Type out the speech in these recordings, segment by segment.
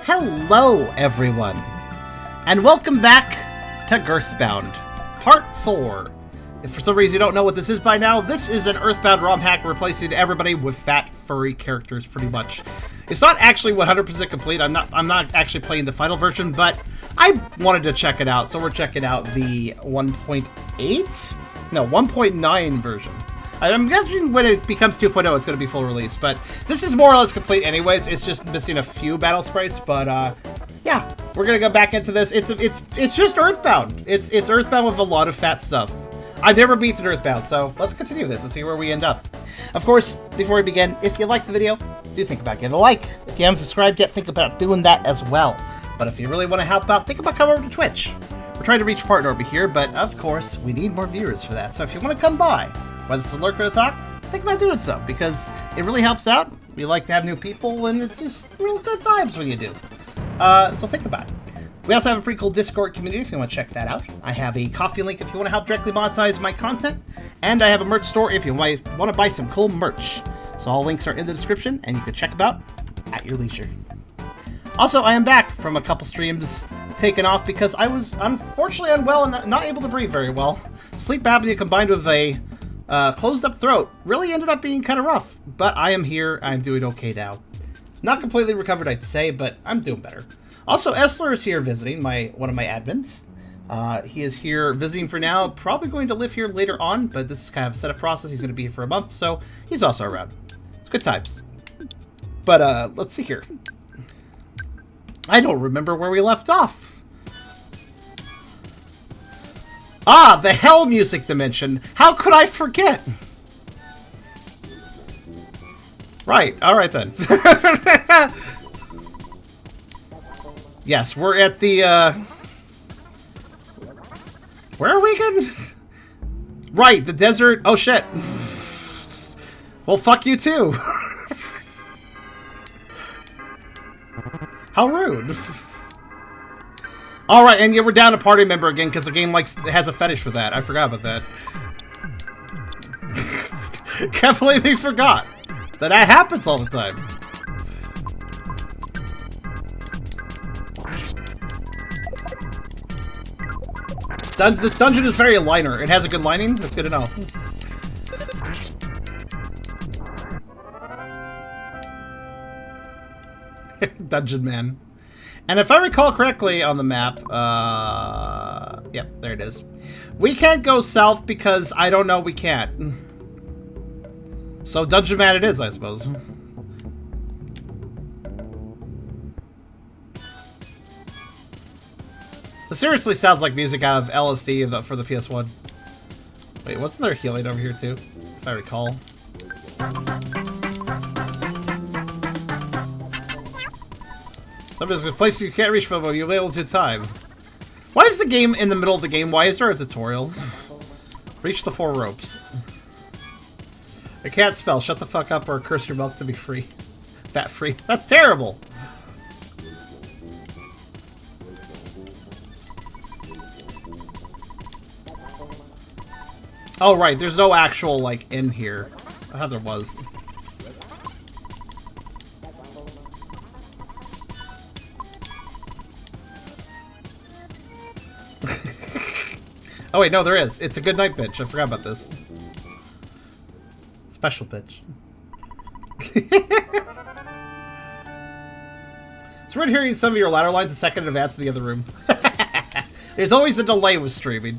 Hello, everyone, and welcome back to Girthbound, Part 4. If for some reason you don't know what this is by now, this is an Earthbound ROM hack replacing everybody with fat, furry characters, pretty much. It's not actually 100% complete. I'm not actually playing the final version, but I wanted to check it out, so we're checking out the 1.8? No, 1.9 version. I'm guessing when it becomes 2.0, it's going to be full release, but this is more or less complete anyways. It's just missing a few battle sprites, but yeah, we're going to go back into this. It's just Earthbound. It's Earthbound with a lot of fat stuff. I've never beaten Earthbound, so let's continue this and see where we end up. Of course, before we begin, if you like the video, do think about getting a like. If you haven't subscribed yet, think about doing that as well. But if you really want to help out, think about coming over to Twitch. We're trying to reach partner over here, but of course, we need more viewers for that. So if you want to come by, whether it's a lurk or a talk, think about doing so, because it really helps out. We like to have new people, and it's just real good vibes when you do. So think about it. We also have a pretty cool Discord community if you want to check that out. I have a coffee link if you want to help directly monetize my content, and I have a merch store if you want to buy some cool merch. So all links are in the description, and you can check them out at your leisure. Also, I am back from a couple streams taken off because I was unfortunately unwell and not able to breathe very well. Sleep apnea combined with a closed up throat really ended up being kind of rough, but I am here. I'm doing okay now. Not completely recovered, I'd say, but I'm doing better. Also, Essler is here visiting, one of my admins. He is here visiting for now, probably going to live here later on, but this is kind of a setup process. He's going to be here for a month, so he's also around. It's good times. But let's see here. I don't remember where we left off. Ah, the Hell music dimension. How could I forget? Right, alright then. Yes, we're at the, where are we again? Right, the desert. Oh, shit. Well, fuck you, too. How rude. Alright, and yeah, we're down a party member again, because the game has a fetish for that. I forgot about that. Completely forgot that happens all the time. This dungeon is very liner. It has a good lining. That's good to know. Dungeon Man. And if I recall correctly on the map, yep, there it is. We can't go south because I don't know we can't. So Dungeon Man it is, I suppose. This seriously sounds like music out of LSD for the PS1. Wait, wasn't there healing over here too? If I recall. Somebody's a place you can't reach from, but you'll be able to time. Why is the game in the middle of the game? Why is there a tutorial? Reach the 4 ropes. I can't spell. Shut the fuck up or curse your milk to be free. Fat free. That's terrible. Oh, right. There's no actual, like, in here. I thought there was. Oh, wait. No, there is. It's a good night bitch. I forgot about this. Special bitch. It's weird hearing some of your ladder lines a second in advance of the other room. There's always a delay with streaming.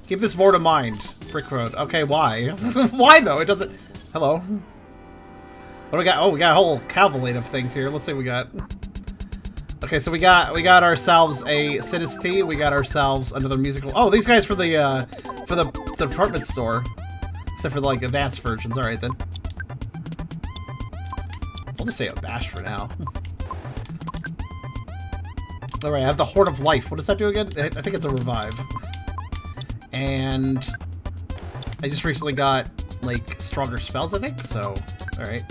Keep this more to mind. Brick Road. Okay, why? Why though? It doesn't. Hello. What do we got? Oh, we got a whole cavalcade of things here. Let's see what we got. Okay, so we got ourselves a Sinis Tea. We got ourselves another musical. Oh, these guys for the department store. Except for the like advanced versions. All right then. I'll just say a bash for now. All right, I have the Horde of Life. What does that do again? I think it's a revive. And I just recently got, like, stronger spells, I think, so, alright.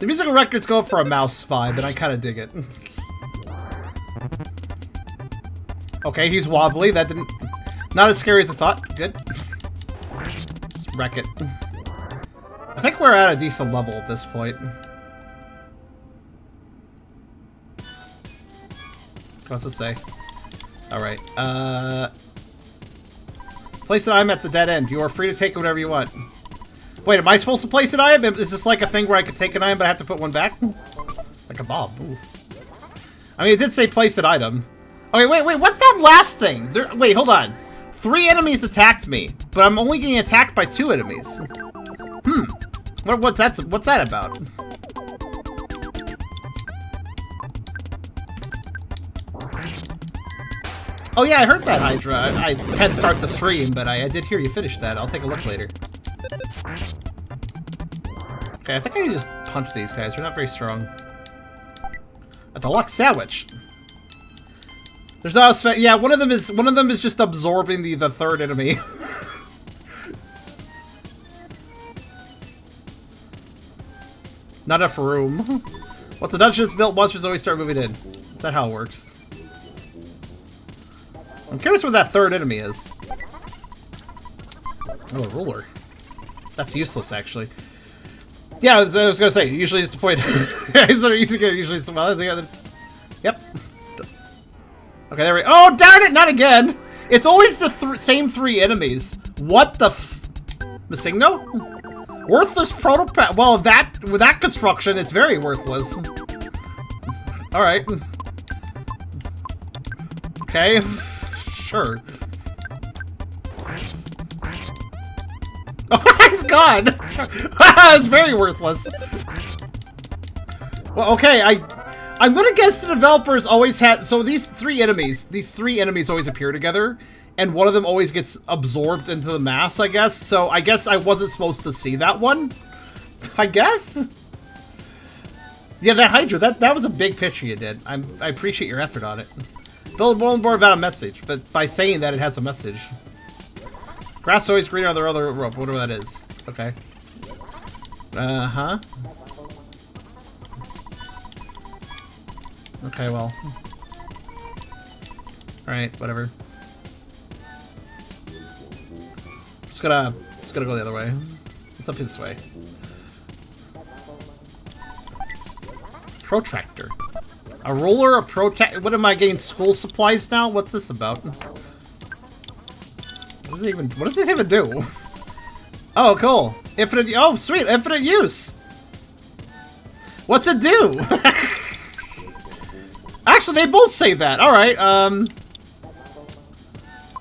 The musical records go for a mouse vibe, and I kind of dig it. Okay, he's wobbly. That didn't... Not as scary as I thought. Good. Just wreck it. I think we're at a decent level at this point. What's this say? Alright, place an item at the dead end. You are free to take whatever you want. Wait, am I supposed to place an item? Is this like a thing where I could take an item but I have to put one back? Like a bob. Ooh. I mean, it did say place an item. Okay, wait, what's that last thing? Wait, hold on. 3 enemies attacked me, but I'm only getting attacked by 2 enemies. What's that about? Oh yeah, I heard that, Hydra. I had to start the stream, but I did hear you finish that. I'll take a look later. Okay, I think I can just punch these guys. They're not very strong. A deluxe sandwich. There's no yeah, one of them is just absorbing the 3rd enemy. Not enough room. Once the dungeon is built, monsters always start moving in. Is that how it works? I'm curious what that 3rd enemy is. Oh, a ruler. That's useless, actually. Yeah, I was gonna say, usually it's the point. Usually it's... Well, yep. Okay, there we go. Oh, darn it! Not again! It's always the same 3 enemies. What the f... Masigno? Worthless prototype. Well, with that construction, it's very worthless. Alright. Okay. Sure. Oh, he's gone! It's very worthless. Well, okay, I'm gonna guess the developers always had... So these 3 enemies always appear together, and one of them always gets absorbed into the mass, I guess. So I guess I wasn't supposed to see that one. I guess? Yeah, that Hydra, that was a big picture you did. I appreciate your effort on it. Build more about a message, but by saying that, it has a message. Grass is always greener on the other rope, whatever that is. Okay. Uh-huh. Okay, well. Alright, whatever. Just gonna go the other way. It's up this way. Protractor. A ruler, a protractor. What am I getting? School supplies now? What's this about? What does this even do? Oh, cool. Infinite. Oh, sweet. Infinite use. What's it do? Actually, they both say that. All right.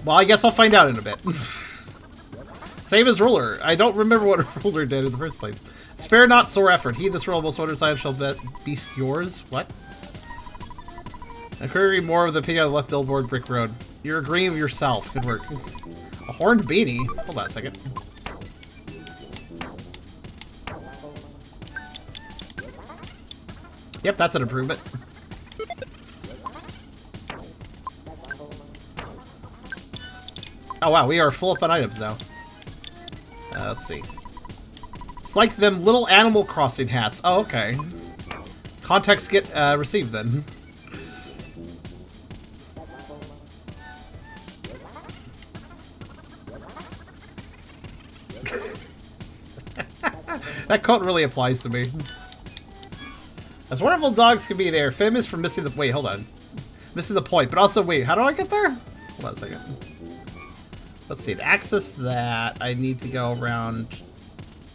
Well, I guess I'll find out in a bit. Same as ruler. I don't remember what a ruler did in the first place. Spare not sore effort. Heed this rule. Most wonders I shall bet beast yours. What? I couldn't read more of the opinion on the left billboard brick road. You're agreeing with yourself. Good work. A horned beanie? Hold on a second. Yep, that's an improvement. Oh wow, we are full up on items now. Let's see. It's like them little Animal Crossing hats. Oh, okay. Context get received then. That coat really applies to me. As wonderful dogs can be, they are famous for missing the... Wait, hold on. Missing the point, but also, wait, how do I get there? Hold on a second. Let's see, to access that, I need to go around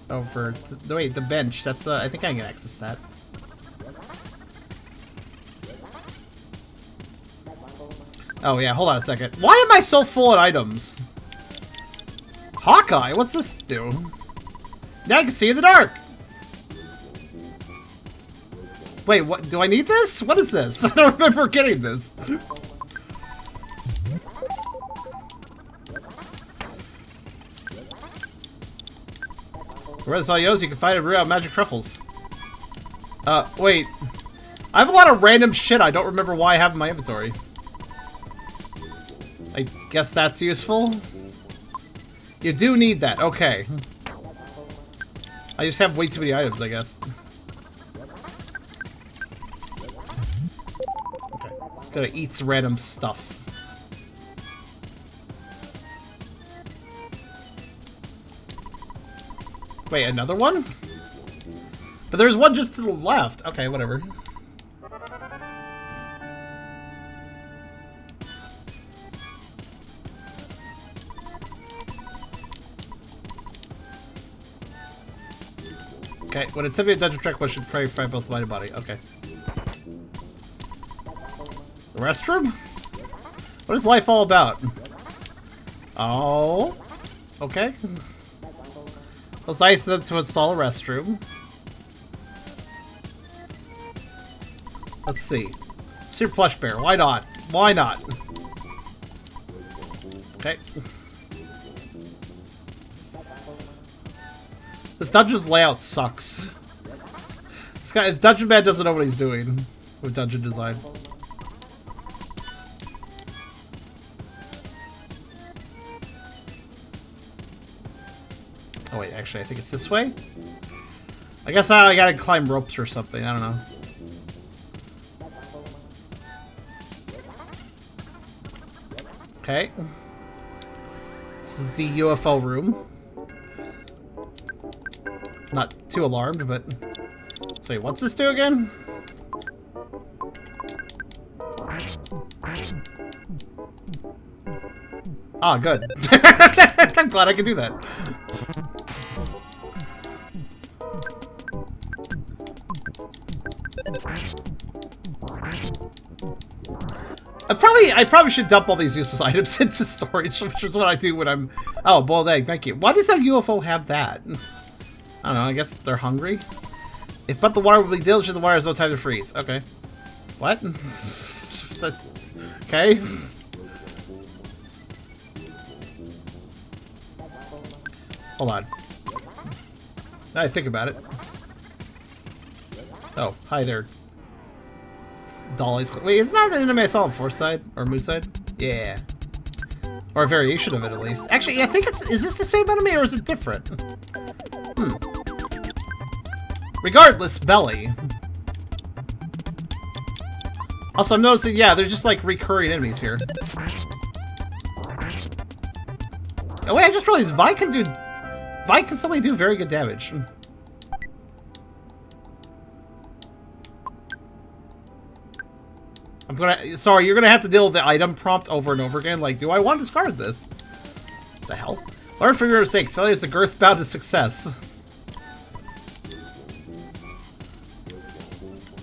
over to... Wait, the bench, that's, I think I can access that. Oh, yeah, hold on a second. Why am I so full on items? Hawkeye, what's this do? Now I can see in the dark! Wait, what? Do I need this? What is this? I don't remember getting this. Where this all goes, you can find a real magic truffles. Wait. I have a lot of random shit I don't remember why I have in my inventory. I guess that's useful. You do need that, okay. I just have way too many items, I guess. Okay, just gotta eat some random stuff. Wait, another one? But there's one just to the left. Okay, whatever. Okay, when attempting a dungeon track, one should pray for both mind and body. Okay. The restroom? What is life all about? Oh. Okay. It was nice of them to install a restroom. Let's see. Super Plush Bear. Why not? Why not? Okay. This dungeon's layout sucks. This guy, Dungeon Man doesn't know what he's doing with dungeon design. Oh wait, actually I think it's this way? I guess now I gotta climb ropes or something, I don't know. Okay. This is the UFO room. Not too alarmed, but... So wait, what's this do again? Ah, good. I'm glad I can do that. I probably should dump all these useless items into storage, which is what I do when I'm... Oh, boiled egg, thank you. Why does that UFO have that? I don't know, I guess they're hungry. If but the water will be diligent, the water has no time to freeze. Okay. What? Okay. Hold on. Now I think about it. Oh, hi there. Dolly's. Wait, isn't that the anime I saw on Fourth Side? Or Moon Side? Yeah. Or a variation of it, at least. Actually, yeah, I think it's... Is this the same anime, or is it different? Hmm. Regardless, Belly. Also, I'm noticing, yeah, there's just, like, recurring enemies here. Oh, wait, I just realized Vi can suddenly do very good damage. Sorry, you're gonna have to deal with the item prompt over and over again. Like, do I want to discard this? What the hell? Learn from your mistakes. Failure is a Girthbound to success.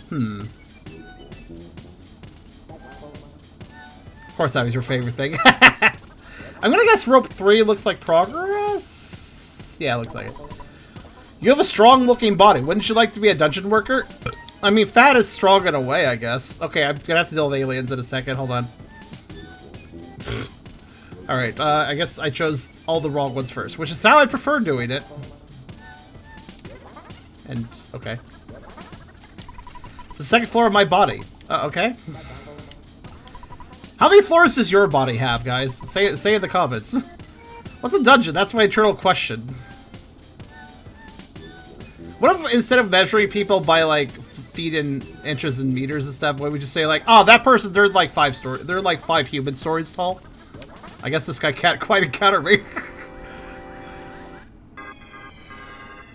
Hmm. Of course that was your favorite thing. I'm gonna guess rope 3 looks like progress? Yeah, it looks like it. You have a strong-looking body. Wouldn't you like to be a dungeon worker? I mean, fat is strong in a way, I guess. Okay, I'm gonna have to deal with aliens in a second. Hold on. Alright, I guess I chose all the wrong ones first, which is how I prefer doing it. And, okay. The second floor of my body. Okay. How many floors does your body have, guys? Say in the comments. What's a dungeon? That's my eternal question. What if instead of measuring people by, like, feet and inches and meters and stuff, why we just say, like, oh, that person, they're like 5 human stories tall? I guess this guy can't quite encounter me.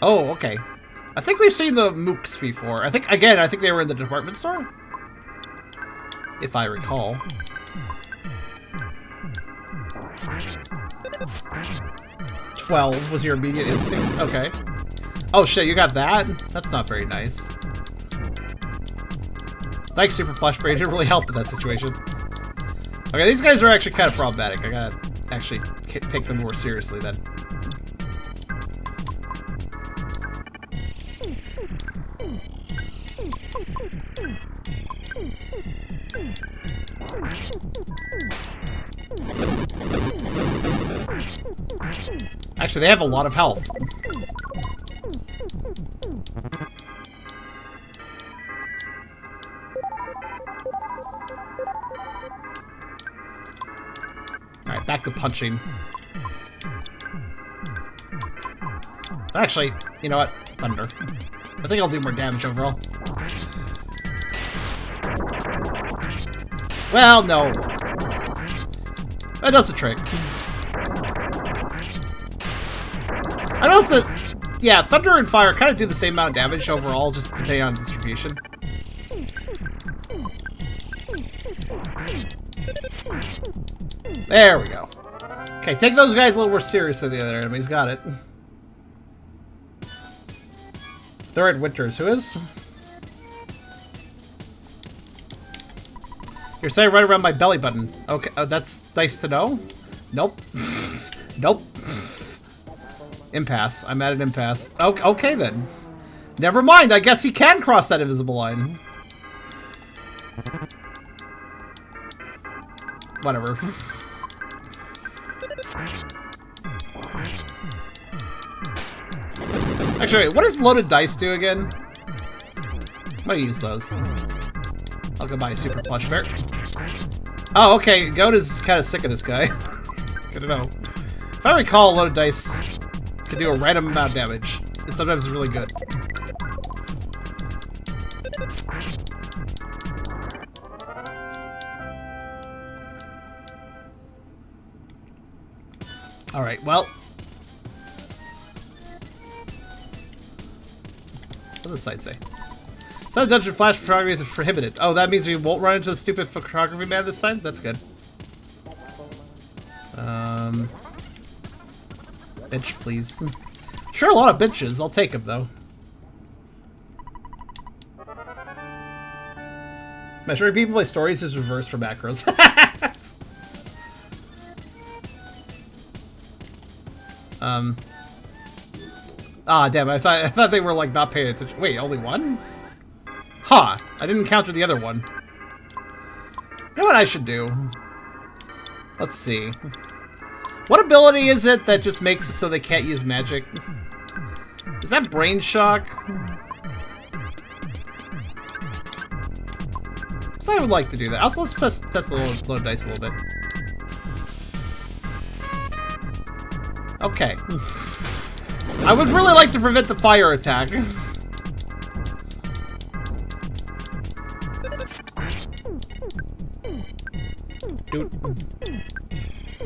Oh, okay. I think we've seen the mooks before. I think they were in the department store. If I recall. "12" was your immediate instinct? Okay. Oh shit, you got that? That's not very nice. Thanks, Super Plush Brain. It didn't really help in that situation. Okay, these guys are actually kind of problematic. I gotta actually take them more seriously then. Actually, they have a lot of health. Alright, back to punching. Actually, you know what? Thunder. I think I'll do more damage overall. Well, no. That does the trick. I noticed that Yeah, thunder and fire kind of do the same amount of damage overall, just depending on distribution. There we go. Okay, take those guys a little more seriously than the other enemies. Got it. They're at Winters. Who is? You're saying right around my belly button. Okay, that's nice to know. Nope. Nope. Impasse. I'm at an impasse. Okay then. Never mind. I guess he can cross that invisible line. Whatever. Actually, what does loaded dice do again? I'm gonna use those. I'll go buy a super plush bear. Oh, okay. Goat is kind of sick of this guy. Good to know. If I recall, loaded dice can do a random amount of damage. And sometimes it's really good. Alright, well. What does the site say? Some dungeon flash photography is prohibited. Oh, that means we won't run into the stupid photography man this time? That's good. Bitch, please. Sure, a lot of bitches. I'll take them, though. Measuring people by stories is reversed for macros. Ah, damn it. I thought they were, like, not paying attention. Wait, only one? Huh. I didn't encounter the other one. You know what I should do? Let's see. What ability is it that just makes it so they can't use magic? Is that brain shock? So I would like to do that. Also, let's test the load dice a little bit. Okay. I would really like to prevent the fire attack. Dude.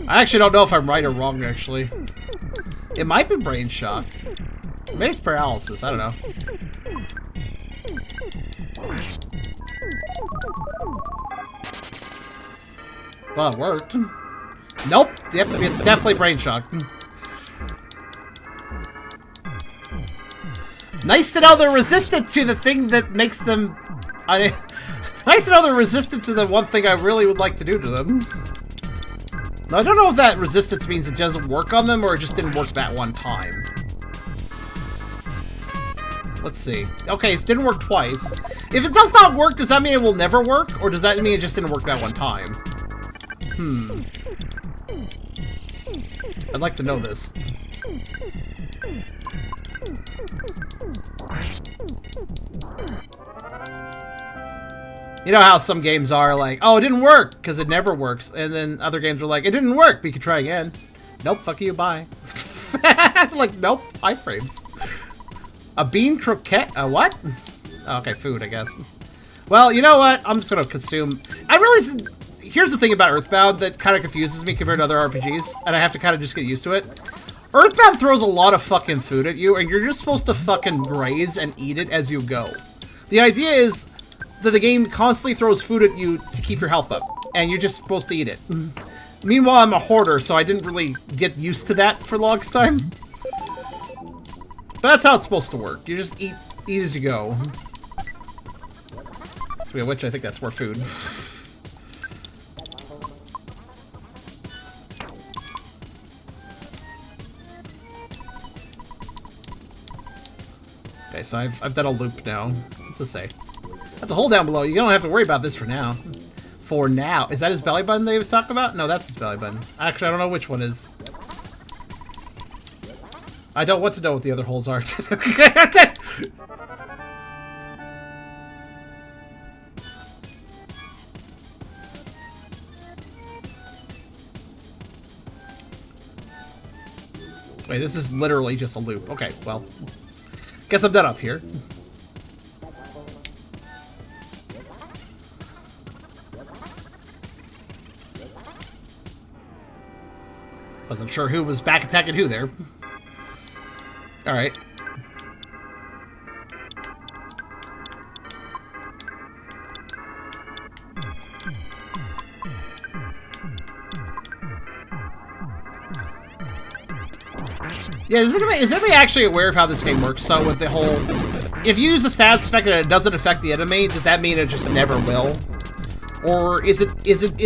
I actually don't know if I'm right or wrong, actually. It might be brain shock. Maybe it's paralysis, I don't know. Well, it worked. Nope. Yep, it's definitely brain shock. Nice to know they're resistant to the thing that makes them... nice to know they're resistant to the one thing I really would like to do to them. Now, I don't know if that resistance means it doesn't work on them or it just didn't work that one time. Let's see. Okay, it didn't work twice. If it does not work, does that mean it will never work? Or does that mean it just didn't work that one time? I'd like to know this. You know how some games are like, oh, it didn't work because it never works. And then other games are like, it didn't work, but you can try again. Nope, fuck you, bye. Like, nope, iframes. A bean croquette? A what? Oh, okay, food, I guess. Well, you know what? I'm just gonna consume. I realize, here's the thing about Earthbound that kind of confuses me compared to other RPGs, and I have to kind of just get used to it. Earthbound throws a lot of fucking food at you, and you're just supposed to fucking graze and eat it as you go. The idea is that the game constantly throws food at you to keep your health up, and you're just supposed to eat it. Meanwhile, I'm a hoarder, so I didn't really get used to that for longest time. But that's how it's supposed to work. You just eat as you go. Speaking of which, I think that's more food. Okay, so I've done a loop now. What's this say? That's a hole down below. You don't have to worry about this for now. For now. Is that his belly button that he was talking about? No, that's his belly button. Actually, I don't know which one is. I don't want to know what the other holes are. Wait, this is literally just a loop. Okay, well. Guess I'm done up here. Wasn't sure who was back attacking who there. Alright. Yeah, is anybody actually aware of how this game works? So with the whole, if you use the status effect and it doesn't affect the enemy, does that mean it just never will? Or is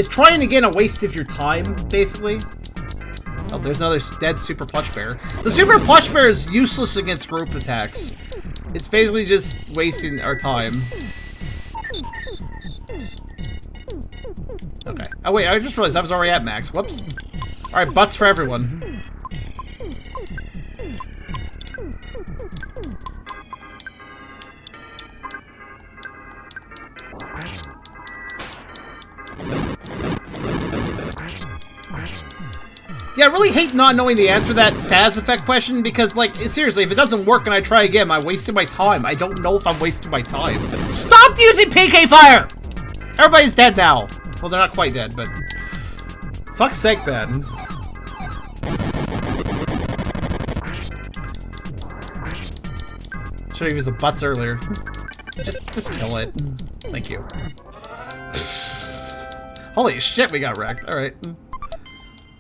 trying again a waste of your time, basically? Oh, there's another dead super plush bear. The super plush bear is useless against group attacks. It's basically just wasting our time. Okay. Oh wait, I just realized I was already at max. Whoops. Alright, butts for everyone. Yeah, I really hate not knowing the answer to that status effect question because, like, seriously, if it doesn't work and I try again, am I wasting my time? I don't know if I'm wasting my time. Stop using PK fire! Everybody's dead now. Well, they're not quite dead, but... Fuck's sake, man. Should have used the butts earlier. Just kill it. Thank you. Holy shit, we got wrecked. Alright.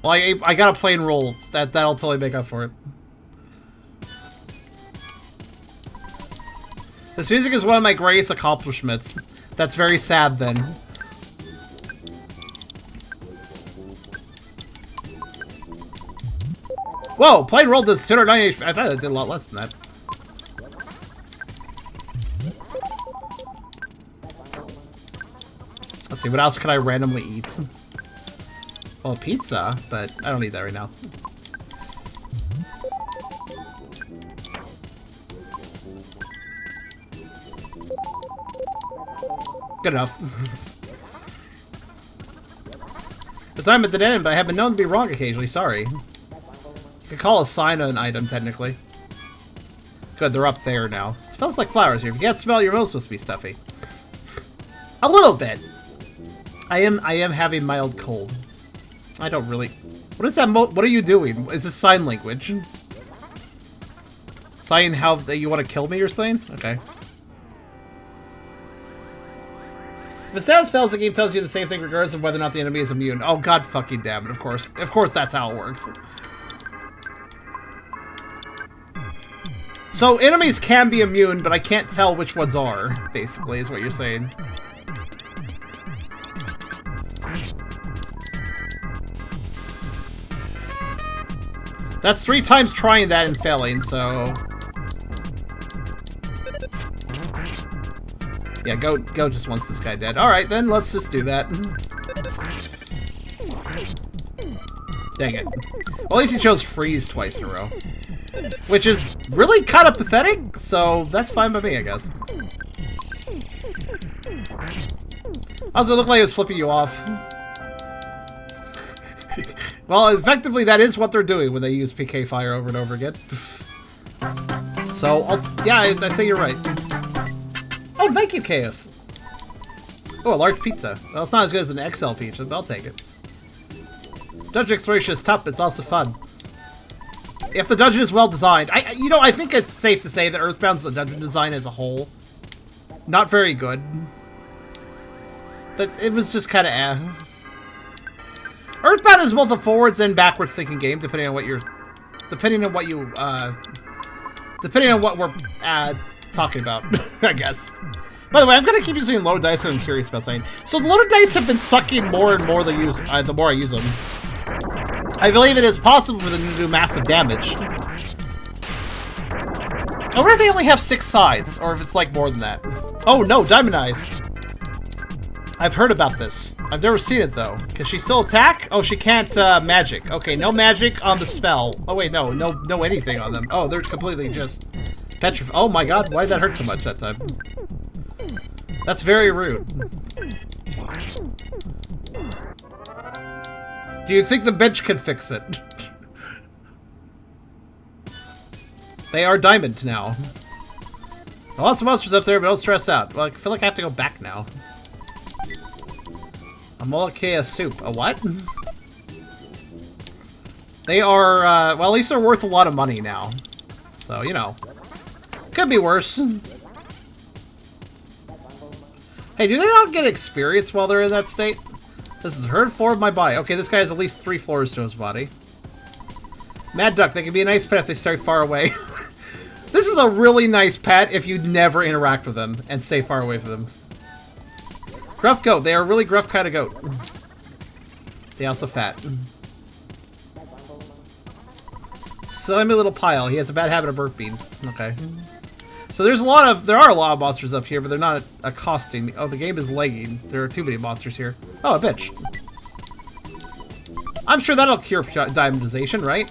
Well, I got a plain roll. That'll totally make up for it. This music is one of my greatest accomplishments. That's very sad, then. Whoa, plain roll does 298. I thought it did a lot less than that. Let's see, what else can I randomly eat? Well, pizza, but I don't need that right now. Good enough. Because I'm at the end, but I have been known to be wrong occasionally, sorry. You could call a sign an item, technically. Good, they're up there now. It smells like flowers here. If you can't smell, your nose supposed to be stuffy. A little bit. I am having mild cold. I don't really... What is that what are you doing? Is this sign language? Sign how you want to kill me or something? Okay. If a status fails, the game tells you the same thing regardless of whether or not the enemy is immune. Oh, god fucking damn it, of course. Of course that's how it works. So, enemies can be immune, but I can't tell which ones are, basically, is what you're saying. That's 3 times trying that and failing, so... Yeah, go just wants this guy dead. Alright, then, let's just do that. Dang it. Well, at least he chose freeze twice in a row. Which is really kind of pathetic, so that's fine by me, I guess. Also, it looked like it was flipping you off. Well, effectively, that is what they're doing when they use PK fire over and over again. So, yeah, I think you're right. Oh, thank you, Chaos. Oh, a large pizza. Well, it's not as good as an XL pizza, but I'll take it. Dungeon exploration is tough, but it's also fun. If the dungeon is well designed, I think it's safe to say that Earthbound's dungeon design as a whole, not very good. That it was just kind of eh. Earthbound is both a forwards and backwards thinking game, depending on what we're talking about, I guess. By the way, I'm gonna keep using loaded dice, so I'm curious about something. So the loaded dice have been sucking more and more the more I use them. I believe it is possible for them to do massive damage. I wonder if they only have 6 sides, or if it's like more than that. Oh no, Diamond Eyes. I've heard about this. I've never seen it though. Can she still attack? Oh, she can't magic. Okay, no magic on the spell. Oh wait, no anything on them. Oh, they're completely just petrified. Oh my god, why did that hurt so much that time? That's very rude. Do you think the bench can fix it? They are diamond now. Lots of monsters up there, but don't stress out. Well, I feel like I have to go back now. A Molokea soup. A what? They are, well, at least they're worth a lot of money now. So, you know. Could be worse. Hey, do they not get experience while they're in that state? This is the third floor of my body. Okay, this guy has at least 3 floors to his body. Mad Duck, they can be a nice pet if they stay far away. This is a really nice pet if you never interact with them and stay far away from them. Gruff goat. They are a really gruff kind of goat. They also fat. Slimy little pile. He has a bad habit of burping. Okay. So there are a lot of monsters up here, but they're not accosting me. Oh, the game is lagging. There are too many monsters here. Oh, a bitch. I'm sure that'll cure diamondization, right?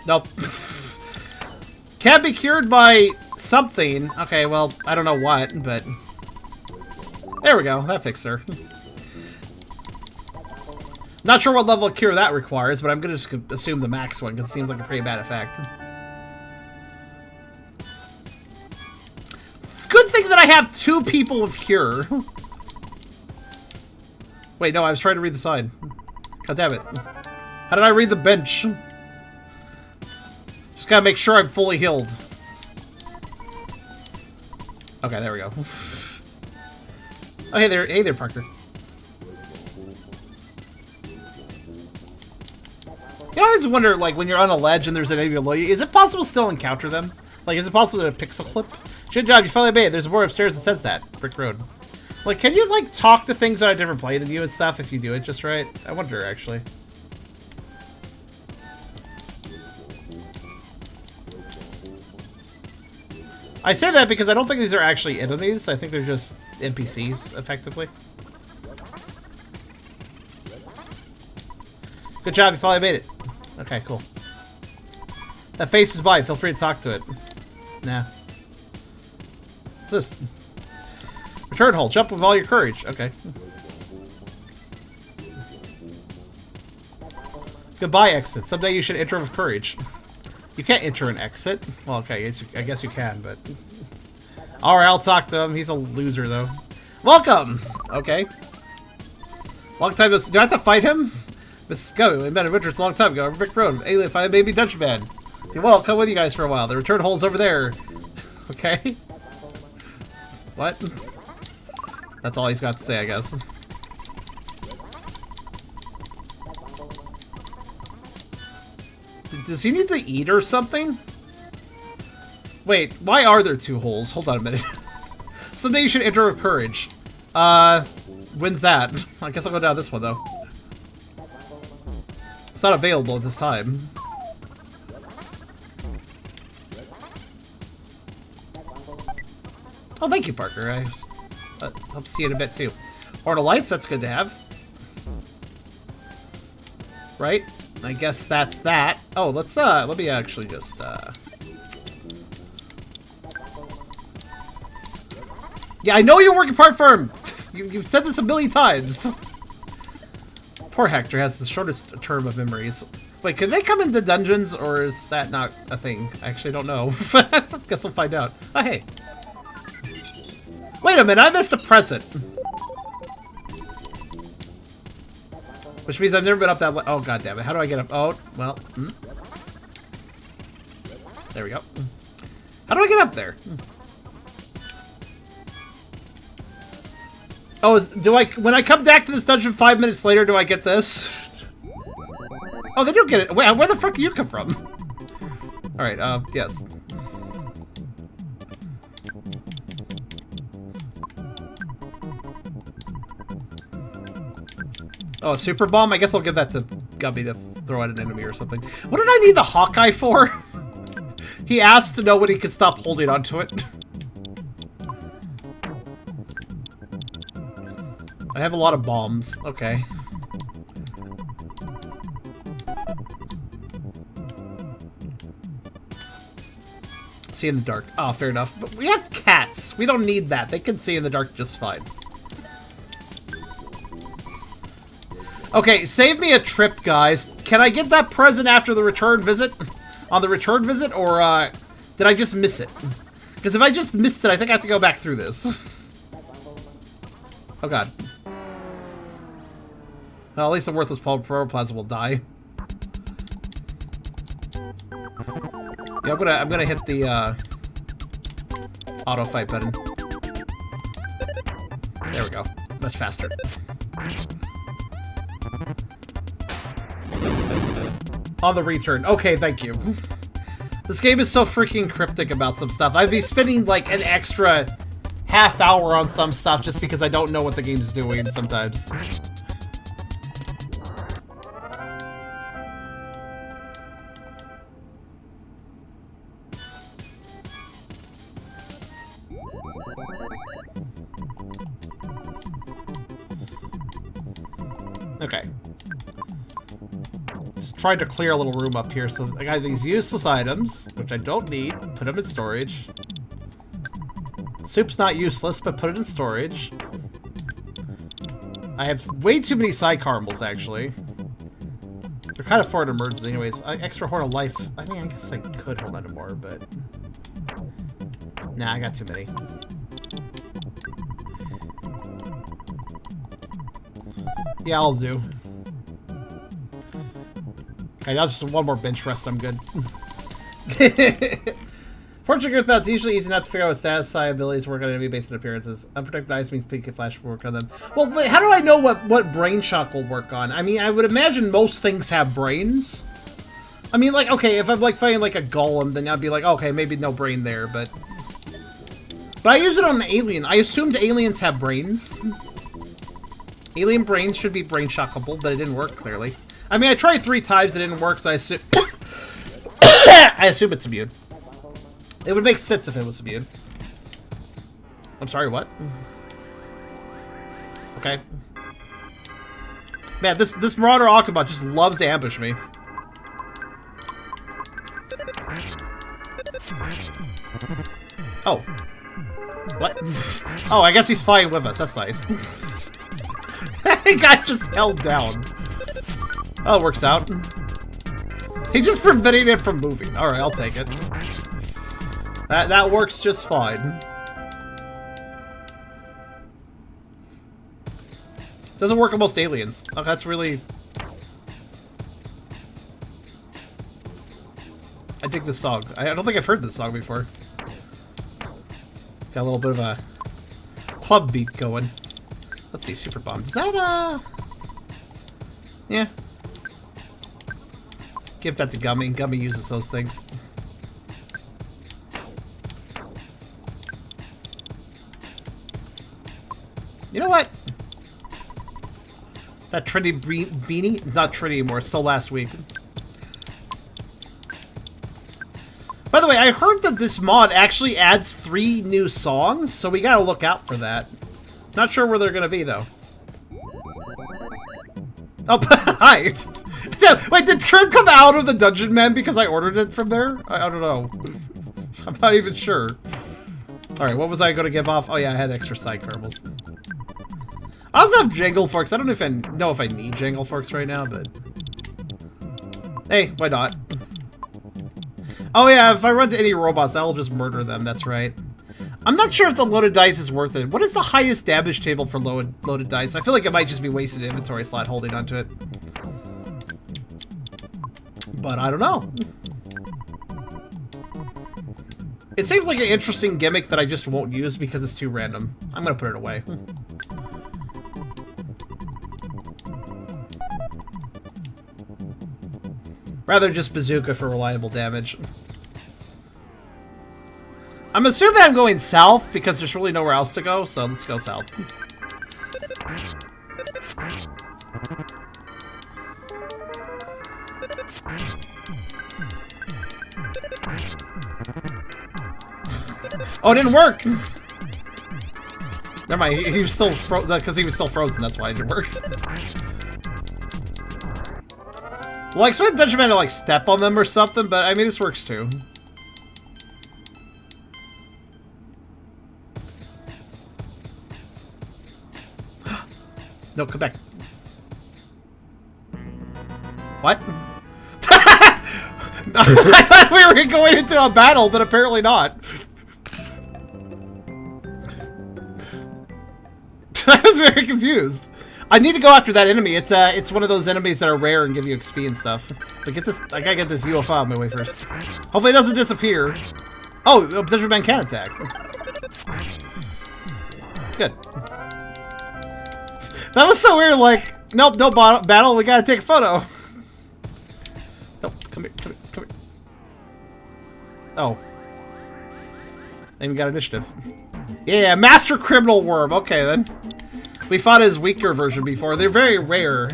Nope. Can't be cured by something. Okay, well, I don't know what, but... There we go. That fixed her. Not sure what level of cure that requires, but I'm going to just assume the max one, because it seems like a pretty bad effect. Good thing that I have 2 people with cure. Wait, no, I was trying to read the sign. God damn it. How did I read the bench? Just gotta make sure I'm fully healed. Okay, there we go. Oh, hey there, Parker. You always wonder, like, when you're on a ledge and there's an enemy below you, is it possible to still encounter them? Like, is it possible to pixel clip? Good job, you finally made it. There's a board upstairs that says that. Brick Road. Like, can you, like, talk to things on a different plane than you and stuff if you do it just right? I wonder, actually. I say that because I don't think these are actually enemies. I think they're just NPCs, effectively. Good job, you finally made it. Okay, cool. That face is by. Feel free to talk to it. Nah. What's this? Return hole. Jump with all your courage. Okay. Goodbye, exit. Someday you should enter with courage. You can't enter and exit. Well, okay, I guess you can, but... Alright, I'll talk to him. He's a loser, though. Welcome! Okay. Long time no... Do I have to fight him? Mrs. Gummy, we met in Winters a long time ago on Brick Road. Alien, if I made me Dutch man. Well, I'll come with you guys for a while. The return hole's over there. Okay. What? That's all he's got to say, I guess. Does he need to eat or something? Wait, why are there 2 holes? Hold on a minute. Someday you should enter with courage. When's that? I guess I'll go down this one, though. It's not available at this time. Oh, thank you, Parker. I hope to see you in a bit, too. Horn of Life, that's good to have. Right? I guess that's that. Oh, let me actually just, Yeah, I know you're working part for him! You've said this a million times! Poor Hector has the shortest term of memories. Wait, can they come into dungeons, or is that not a thing? I actually don't know. I guess we'll find out. Oh, hey. Wait a minute, I missed a present! Which means I've never been up that... Oh, god damn it. How do I get up? Oh, well. There we go. How do I get up there? Oh, when I come back to this dungeon 5 minutes later, do I get this? Oh, they do get it. Wait, where the fuck do you come from? Alright, yes. Oh, a super bomb? I guess I'll give that to Gubby to throw at an enemy or something. What did I need the Hawkeye for? He asked to know when he could stop holding onto it. I have a lot of bombs. Okay. See in the dark. Oh, fair enough. But we have cats. We don't need that. They can see in the dark just fine. Okay, save me a trip, guys. Can I get that present after the return visit? On the return visit? Or, did I just miss it? Because if I just missed it, I think I have to go back through this. Oh, God. Well, at least the worthless protoplasm will die. Yeah, I'm gonna hit the, auto fight button. There we go. Much faster. On the return. Okay, thank you. This game is so freaking cryptic about some stuff. I'd be spending like an extra half hour on some stuff just because I don't know what the game's doing sometimes. Okay. Just tried to clear a little room up here, so I got these useless items, which I don't need. Put them in storage. Soup's not useless, but put it in storage. I have way too many side caramels, actually. They're kind of for an emergency anyways. Extra horn of life. I mean, I guess I could hold on to more, but... Nah, I got too many. Yeah, I'll do. Okay, now just one more bench rest, I'm good. Fortunately, Girthbound's usually easy not to figure out what status psi abilities work on enemy based on appearances. Unprotected eyes means Pink and Flash will work on them. Well, wait, how do I know what brain shock will work on? I mean, I would imagine most things have brains. I mean, like, okay, if I'm like fighting like a golem, then I'd be like, okay, maybe no brain there, but I use it on an alien. I assumed aliens have brains. Alien brains should be brain shockable, but it didn't work, clearly. I mean, I tried 3 times, it didn't work, so I assume... I assume it's immune. It would make sense if it was immune. I'm sorry, what? Okay. Man, this Marauder Octobot just loves to ambush me. Oh. What? Oh, I guess he's flying with us. That's nice. He got just held down. Oh, it works out. He's just preventing it from moving. Alright, I'll take it. That works just fine. Doesn't work on most aliens. Oh, that's really... I dig this song. I don't think I've heard this song before. Got a little bit of a club beat going. Let's see, Super Bomb. Is that, yeah. Give that to Gummy. Gummy uses those things. You know what? That Trinity beanie? It's not Trinity anymore. It's so last week. By the way, I heard that this mod actually adds 3 new songs, so we gotta look out for that. Not sure where they're gonna be, though. Oh, hi! Wait, did Kurt come out of the Dungeon Man because I ordered it from there? I don't know. I'm not even sure. Alright, what was I gonna give off? Oh yeah, I had extra side caramels. I also have Jangle Forks. I don't know if I need Jangle Forks right now, but... Hey, why not? Oh yeah, if I run to any robots, I'll just murder them, that's right. I'm not sure if the loaded dice is worth it. What is the highest damage table for loaded dice? I feel like it might just be wasted inventory slot holding onto it. But I don't know. It seems like an interesting gimmick that I just won't use because it's too random. I'm gonna put it away. Rather just bazooka for reliable damage. I'm assuming I'm going south because there's really nowhere else to go, so let's go south. Oh, it didn't work! Never mind, he was still because he was still frozen, that's why it didn't work. Well, I expect Benjamin to, like, step on them or something, but, I mean, this works, too. No, come back. What? I thought we were going into a battle, but apparently not. I was very confused. I need to go after that enemy. It's one of those enemies that are rare and give you XP and stuff. But get this, I gotta get this UFO out of my way first. Hopefully it doesn't disappear. Oh, Benjamin can attack. Good. That was so weird, like, nope, no battle, we gotta take a photo. Nope, come here, come here, come here. Oh. And we got initiative. Yeah, Master Criminal Worm, okay then. We fought his weaker version before, they're very rare.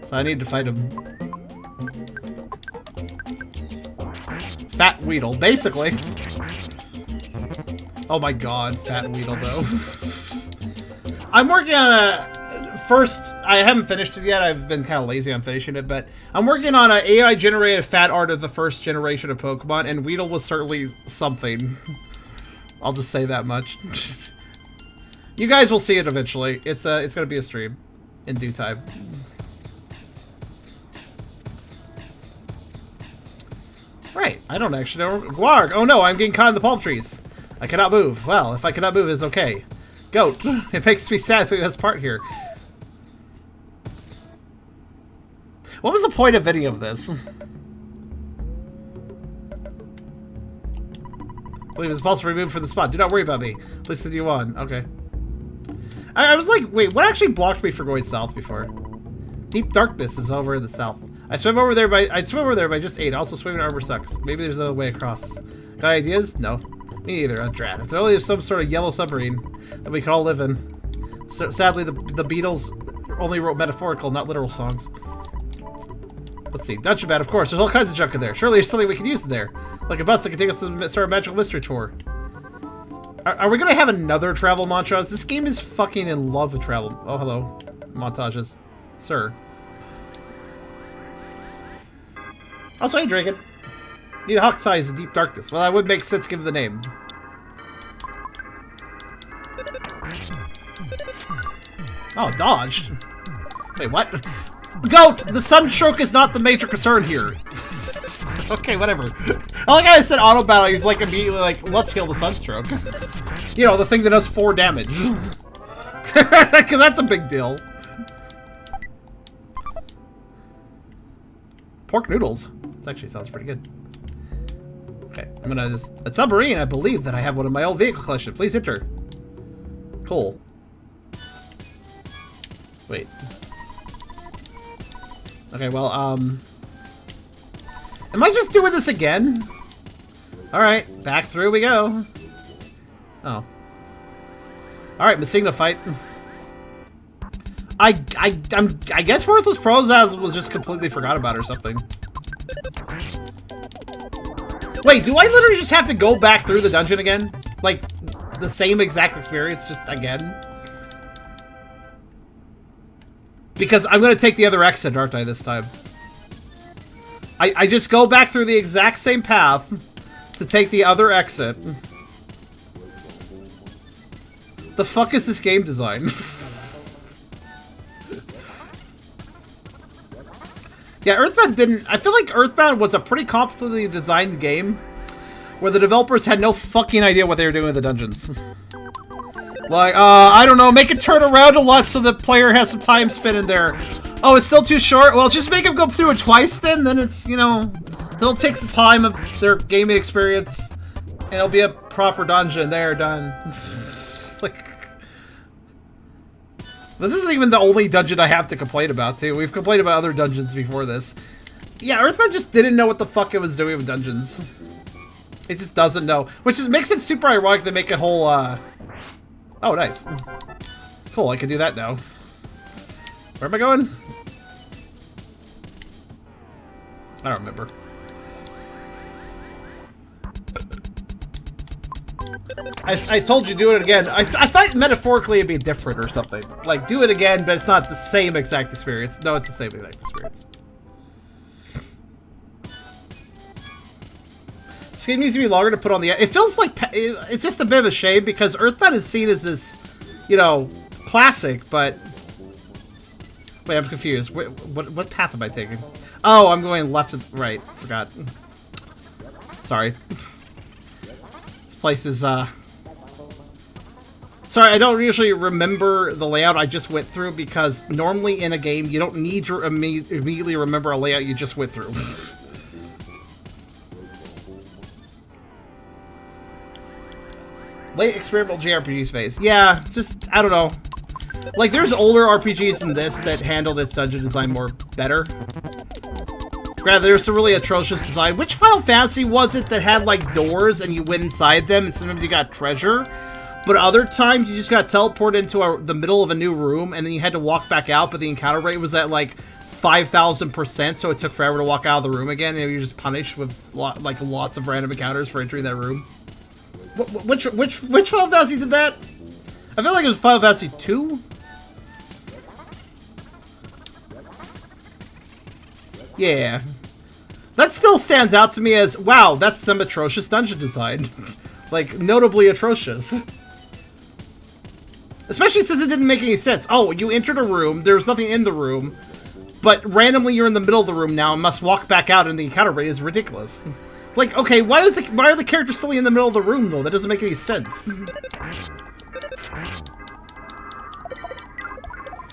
So I need to fight him. Fat Weedle, basically. Oh my god, Fat Weedle though. I'm working on a first. I haven't finished it yet. I've been kind of lazy on finishing it, but I'm working on an AI-generated fat art of the first generation of Pokemon, and Weedle was certainly something. I'll just say that much. You guys will see it eventually. It's gonna be a stream in due time. Right. I don't actually know. Guarg. Oh no, I'm getting caught in the palm trees. I cannot move. Well, if I cannot move, it's okay. Goat. It makes me sad that has part here. What was the point of any of this? I believe it's false removed from the spot. Do not worry about me. Please continue on. Okay. I was like, wait, what actually blocked me from going south before? Deep darkness is over in the south. I'd swim over there by just 8. Also, swimming armor sucks. Maybe there's another way across. Got ideas? No. Me neither. A drat. If there only is some sort of yellow submarine that we could all live in. So, sadly, the Beatles only wrote metaphorical, not literal songs. Let's see. Dungeon Bat, of course. There's all kinds of junk in there. Surely there's something we can use in there. Like a bus that can take us to start a magical mystery tour. Are we gonna have another travel montage? This game is fucking in love with travel. Oh, hello. Montages. Sir. Also, hey, Dragon. Need a hawk size in deep darkness. Well, that would make sense given the name. Oh, dodged. Wait, what? Goat! The sunstroke is not the major concern here. Okay, whatever. I like how I said auto battle, he's like immediately like, let's heal the sunstroke. You know, the thing that does 4 damage. Because that's a big deal. Pork noodles. This actually sounds pretty good. Okay, I'm gonna just... A submarine, I believe that I have one in my old vehicle collection. Please enter. Cool. Wait. Okay, well, am I just doing this again? Alright, back through we go. Oh. Alright, Messina fight. I guess Worthless Prozaz was just completely forgot about or something. Wait, do I literally just have to go back through the dungeon again? Like, the same exact experience, just again? Because I'm gonna take the other exit, aren't I, this time? I just go back through the exact same path to take the other exit. The fuck is this game design? Yeah, Earthbound didn't... I feel like Earthbound was a pretty competently designed game where the developers had no fucking idea what they were doing with the dungeons. Like, I don't know, make it turn around a lot so the player has some time spent in there. Oh, it's still too short? Well, just make them go through it twice then it's, you know... They'll take some time of their gaming experience and it'll be a proper dungeon. There, done. Like... This isn't even the only dungeon I have to complain about, too. We've complained about other dungeons before this. Yeah, Earthbound just didn't know what the fuck it was doing with dungeons. It just doesn't know. Which makes it super ironic they make a whole, Oh, nice. Cool, I can do that now. Where am I going? I don't remember. I told you do it again. I thought metaphorically it'd be different or something. Like, do it again, but it's not the same exact experience. No, it's the same exact experience. This game needs to be longer to put on the... It feels like... It's just a bit of a shame because Earthbound is seen as this, you know, classic, but... Wait, I'm confused. What path am I taking? Oh, I'm going left and right. Forgot. Sorry. This place is, Sorry, I don't usually remember the layout I just went through because normally in a game you don't need to immediately remember a layout you just went through. Late experimental JRPGs phase. Yeah, just, I don't know. Like, there's older RPGs than this that handled its dungeon design better. Granted, there's some really atrocious design. Which Final Fantasy was it that had, like, doors and you went inside them and sometimes you got treasure? But other times you just got teleported into the middle of a new room and then you had to walk back out, but the encounter rate was at, like, 5,000%, so it took forever to walk out of the room again, and you're just punished with, like, lots of random encounters for entering that room. Which Final Fantasy did that? I feel like it was Final Fantasy 2? Yeah. That still stands out to me as, wow, that's some atrocious dungeon design. Like, notably atrocious. Especially since it didn't make any sense. Oh, you entered a room, there's nothing in the room, but randomly you're in the middle of the room now and must walk back out, and the encounter rate is ridiculous. Like, okay, why are the characters still in the middle of the room, though? That doesn't make any sense.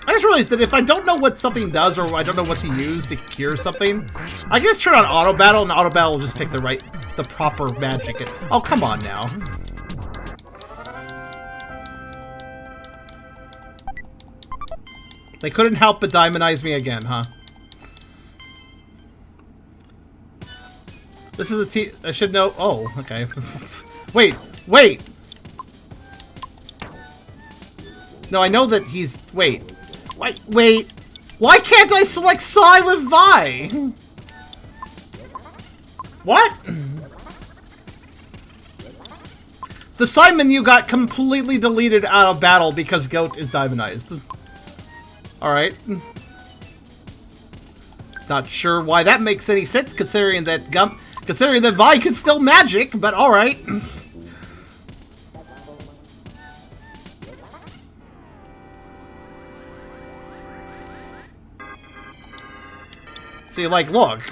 I just realized that if I don't know what something does, or I don't know what to use to cure something, I can just turn on auto battle, and auto battle will just pick the proper magic. Oh, come on now. They couldn't help but demonize me again, huh? This is I should know. Oh, okay. Wait. No, I know that he's. Wait. Why can't I select Psy with Vi? What? The Psy menu got completely deleted out of battle because Goat is demonized. Alright. Not sure why that makes any sense, considering that Vi can still magic, but alright. See, like, look.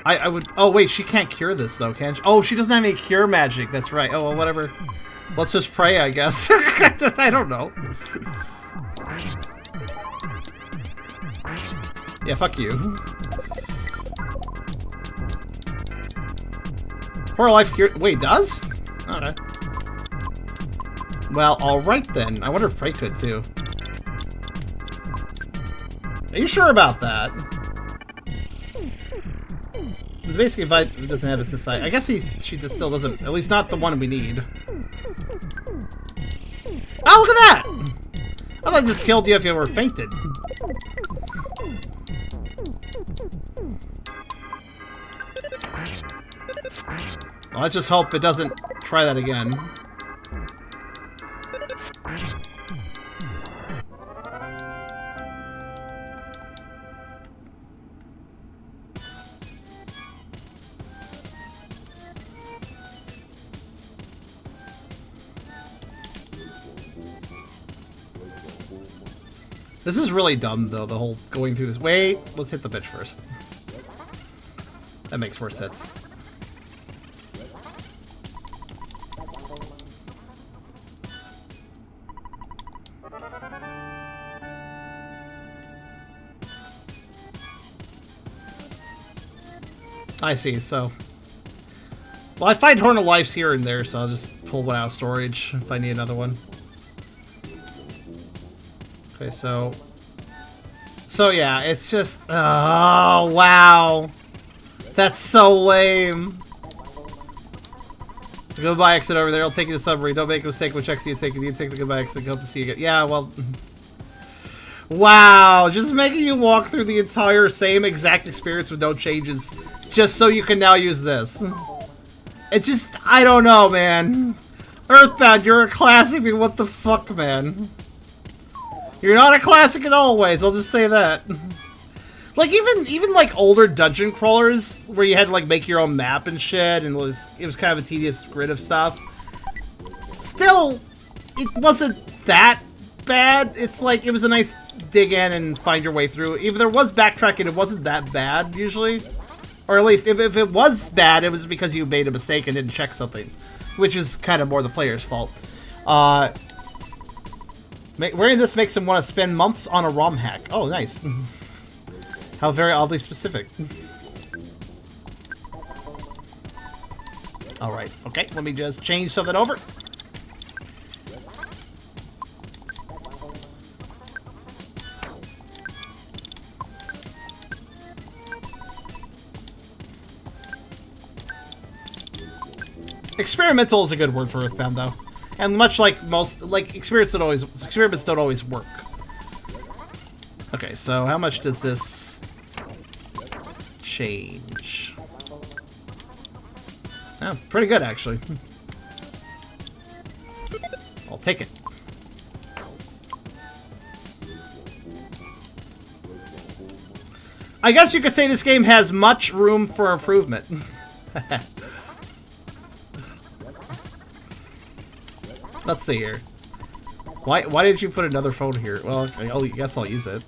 I would... Oh, wait, she can't cure this, though, can she? Oh, she doesn't have any cure magic. That's right. Oh, well, whatever. Let's just pray, I guess. I don't know. Yeah, fuck you. Poor life cure... Wait, does? Okay. Well, alright then. I wonder if Prey could, too. Are you sure about that? Basically, if it doesn't have a society, I guess she still doesn't. At least not the one we need. Oh, look at that! I thought I just killed you if you were fainted. Well, let's just hope it doesn't try that again. This is really dumb, though, the whole going through this. Wait, let's hit the bitch first. That makes more sense. I see, so... Well, I find Horn of Lives here and there, so I'll just pull one out of storage if I need another one. Okay, so yeah, it's just, oh, wow. That's so lame. The goodbye exit over there, I'll take you to submarine. Don't make a mistake which exit you take the goodbye exit. Hope to see you again. Yeah, well, wow, just making you walk through the entire same exact experience with no changes, just so you can now use this. It just, I don't know, man. Earthbound, you're a classic, but what the fuck, man? You're not a classic in all ways, I'll just say that. Like, even like older dungeon crawlers, where you had to like make your own map and shit, and it was kind of a tedious grid of stuff. Still, it wasn't that bad. It's like, it was a nice dig in and find your way through. If there was backtracking, it wasn't that bad, usually. Or at least, if it was bad, it was because you made a mistake and didn't check something. Which is kind of more the player's fault. Wearing this makes him want to spend months on a ROM hack. Oh, nice. How very oddly specific. Alright, okay, let me just change something over. Experimental is a good word for Earthbound, though. And much like most, like, experiments don't always work. Okay, so how much does this change? Oh, pretty good, actually. I'll take it. I guess you could say this game has much room for improvement. Let's see here. Why did you put another phone here? Well, I guess I'll use it.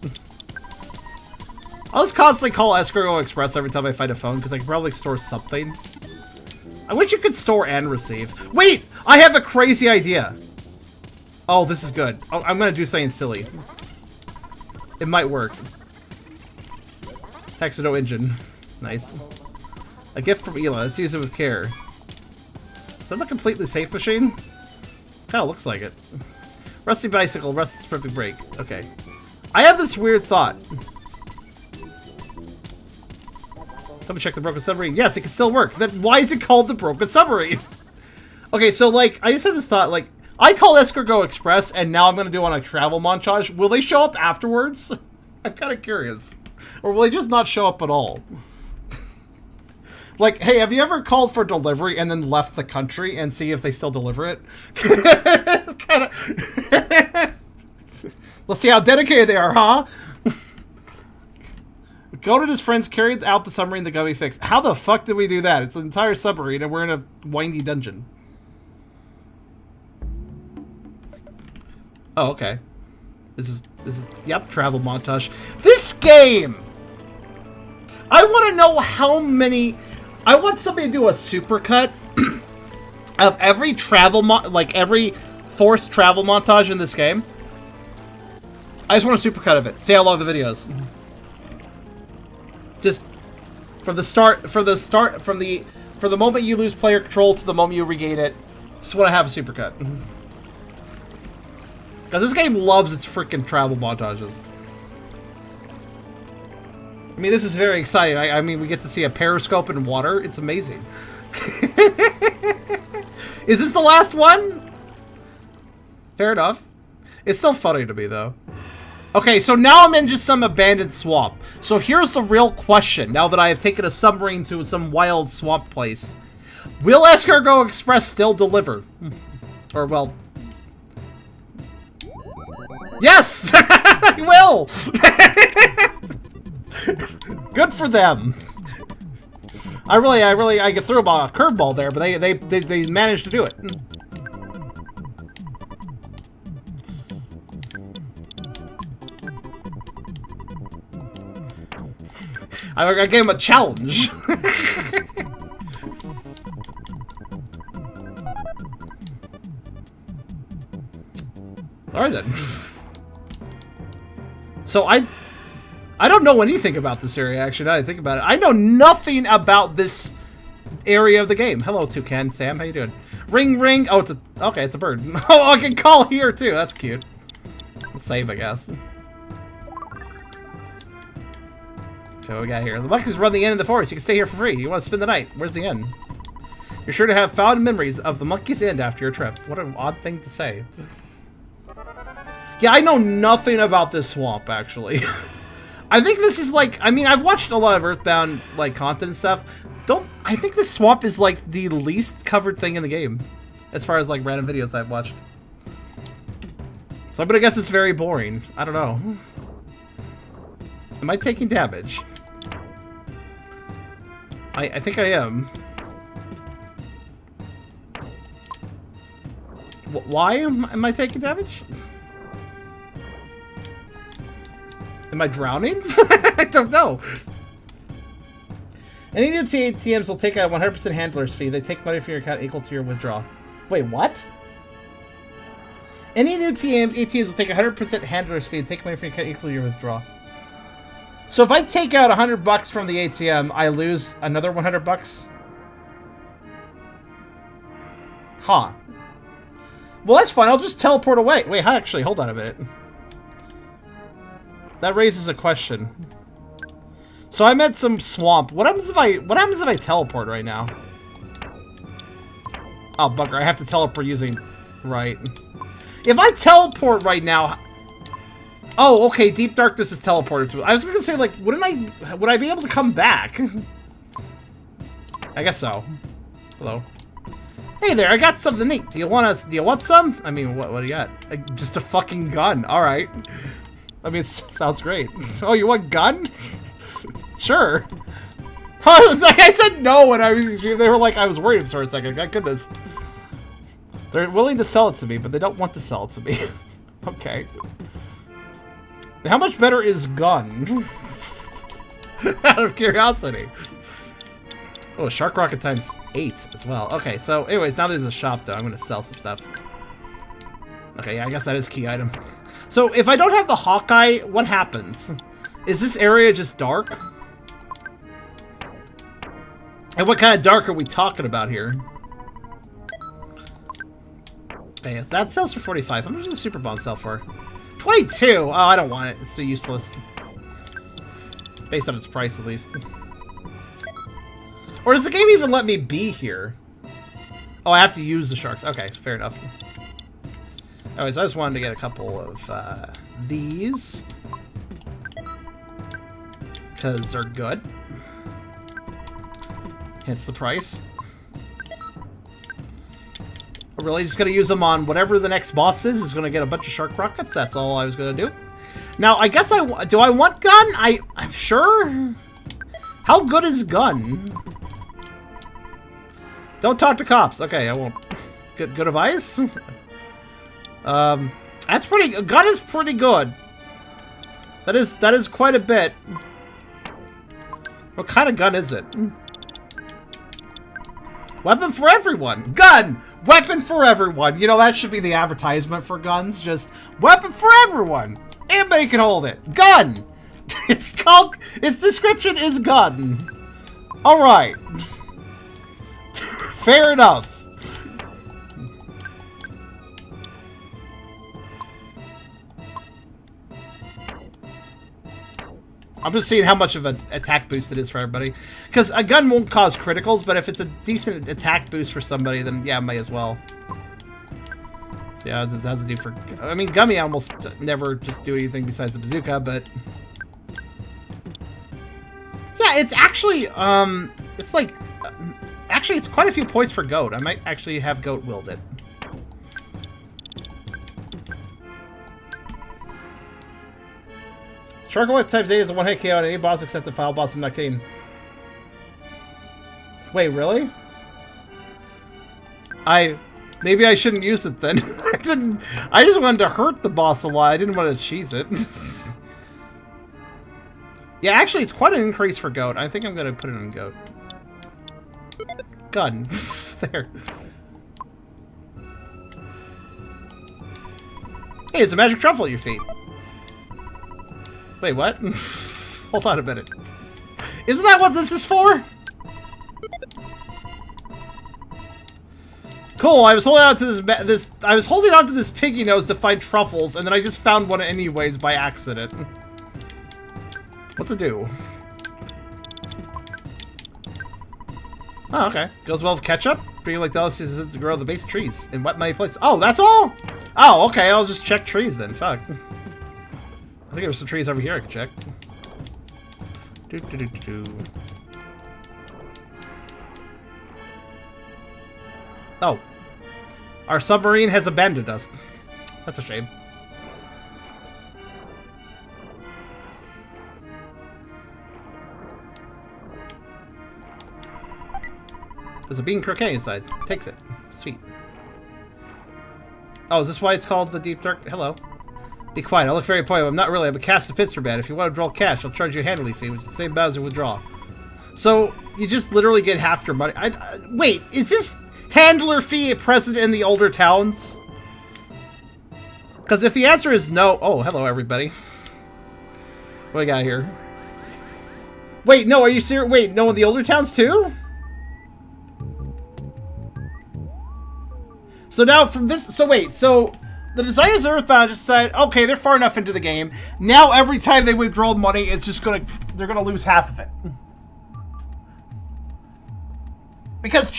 I'll just constantly call Escargot Express every time I find a phone, because I can probably store something. I wish you could store and receive. Wait! I have a crazy idea! Oh, this is good. Oh, I'm gonna do something silly. It might work. Text no engine. Nice. A gift from Ela. Let's use it with care. Is that the completely safe machine? Kinda looks like it. Rusty bicycle. Rusty's perfect brake. Okay. I have this weird thought. Let me check the broken submarine. Yes, it can still work. Then why is it called the broken submarine? Okay, so like, I used to have this thought, like, I call Escargot Express, and now I'm gonna do on a travel montage. Will they show up afterwards? I'm kind of curious. Or will they just not show up at all? Like, hey, have you ever called for delivery and then left the country and see if they still deliver it? It's kinda... Let's see how dedicated they are, huh? Goated his friends carried out the submarine the gummy fixed. How the fuck did we do that? It's an entire submarine and we're in a windy dungeon. Oh, okay. This is yep, travel montage. This game! I want to know how many... I want somebody to do a supercut of every travel every forced travel montage in this game. I just want a supercut of it. See how long the video is. Just from the moment you lose player control to the moment you regain it. Just want to have a supercut. Because this game loves its freaking travel montages. I mean, this is very exciting. I mean, we get to see a periscope in water. It's amazing. Is this the last one? Fair enough. It's still funny to me, though. Okay, so now I'm in just some abandoned swamp. So here's the real question, now that I have taken a submarine to some wild swamp place. Will Escargot Express still deliver? Or, well... Yes! I will! Good for them. I could throw a curveball there, but they managed to do it. I gave him a challenge. Alright then. So I don't know anything about this area, actually, now that I think about it. I know nothing about this area of the game. Hello, Toucan Sam. How you doing? Ring, ring. Oh, okay, it's a bird. Oh, I can call here, too. That's cute. Let's save, I guess. Okay, what we got here? The monkeys run the inn in the forest. You can stay here for free. You want to spend the night. Where's the inn? You're sure to have fond memories of the monkey's inn after your trip. What an odd thing to say. Yeah, I know nothing about this swamp, actually. I think this is like, I mean, I've watched a lot of Earthbound, like, content and stuff. I think this swamp is, like, the least covered thing in the game. As far as, like, random videos I've watched. So I'm gonna guess it's very boring. I don't know. Am I taking damage? I think I am. Why am I taking damage? Am I drowning? I don't know. Any new ATMs will take a 100% handler's fee. They take money from your account equal to your withdrawal. Wait, what? Any new ATMs will take a 100% handler's fee and take money from your account equal to your withdrawal. So if I take out $100 from the ATM, I lose another $100? Huh. Well, that's fine. I'll just teleport away. Wait, actually, hold on a minute. That raises a question. So I'm at some swamp. What happens if I teleport right now? Oh, bugger, I have to teleport using... Right. If I teleport right now... Oh, okay, Deep Darkness is teleported to... I was gonna say, like, would I be able to come back? I guess so. Hello. Hey there, I got something neat. Do you want some? I mean, what do you got? Just a fucking gun. Alright. I mean, sounds great. Oh, you want gun? Sure. I said no when they were like, I was worried for a second. My goodness. They're willing to sell it to me, but they don't want to sell it to me. Okay. How much better is gun? Out of curiosity. Oh, Shark Rocket times 8 as well. Okay, so anyways, now there's a shop though. I'm gonna sell some stuff. Okay, yeah, I guess that is key item. So if I don't have the Hawkeye, what happens? Is this area just dark? And what kind of dark are we talking about here? Okay, yes, that sells for 45. How much does the Super Bomb sell for? 22! Oh, I don't want it. It's so useless. Based on its price, at least. Or does the game even let me be here? Oh, I have to use the sharks. Okay, fair enough. Anyways, I just wanted to get a couple of these. Because they're good. Hence the price. I'm really just going to use them on whatever the next boss is going to get a bunch of shark rockets. That's all I was going to do. Now, I guess do I want gun? I'm sure. How good is gun? Don't talk to cops. Okay, I won't. Good advice. That's pretty. Gun is pretty good. That is quite a bit. What kind of gun is it? Weapon for everyone. Gun. Weapon for everyone. You know, that should be the advertisement for guns. Just weapon for everyone. Anybody can hold it. Gun. It's called. Its description is gun. All right. Fair enough. I'm just seeing how much of an attack boost it is for everybody. Because a gun won't cause criticals, but if it's a decent attack boost for somebody, then yeah, might as well. So yeah, how's it do for... I mean, Gummy almost never just do anything besides the bazooka, but... Yeah, it's actually, it's like... Actually, it's quite a few points for Goat. I might actually have Goat wield it. Shark Rocket times 8 is a one-hit KO on any boss except the file boss. I'm not kidding. Wait, really? Maybe I shouldn't use it then. I just wanted to hurt the boss a lot. I didn't want to cheese it. Yeah, actually, it's quite an increase for Goat. I think I'm going to put it on Goat. Gun. There. Hey, it's a magic truffle at your feet. Wait, what? Hold on a minute. Isn't that what this is for? Cool. I was holding on to this. I was holding on to this piggy nose to find truffles, and then I just found one anyways by accident. What's it do? Oh, okay. Goes well with ketchup. Bringing like delicacies to grow the base of trees in wet, muddy places. Oh, that's all? Oh, okay. I'll just check trees then. Fuck. I think there's some trees over here I can check. Oh. Our submarine has abandoned us. That's a shame. There's a bean croquet inside. Takes it. Sweet. Oh, is this why it's called the Deep Dark? Hello. Be quiet. I look very poor. I'm not really. I'm a cast of Pittsburgh man. If you want to draw cash, I'll charge you a handling fee, which is the same amount as a withdrawal. So, you just literally get half your money. Wait, is this handler fee present in the older towns? Because if the answer is no... Oh, hello, everybody. What do we got here? Wait, no, are you serious? Wait, no, in the older towns too? So now from this... So wait, so... The designers of Earthbound just decided, okay, they're far enough into the game. Now every time they withdraw money, it's just gonna... They're gonna lose half of it. Because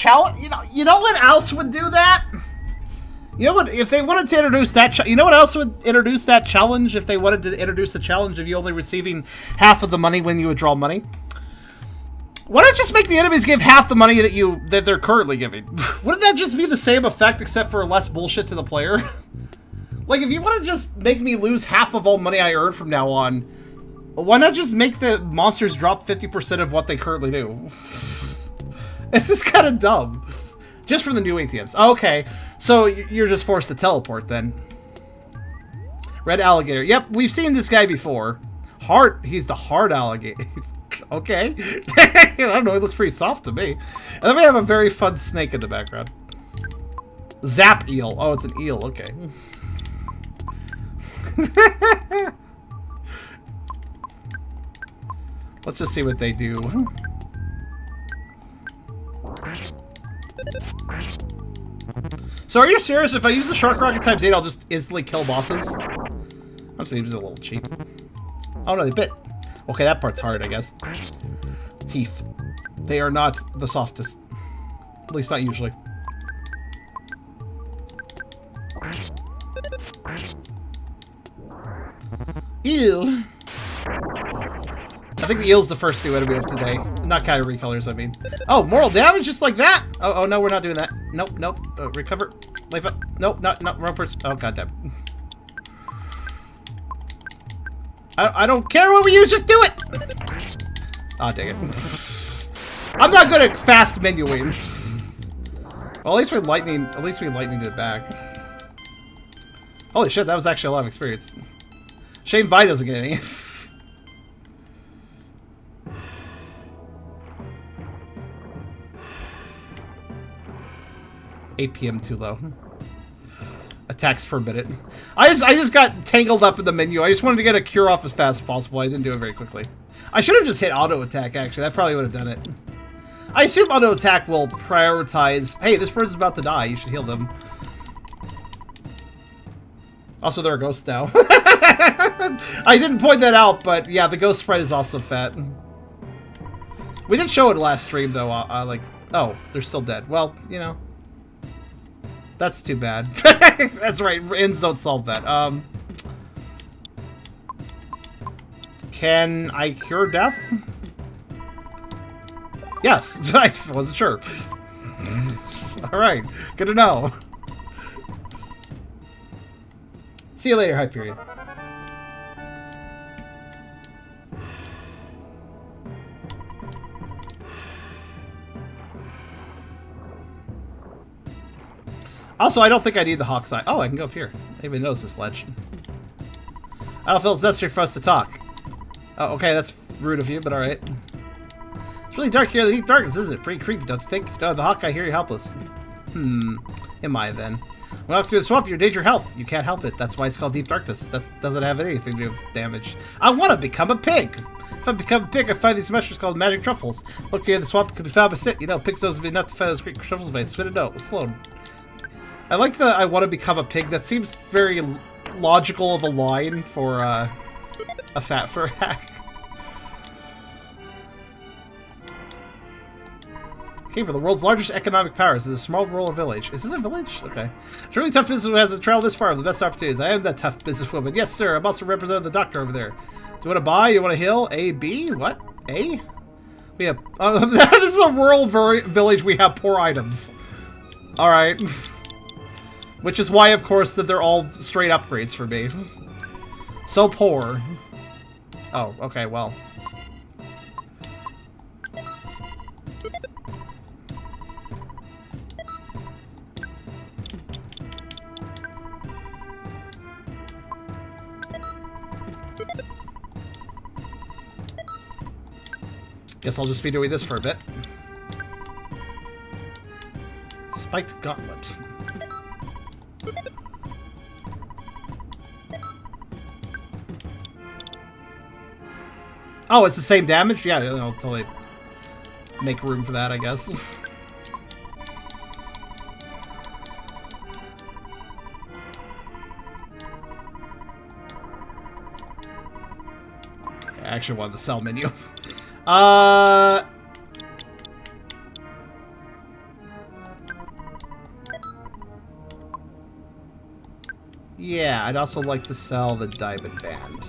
you know what else would do that? You know what? If they wanted to introduce that, you know what else would introduce that challenge? If they wanted to introduce the challenge of you only receiving half of the money when you withdraw money, why not just make the enemies give half the money that they're currently giving? Wouldn't that just be the same effect except for less bullshit to the player? Like, if you want to just make me lose half of all money I earn from now on, why not just make the monsters drop 50% of what they currently do? This is kind of dumb. Just for the new ATMs. Okay, so you're just forced to teleport then. Red alligator. Yep, we've seen this guy before. He's the hard alligator. Okay. I don't know, he looks pretty soft to me. And then we have a very fun snake in the background. Zap eel. Oh, it's an eel, okay. Let's just see what they do. So are you serious? If I use the shark rocket times 8, I'll just instantly kill bosses? That seems a little cheap. Oh no, they bit. Okay, that part's hard, I guess. Teeth. They are not the softest. At least not usually. Ew. I think the eel's the first new enemy of today. Not kind of recolors, I mean. Oh, moral damage just like that? Oh, no, we're not doing that. Nope, nope. Recover. Life up. Nope, not wrong person. Oh, goddamn. I don't care what we use, just do it! Oh, dang it. I'm not good at fast menuing. Well, at least we lightninged it back. Holy shit, that was actually a lot of experience. Shame Vi doesn't get any. 8 PM too low. Attacks per minute. I just got tangled up in the menu. I just wanted to get a cure off as fast as possible. I didn't do it very quickly. I should have just hit auto attack, actually. That probably would have done it. I assume auto attack will prioritize, hey, this person's about to die. You should heal them. Also, there are ghosts now. I didn't point that out, but yeah, the ghost sprite is also fat. We did show it last stream, though. Like, oh, they're still dead. Well, you know. That's too bad. That's right. Ends don't solve that. Can I cure death? Yes. I wasn't sure. Alright. Good to know. See you later, Hyperion. Also, I don't think I need the hawk's eye. Oh, I can go up here. I didn't even notice this ledge. I don't feel it's necessary for us to talk. Oh, okay, that's rude of you, but alright. It's really dark here in the deep darkness, isn't it? Pretty creepy, don't you think? If you don't have the hawk eye here, you're helpless. Am I then? When I walk through the swamp, you endanger your health. You can't help it. That's why it's called deep darkness. That doesn't have anything to do with damage. I want to become a pig. If I become a pig, I find these mushrooms called magic truffles. Look here, the swamp could be found by sit. You know, pigs knows would be enough to find those great truffles by spit it out. Slow. I like the I want to become a pig. That seems very logical of a line for a fatfur hack. Okay, for the world's largest economic powers is a small rural village. Is this a village? Okay. It's really tough business who has to travel this far with the best opportunities. I am that tough businesswoman. Yes, sir. I'm also representing the doctor over there. Do you want to buy? Do you want to heal? A, B? What? A? We have... this is a rural village. We have poor items. Alright. Which is why, of course, that they're all straight upgrades for me. So poor. Oh, okay, well. Guess I'll just be doing this for a bit. Spiked gauntlet. Oh, it's the same damage? Yeah, I'll totally make room for that, I guess. I actually wanted the sell menu. Yeah, I'd also like to sell the diamond band.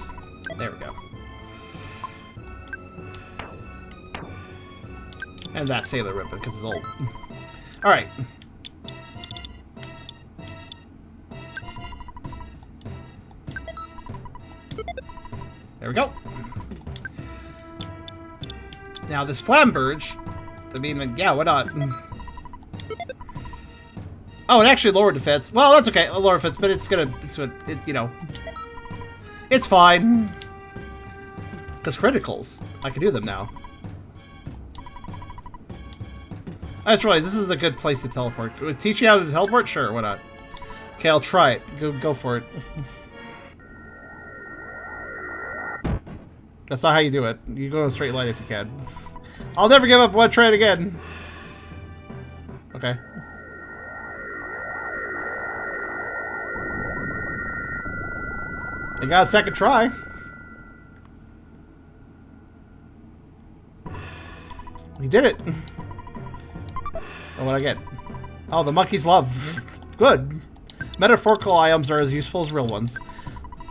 There we go. And that sailor ribbon, because it's old. Alright. There we go. Now, this flamberge, I mean, yeah, why not? Oh, it actually lowered defense. Well, that's okay, lower defense, but it's gonna, you know, it's fine. Because criticals, I can do them now. I just realized this is a good place to teleport. Would teach you how to teleport? Sure, why not? Okay, I'll try it. Go for it. That's not how you do it. You go in a straight line if you can. I'll never give up. Want to try it again? Okay. I got a second try. We did it. Oh, what'd I get? Oh, the monkey's love. Good. Metaphorical items are as useful as real ones.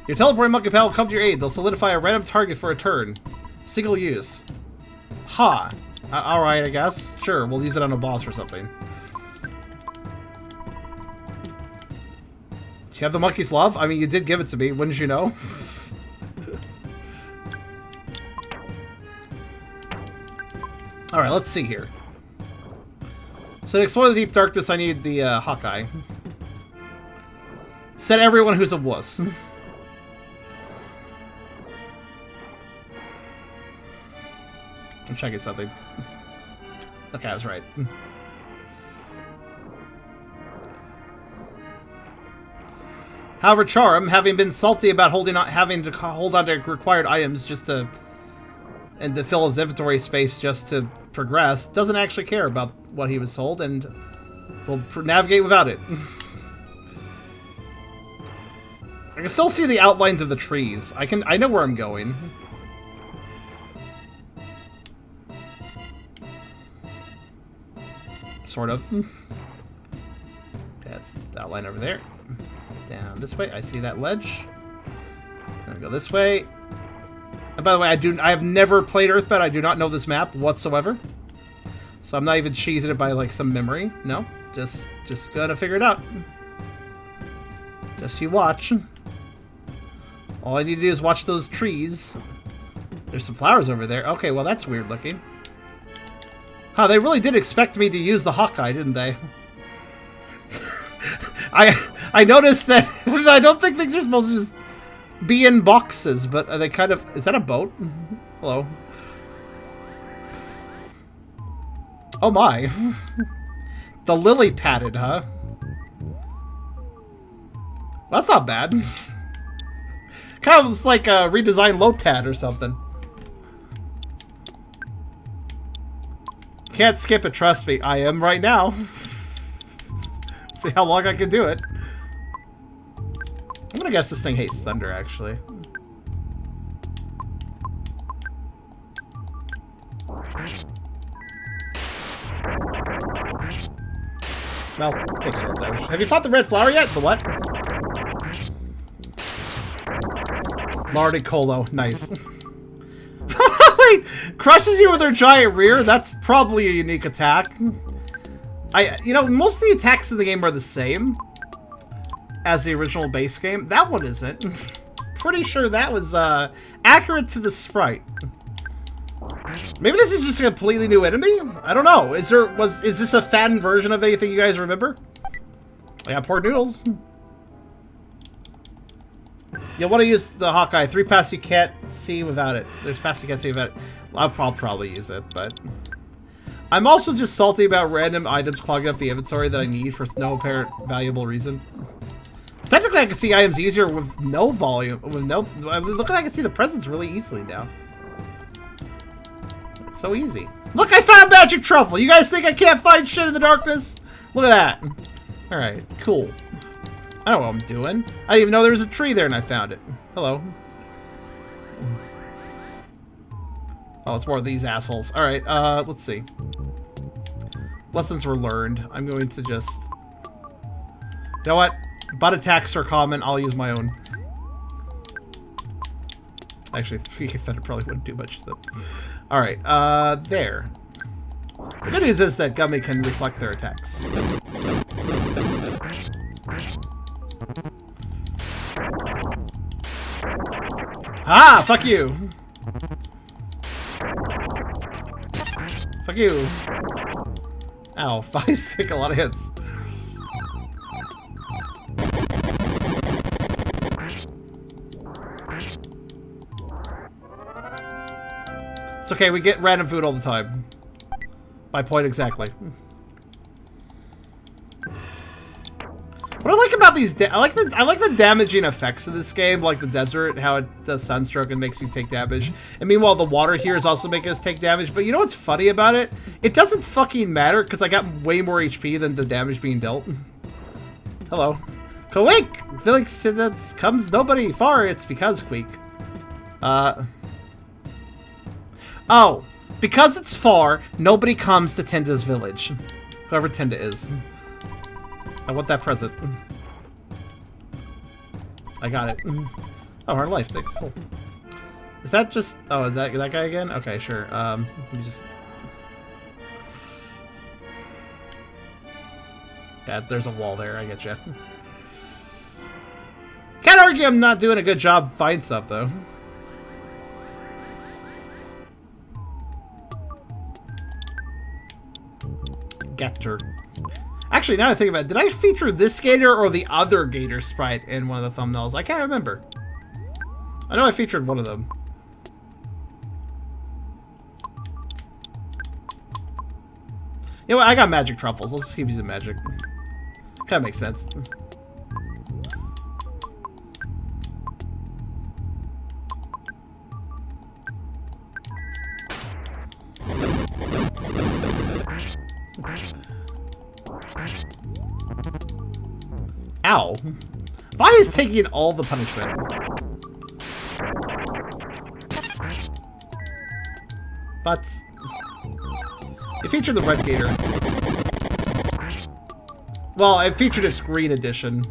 Your teleporting monkey pal will come to your aid. They'll solidify a random target for a turn. Single use. Ha. Alright, I guess. Sure, we'll use it on a boss or something. Do you have the monkey's love? I mean, you did give it to me. Wouldn't you know? Alright, let's see here. So to explore the deep darkness, I need the Hawkeye. Set everyone who's a wuss. I'm checking something. Okay, I was right. However, Charm, having been salty about having to hold on to required items just to fill his inventory space just to progress, doesn't actually care about what he was told and will navigate without it. I can still see the outlines of the trees. I know where I'm going. Sort of. Okay, that's the outline over there. Down this way. I see that ledge. I'm gonna go this way. And by the way, I have never played Earthbound. I do not know this map whatsoever. So I'm not even cheesing it by like some memory. No. Just gotta figure it out. Just you watch. All I need to do is watch those trees. There's some flowers over there. Okay, well that's weird looking. Huh, they really did expect me to use the Hawkeye, didn't they? I noticed that I don't think things are supposed to just be in boxes, but are they kind of... Is that a boat? Hello. Oh my. The lily padded, huh? Well, that's not bad. Kind of looks like a redesigned Lotad or something. Can't skip it, trust me. I am right now. See how long I can do it. I'm gonna guess this thing hates thunder, actually. Well, takes short damage. Have you fought the red flower yet? The what? Marticolo. Nice. Wait! Crushes you with her giant rear? That's probably a unique attack. You know, most of the attacks in the game are the same as the original base game. That one isn't. Pretty sure that was accurate to the sprite. Maybe this is just a completely new enemy? I don't know. Is this a fan version of anything you guys remember? I got poor noodles. You'll want to use the Hawkeye. 3 paths you can't see without it. There's paths you can't see without it. I'll probably use it, but... I'm also just salty about random items clogging up the inventory that I need for no apparent valuable reason. Technically, I can see items easier with no volume. With no... Look, I can see the presents really easily now. It's so easy. Look, I found magic truffle! You guys think I can't find shit in the darkness? Look at that. Alright, cool. I don't know what I'm doing. I didn't even know there was a tree there and I found it. Hello. Oh, it's more of these assholes. Alright, let's see. Lessons were learned. I'm going to just... You know what? Butt attacks are common. I'll use my own. Actually, 3 Thunder probably wouldn't do much to them. Alright, there. The good news is that Gummy can reflect their attacks. Ah! Fuck you! Fuck you! Ow, 5 take a lot of hits. It's okay, we get random food all the time. My point exactly. What I like about these, I like the damaging effects of this game, like the desert, how it does sunstroke and makes you take damage. And meanwhile, the water here is also making us take damage. But you know what's funny about it? It doesn't fucking matter because I got way more HP than the damage being dealt. Hello, Quake. Felix comes nobody far. It's because Quake. Oh, because it's far, nobody comes to Tinda's village. Whoever Tinda is. I want that present. I got it. Oh, her life thing. Cool. Is that just... Oh, is that guy again? Okay, sure. Let me just... Yeah, there's a wall there. I get you. Can't argue I'm not doing a good job finding stuff, though. Getter. Actually, now that I think about it, did I feature this gator or the other gator sprite in one of the thumbnails? I can't remember. I know I featured one of them. You know what? I got magic truffles. Let's just keep using magic. Kind of makes sense. Ow. Vi is taking all the punishment. But it featured the red gator. Well, it featured its green edition.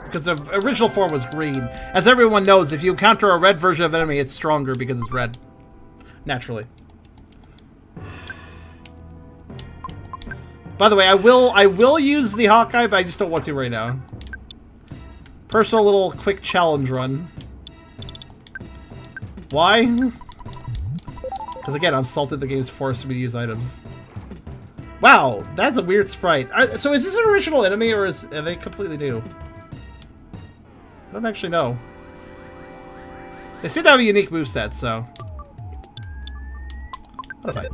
Because the original form was green. As everyone knows, if you encounter a red version of enemy, it's stronger because it's red. Naturally. By the way, I will use the Hawkeye, but I just don't want to right now. Personal little quick challenge run. Why? Because again, I'm salted the game's forced me to use items. Wow, that's a weird sprite. So is this an original enemy or are they completely new? I don't actually know. They seem to have a unique moveset, so. What if I...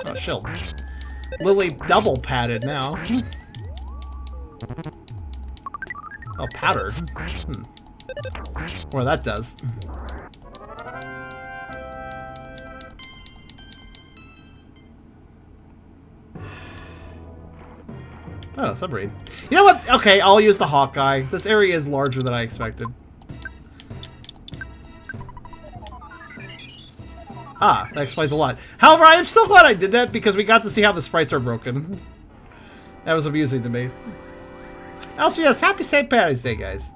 Oh, shield. Lily double padded now. Oh, powdered. Well, that does. Oh, submarine. You know what? Okay, I'll use the Hawkeye. This area is larger than I expected. Ah, that explains a lot. However, I am still glad I did that because we got to see how the sprites are broken. That was amusing to me. Also, yes, happy St. Patty's Day, guys.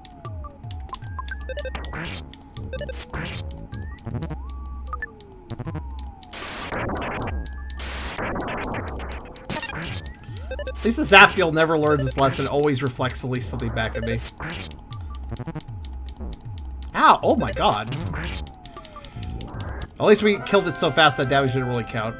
At least the Zapdiel never learns its lesson, always reflects at least something back at me. Ow, oh my god. At least we killed it so fast that damage didn't really count.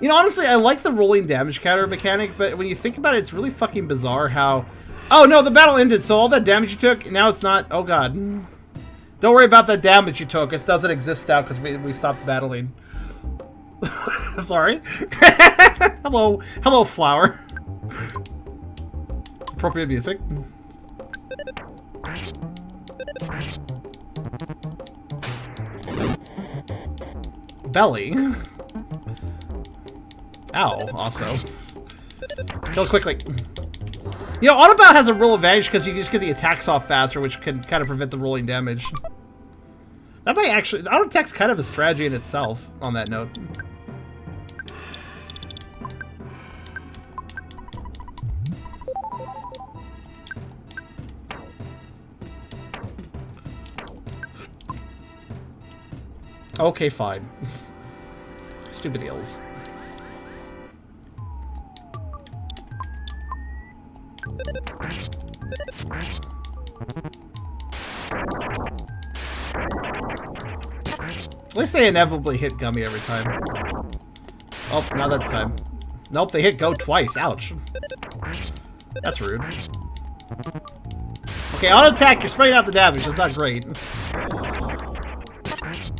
You know, honestly, I like the rolling damage counter mechanic, but when you think about it, it's really fucking bizarre how... Oh no, the battle ended, so all that damage you took, now it's not... Oh god. Don't worry about that damage you took, it doesn't exist now because we stopped battling. I'm sorry. Hello, flower. Appropriate music. Belly. Ow, also. Kill quickly. You know, Autobound has a real advantage because you just get the attacks off faster, which can kind of prevent the rolling damage. That might actually... Auto attack's kind of a strategy in itself, on that note. Okay, fine. Stupid eels. At least they inevitably hit Gummy every time. Oh, now that's time. Nope, they hit Go twice. Ouch. That's rude. Okay, auto attack, you're spreading out the damage. That's not great.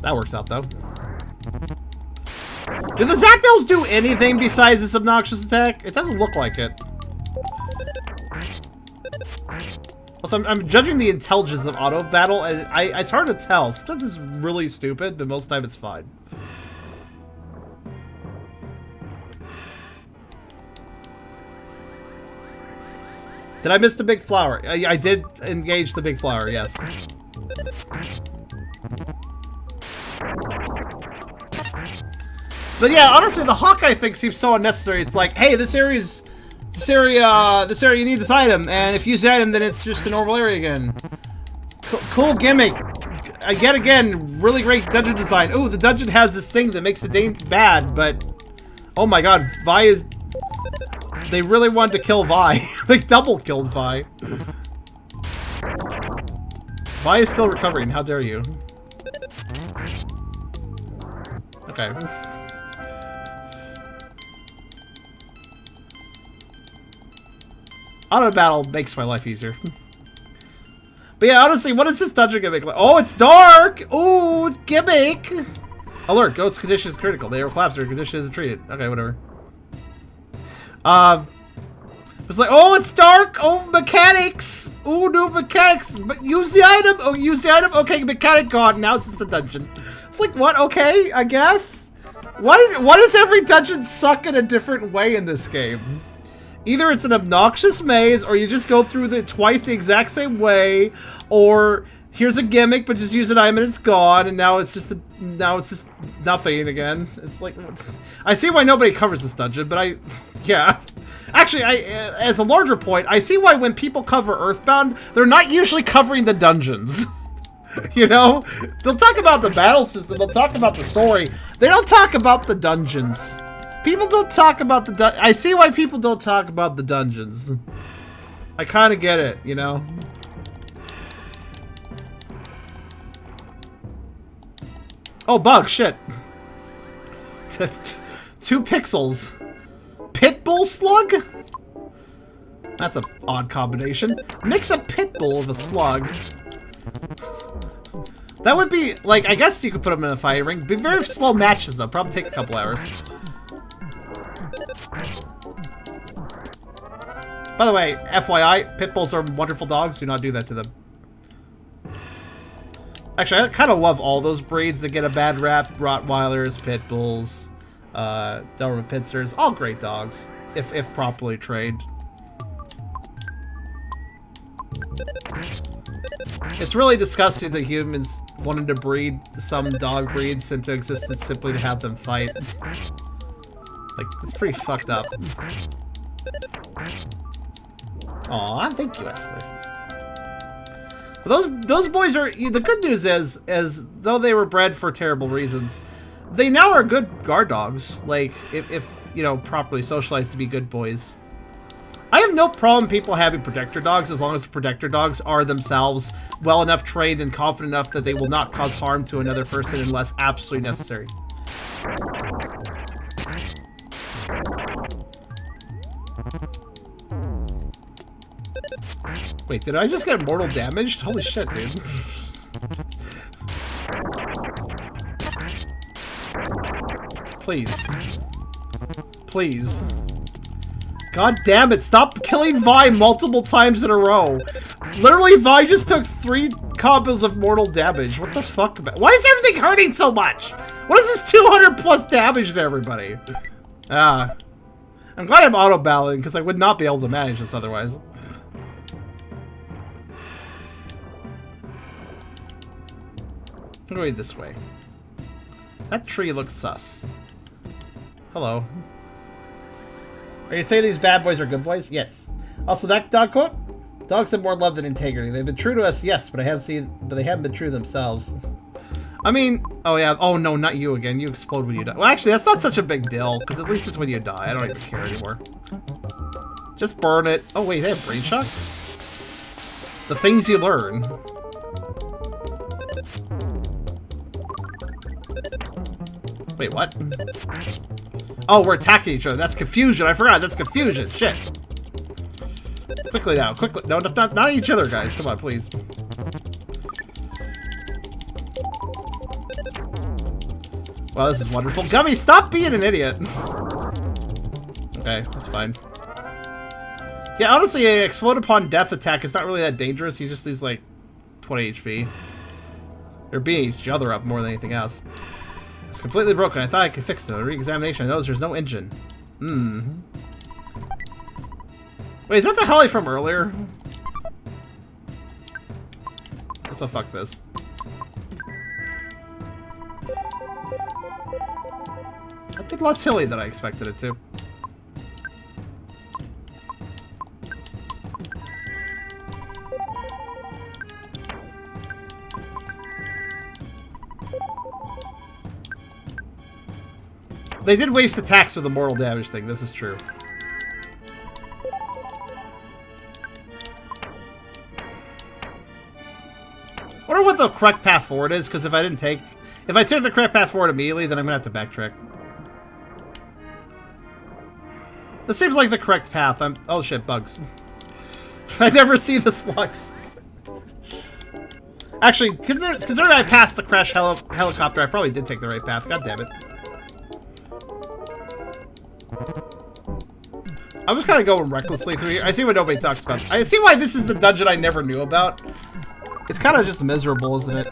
That works out, though. Do the Zapdos do anything besides this obnoxious attack? It doesn't look like it. Also, I'm judging the intelligence of auto battle, and it's hard to tell. Sometimes it's really stupid, but most of the time it's fine. Did I miss the big flower? I did engage the big flower, yes. But yeah, honestly, the Hawkeye thing seems so unnecessary. It's like, hey, this area, you need this item, and if you use the item, then it's just a normal area again. Cool gimmick. Again, really great dungeon design. Ooh, the dungeon has this thing that makes it bad, but oh my god, Vi is. They really wanted to kill Vi. They double killed Vi. Vi is still recovering. How dare you? Okay. Auto battle makes my life easier. But yeah, honestly, what is this dungeon gimmick like? Oh, it's dark! Ooh, gimmick! Alert, goat's condition is critical. They will collapse, their condition isn't treated. Okay, whatever. It's like, oh, it's dark! Oh, mechanics! Ooh, new mechanics! But use the item! Oh, use the item? Okay, mechanic gone. Now it's just a dungeon. It's like, what? Okay, I guess? Why does every dungeon suck in a different way in this game? Either it's an obnoxious maze, or you just go through the twice the exact same way, or here's a gimmick, but just use an item and it's gone, and now it's just nothing again. It's like, I see why nobody covers this dungeon, but yeah. Actually, as a larger point, I see why when people cover Earthbound, they're not usually covering the dungeons. You know? They'll talk about the battle system, they'll talk about the story, they don't talk about the dungeons. People don't talk about the I see why people don't talk about the dungeons. I kind of get it, you know? Oh, bug, shit. 2 pixels. Pitbull slug? That's an odd combination. Mix a pitbull with a slug. That would be, like, I guess you could put them in a fighting ring. Be very slow matches, though. Probably take a couple hours. By the way, FYI, pit bulls are wonderful dogs. Do not do that to them. Actually, I kind of love all those breeds that get a bad rap. Rottweilers, pit bulls, Doberman Pinsters. All great dogs, if properly trained. It's really disgusting that humans wanted to breed some dog breeds into existence simply to have them fight. Like, it's pretty fucked up. Aw, thank you, Esther. But those boys are... The good news is, though they were bred for terrible reasons, they now are good guard dogs. Like, if you know, properly socialized to be good boys. I have no problem people having protector dogs as long as the protector dogs are themselves well enough trained and confident enough that they will not cause harm to another person unless absolutely necessary. Wait, did I just get mortal damaged? Holy shit, dude. Please. Please. God damn it, stop killing Vi multiple times in a row. Literally, Vi just took 3 combos of mortal damage. What the fuck? Why is everything hurting so much? What is this 200 plus damage to everybody? I'm glad I'm auto-battling, because I would not be able to manage this otherwise. I'm going this way. That tree looks sus. Hello. Are you saying these bad boys are good boys? Yes. Also, that dog quote? Dogs have more love than integrity. They've been true to us, yes, but they haven't been true to themselves. I mean, oh yeah, oh no, not you again. You explode when you die. Well, actually, that's not such a big deal, because at least it's when you die. I don't even care anymore. Just burn it. Oh wait, they have brain shock? The things you learn. Wait, what? Oh, we're attacking each other. That's confusion. I forgot. That's confusion. Shit. Quickly now. Quickly. No, not each other, guys. Come on, please. Wow, this is wonderful. Gummy, stop being an idiot. Okay, that's fine. Yeah, honestly, an explode upon death attack is not really that dangerous. You just lose, like, 20 HP. They're beating each other up more than anything else. It's completely broken. I thought I could fix it. On re-examination, I noticed there's no engine. Wait, is that the heli from earlier? So fuck this. That did less hilly than I expected it to. They did waste attacks with the mortal damage thing, this is true. I wonder what the correct path forward is, because if I took the correct path forward immediately, then I'm gonna have to backtrack. This seems like the correct path. Oh shit, bugs. I never see the slugs. Actually, considering I passed the crash helicopter, I probably did take the right path. God damn it. I'm just kind of going recklessly through here. I see what nobody talks about. I see why this is the dungeon I never knew about. It's kind of just miserable, isn't it?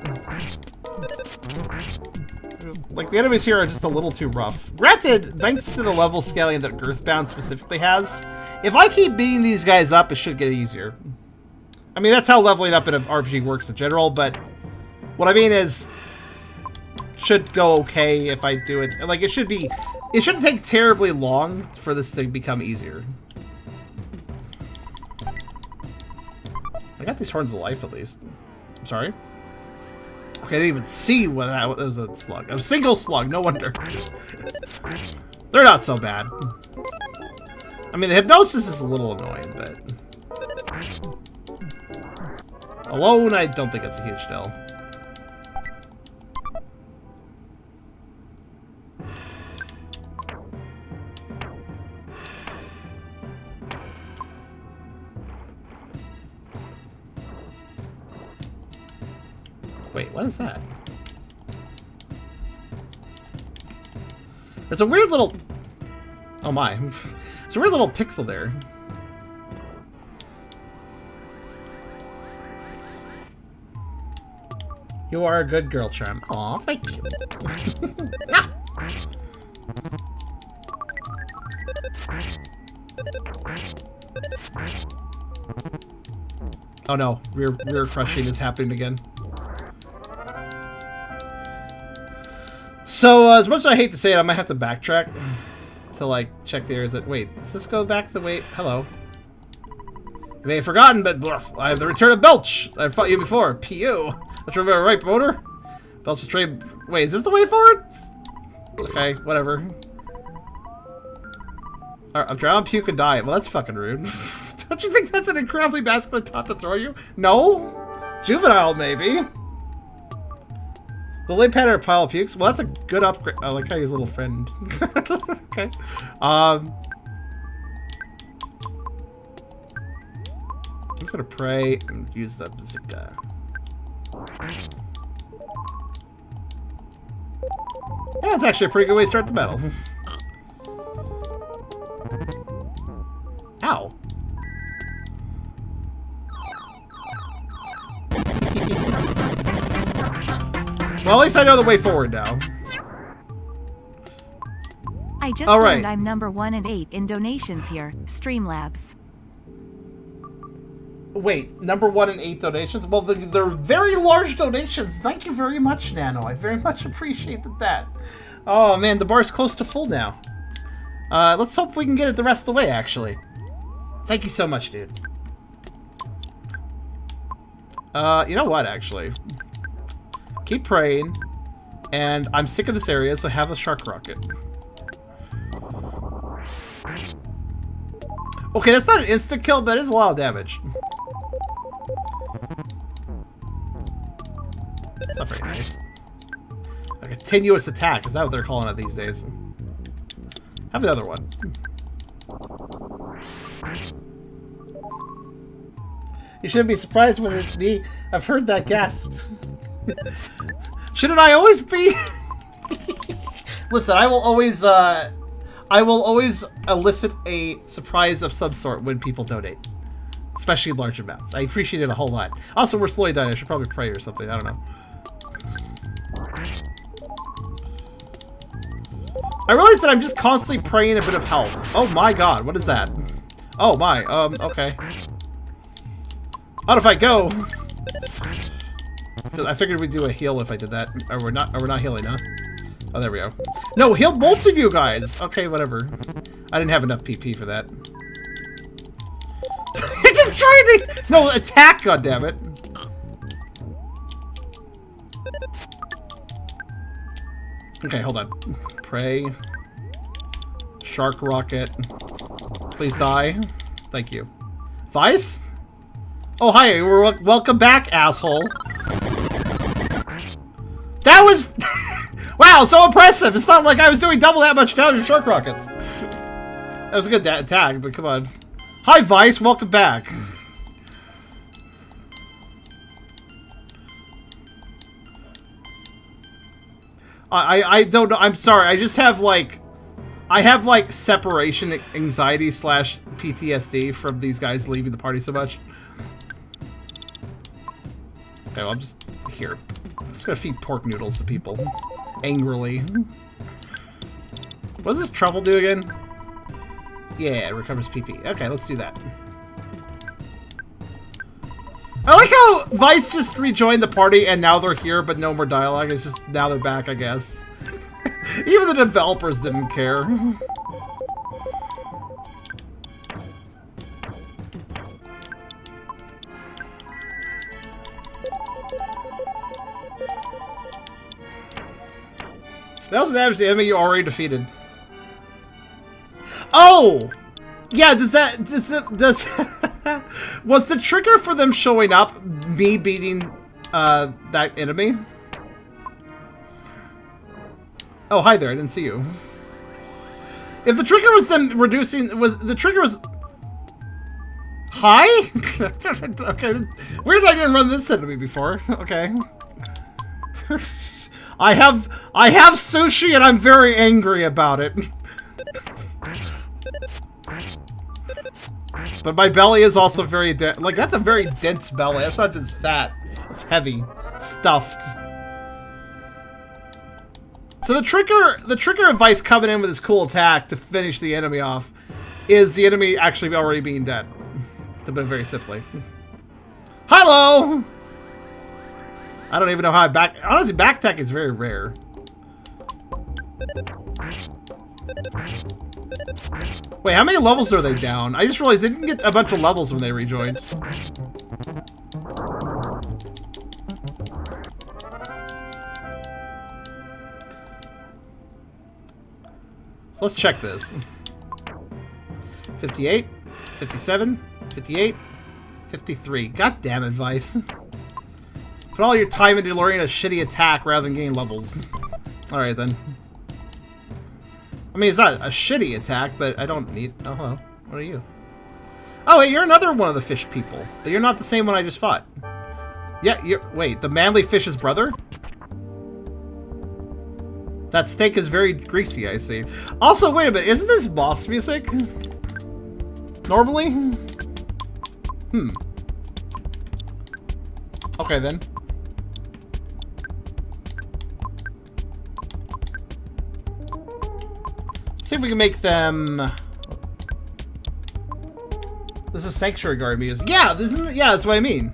Like, the enemies here are just a little too rough. Granted, thanks to the level scaling that Girthbound specifically has, if I keep beating these guys up, it should get easier. I mean, that's how leveling up in an RPG works in general, but what I mean is, should go okay if I do it. Like, it shouldn't take terribly long for this to become easier. I got these horns of life, at least. I'm sorry. Okay, I didn't even see what that was. A slug. A single slug, no wonder. They're not so bad. I mean, the hypnosis is a little annoying, but... alone, I don't think it's a huge deal. Wait, what is that? There's a weird little... oh my. There's a weird little pixel there. You are a good girl, Charm. Aw, thank you. Oh no, rear crushing is happening again. So, as much as I hate to say it, I might have to backtrack to, like, check the areas that... wait, does this go back the way... hello? You may have forgotten, but I have the return of Belch. I've fought you before. P.U. Let's remember, right, Boater? Belch is trade... wait, is this the way forward? Okay, whatever. Alright, I'm drowned, puke, and die. Well, that's fucking rude. Don't you think that's an incredibly masculine thought to throw you? No? Juvenile, maybe. The lay pad or a pile of pukes? Well, that's a good upgrade. I like how he's a little friend. Okay. I'm just gonna pray and use the bazooka. Yeah, that's actually a pretty good way to start the battle. Ow. Well, at least I know the way forward now. I just learned I'm number 1 and 8 in donations here. Streamlabs. Wait, number 1 and 8 donations? Well, they're very large donations. Thank you very much, Nano. I very much appreciated that. Oh man, the bar's close to full now. Let's hope we can get it the rest of the way, actually. Thank you so much, dude. You know what, actually? Keep praying. And I'm sick of this area, so have a shark rocket. Okay, that's not an instant kill, but it is a lot of damage. It's not very nice. A continuous attack, is that what they're calling it these days? Have another one. You shouldn't be surprised when it's me. I've heard that gasp. Shouldn't I always be? Listen, I will always elicit a surprise of some sort when people donate. Especially in large amounts. I appreciate it a whole lot. Also, we're slowly dying. I should probably pray or something. I don't know. I realize that I'm just constantly praying a bit of health. Oh my god, what is that? Oh my, okay. Out if I go! I figured we'd do a heal if I did that. We're not healing, huh? Oh, there we go. No, heal both of you guys! Okay, whatever. I didn't have enough PP for that. You're just trying to... No, attack, goddammit! Okay, hold on. Pray. Shark rocket. Please die. Thank you. Vice? Oh, hi. Welcome back, asshole. That was... Wow, so impressive. It's not like I was doing double that much damage to shark rockets. That was a good attack, but come on. Hi, Vice. Welcome back. I don't know. I'm sorry. I just have like... I have like separation anxiety / PTSD from these guys leaving the party so much. Okay, well, I'm just here. I'm just gonna feed pork noodles to people. Angrily. What does this truffle do again? Yeah, it recovers PP. Okay, let's do that. I like how Vice just rejoined the party and now they're here, but no more dialogue. It's just now they're back, I guess. Even the developers didn't care. That was damage the enemy you already defeated. Oh! Yeah, does was the trigger for them showing up me beating that enemy? Oh, hi there, I didn't see you. If the trigger was them reducing, Hi? Okay, where did I even run this enemy before? Okay. I have sushi and I'm very angry about it. But my belly is also very like that's a very dense belly. That's not just fat. It's heavy, stuffed. So the trigger of Vice coming in with his cool attack to finish the enemy off is the enemy actually already being dead. To put it very simply. Hello! I don't even know how I honestly, back tech is very rare. Wait, how many levels are they down? I just realized they didn't get a bunch of levels when they rejoined. So let's check this. 58, 57, 58, 53. God damn it, Vice. Put all your time into learning a shitty attack rather than getting levels. Alright then. I mean, it's not a shitty attack, but I don't need... Oh, hello. What are you? Oh, wait, you're another one of the fish people. But you're not the same one I just fought. Yeah, you're... Wait, the manly fish's brother? That steak is very greasy, I see. Also, wait a minute. Isn't this boss music? Normally? Hmm. Okay, then. See if we can make them... This is Sanctuary Guard music. Yeah, yeah, that's what I mean.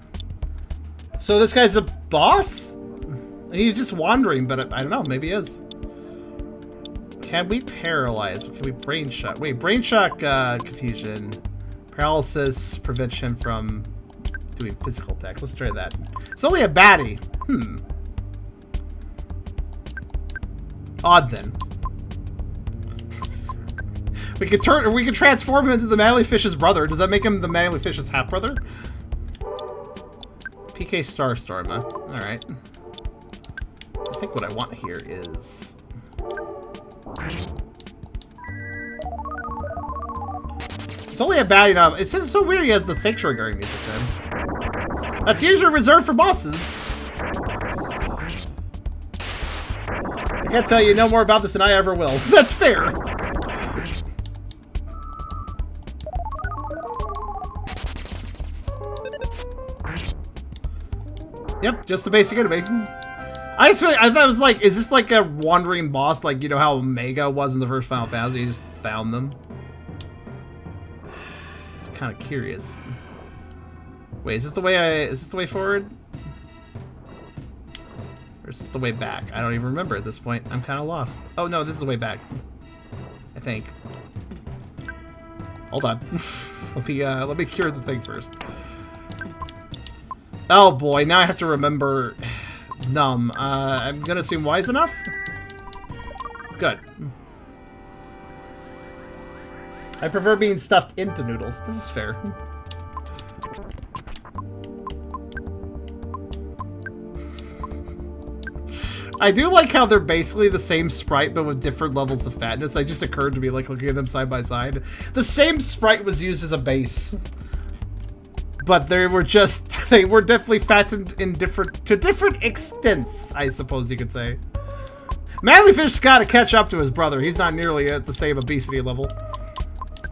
So this guy's a boss? And he's just wandering, but I don't know, maybe he is. Can we paralyze? Can we brain shock? Wait, brain shock, confusion. Paralysis, prevention from doing physical attack. Let's try that. It's only a baddie. Hmm. odd then. We could transform him into the Manlyfish's brother. Does that make him the Manlyfish's half brother? PK Starstorm, huh? Alright. I think what I want here is... It's only a bad enough. It's just so weird he has the Sanctuary Guard music then. That's usually reserved for bosses. I can't tell you no more about this than I ever will. That's fair. Yep, just the basic enemy. I thought it was like, is this like a wandering boss, like, you know how Omega was in the first Final Fantasy? You just found them. It's kind of curious. Wait, is this the way forward? Or is this the way back? I don't even remember at this point. I'm kind of lost. Oh no, this is the way back. I think. Hold on. let me cure the thing first. Oh boy, now I have to remember Numb. I'm gonna assume wise enough? Good. I prefer being stuffed into noodles. This is fair. I do like how they're basically the same sprite, but with different levels of fatness. It just occurred to me, like, looking at them side by side. The same sprite was used as a base. But they were definitely fattened in different extents, I suppose you could say. Manlyfish's got to catch up to his brother. He's not nearly at the same obesity level.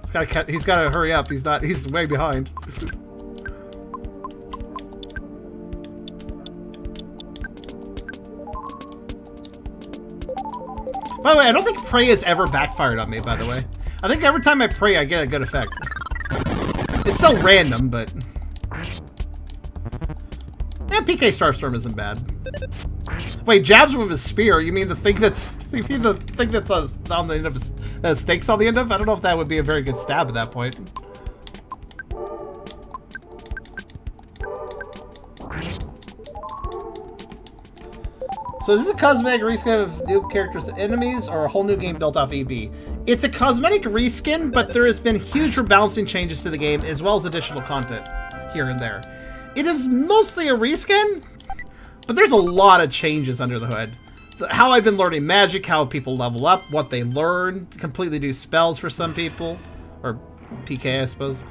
He's got to hurry up. He's way behind. By the way, I don't think pray has ever backfired on me, by the way. I think every time I pray, I get a good effect. It's so random, but... Yeah, PK Starstorm isn't bad. Wait, jabs with his spear? You mean the thing that's on the end of his, that stakes on the end of? I don't know if that would be a very good stab at that point. So is this a cosmetic reskin of new characters and enemies, or a whole new game built off EB? It's a cosmetic reskin, but there has been huge rebalancing changes to the game, as well as additional content here and there. It is mostly a reskin, but there's a lot of changes under the hood. How I've been learning magic, how people level up, what they learn, completely new spells for some people, or PK, I suppose.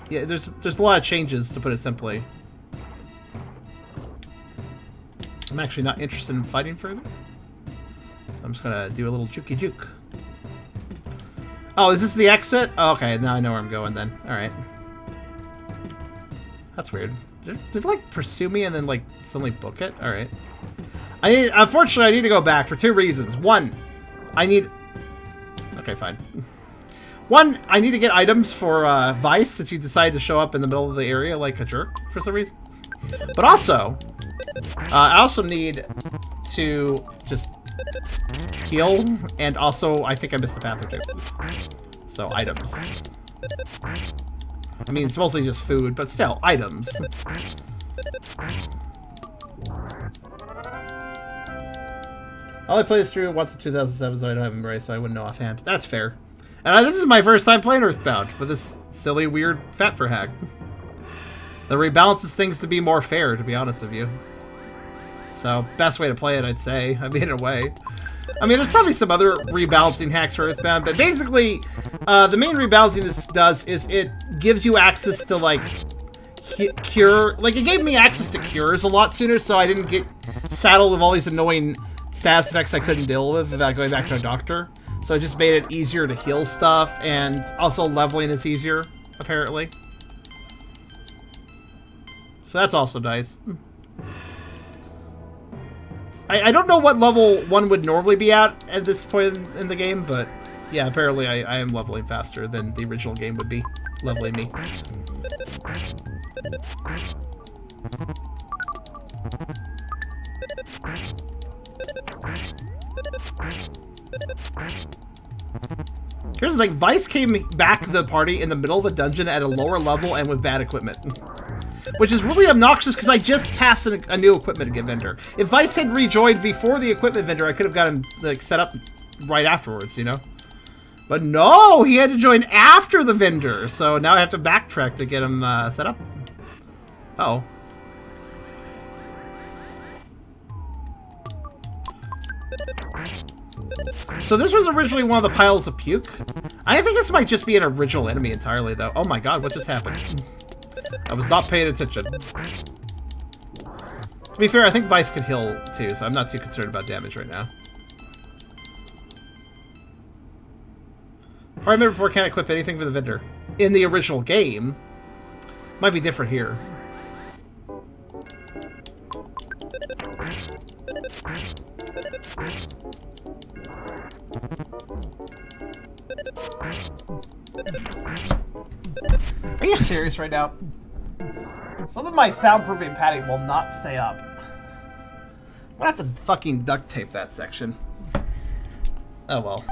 Yeah, there's a lot of changes, to put it simply. I'm actually not interested in fighting further, so I'm just gonna do a little jukey juke. Oh, is this the exit? Oh, okay, now I know where I'm going then. All right. That's weird. Did they like pursue me and then like suddenly book it? All right. Unfortunately, I need to go back for two reasons. One, okay, fine. One, I need to get items for Vice, since you decided to show up in the middle of the area like a jerk for some reason. But also, I also need to just heal, and also I think I missed a path or two. So items. I mean, it's mostly just food, but still, items. I only played this through once in 2007, so I don't have memory, so I wouldn't know offhand. That's fair. And this is my first time playing Earthbound with this silly, weird fatfur hack. That rebalances things to be more fair, to be honest with you. So, best way to play it, I'd say. I mean, in a way. I mean, there's probably some other rebalancing hacks for Earthbound, but basically, the main rebalancing this does is it gives you access to, like, cure. Like, it gave me access to cures a lot sooner, so I didn't get saddled with all these annoying status effects I couldn't deal with without going back to a doctor. So it just made it easier to heal stuff, and also leveling is easier, apparently. So that's also nice. I don't know what level one would normally be at this point in the game, but yeah, apparently I am leveling faster than the original game would be leveling me. Here's the thing, Vice came back to the party in the middle of a dungeon at a lower level and with bad equipment. which is really obnoxious because I just passed a new equipment vendor. If Vice had rejoined before the equipment vendor, I could have got him like set up right afterwards, you know? But no, he had to join after the vendor, so now I have to backtrack to get him set up. Uh-oh. So this was originally one of the piles of puke. I think this might just be an original enemy entirely, though. Oh my god, what just happened? I was not paying attention. To be fair, I think Vice could heal too, so I'm not too concerned about damage right now. Probably remember before can't equip anything for the vendor. In the original game. Might be different here. Are you serious right now? Some of my soundproofing padding will not stay up. I'm gonna have to fucking duct tape that section. Oh well.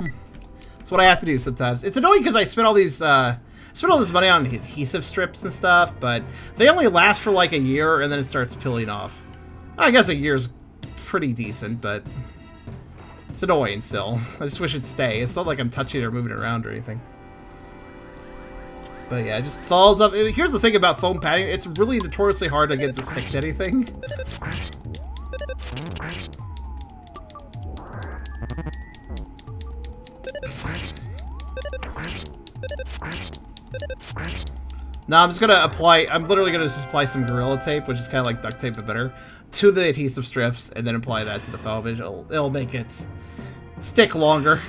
That's what I have to do sometimes. It's annoying because I spent all these spent all this money on adhesive strips and stuff, but they only last for like a year and then it starts peeling off. I guess a year's pretty decent, but it's annoying still. I just wish it'd stay. It's not like I'm touching it or moving it around or anything. But yeah, it just falls up. Here's the thing about foam padding. It's really notoriously hard to get it to stick to anything. Now I'm just gonna apply, I'm literally gonna just apply some Gorilla Tape, which is kind of like duct tape but better, to the adhesive strips, and then apply that to the foam. It'll make it stick longer.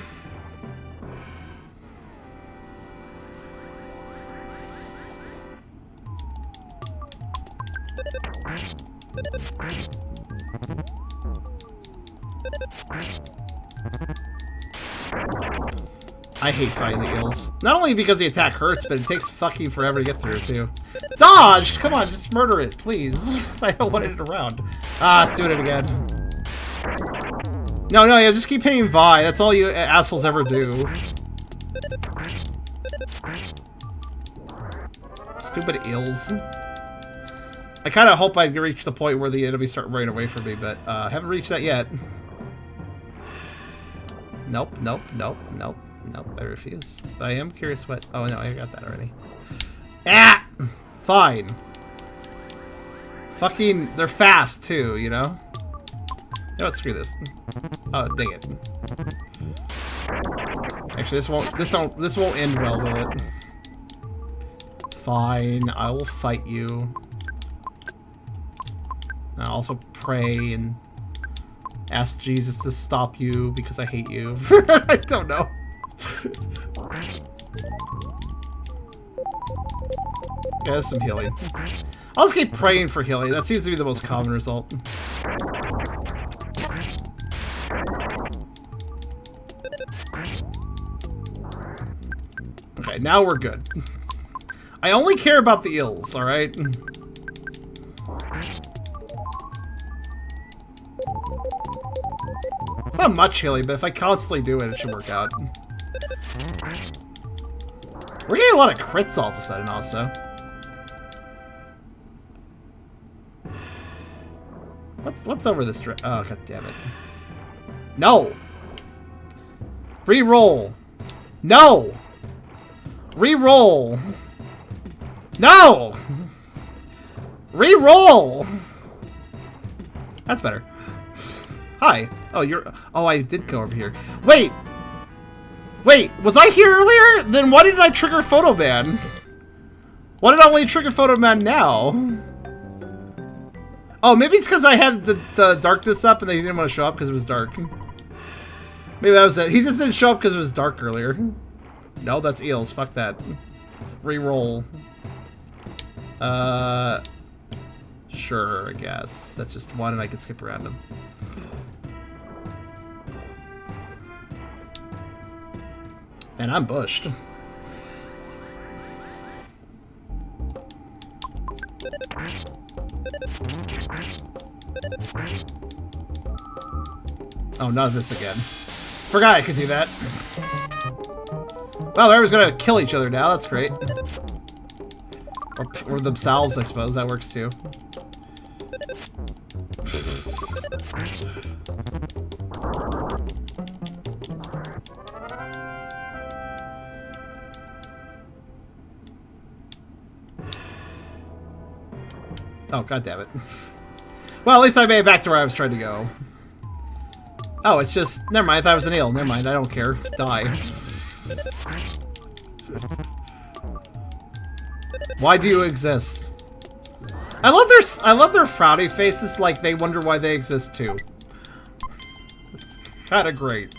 I hate fighting the eels. Not only because the attack hurts, but it takes fucking forever to get through, too. Dodge! Come on, just murder it, please. I don't want it around. Ah, let's do it again. No, yeah, just keep hitting Vi. That's all you assholes ever do. Stupid eels. I kind of hope I reach the point where the enemies start running away from me, but haven't reached that yet. Nope, I refuse. But I am curious what... Oh, no, I got that already. Ah! Fine. Fucking... They're fast, too, you know? You know what? Screw this. Oh, dang it. Actually, this won't end well, will it? Fine, I will fight you. I'll also pray and ask Jesus to stop you because I hate you. I don't know. Yeah, there's some healing. I'll just keep praying for healing. That seems to be the most common result. Okay, now we're good. I only care about the eels, alright? It's not much healing, but if I constantly do it, it should work out. We're getting a lot of crits all of a sudden, also. What's over this stretch? Oh, god damn it. No! Reroll! No! Reroll! No! Reroll! That's better. Hi. Oh, you're... Oh, I did go over here. Wait! Wait, was I here earlier? Then why didn't I trigger Photo Man? Why did I only trigger Photo Man now? Oh, maybe it's because I had the darkness up and they didn't want to show up because it was dark. Maybe that was it. He just didn't show up because it was dark earlier. No, that's eels. Fuck that. Reroll. Sure, I guess. That's just one and I can skip around them. And I'm bushed. Oh, not this again. Forgot I could do that. Well, everyone's gonna kill each other now. That's great. Or themselves, I suppose. That works too. Oh, god damn it. Well, at least I made it back to where I was trying to go. Oh, it's just... Never mind, I thought it was an eel. Never mind, I don't care. Die. Why do you exist? I love their frowny faces, like they wonder why they exist too. It's kind of great.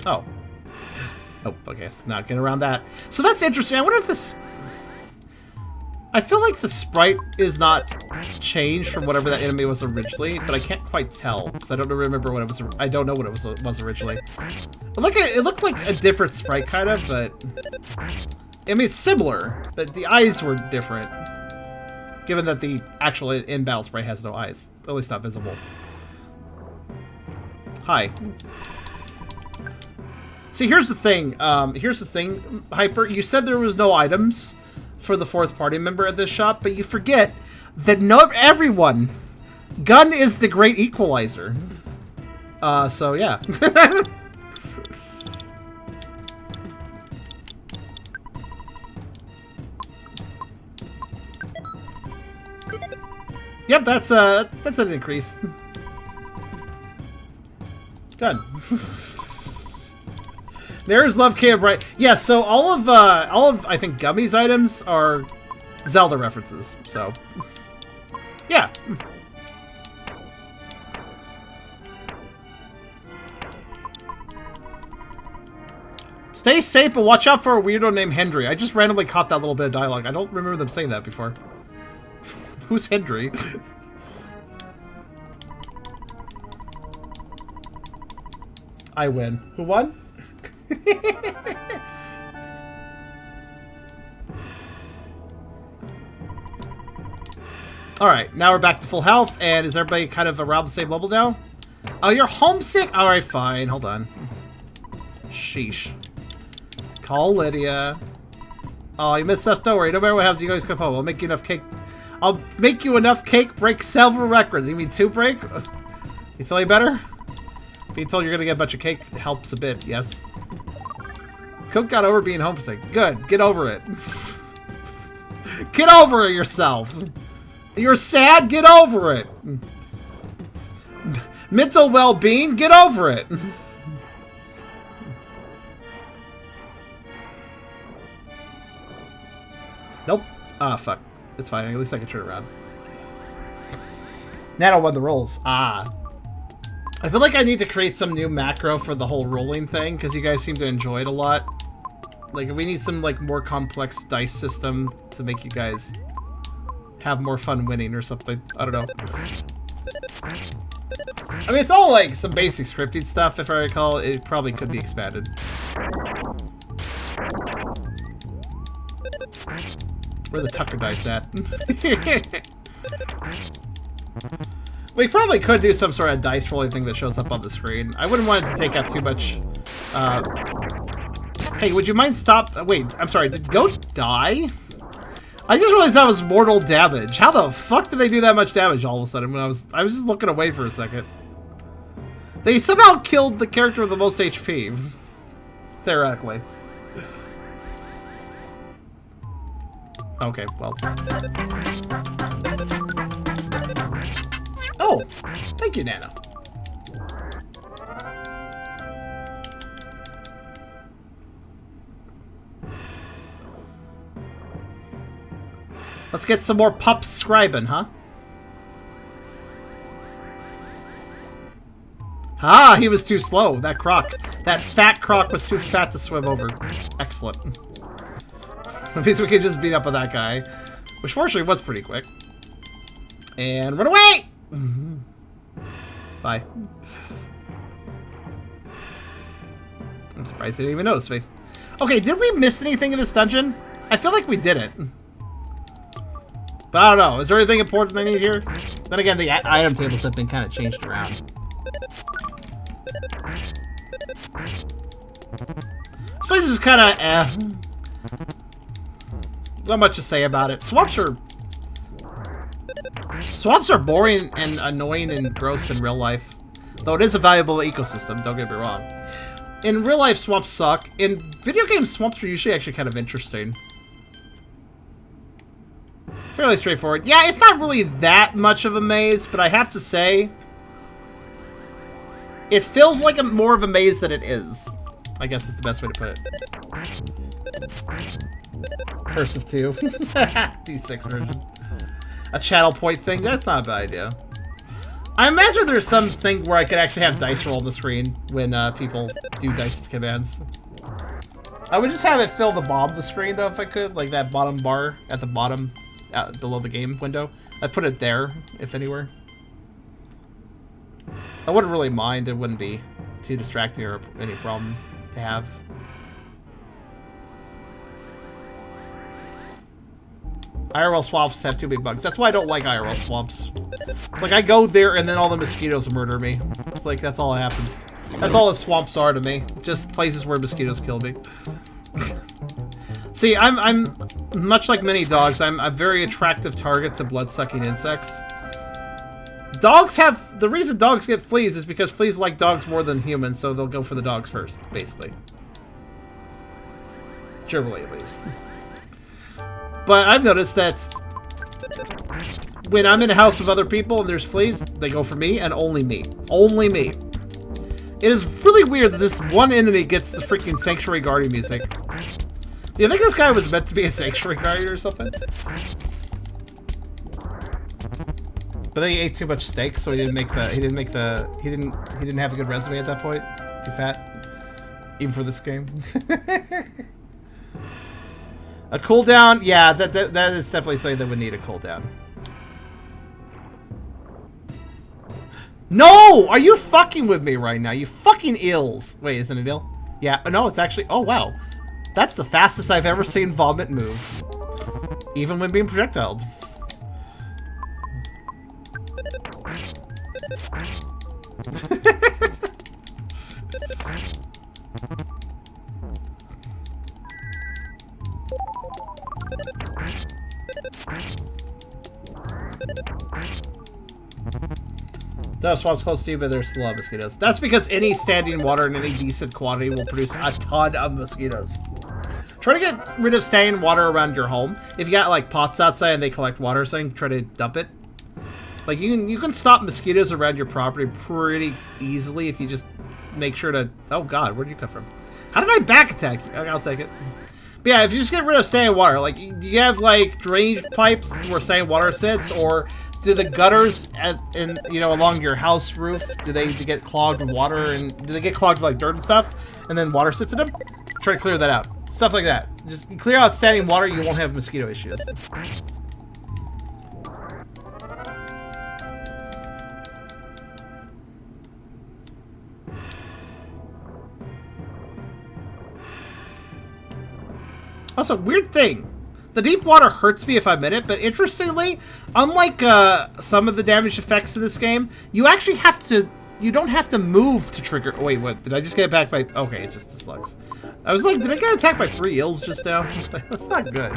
Oh. Oh, okay, so not getting around that. So that's interesting. I wonder if this... I feel like the sprite is not changed from whatever that enemy was originally, but I can't quite tell because I don't remember what it was. I don't know what it was originally. It looked like a different sprite, kind of, but I mean it's similar, but the eyes were different. Given that the actual in-battle sprite has no eyes, at least not visible. Hi. See, here's the thing. Hyper. You said there was no items for the fourth party member at this shop, but you forget that everyone. Gun is the great equalizer. So yeah. Yep, that's an increase. Good. There's Love Cave, right? Yeah, so all of I think Gummy's items are Zelda references. So yeah. Stay safe, but watch out for a weirdo named Hendry. I just randomly caught that little bit of dialogue. I don't remember them saying that before. Who's Hendry? I win. Who won? Alright, now we're back to full health, and is everybody kind of around the same level now? Oh, you're homesick? Alright, fine. Hold on. Sheesh. Call Lydia. Oh, you missed us. Don't worry. No matter what happens, you guys come home. I'll make you enough cake. I'll make you enough cake, break several records. You mean 2 break? You feeling better? Being told you're gonna get a bunch of cake helps a bit, yes. Cook got over being homesick. Good. Get over it. Get over it yourself. You're sad? Get over it. Mental well-being? Get over it. Nope. Ah, fuck. It's fine. At least I can turn around. Nano won the rolls. Ah. I feel like I need to create some new macro for the whole rolling thing, because you guys seem to enjoy it a lot. Like, we need some, like, more complex dice system to make you guys have more fun winning or something. I don't know. I mean, it's all, like, some basic scripting stuff, if I recall. It probably could be expanded. Where the Tucker dice at? We probably could do some sort of dice rolling thing that shows up on the screen. I wouldn't want it to take up too much. Hey, would you mind stop? Wait, I'm sorry. Did Goat die? I just realized that was mortal damage. How the fuck did they do that much damage all of a sudden? When I was just looking away for a second. They somehow killed the character with the most HP, theoretically. Okay, well. Oh, thank you, Nana. Let's get some more pups scribing, huh? Ah, he was too slow. That croc. That fat croc was too fat to swim over. Excellent. That means we can just beat up on that guy. Which fortunately was pretty quick. And run away! Bye. I'm surprised they didn't even notice me. Okay, did we miss anything in this dungeon? I feel like we didn't. But I don't know. Is there anything important I need here? Then again, the item tables have been kind of changed around. This place is kind of not much to say about it. Swamps are boring and annoying and gross in real life. Though it is a valuable ecosystem, don't get me wrong. In real life, swamps suck. In video games, swamps are usually actually kind of interesting. Fairly straightforward. Yeah, it's not really that much of a maze, but I have to say, it feels like more of a maze than it is. I guess is the best way to put it. Curse of 2. D6 version. A channel point thing? That's not a bad idea. I imagine there's something where I could actually have dice roll on the screen when people do dice commands. I would just have it fill the bottom of the screen, though, if I could. Like that bottom bar at the bottom, below the game window. I'd put it there, if anywhere. I wouldn't really mind. It wouldn't be too distracting or any problem to have. IRL swamps have too many bugs. That's why I don't like IRL swamps. It's like I go there and then all the mosquitoes murder me. It's like that's all that happens. That's all the swamps are to me. Just places where mosquitoes kill me. See, I'm much like many dogs. I'm a very attractive target to blood-sucking insects. Dogs have... The reason dogs get fleas is because fleas like dogs more than humans, so they'll go for the dogs first, basically. Generally, at least. But I've noticed that when I'm in a house with other people and there's fleas, they go for me and only me. Only me. It is really weird that this one enemy gets the freaking Sanctuary Guardian music. Do you think this guy was meant to be a Sanctuary Guardian or something? But then he ate too much steak, so he didn't have a good resume at that point. Too fat. Even for this game. A cooldown? Yeah, that is definitely something that would need a cooldown. No! Are you fucking with me right now? You fucking ills. Wait, isn't it ill? Yeah, no, it's actually... Oh, wow. That's the fastest I've ever seen vomit move. Even when being projectiled. The swamp's close to you, but there's still a lot of mosquitoes. That's because any standing water in any decent quantity will produce a ton of mosquitoes. Try to get rid of standing water around your home. If you got like pots outside and they collect water, so try to dump it. Like you can stop mosquitoes around your property pretty easily if you just make sure to. Oh God, where'd you come from? How did I back attack you? Okay, I'll take it. But yeah, if you just get rid of standing water, like you have like drainage pipes where standing water sits, or do the gutters along your house roof, do they get clogged with water, and do they get clogged with like dirt and stuff, and then water sits in them? Try to clear that out. Stuff like that. Just clear out standing water, you won't have mosquito issues. Also, weird thing. The deep water hurts me if I'm in it, but interestingly, unlike some of the damage effects in this game, you actually have to... You don't have to move to trigger... Wait, what? Did I just get attacked by... Okay, it's just the slugs. I was like, did I get attacked by 3 eels just now? That's not good.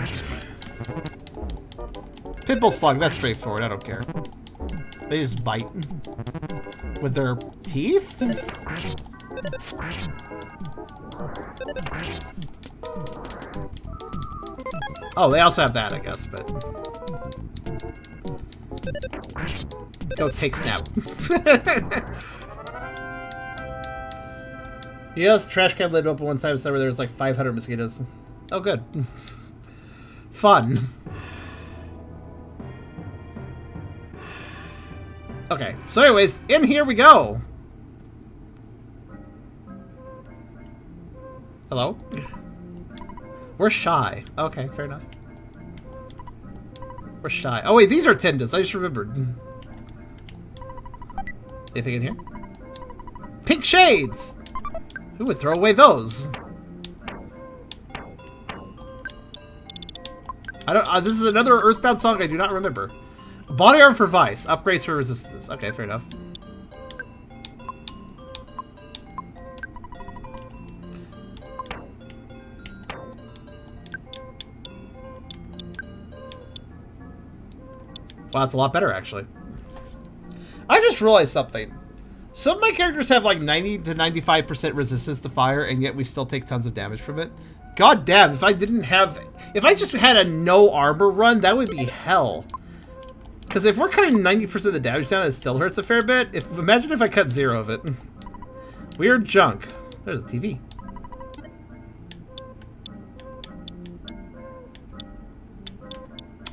Pitbull slug, that's straightforward. I don't care. They just bite. With their teeth? Oh, they also have that, I guess, but... Go take snap. Yes, trash can lid open one time of summer. There's like 500 mosquitoes. Oh, good. Fun. Okay, so anyways, in here we go. Hello? We're shy. Okay, fair enough. We're shy. Oh wait, these are tendons. I just remembered. Anything in here? Pink shades! Who would throw away those? I don't. This is another Earthbound song I do not remember. Body armor for Vice. Upgrades for resistance. Okay, fair enough. Wow, that's a lot better, actually. I just realized something. Some of my characters have like 90 to 95% resistance to fire, and yet we still take tons of damage from it. God damn, if I just had a no armor run, that would be hell. Because if we're cutting 90% of the damage down, it still hurts a fair bit. Imagine if I cut 0 of it. Weird junk. There's a TV.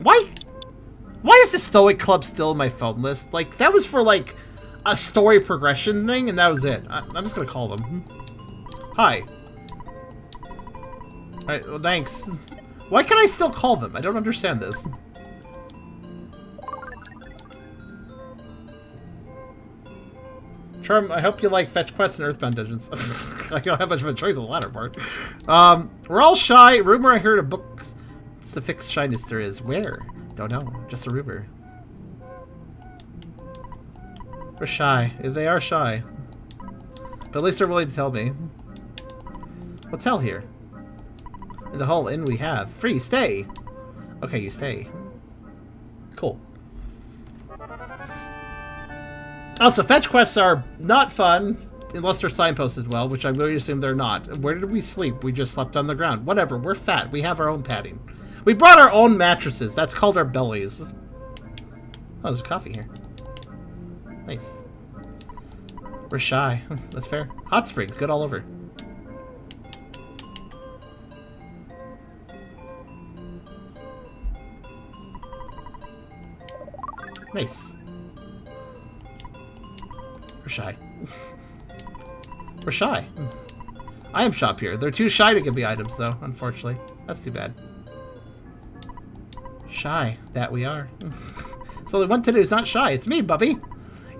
Why is the Stoic Club still in my phone list? Like, that was for, like, a story progression thing, and that was it. I'm just gonna call them. Hi. Alright, well, thanks. Why can I still call them? I don't understand this. Charm, I hope you like fetch quests and Earthbound dungeons. Like, you don't have much of a choice on the latter part. We're all shy. Rumor I heard of books. It's the fixed shyness there is. Where? Don't know. Just a rumor. We're shy. They are shy. But at least they're willing to tell me. What's hell here? In the whole inn we have. Free, stay! Okay, you stay. Cool. Also, fetch quests are not fun unless they're signposted well, which I'm going to assume they're not. Where did we sleep? We just slept on the ground. Whatever, we're fat. We have our own padding. We brought our own mattresses. That's called our bellies. Oh, there's coffee here. Nice. We're shy. That's fair. Hot springs, good all over. Nice. We're shy. We're shy. I am shop here. They're too shy to give me items, though, unfortunately. That's too bad. Shy. That we are. So the one today who's not shy. It's me, Bubby.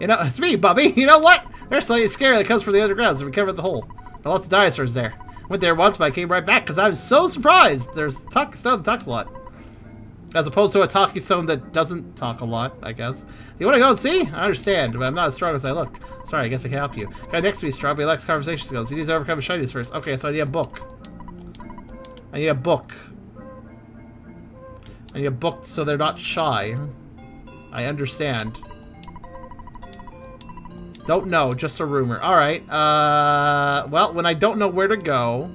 You know, it's me, Bubby. You know what? There's something scary that comes from the underground, so we covered the hole. But lots of dinosaurs there. Went there once, but I came right back because I was so surprised. There's a stone that talks a lot. As opposed to a talking stone that doesn't talk a lot, I guess. Do you want to go and see? I understand, but I'm not as strong as I look. Sorry, I guess I can help you. Guy next to me is strong, but he lacks conversation skills. He needs to overcome his shyness first. Okay, so I need a book. I need a book. I need a book so they're not shy. I understand. Don't know, just a rumor. Alright, well, when I don't know where to go,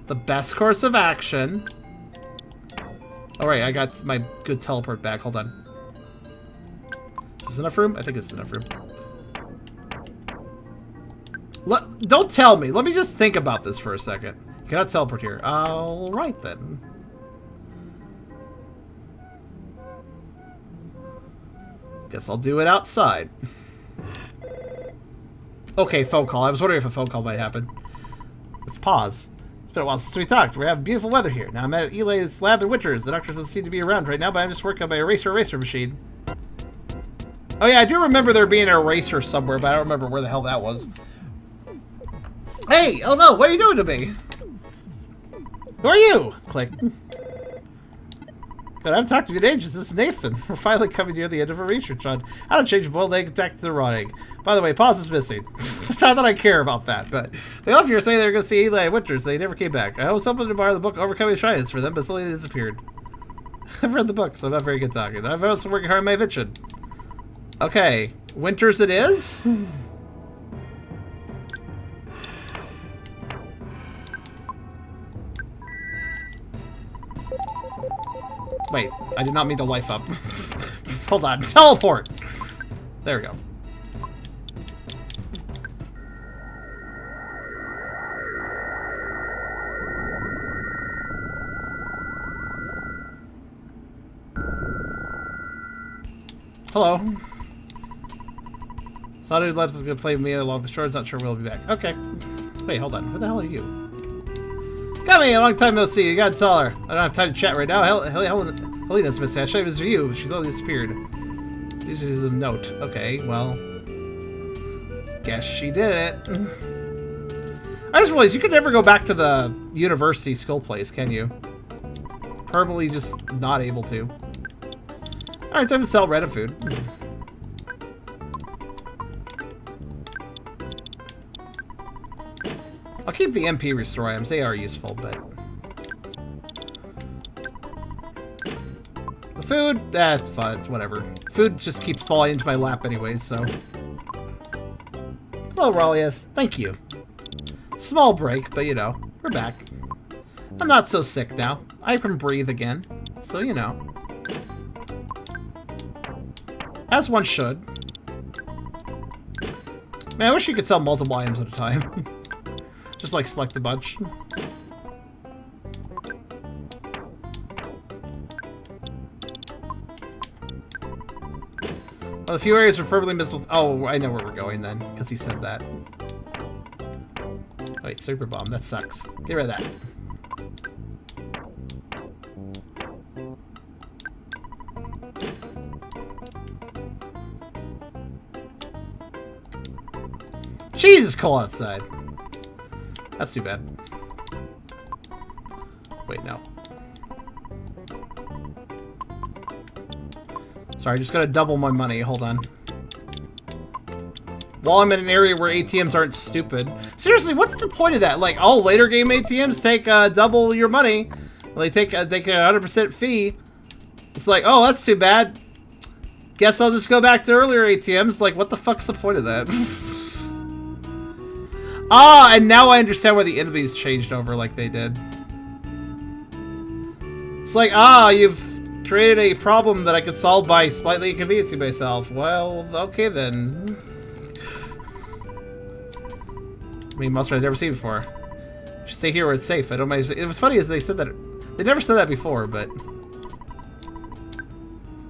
the best course of action... Alright, I got my good teleport back. Hold on. Is this enough room? I think it's enough room. Don't tell me. Let me just think about this for a second. You cannot teleport here. Alright then. Guess I'll do it outside. Okay, phone call. I was wondering if a phone call might happen. Let's pause. It's been a while since we talked. We're having beautiful weather here. Now I'm at Eli's lab in Winters. The doctor doesn't seem to be around right now, but I'm just working on my eraser machine. Oh yeah, I do remember there being an eraser somewhere, but I don't remember where the hell that was. Hey! Oh no, what are you doing to me? Who are you? Click. God, I haven't talked to you in ages. This is Nathan. We're finally coming near the end of our research on how to change a boiled egg back to the raw egg. By the way, pause is missing. Not that I care about that, but they left here saying they were going to see Eli and Winters. They never came back. I was hoping to borrow the book Overcoming Shyness for them, but suddenly they disappeared. I've read the book, so I'm not very good talking. I've also working hard on my invention. Okay, Winters it is. Wait, I did not mean to life up. Hold on, teleport! There we go. Hello. Thought I'd let them play with me along the shore. Not sure we'll be back. Okay. Wait, hold on. Who the hell are you? Got me! A long time no see. You gotta tell her. I don't have time to chat right now. Helena's missing. I showed you his view. She's only disappeared. This is a note. Okay, well. Guess she did it. I just realized you could never go back to the university school place, can you? Permanently just not able to. Alright, time to sell random food. I'll keep the MP restore items. They are useful, but... Food, that's fine, it's whatever. Food just keeps falling into my lap anyways, so. Hello, Rallius. Thank you. Small break, but you know, we're back. I'm not so sick now. I can breathe again, so you know. As one should. Man, I wish you could sell multiple items at a time. Just like select a bunch. Well, the few areas are perfectly missile. Oh, I know where we're going then, because he said that. Wait, super bomb. That sucks. Get rid of that. Jesus, cold outside. That's too bad. Wait, no. Sorry, I just gotta double my money. Hold on. While I'm in an area where ATMs aren't stupid. Seriously, what's the point of that? Like, all later game ATMs take double your money. They take a 100% fee. It's like, oh, that's too bad. Guess I'll just go back to earlier ATMs. Like, what the fuck's the point of that? Ah, and now I understand why the enemies changed over like they did. It's like, ah, you've created a problem that I could solve by slightly inconveniencing myself. Well, okay then. I mean, monster I've never seen before. Just stay here where it's safe. I don't mind. It was funny as they said that. They never said that before, but.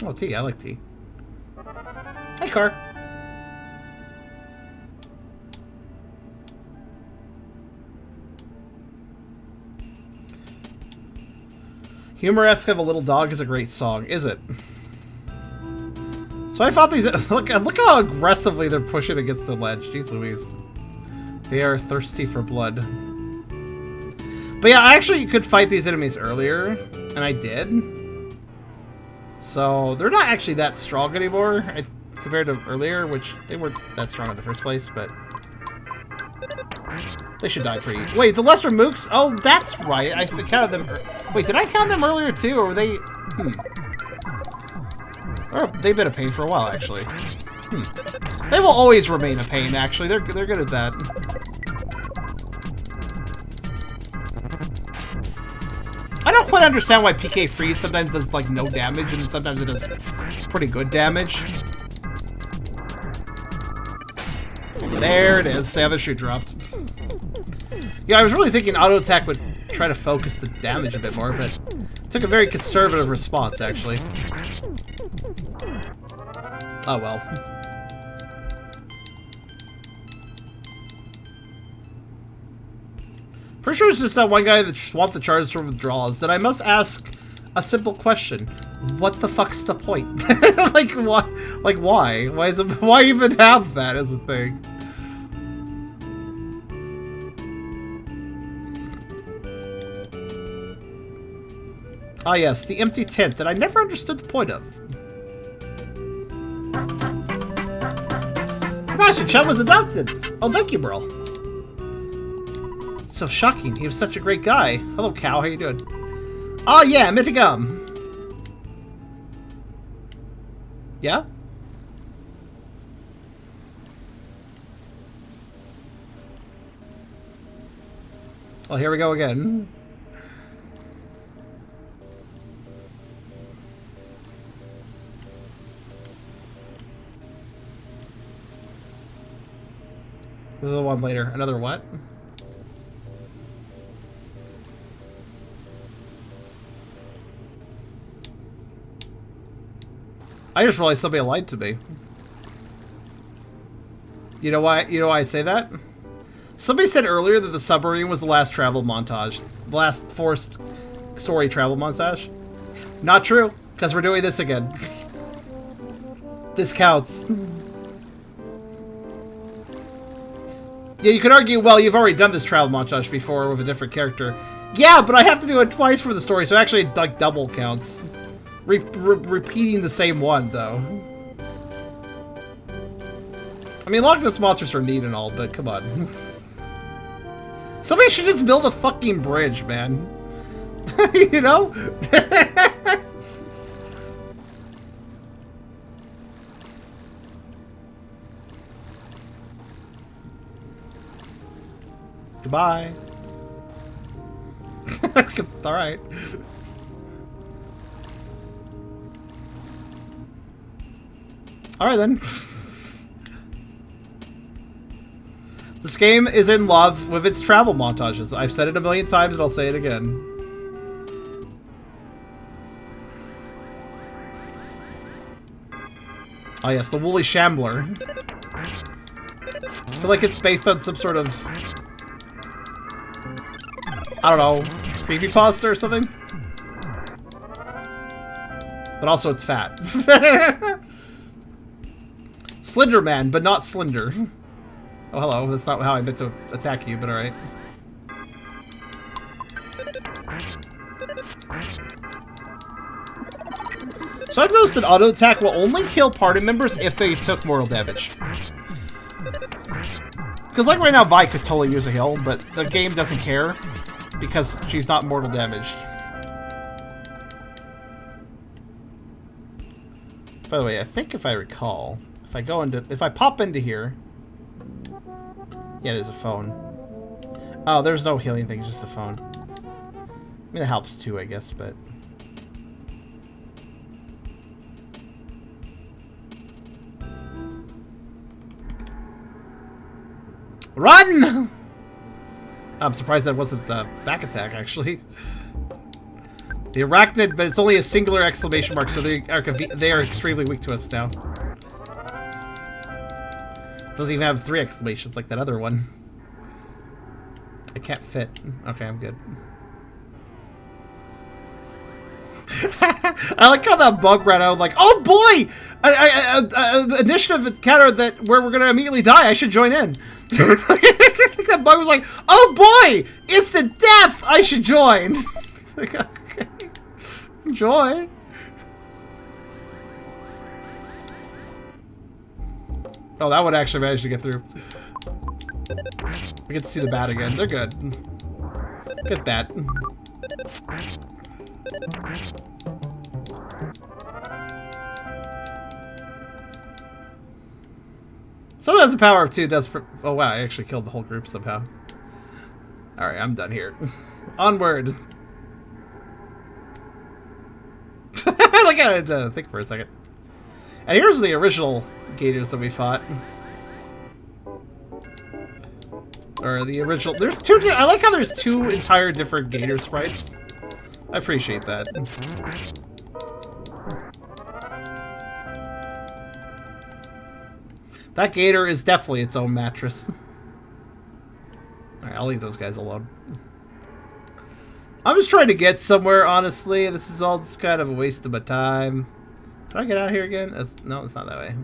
Oh, tea. I like tea. Hey, car. Humoresque of a Little Dog is a great song, is it? So I thought these. Look how aggressively they're pushing against the ledge. Jeez Louise. They are thirsty for blood. But yeah, I actually could fight these enemies earlier, and I did. So they're not actually that strong anymore compared to earlier, which they weren't that strong in the first place, but they should die pretty. Wait, the lesser mooks? Oh, that's right. I counted them. Wait, did I count them earlier too, or were they? Or they've been a pain for a while, actually. They will always remain a pain. Actually, they're good at that. I don't quite understand why PK Freeze sometimes does like no damage and sometimes it does pretty good damage. There it is. Savage shoe dropped. Yeah, I was really thinking auto attack would try to focus the damage a bit more, but it took a very conservative response actually. Oh well. Pretty sure it's just that one guy that swapped the charges for withdrawals. Then I must ask a simple question: what the fuck's the point? Like why? Like why? Why is it? Why even have that as a thing? Ah yes, the empty tent that I never understood the point of. Sebastian Chum was adopted. Oh, thank you, bro. So shocking. He was such a great guy. Hello, Cow. How you doing? Oh, yeah. Mythicum. Yeah? Well, here we go again. This is the one later. Another what? I just realized somebody lied to me. You know why? You know why I say that? Somebody said earlier that the submarine was the last travel montage, the last forced story travel montage. Not true, because we're doing this again. This counts. Yeah, you could argue, well, you've already done this travel montage before with a different character. Yeah, but I have to do it twice for the story, so actually, like, double counts. Repeating the same one, though. I mean, Loch Ness monsters are neat and all, but come on. Somebody should just build a fucking bridge, man. You know? Goodbye. Alright. Alright then. This game is in love with its travel montages. I've said it a million times and I'll say it again. Oh yes, the Woolly Shambler. I feel like it's based on some sort of... I don't know, creepypasta or something? But also it's fat. Slender Man, but not slender. Oh, hello. That's not how I meant to attack you, but alright. So I've noticed that auto attack will only kill party members if they took mortal damage. Because like right now, Vi could totally use a heal, but the game doesn't care because she's not mortal damaged. By the way, I think if I recall, if I pop into here, yeah, there's a phone. Oh, there's no healing thing, it's just a phone. I mean, it helps too, I guess, but... Run! I'm surprised that wasn't a back attack, actually. The arachnid, but it's only a singular exclamation mark, so they are extremely weak to us now. Doesn't even have 3 exclamations like that other one. I can't fit. Okay, I'm good. I like how that bug ran out like, oh boy! Initiative encounter that where we're gonna immediately die. I should join in. That bug was like, oh boy! Instant death! I should join. Like, okay. Enjoy. Oh, that one actually managed to get through. We get to see the bat again. They're good. Good bat. Sometimes the power of 2 does... Oh wow, I actually killed the whole group somehow. Alright, I'm done here. Onward. Like I had to think for a second. And here's the original gators that we fought. Or the original... There's 2... I like how there's 2 entire different gator sprites. I appreciate that. That gator is definitely its own mattress. Alright, I'll leave those guys alone. I'm just trying to get somewhere, honestly. This is all just kind of a waste of my time. How do I get out of here again? No, it's not that way.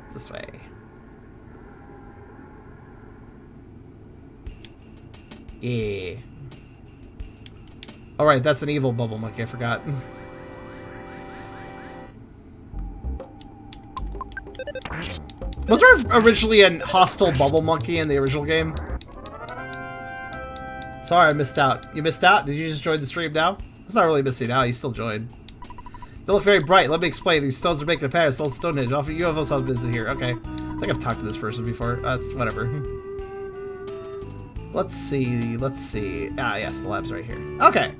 It's this way. Yeah. Alright, that's an evil bubble monkey, I forgot. Was there originally a hostile bubble monkey in the original game? Sorry, I missed out. You missed out? Did you just join the stream now? It's not really missing out, you still joined. They look very bright. Let me explain. These stones are making a pattern. Stone Stonehenge. UFOs have visit here. Okay. I think I've talked to this person before. It's whatever. Let's see. Let's see. Ah, yes, the lab's right here. Okay.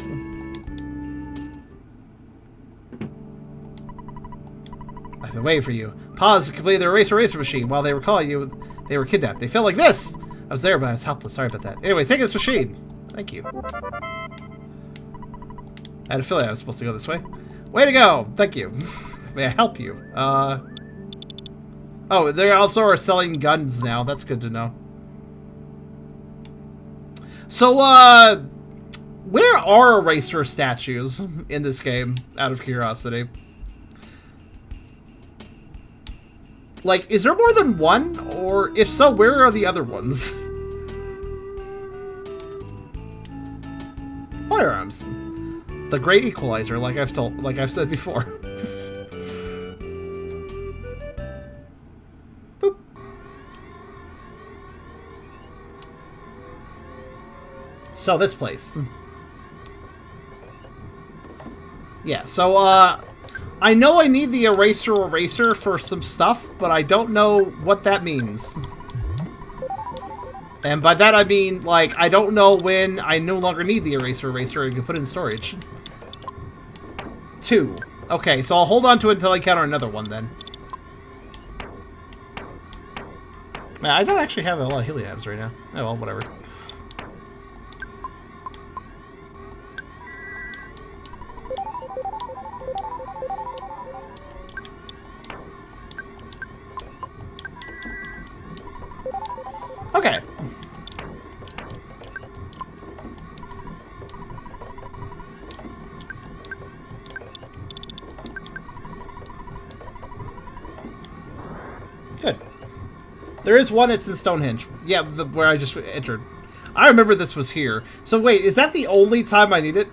I've been waiting for you. Pause to complete the eraser machine. While they were calling you, they were kidnapped. They felt like this. I was there, but I was helpless. Sorry about that. Anyway, take this machine. Thank you. I had a feeling I was supposed to go this way. Way to go! Thank you. May I help you? Oh, they also are selling guns now. That's good to know. So, where are eraser statues in this game, out of curiosity? Like, is there more than one? Or, if so, where are the other ones? Firearms. The great equalizer, like I've said before. Boop. So this place. Yeah, so I know I need the eraser for some stuff, but I don't know what that means. And by that I mean, like, I don't know when I no longer need the eraser and can put it in storage. 2. Okay, so I'll hold on to it until I encounter another one then. Man, I don't actually have a lot of heliabs right now. Oh well, whatever. Okay. Good. There is one, it's in Stonehenge. Yeah, where I just entered. I remember this was here. So wait, is that the only time I need it?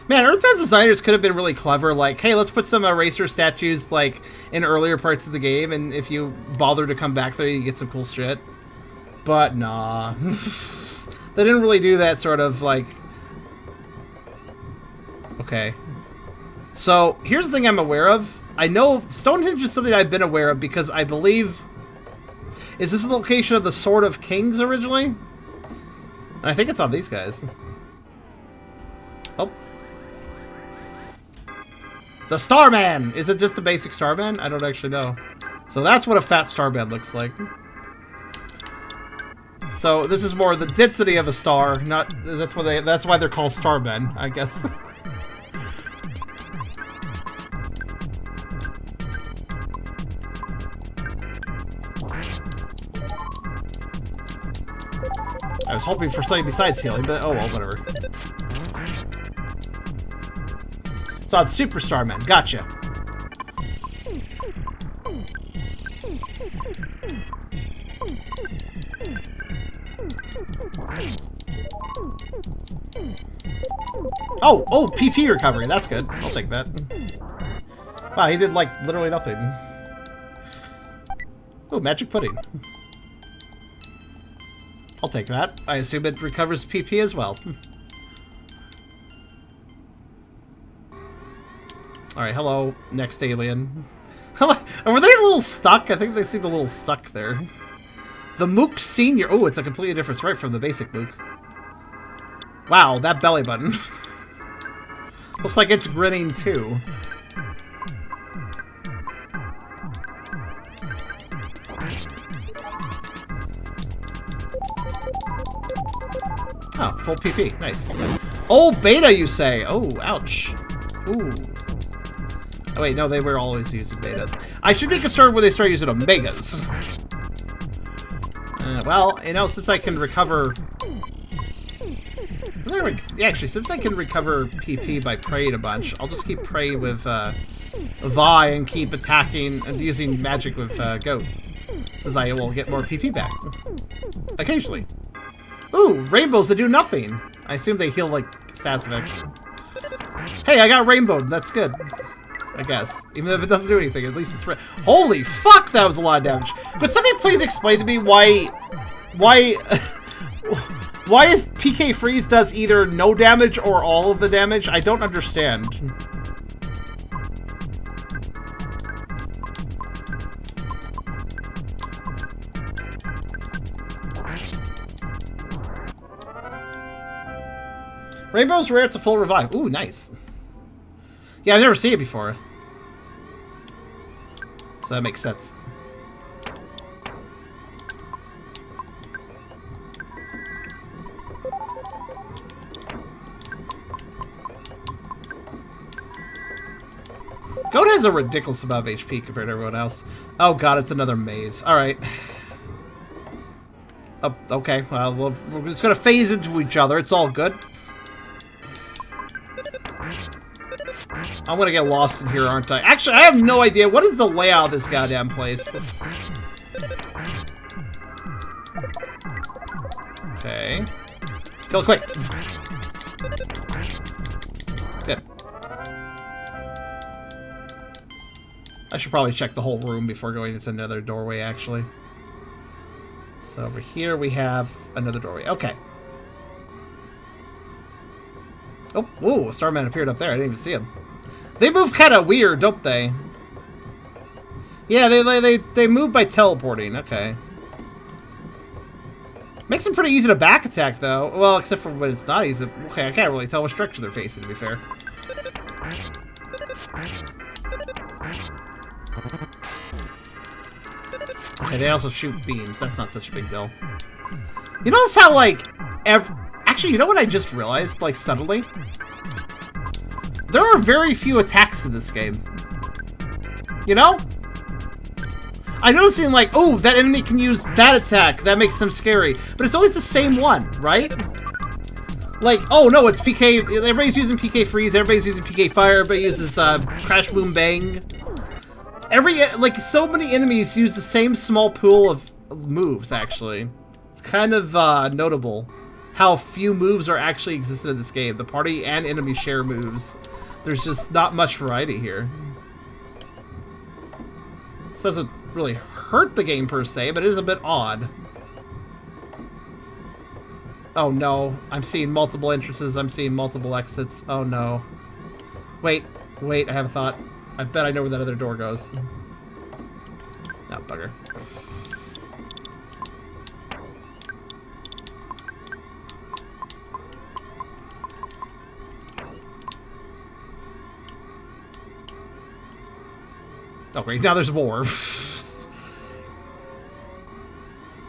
Man, Earthbound's designers could have been really clever, like, hey, let's put some eraser statues, like, in earlier parts of the game, and if you bother to come back there, you get some cool shit. But, nah. They didn't really do that sort of, like... Okay. So, here's the thing I'm aware of. I know Stonehenge is something I've been aware of because I believe... Is this the location of the Sword of Kings originally? And I think it's on these guys. Oh. The Starman! Is it just the basic Starman? I don't actually know. So that's what a fat Starman looks like. So this is more the density of a star, not... That's why they're called Starmen, I guess. I was hoping for something besides healing, but oh well, whatever. It's on Super Starman. Gotcha. Oh, PP recovery. That's good. I'll take that. Wow, he did, like, literally nothing. Oh, magic pudding. I'll take that. I assume it recovers PP as well. Alright, hello, next alien. Were they a little stuck? I think they seemed a little stuck there. The Mook Senior. Oh, it's a completely different stripe from the basic Mook. Wow, that belly button. Looks like it's grinning too. Oh, full PP. Nice. Oh, beta, you say? Oh, ouch. Ooh. Oh, wait, no, they were always using betas. I should be concerned when they start using omegas. Well, you know, since I can recover... Actually, since I can recover PP by praying a bunch, I'll just keep praying with Vi and keep attacking and using magic with Goat. Since I will get more PP back. Occasionally. Ooh, rainbows that do nothing. I assume they heal, like, stats effects. Hey, I got rainbowed. That's good. I guess. Even if it doesn't do anything, at least it's... Holy fuck, that was a lot of damage. Could somebody please explain to me why is PK Freeze does either no damage or all of the damage? I don't understand. Rainbow's rare, it's a full revive. Ooh, nice. Yeah, I've never seen it before. So that makes sense. Goat has a ridiculous amount of HP compared to everyone else. Oh god, it's another maze. Alright. Oh, okay, well, we're just gonna phase into each other. It's all good. I'm gonna get lost in here, aren't I? Actually, I have no idea. What is the layout of this goddamn place? Okay. Kill it quick. Good. I should probably check the whole room before going into another doorway, actually. So over here we have another doorway. Okay. Oh, whoa, a Starman appeared up there. I didn't even see him. They move kind of weird, don't they? Yeah, they move by teleporting. Okay. Makes them pretty easy to back attack, though. Well, except for when it's not easy. Okay, I can't really tell which direction they're facing, to be fair. Okay, they also shoot beams. That's not such a big deal. You notice how, like, actually, you know what I just realized, like, subtly? There are very few attacks in this game. You know? I'm noticing, like, oh, that enemy can use that attack. That makes them scary. But it's always the same one, right? Like, oh, no, it's PK. Everybody's using PK Freeze. Everybody's using PK Fire. Everybody uses Crash, Boom, Bang. Like, so many enemies use the same small pool of moves, actually. It's kind of notable how few moves are actually existent in this game. The party and enemy share moves. There's just not much variety here. This doesn't really hurt the game per se, but it is a bit odd. Oh no, I'm seeing multiple entrances, I'm seeing multiple exits. Oh no. Wait, I have a thought. I bet I know where that other door goes. No, bugger. Okay, now there's more.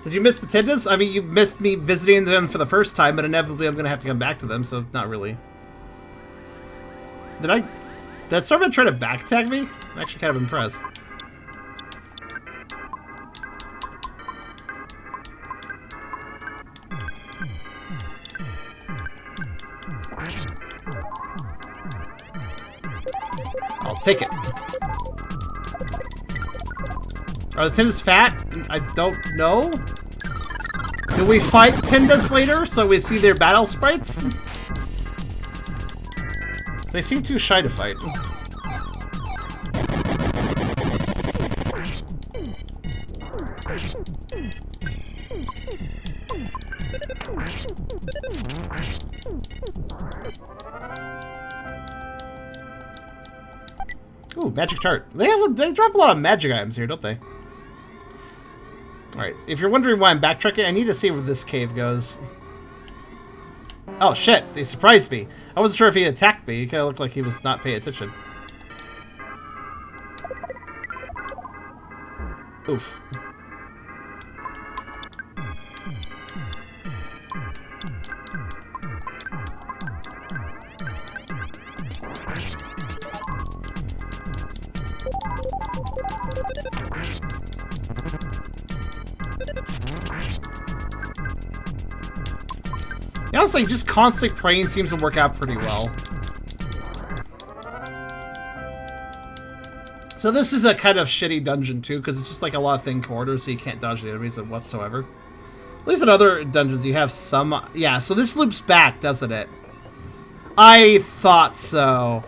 Did you miss the Tindas? I mean, you missed me visiting them for the first time, but inevitably I'm going to have to come back to them, so not really. Did Starman try to back tag me? I'm actually kind of impressed. I'll take it. Are the Tindas fat? I don't know. Do we fight Tindas later so we see their battle sprites? They seem too shy to fight. Ooh, magic tart. They drop a lot of magic items here, don't they? Alright, if you're wondering why I'm backtracking, I need to see where this cave goes. Oh shit, they surprised me. I wasn't sure if he attacked me. He kind of looked like he was not paying attention. Oof. Honestly, just constant praying seems to work out pretty well. So this is a kind of shitty dungeon too, because it's just like a lot of thin corridors, so you can't dodge the enemies whatsoever. At least in other dungeons you have some... Yeah, so this loops back, doesn't it? I thought so.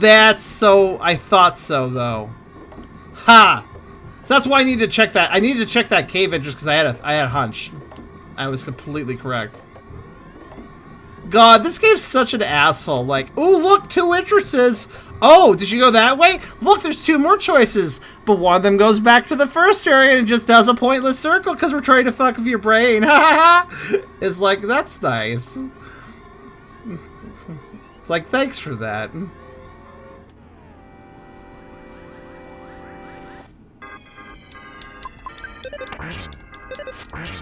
I thought so, though. Ha! So that's why I need to check that. I needed to check that cave entrance because I had a hunch. I was completely correct. God, this game's such an asshole. Like, oh, look, 2 entrances. Oh, did you go that way? Look, there's 2 more choices. But one of them goes back to the first area and just does a pointless circle because we're trying to fuck with your brain. Ha ha ha! It's like, that's nice. It's like, thanks for that.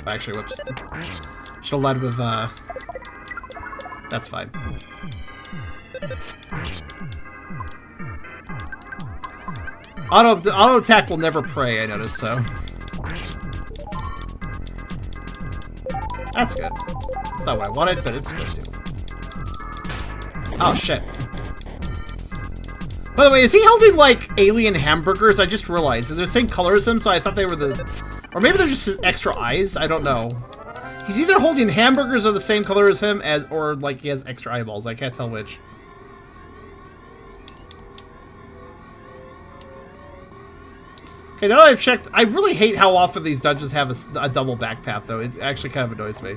Actually, whoops. Should have led with, that's fine. Auto attack will never pray, I noticed, so. That's good. It's not what I wanted, but it's good too. Oh, shit. By the way, is he holding, like, alien hamburgers? I just realized. They're the same color as him, so I thought they were the... Or maybe they're just extra eyes? I don't know. He's either holding hamburgers of the same color as him, or, like, he has extra eyeballs. I can't tell which. Okay, now that I've checked... I really hate how often these dungeons have a double back path, though. It actually kind of annoys me.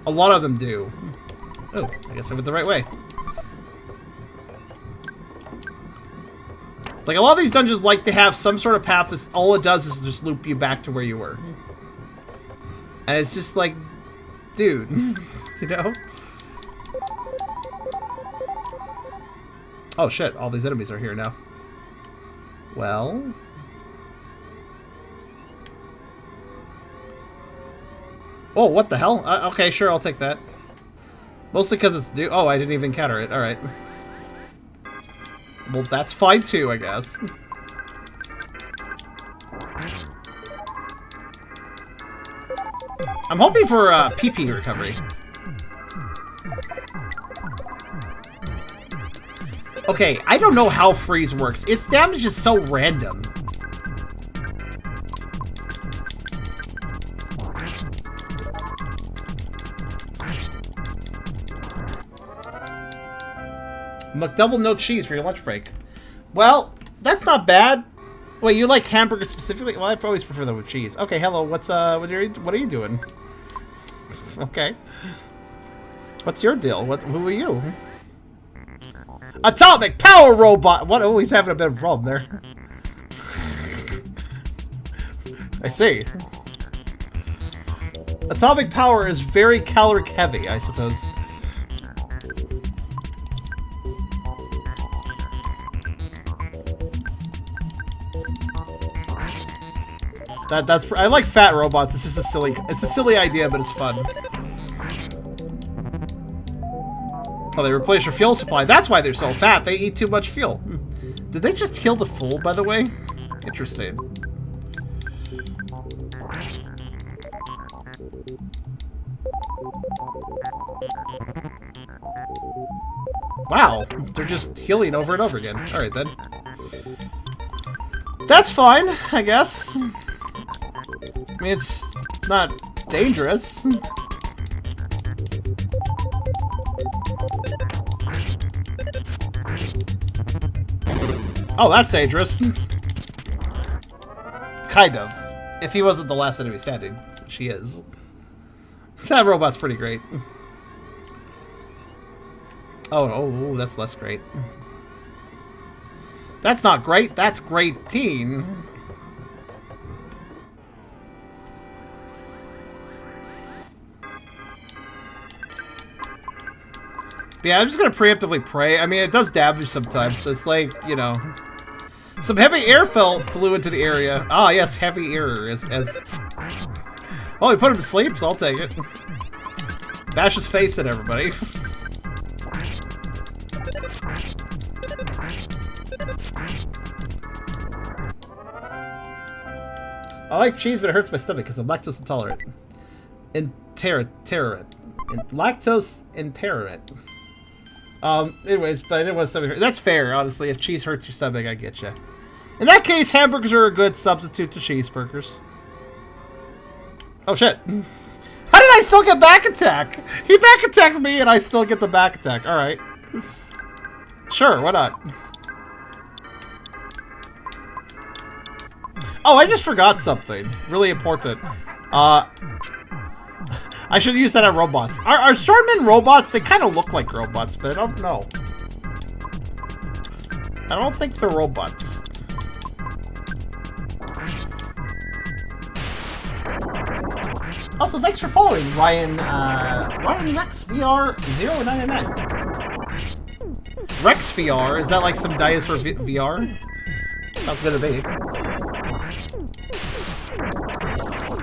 A lot of them do. Oh, I guess I went the right way. Like, a lot of these dungeons like to have some sort of path that all it does is just loop you back to where you were. And it's just like, dude, you know? Oh shit, all these enemies are here now. Well... Oh, what the hell? Okay, sure, I'll take that. Mostly because it's new. Oh, I didn't even encounter it. Alright. Well, that's fine too, I guess. I'm hoping for PP recovery. Okay, I don't know how freeze works. Its damage is so random. McDouble no cheese for your lunch break. Well, that's not bad. Wait, you like hamburgers specifically? Well, I always prefer them with cheese. Okay, hello. What are you doing? Okay. What's your deal? Who are you? Atomic power robot. What? Oh, he's having a bit of a problem there. I see. Atomic power is very caloric heavy, I suppose. I like fat robots. It's just a silly idea, but it's fun. Oh, they replace your fuel supply. That's why they're so fat. They eat too much fuel. Did they just heal the fool, by the way? Interesting. Wow, they're just healing over and over again. Alright then. That's fine, I guess. I mean, it's not dangerous. Oh, that's dangerous. Kind of. If he wasn't the last enemy standing, which he is. That robot's pretty great. Oh, that's less great. That's not great, that's great-teen. Yeah, I'm just gonna preemptively pray. I mean, it does damage sometimes, so it's like, you know... Some heavy air flew into the area. Ah, yes, heavy air as... Oh, we put him to sleep, so I'll take it. Bash his face at everybody. I like cheese, but it hurts my stomach because I'm lactose intolerant. Lactose intolerant. Anyways, but I didn't want stomach hurt. That's fair, honestly. If cheese hurts your stomach, I get you. In that case, hamburgers are a good substitute to cheeseburgers. Oh shit! How did I still get back attack? He back attacked me, and I still get the back attack. All right. Sure, why not? Oh, I just forgot something really important. I should use that on robots. Are Starman robots? They kind of look like robots, but I don't know. I don't think they're robots. Also, thanks for following, Ryan. Ryan Rex VR 099. Rex VR, is that like some dinosaur VR? Sounds good to me.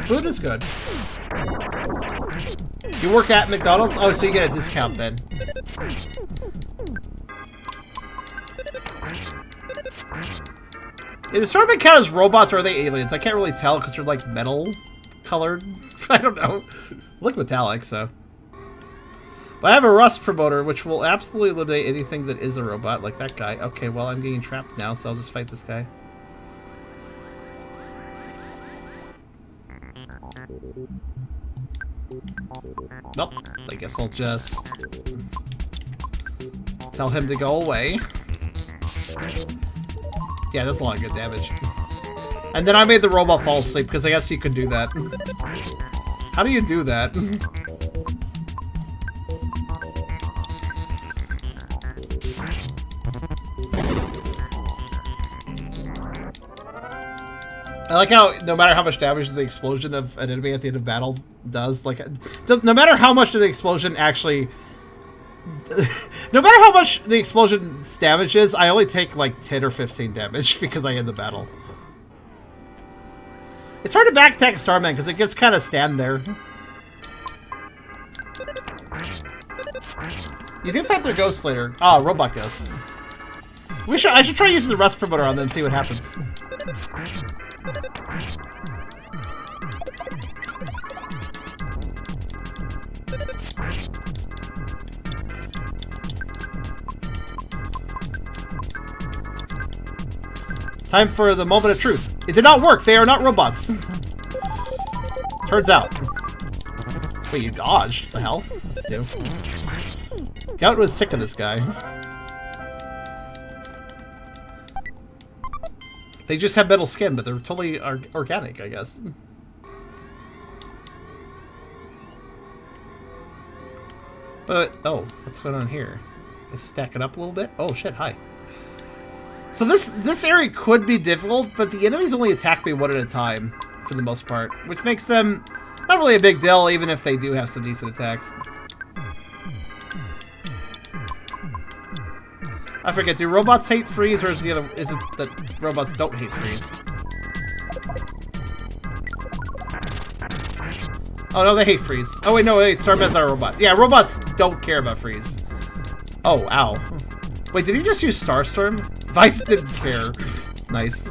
Food is good. You work at McDonald's? Oh, so you get a discount then. Yeah, the Starman count as robots, or are they aliens? I can't really tell because they're like metal colored. I don't know. Look metallic, so. But I have a rust promoter, which will absolutely eliminate anything that is a robot, like that guy. Okay, well, I'm getting trapped now, so I'll just fight this guy. Nope. I guess I'll just tell him to go away. Yeah, that's a lot of good damage. And then I made the robot fall asleep, because I guess you could do that. How do you do that? I like how no matter how much damage the explosion of an enemy at the end of battle does, like, no matter how much the explosion actually, no matter how much the explosion damages, I only take like 10 or 15 damage because I end the battle. It's hard to back attack a Starman because it just kind of stand there. You do fight their ghosts later. Ah, robot ghosts. I should try using the rust promoter on them and see what happens. Time for the moment of truth. It did not work. They are not robots. Turns out. Wait, you dodged? What the hell? Let's do. Gout was sick of this guy. They just have metal skin, but they're totally organic, I guess. But, oh, what's going on here? Is stacking up a little bit? Oh shit, hi. So this area could be difficult, but the enemies only attack me one at a time, for the most part. Which makes them not really a big deal, even if they do have some decent attacks. I forget, do robots hate freeze, or is it that robots don't hate freeze? Oh no, they hate freeze. Oh wait, no, wait, Starman's not a robot. Yeah, robots don't care about freeze. Oh, ow. Wait, did he just use Starstorm? Vice didn't care. Nice.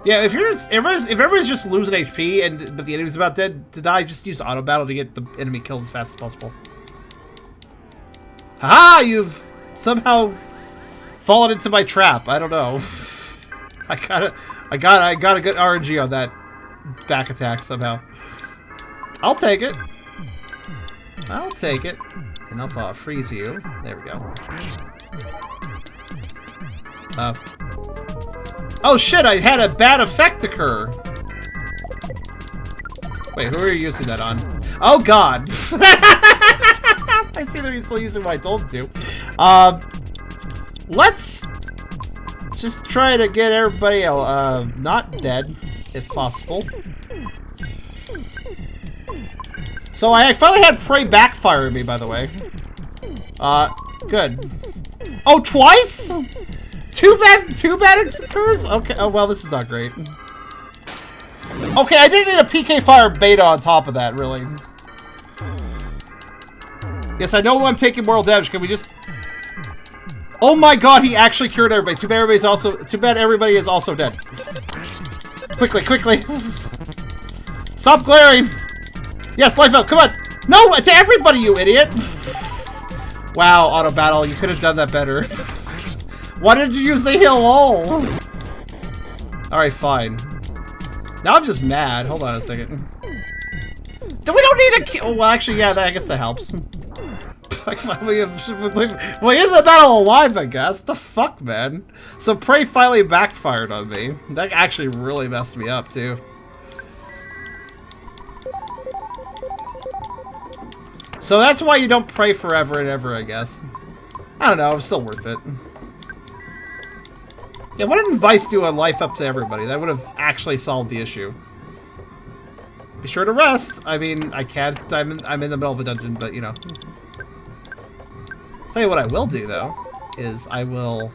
Yeah, if everybody's just losing HP but the enemy's about to die, just use auto battle to get the enemy killed as fast as possible. Haha! You've somehow fallen into my trap. I don't know. I got a good RNG on that back attack somehow. I'll take it. I'll take it. And also I'll freeze you. There we go. Oh shit, I had a bad effect occur. Wait, who are you using that on? Oh god. I see they're still using what I told them to. Let's just try to get everybody not dead, if possible. So I finally had prey backfire me, by the way. Good. Oh, twice? Two bad occurs? Okay, oh well, this is not great. Okay, I didn't need a PK Fire beta on top of that, really. Yes, I know I'm taking moral damage. Can we just... Oh my god, he actually cured everybody. Too bad everybody is also dead. Quickly, quickly. Stop glaring. Yes, life out. Come on. No, to everybody, you idiot. Wow, auto battle. You could have done that better. Why did you use the heal all? Alright, fine. Now I'm just mad. Hold on a second. We don't need a kill. Well, actually, yeah, I guess that helps. We end the battle alive, I guess. The fuck, man? So prey finally backfired on me. That actually really messed me up, too. So that's why you don't pray forever and ever, I guess. I don't know, it's still worth it. Yeah, why didn't Vice do a life up to everybody? That would have actually solved the issue. Be sure to rest. I mean, I can't. I'm in the middle of a dungeon, but you know. Tell you what I will do though, is I will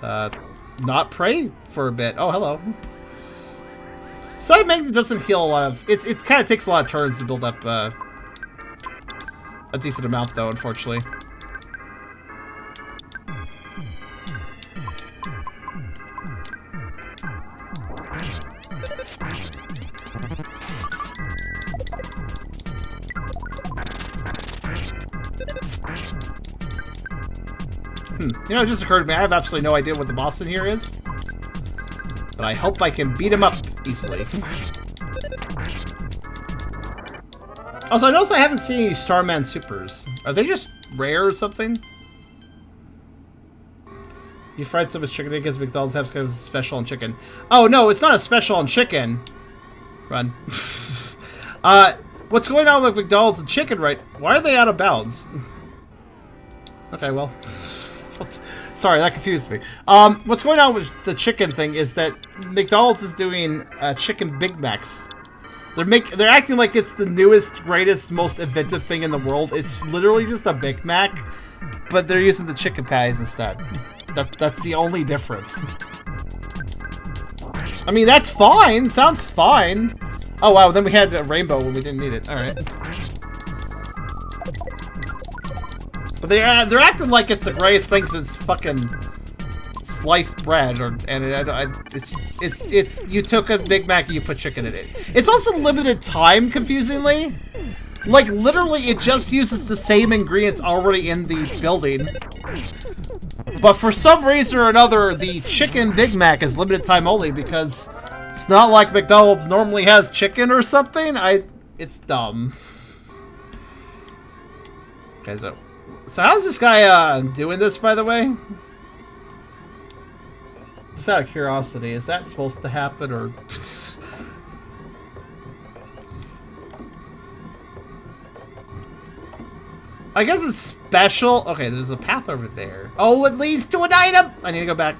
not pray for a bit. Oh, hello. Side Magnet doesn't heal a lot of... It kind of takes a lot of turns to build up a decent amount, though, unfortunately. You know, it just occurred to me, I have absolutely no idea what the boss in here is. But I hope I can beat him up easily. Also, I noticed I haven't seen any Starman Supers. Are they just rare or something? You fried so much chicken because McDonald's has a special on chicken. Oh, no, it's not a special on chicken. Run. What's going on with McDonald's and chicken, right? Why are they out of bounds? Okay, well... Sorry, that confused me. What's going on with the chicken thing is that McDonald's is doing chicken Big Macs. They're acting like it's the newest, greatest, most inventive thing in the world. It's literally just a Big Mac, but they're using the chicken patties instead. That's the only difference. I mean, that's fine. Sounds fine. Oh wow, then we had a rainbow when we didn't need it. All right. But they're acting like it's the greatest thing since fucking sliced bread, it's you took a Big Mac and you put chicken in it. It's also limited time, confusingly. Like literally, it just uses the same ingredients already in the building. But for some reason or another, the chicken Big Mac is limited time only because it's not like McDonald's normally has chicken or something. It's dumb. Okay, so how's this guy doing this, by the way? Just out of curiosity, is that supposed to happen, or... I guess it's special. Okay, there's a path over there. Oh, it leads to an item! I need to go back.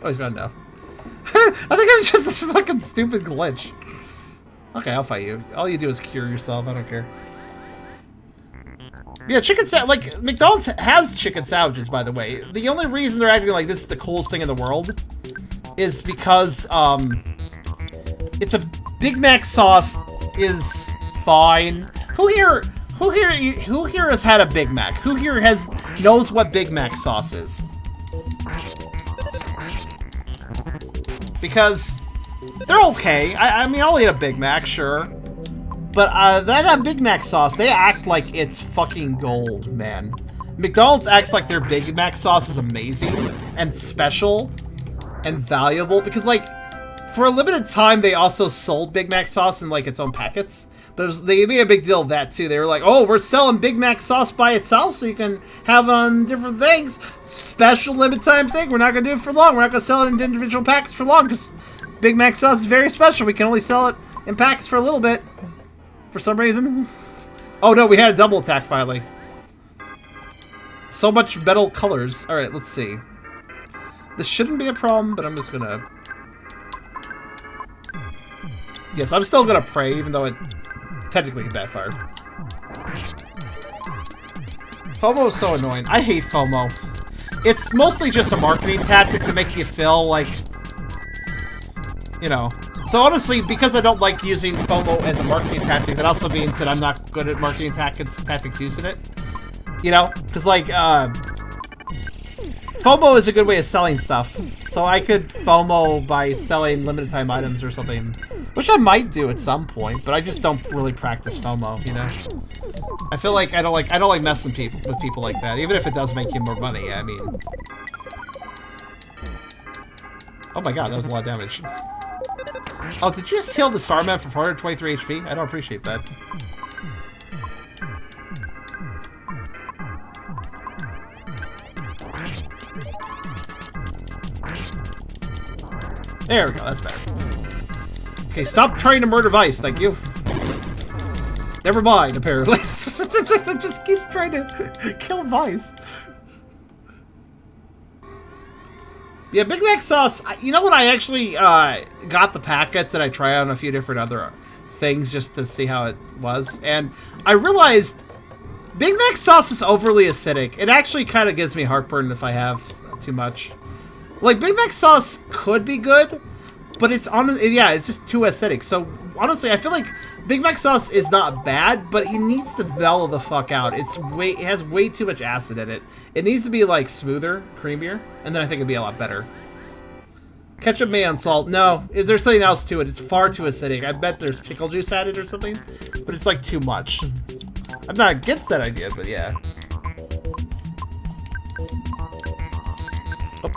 Oh, he's gone now. I think it was just this fucking stupid glitch. Okay, I'll fight you. All you do is cure yourself, I don't care. Yeah, like, McDonald's has chicken sandwiches, by the way. The only reason they're acting like this is the coolest thing in the world is because, it's a Big Mac sauce is fine. Who here has had a Big Mac? Who here knows what Big Mac sauce is? Because they're okay. I mean, I'll eat a Big Mac, sure. But that Big Mac sauce, they act like it's fucking gold, man. McDonald's acts like their Big Mac sauce is amazing and special and valuable because, like, for a limited time, they also sold Big Mac sauce in, like, its own packets. But they made a big deal of that, too. They were like, oh, we're selling Big Mac sauce by itself so you can have on different things. Special limited time thing. We're not going to do it for long. We're not going to sell it in individual packets for long because Big Mac sauce is very special. We can only sell it in packets for a little bit. For some reason. Oh no, we had a double attack finally. So much metal colors. Alright, let's see. This shouldn't be a problem, but I'm just gonna... Yes, I'm still gonna pray, even though it technically backfired. FOMO is so annoying. I hate FOMO. It's mostly just a marketing tactic to make you feel like... You know... So honestly, because I don't like using FOMO as a marketing tactic, that also means that I'm not good at marketing tactics using it. You know? Because, like, FOMO is a good way of selling stuff. So I could FOMO by selling limited time items or something. Which I might do at some point, but I just don't really practice FOMO, you know? I feel like I don't like messing with people like that, even if it does make you more money, I mean. Oh my god, that was a lot of damage. Oh, did you just heal the Starman for 423 HP? I don't appreciate that. There we go, that's better. Okay, stop trying to murder Vice, thank you. Never mind, apparently. It just keeps trying to kill Vice. Yeah, Big Mac sauce, you know what, I actually got the packets and I tried on a few different other things just to see how it was. And I realized Big Mac sauce is overly acidic. It actually kind of gives me heartburn if I have too much. Like, Big Mac sauce could be good, but it's just too acidic. So, honestly, I feel like Big Mac sauce is not bad, but it needs to mellow the fuck out. It has way too much acid in it. It needs to be, like, smoother, creamier, and then I think it'd be a lot better. Ketchup made on salt. No, there's something else to it. It's far too acidic. I bet there's pickle juice added or something, but it's, like, too much. I'm not against that idea, but yeah. Oh.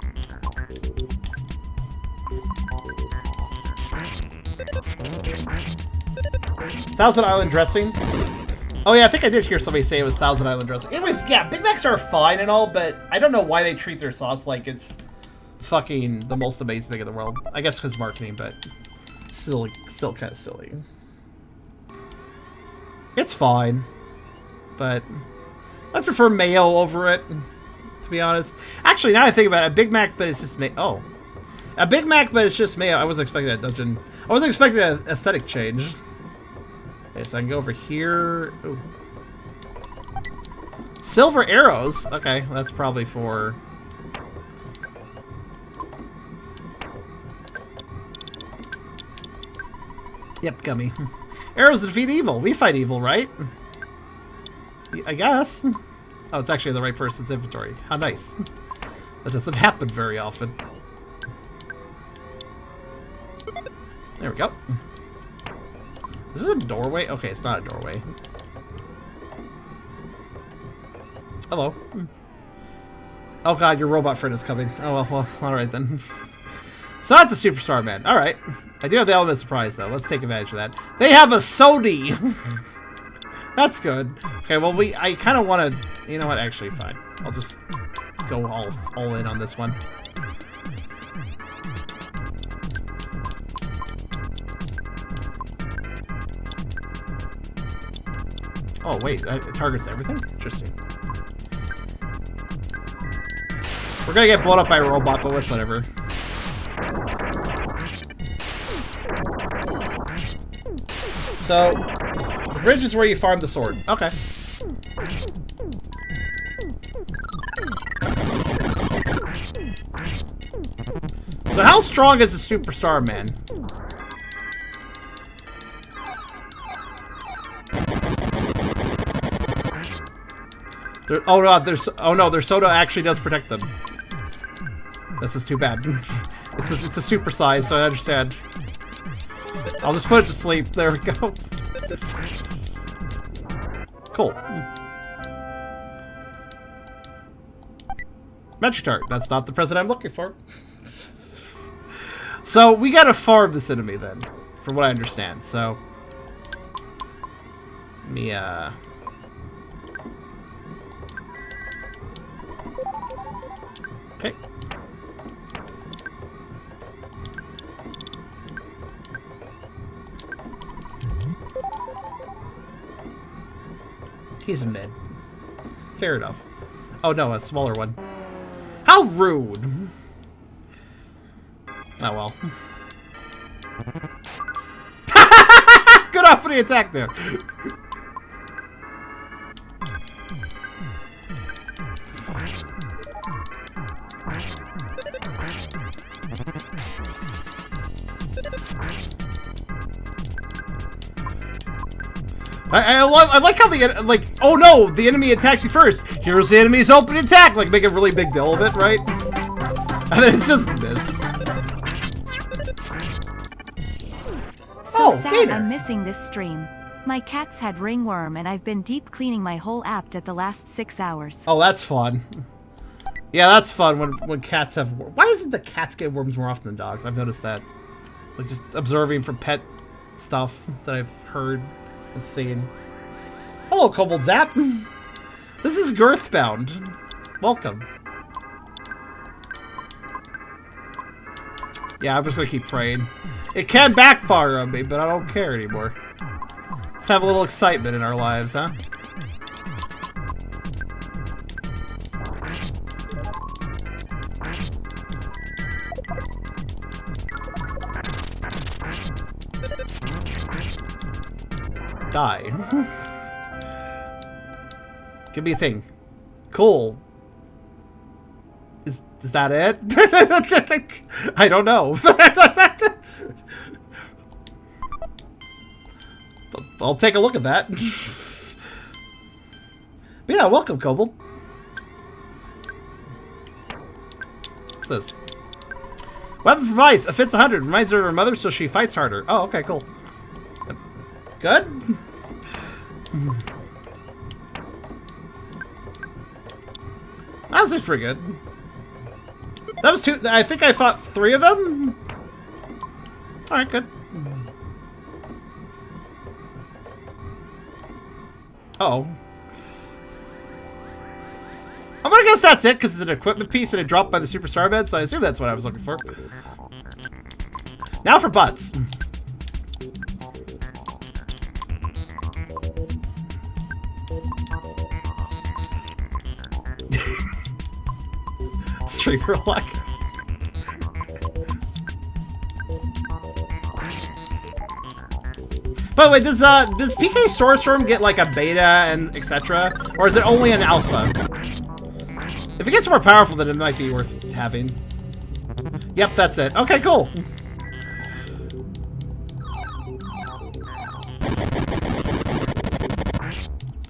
Thousand Island dressing. Oh yeah, I think I did hear somebody say it was Thousand Island dressing. Anyways, yeah, Big Macs are fine and all, but I don't know why they treat their sauce like it's fucking the most amazing thing in the world. I guess because marketing, but still kind of silly. It's fine, but I prefer mayo over it to be honest. Actually, now I think about it, a Big Mac, but it's just me. Oh. A Big Mac, but it's just mayo. I wasn't expecting that dungeon. I wasn't expecting an aesthetic change. Okay, so I can go over here. Ooh. Silver arrows. Okay, that's probably for... Yep, gummy. Arrows defeat evil. We fight evil, right? I guess. Oh, it's actually in the right person's inventory. How nice. That doesn't happen very often. There we go. Is this a doorway? Okay, it's not a doorway. Hello. Oh god, your robot friend is coming. Oh well, alright then. So that's a superstar man. Alright. I do have the element of surprise though. Let's take advantage of that. They have a Sodi! That's good. Okay, well I kinda wanna... You know what, actually fine. I'll just go all in on this one. Oh wait, it targets everything? Interesting. We're gonna get blown up by a robot, but whatever. So, the bridge is where you farm the sword. Okay. So how strong is a superstar man? Oh no, their soda actually does protect them. This is too bad. It's a super size, so I understand. I'll just put it to sleep. There we go. Cool. Magic tart. That's not the present I'm looking for. So we gotta farm this enemy then, from what I understand. So let me okay. He's in mid. Fair enough. Oh no, a smaller one. How rude! Oh well. Good opening attack there. I like how the like, oh no, the enemy attacked you first. Here's the enemy's open attack. Like make a really big deal of it, right? And then it's just this. So sad I'm missing this stream. My cats had ringworm and I've been deep cleaning my whole app at the last 6 hours. Oh, that's fun. Yeah, that's fun when cats have... Why isn't the cats get worms more often than dogs? I've noticed that. Like just observing from pet stuff that I've heard and seen. Hello, Kobold Zap. This is Girthbound. Welcome. Yeah, I'm just gonna keep praying. It can backfire on me, but I don't care anymore. Let's have a little excitement in our lives, huh? Die. Give me a thing. Cool. Is that it? I don't know. I'll take a look at that. But yeah, welcome, Kobold. What's this? Weapon for Vice, offense 100. Reminds her of her mother, so she fights harder. Oh, okay, cool. Good? That looks pretty good. That was 2. I think I fought 3 of them. Alright, good. Uh-oh. I'm gonna guess that's it, because it's an equipment piece and it dropped by the Superstar bed, so I assume that's what I was looking for. Now for butts. Streamer luck. By the way, does PK Storestorm get like a beta and etc., or is it only an alpha? If it gets more powerful, then it might be worth having. Yep, that's it. Okay, cool.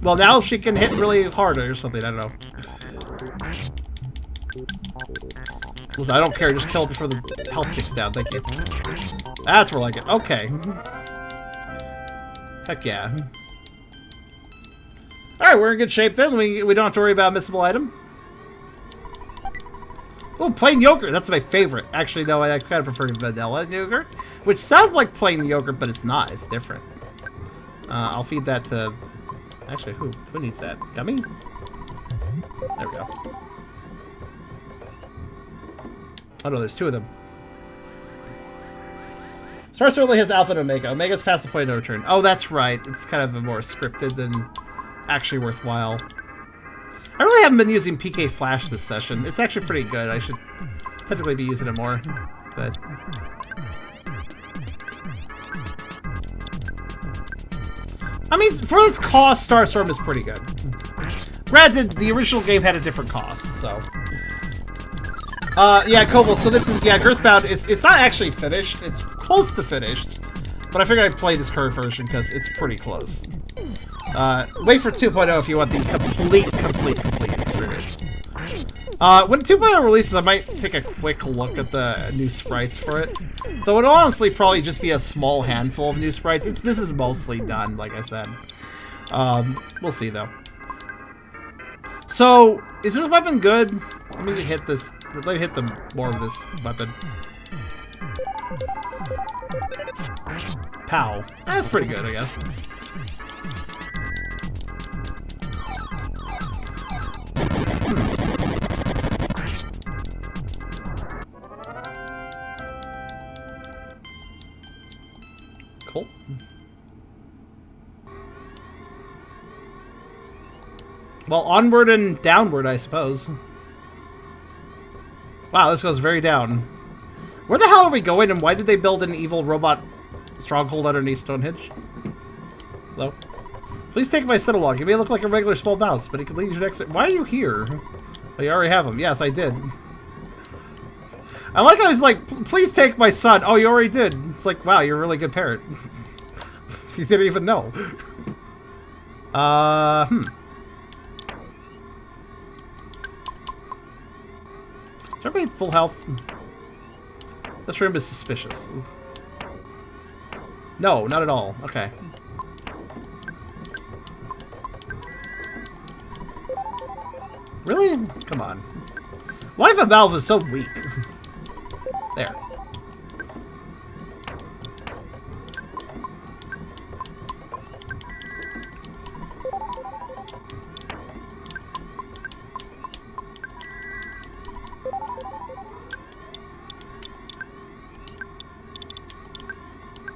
Well, now she can hit really hard or something. I don't know. Listen, I don't care. Just kill it before the health ticks down. Thank you. That's more like it. Okay. Heck yeah. Alright, we're in good shape then. We don't have to worry about a missable item. Oh, plain yogurt. That's my favorite. Actually, no, I kind of prefer vanilla yogurt. Which sounds like plain yogurt, but it's not. It's different. I'll feed that to... Actually, who needs that? Gummy? There we go. Oh no, there's two of them. Star certainly has Alpha and Omega. Omega's past the point of no return. Oh, that's right. It's kind of more scripted than actually worthwhile. I really haven't been using PK Flash this session. It's actually pretty good. I should typically be using it more, but... I mean, for its cost, Starstorm is pretty good. Granted, the original game had a different cost, so... yeah, Koval, so this is, yeah, Girthbound, it's not actually finished. It's close to finished. But I figured I'd play this current version because it's pretty close. Wait for 2.0 if you want the complete experience. When 2.0 releases, I might take a quick look at the new sprites for it. Though it'll honestly probably just be a small handful of new sprites. This is mostly done, like I said. We'll see, though. So, is this weapon good? Let me hit this. Let me hit more of this weapon. Pow. That's pretty good, I guess. Cool. Well, onward and downward, I suppose. Wow, this goes very down. Where the hell are we going, and why did they build an evil robot stronghold underneath Stonehenge? Hello? Please take my son along. He may look like a regular small mouse, but he can lead you next... Why are you here? Oh, you already have him. Yes, I did. I like how he's like, please take my son. Oh, you already did. It's like, wow, you're a really good parent. You didn't even know. Is everybody full health? This room is suspicious. No, not at all. Okay. Really? Come on. Life of Valve is so weak. There.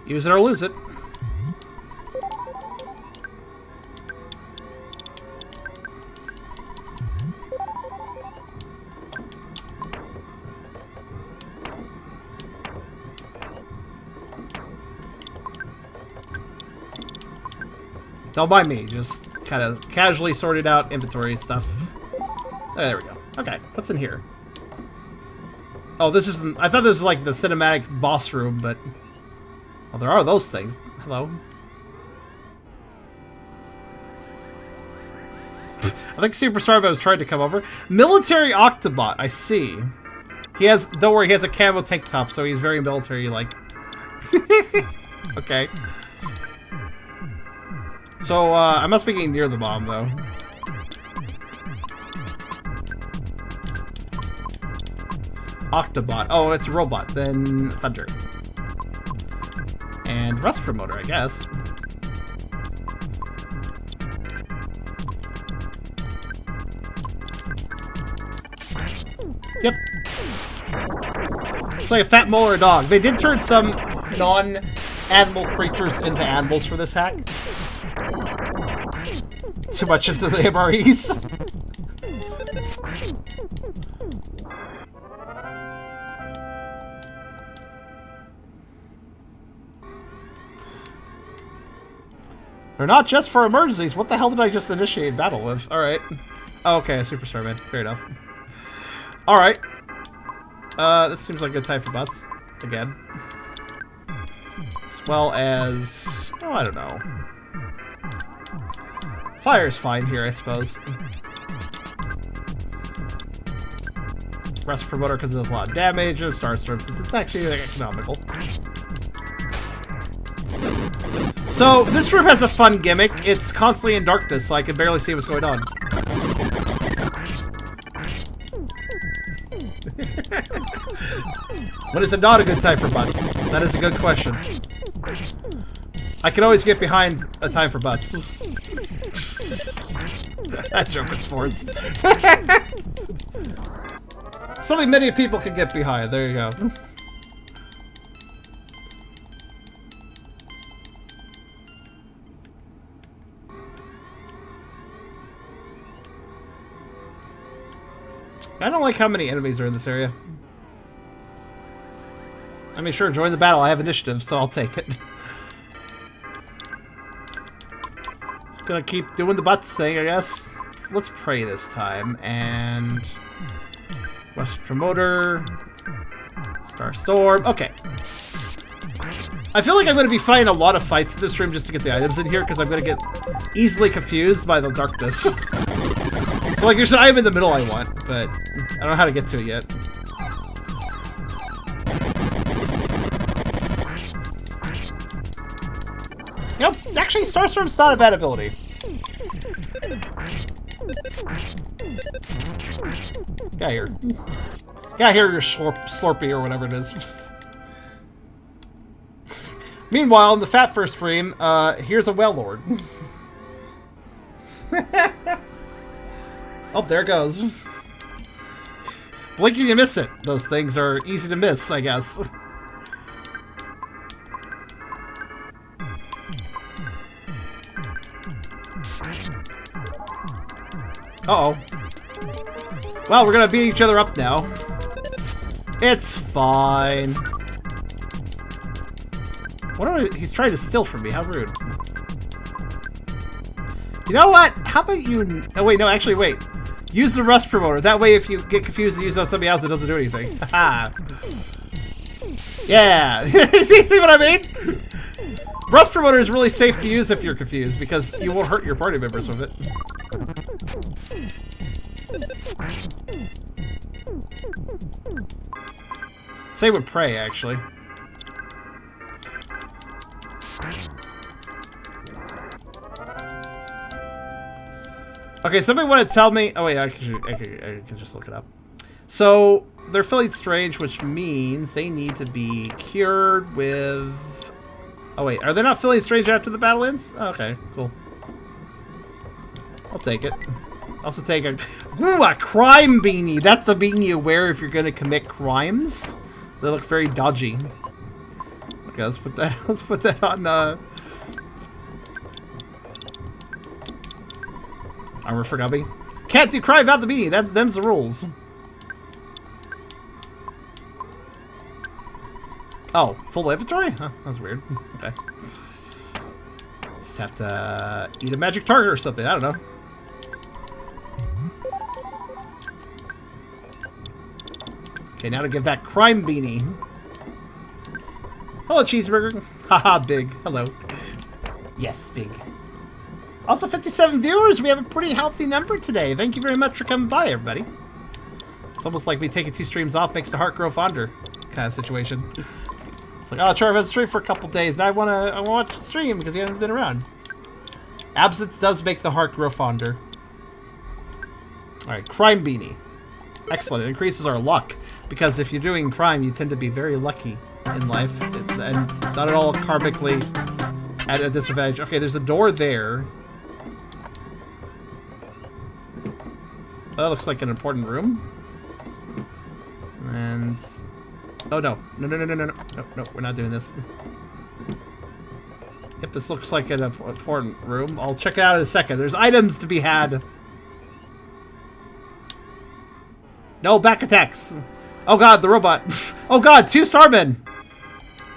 Use it or lose it. Don't mind me, just kind of casually sorted out inventory stuff. There we go. Okay, what's in here? Oh, this isn't... I thought this was like the cinematic boss room, but... Well, there are those things. Hello. I think Super Starbo was trying to come over. Military Octobot, I see. He has... Don't worry, he has a camo tank top, so he's very military-like. Okay. So, I must be getting near the bomb, though. Octobot. Oh, it's a robot. Then Thunder. And Rust Promoter, I guess. Yep. It's like a fat mole or a dog. They did turn some non-animal creatures into animals for this hack. Too much into the MREs. They're not just for emergencies. What the hell did I just initiate battle with? Alright. Oh, okay, a Super Starman. Fair enough. Alright. This seems like a good time for butts. Again. As well as... oh, I don't know. Fire's fine here, I suppose. Rust Promoter because it does a lot of damage, and Starstorm since it's actually economical. So, this room has a fun gimmick. It's constantly in darkness, so I can barely see what's going on. When is it not a good time for butts? That is a good question. I can always get behind a time for butts. That joke was forced. Something many people can get behind. There you go. I don't like how many enemies are in this area. I mean, sure, join the battle. I have initiative, so I'll take it. Gonna keep doing the butts thing, I guess. Let's pray this time. And... West Promoter. Starstorm. Okay. I feel like I'm going to be fighting a lot of fights in this room just to get the items in here, because I'm going to get easily confused by the darkness. So, like, there's an item in the middle I want, but I don't know how to get to it yet. You know, actually, Starstorm's not a bad ability. Get out here. Get out here, your Slurpee or whatever it is. Meanwhile, in the fatfur stream, here's a Well Lord. Oh, there it goes. Blink and you miss it. Those things are easy to miss, I guess. Uh-oh. Well, we're gonna beat each other up now. It's fine. What are he's trying to steal from me? How rude. You know what? How about you... oh, wait, no, actually, wait. Use the Rust Promoter. That way, if you get confused and use it on somebody else, it doesn't do anything. Haha. Yeah. See what I mean? Rust Promoter is really safe to use if you're confused, because you won't hurt your party members with it. Same with Prey, actually. Okay, somebody want to tell me... oh, wait, I can just look it up. So, they're feeling strange, which means they need to be cured with... oh, wait, are they not feeling strange after the battle ends? Oh, okay, cool. I'll take it. Also take a... ooh, a crime beanie! That's the beanie you wear if you're going to commit crimes. They look very dodgy. Okay, let's put that on, Armor for Gubby. Can't do crime without the beanie. Them's the rules. Oh, full inventory? Huh, that's weird. Okay. Just have to eat a magic target or something. I don't know. Okay, now to give that crime beanie. Hello, Cheeseburger. Haha, Big. Hello. Yes, Big. Also, 57 viewers. We have a pretty healthy number today. Thank you very much for coming by, everybody. It's almost like me taking 2 streams off makes the heart grow fonder kind of situation. It's like, oh, Charv has a stream for a couple days, and I wanna watch the stream because he hasn't been around. Absence does make the heart grow fonder. Alright, Crime Beanie. Excellent. It increases our luck, because if you're doing crime, you tend to be very lucky in life, and not at all karmically at a disadvantage. Okay, there's a door there. That looks like an important room. And... oh, no. No, we're not doing this. Yep, this looks like an important room. I'll check it out in a second. There's items to be had. No, back attacks. Oh god, the robot. Oh god, 2 starmen.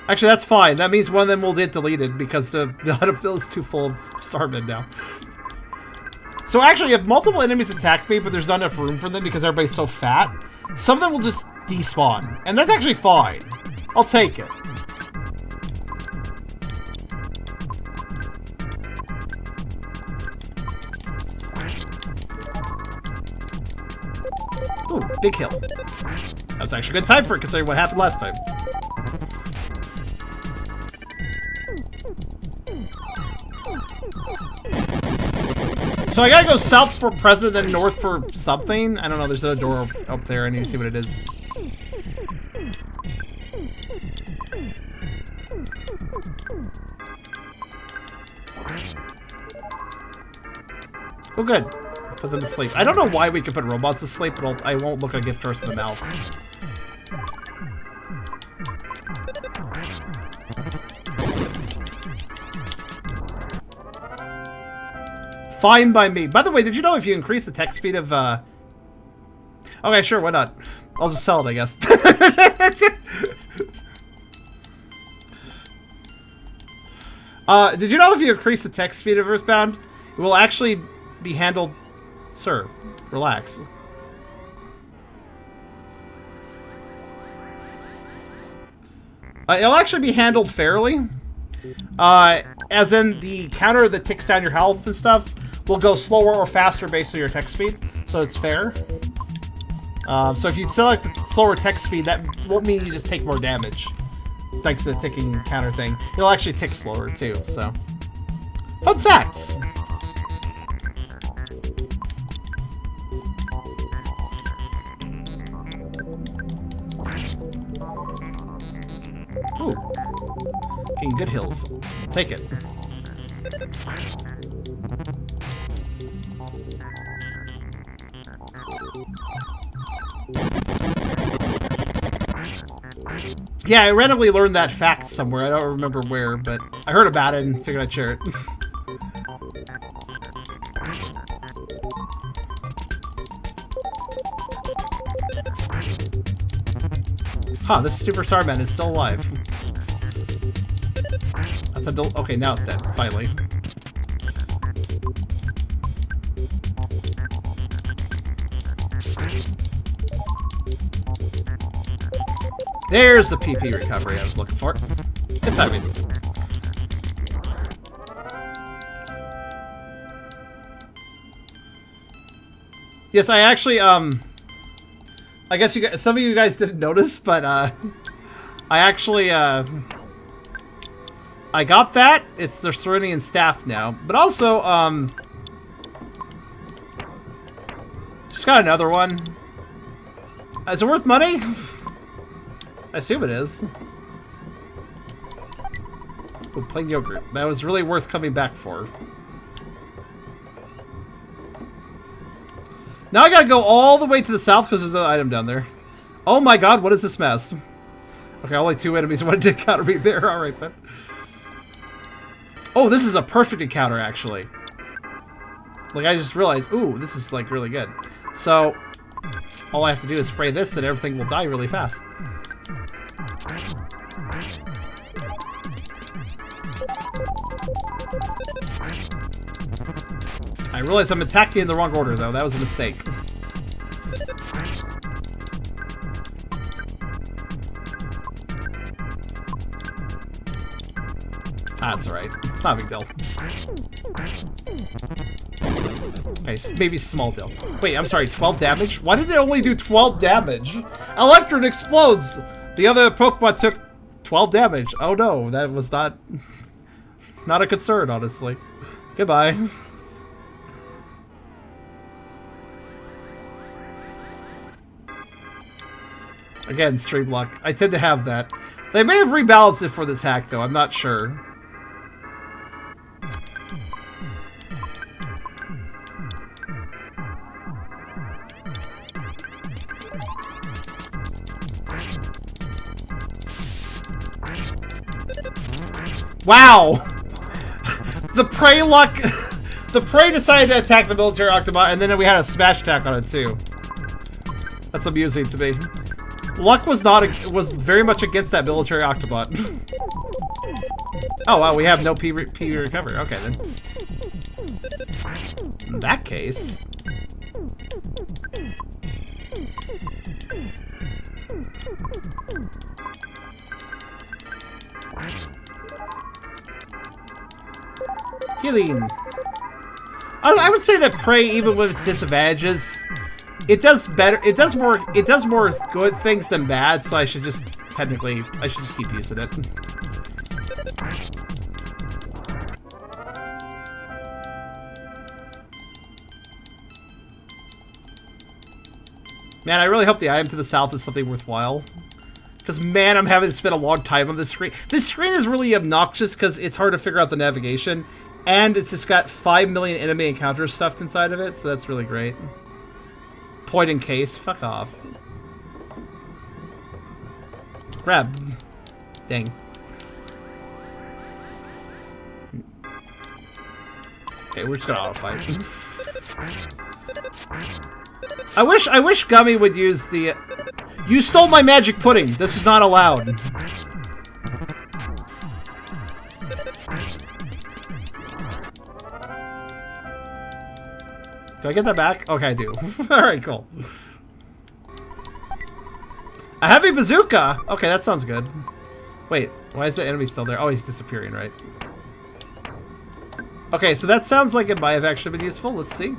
Actually, that's fine. That means one of them will get deleted because the battlefield is too full of starmen now. So actually, if multiple enemies attack me, but there's not enough room for them because everybody's so fat, some of them will just despawn. And that's actually fine. I'll take it. Ooh, big hill. That was actually a good time for it considering what happened last time. So I gotta go south for present, then north for something. I don't know, there's a door up there. I need to see what it is. Oh, good. Put them to sleep. I don't know why we can put robots to sleep, but I won't look a gift horse in the mouth. Fine by me. By the way, did you know if you increase the text speed of, Okay, sure, why not? I'll just sell it, I guess. Did you know if you increase the text speed of Earthbound, it will actually be handled... Sir, relax. It'll actually be handled fairly. As in the counter that ticks down your health and stuff will go slower or faster based on your text speed, so it's fair. So if you select the slower text speed, that won't mean you just take more damage. Thanks to the ticking counter thing. It'll actually tick slower too, so. Fun facts! Ooh. Getting good hills. Take it. Yeah, I randomly learned that fact somewhere. I don't remember where, but I heard about it and figured I'd share it. Huh, this Super Starman is still alive. That's a okay, now it's dead, finally. There's the PP recovery I was looking for. Good timing. Yes, I actually, I guess you guys, some of you guys didn't notice, but, I actually, I got that. It's the Serenian staff now. But also, just got another one. Is it worth money? I assume it is. Oh, plain yogurt. That was really worth coming back for. Now I gotta go all the way to the south because there's the item down there. Oh my god, what is this mess? Okay, only 2 enemies wanted to encounter me there. Alright then. Oh, this is a perfect encounter, actually. Like, I just realized, ooh, this is, like, really good. So, all I have to do is spray this and everything will die really fast. I realize I'm attacking in the wrong order, though. That was a mistake. That's alright. Not a big deal. Okay, maybe small deal. Wait, I'm sorry, 12 damage? Why did it only do 12 damage? Electron explodes! The other Pokemon took 12 damage. Oh no, that was not a concern, honestly. Goodbye. Again, stream luck. I tend to have that. They may have rebalanced it for this hack, though. I'm not sure. Wow! The prey luck... The prey decided to attack the military Octobot, and then we had a smash attack on it, too. That's amusing to me. Luck was was very much against that military octobot. Oh wow, we have no P recover. Okay then. In that case. Healing. I would say that prey, even with its disadvantages, it does better. It does more good things than bad. So I should just keep using it. Man, I really hope the item to the south is something worthwhile. Because, man, I'm having to spend a long time on this screen. This screen is really obnoxious because it's hard to figure out the navigation. And it's just got 5 million enemy encounters stuffed inside of it, so that's really great. Point in case. Fuck off. Grab. Dang. Okay, we're just gonna auto-fight. I wish Gummy would use the... You stole my magic pudding! This is not allowed. Do I get that back? Okay, I do. Alright, cool. A heavy bazooka! Okay, that sounds good. Wait, why is the enemy still there? Oh, he's disappearing, right? Okay, so that sounds like it might have actually been useful. Let's see.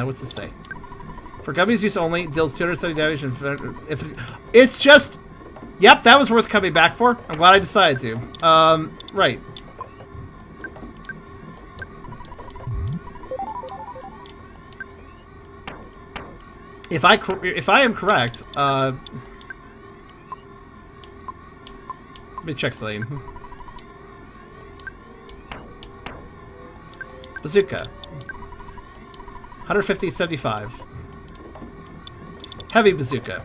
What's this say? For Gummy's use only, deals 270 damage if it's just... Yep, that was worth coming back for. I'm glad I decided to. Right. If I am correct, let me check something. Bazooka. 150, 75. Heavy bazooka.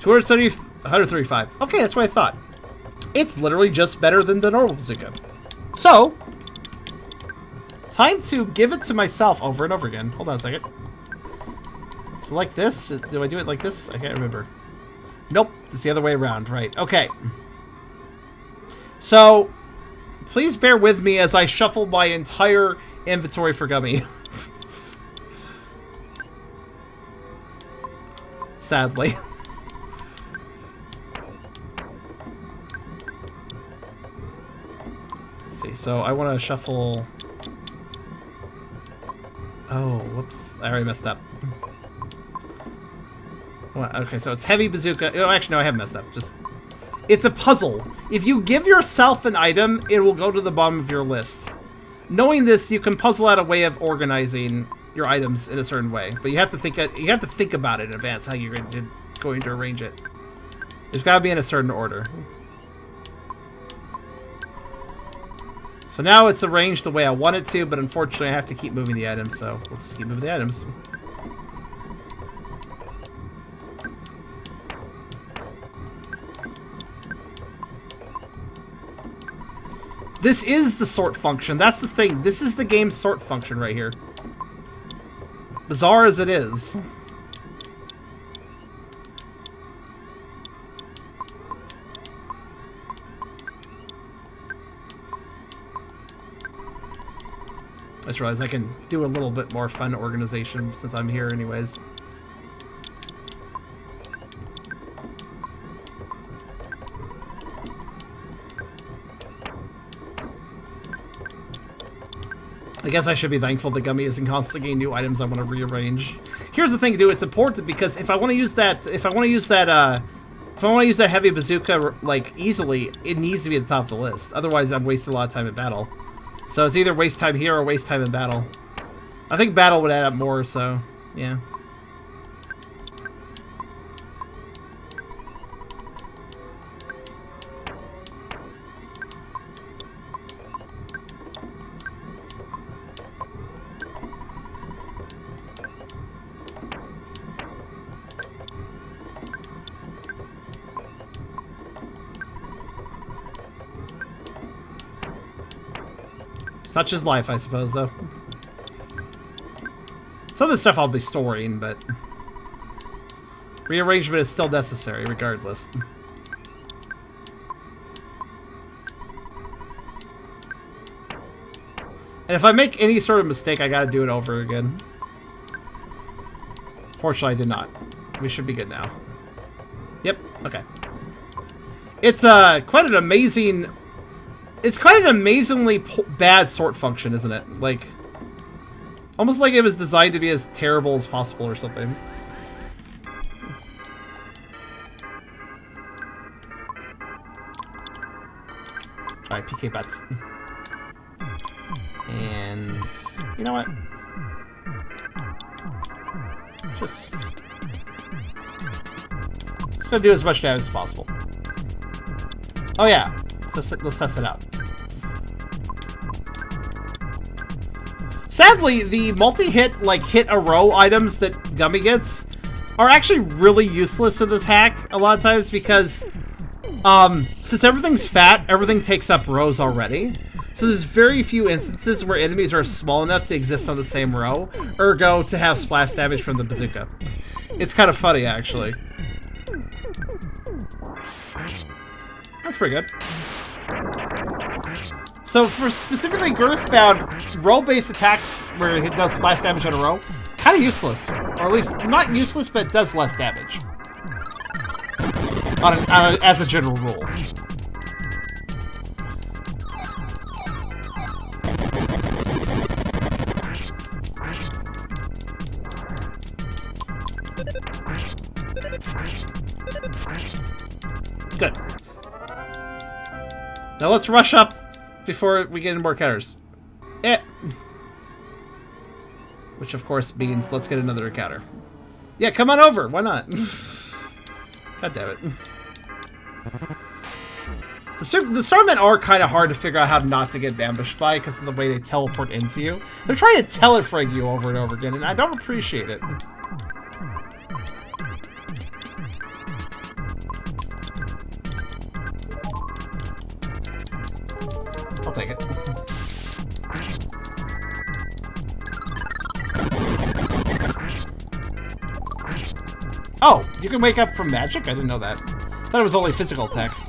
270, 135. Okay, that's what I thought. It's literally just better than the normal bazooka. So, time to give it to myself over and over again. Hold on a second. So like this? Do I do it like this? I can't remember. Nope, it's the other way around. Right, okay. So, please bear with me as I shuffle my entire inventory for Gummy. Sadly. Let's see, so I want to shuffle... Oh, whoops. I already messed up. Okay, so it's heavy bazooka. Oh, actually, no, I haven't messed up. Just... It's a puzzle. If you give yourself an item, it will go to the bottom of your list. Knowing this, you can puzzle out a way of organizing your items in a certain way, but you have to think about it in advance how you're going to arrange it. It's got to be in a certain order. So now it's arranged the way I want it to, but unfortunately I have to keep moving the items, so let's just keep moving the items. This is the sort function. That's the thing. This is the game's sort function right here. Bizarre as it is. I just realized I can do a little bit more fun organization since I'm here anyways. I guess I should be thankful that Gummy isn't constantly getting new items I want to rearrange. Here's the thing, dude. It's important because if I want to use that, heavy bazooka like easily, it needs to be at the top of the list. Otherwise, I'm wasting a lot of time in battle. So it's either waste time here or waste time in battle. I think battle would add up more. So yeah. Such is life, I suppose, though. Some of this stuff I'll be storing, but... Rearrangement is still necessary, regardless. And if I make any sort of mistake, I gotta do it over again. Fortunately, I did not. We should be good now. Yep, okay. It's quite an amazing... It's quite an amazingly bad sort function, isn't it? Like... Almost like it was designed to be as terrible as possible or something. Alright, PK bets. And... You know what? Just gonna do as much damage as possible. Oh yeah, let's test it out. Sadly, the multi-hit, like, hit a row items that Gummy gets are actually really useless in this hack a lot of times because, since everything's fat, everything takes up rows already. So there's very few instances where enemies are small enough to exist on the same row, ergo to have splash damage from the bazooka. It's kind of funny, actually. That's pretty good. So for specifically Girthbound, row-based attacks where it does splash damage on a row, kind of useless. Or at least, not useless, but it does less damage. As a general rule. Good. Now let's rush up before we get into more counters. Which of course means let's get another encounter. Yeah, come on over. Why not? God damn it. The starmen are kind of hard to figure out how not to get ambushed by because of the way they teleport into you. They're trying to telefrag you over and over again, and I don't appreciate it. I'll take it. Oh, you can wake up from magic? I didn't know that. I thought it was only physical attacks.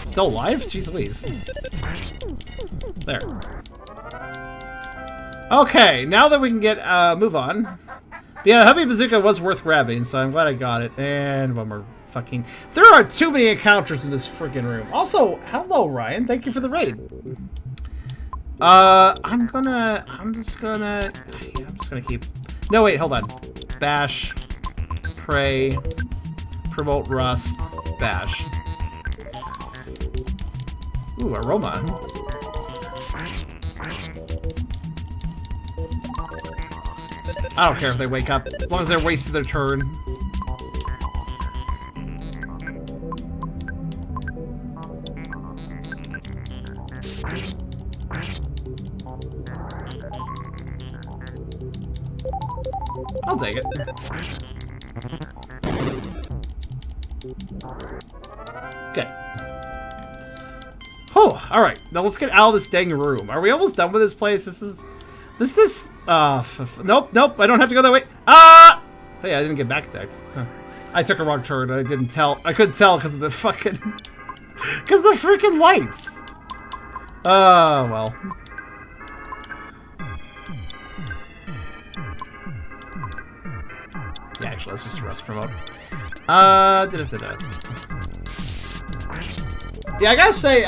Still alive? Jeez Louise. There. Okay, now that we can get, move on. But yeah, Hubby Bazooka was worth grabbing, so I'm glad I got it. And one more fucking... There are too many encounters in this freaking room. Also, hello, Ryan. Thank you for the raid. I'm just gonna keep... No, wait, hold on. Bash. Pray. Promote Rust. Bash. Ooh, aroma. I don't care if they wake up, as long as they're wasting their turn. I'll take it. Okay. Oh, alright. Now let's get out of this dang room. Are we almost done with this place? Nope, I don't have to go that way. Ah! Hey, I didn't get back decked. Huh. I took a wrong turn. I couldn't tell because of the fucking... because of the freaking lights. Well. Yeah, actually, let's just rest promote. Yeah, I gotta say,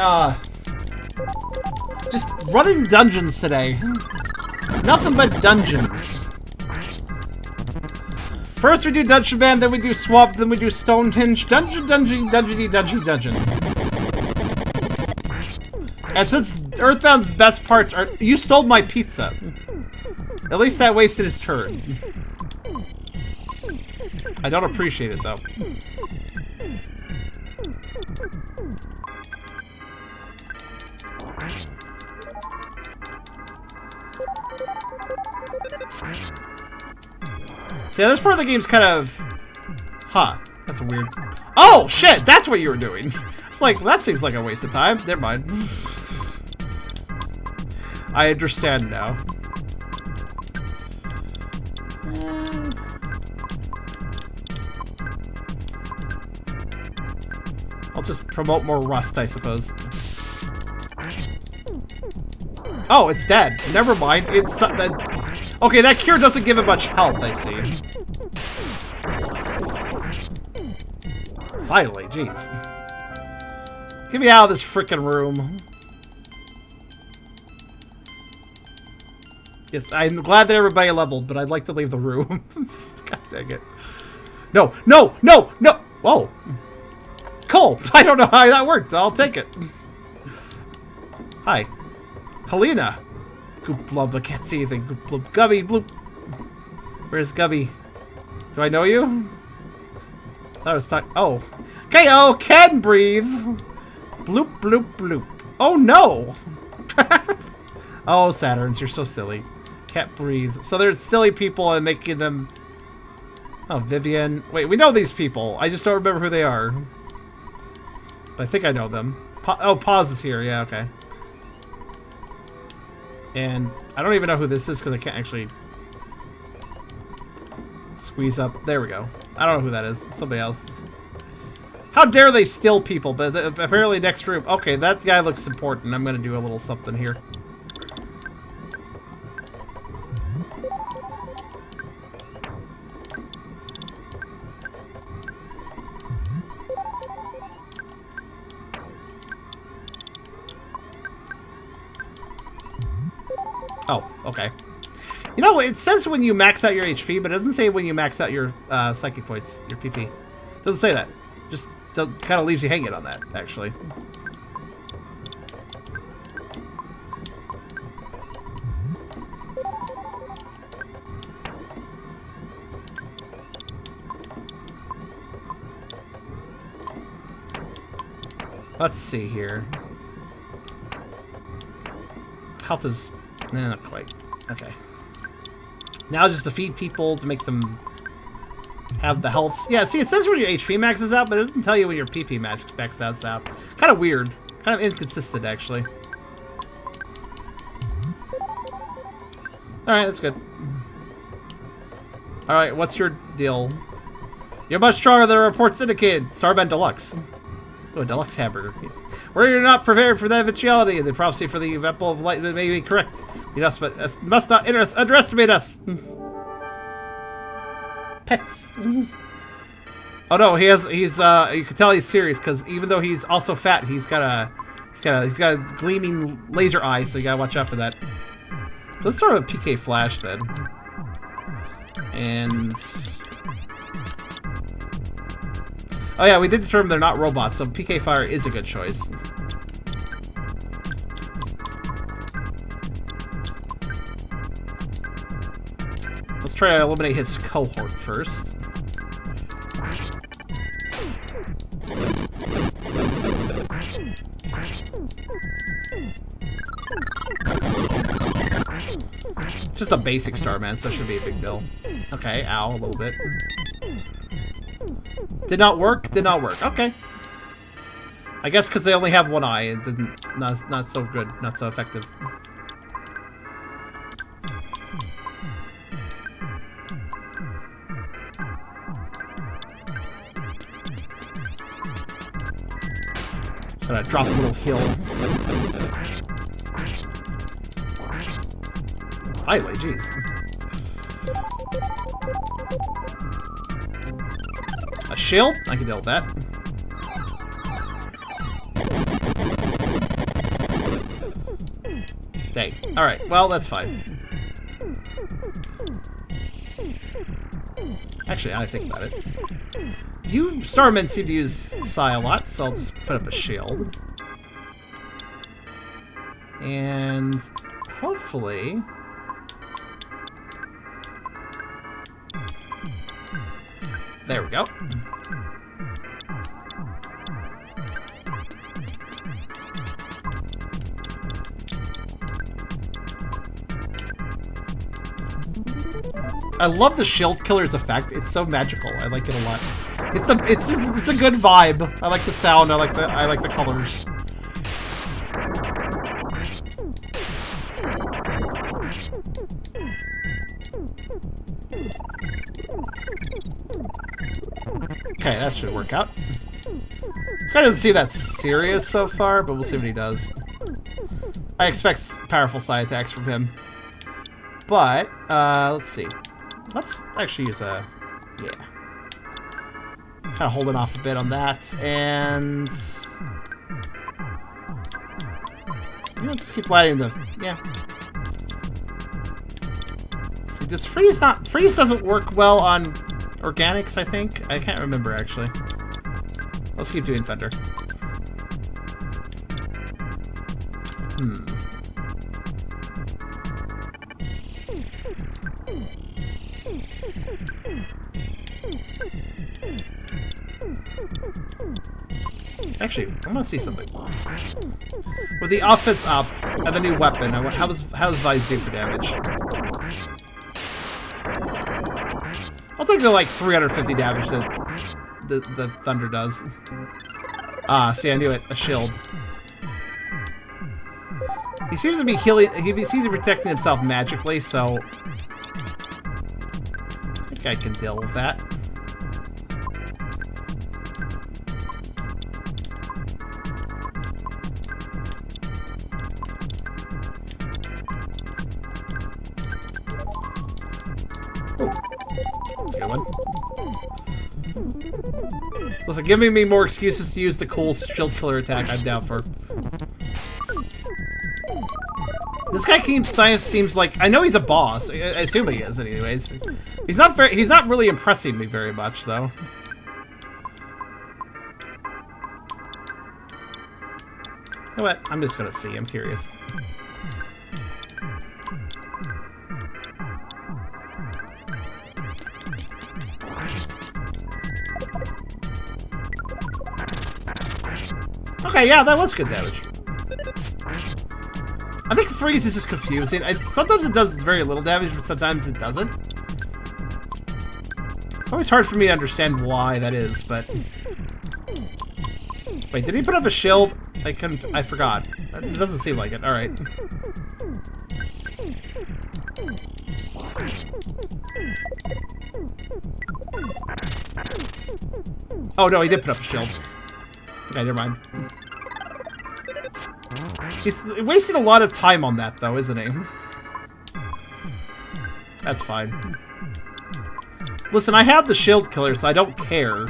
just running dungeons today. Nothing but dungeons. First we do Dungeon Band, then we do Swamp, then we do Stonehenge. Dungeon. And since Earthbound's best parts are... You stole my pizza. At least that wasted his turn. I don't appreciate it, though. So yeah, this part of the game's kind of... Huh. That's weird. Oh, shit! That's what you were doing. It's like, well, that seems like a waste of time. Never mind. I understand now. I'll just promote more rust, I suppose. Oh, it's dead. Never mind. It's okay, that cure doesn't give it much health, I see. Finally, jeez. Get me out of this frickin' room. Yes, I'm glad that everybody leveled, but I'd like to leave the room. God dang it. No, no, no, no! Whoa. Cool. I don't know how that worked. I'll take it. Hi. Helena. Goop blub, I can't see anything. Goop blub. Gubby bloop. Where's Gubby? Do I know you? That was talking. Oh. KO can breathe. Bloop bloop bloop. Oh no. Oh, Saturns, you're so silly. Can't breathe. So there's silly people and making them. Oh, Vivian. Wait, we know these people. I just don't remember who they are. But I think I know them. Oh, Pause is here. Yeah, okay. And I don't even know who this is because I can't actually squeeze up. There we go. I don't know who that is. Somebody else. How dare they steal people? But apparently next room. Okay, that guy looks important. I'm going to do a little something here. Oh, okay. You know, it says when you max out your HP, but it doesn't say when you max out your psychic points, your PP. It doesn't say that. Just kind of leaves you hanging on that, actually. Let's see here. Health is... not quite. Okay. Now just to feed people to make them have the health. Yeah, see, it says when your HP maxes out, but it doesn't tell you when your PP maxes out. Kind of weird. Kind of inconsistent, actually. Alright, that's good. Alright, what's your deal? You're much stronger than the reports indicated. Starband Deluxe. Oh, a deluxe hamburger. We're not prepared for that eventuality. The prophecy for the Apple of Light may be correct. We must not underestimate us. Pets. Oh no, he's you can tell he's serious because even though he's also fat, he's got a gleaming laser eye, so you gotta watch out for that. Let's start with PK Flash then. And oh yeah, we did determine they're not robots, so PK Fire is a good choice. Let's try to eliminate his cohort first. Just a basic Starman, so it should be a big deal. Okay, ow, a little bit. Did not work? Did not work. Okay. I guess because they only have one eye, it didn't. Not so good, not so effective. Just gonna drop a little heal. Finally, jeez. A shield? I can deal with that. Dang. Alright, well, that's fine. Actually, I think about it. You Starmen seem to use Psy a lot, so I'll just put up a shield. And hopefully... there we go. I love the shield killer's effect. It's so magical. I like it a lot. It's a good vibe. I like the sound. I like the colors. Okay, that should work out. This guy doesn't seem that serious so far, but we'll see what he does. I expect powerful side attacks from him. But, let's see. Let's actually use a... Yeah. Kind of holding off a bit on that, and... just keep lighting the... Yeah. Let's see, does freeze not... Freeze doesn't work well on organics, I think? I can't remember, actually. Let's keep doing thunder. Actually, I want to see something. With the offense up and the new weapon, how does Vise do for damage? I'll take the like 350 damage that the thunder does. Ah, see, I knew it. A shield. He seems to be healing. He seems to be protecting himself magically, so I think I can deal with that. That's a good one. Listen, giving me more excuses to use the cool shield killer attack, I'm down for. This guy seems like, I know he's a boss. I assume he is, anyways. He's not really impressing me very much, though. You know what? I'm just gonna see. I'm curious. Okay, yeah, that was good damage. I think freeze is just confusing. Sometimes it does very little damage, but sometimes it doesn't. It's always hard for me to understand why that is, but... Wait, did he put up a shield? I forgot. It doesn't seem like it. Alright. Oh no, he did put up a shield. Okay, never mind. He's wasting a lot of time on that, though, isn't he? That's fine. Listen, I have the shield killer, so I don't care.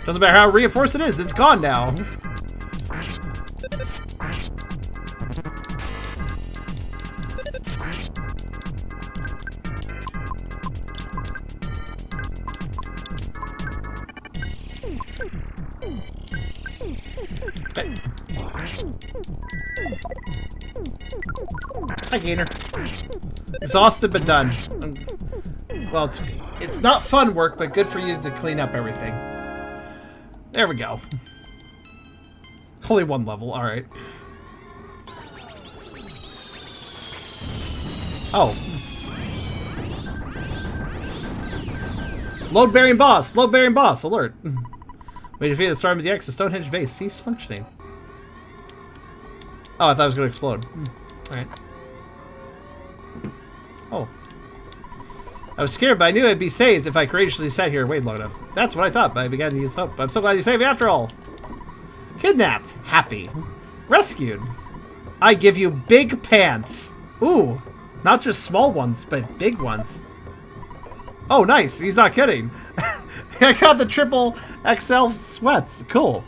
Doesn't matter how reinforced it is, it's gone now. Okay. Hi, Gainer. Exhausted but done. Well, it's not fun work, but good for you to clean up everything. There we go. Only one level, alright. Oh. Load-bearing boss! Load-bearing boss! Alert! We defeated the storm of the X. The Stonehenge vase ceased functioning. Oh, I thought it was going to explode. Alright. Oh. I was scared, but I knew I'd be saved if I courageously sat here and waited long enough. That's what I thought, but I began to use hope. I'm so glad you saved me after all. Kidnapped. Happy. Rescued. I give you big pants. Ooh. Not just small ones, but big ones. Oh, nice. He's not kidding. I got the triple XL sweats. Cool.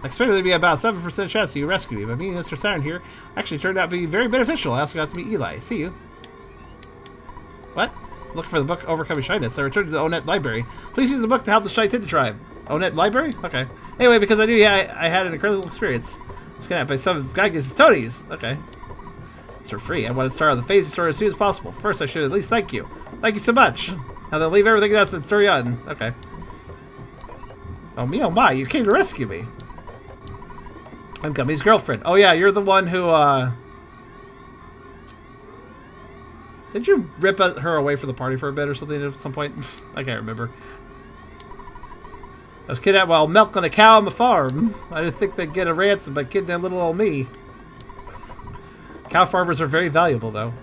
I expected there to be about 7% chance you rescue me, but meeting Mr. Saturn here actually turned out to be very beneficial. I also got to meet Eli. See you. What? Looking for the book Overcoming Shyness. I returned to the Onet Library. Please use the book to help the Shy Tinted Tribe. Onet Library? Okay. Anyway, because I knew I had an incredible experience. I was kidnapped by some of Geiger's toadies. Okay. It's for free. I want to start on the phase store as soon as possible. First, I should at least thank you. Thank you so much. Now then, leave everything else and story on. Okay. Oh me, oh my, you came to rescue me. I'm Gummy's girlfriend. Oh yeah, you're the one who, Did you rip her away from the party for a bit or something at some point? I can't remember. I was kidnapped while milking a cow on the farm. I didn't think they'd get a ransom by kidnapping little old me. Cow farmers are very valuable, though.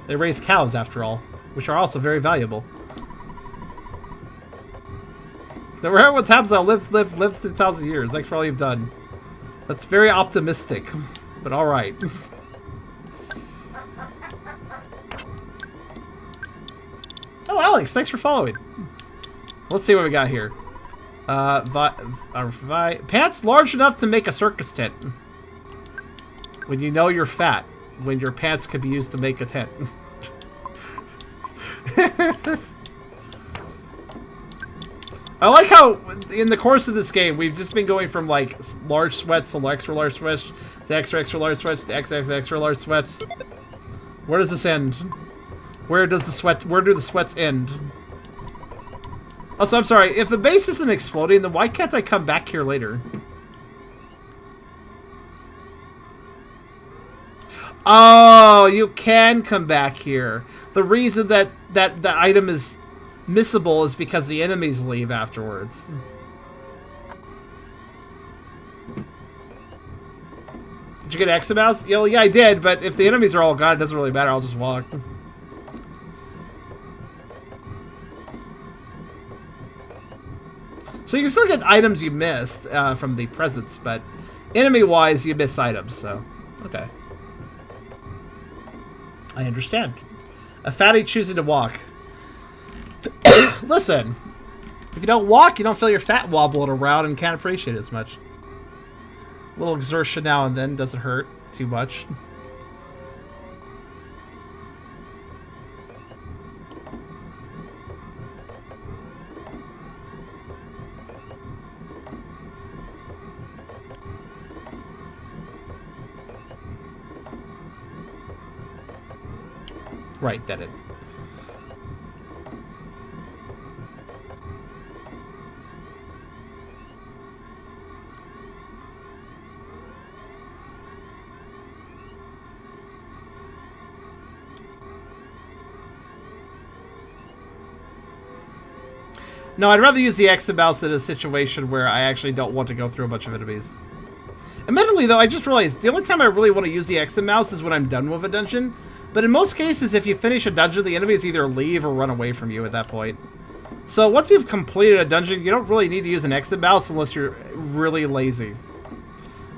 They raise cows, after all, which are also very valuable. No matter what happens, I'll live 1,000 years. Thanks for all you've done. That's very optimistic, but all right. Oh, Alex, thanks for following. Let's see what we got here. Pants large enough to make a circus tent. When you know you're fat. When your pants could be used to make a tent. I like how, in the course of this game, we've just been going from, like, large sweats to extra large sweats, to extra large sweats, to extra large sweats. Where does this end? Where do the sweats end? Also, I'm sorry, if the base isn't exploding, then why can't I come back here later? Oh, you can come back here. The reason that the item is missable is because the enemies leave afterwards. Did you get X mouse? Yeah, I did, but if the enemies are all gone, it doesn't really matter. I'll just walk. So you can still get items you missed from the presents, but enemy-wise, you miss items, so okay. I understand. A fatty choosing to walk. Listen, if you don't walk, you don't feel your fat wobbling around and can't appreciate it as much. A little exertion now and then doesn't hurt too much. Right, that it. No, I'd rather use the X mouse in a situation where I actually don't want to go through a bunch of enemies. Admittedly, though, I just realized the only time I really want to use the X mouse is when I'm done with a dungeon. But in most cases, if you finish a dungeon, the enemies either leave or run away from you at that point. So once you've completed a dungeon, you don't really need to use an X mouse unless you're really lazy.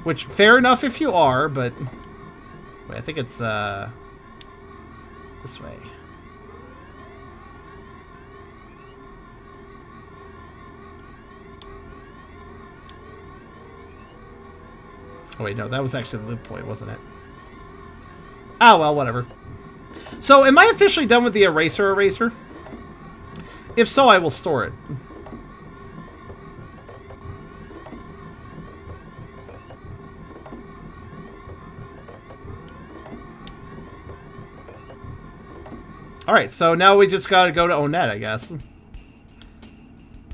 Which, fair enough if you are, but... Wait, I think it's, this way. Oh wait, no, that was actually the loop point, wasn't it? Oh, well, whatever. So, am I officially done with the eraser? If so, I will store it. Alright, so now we just gotta go to Onet, I guess.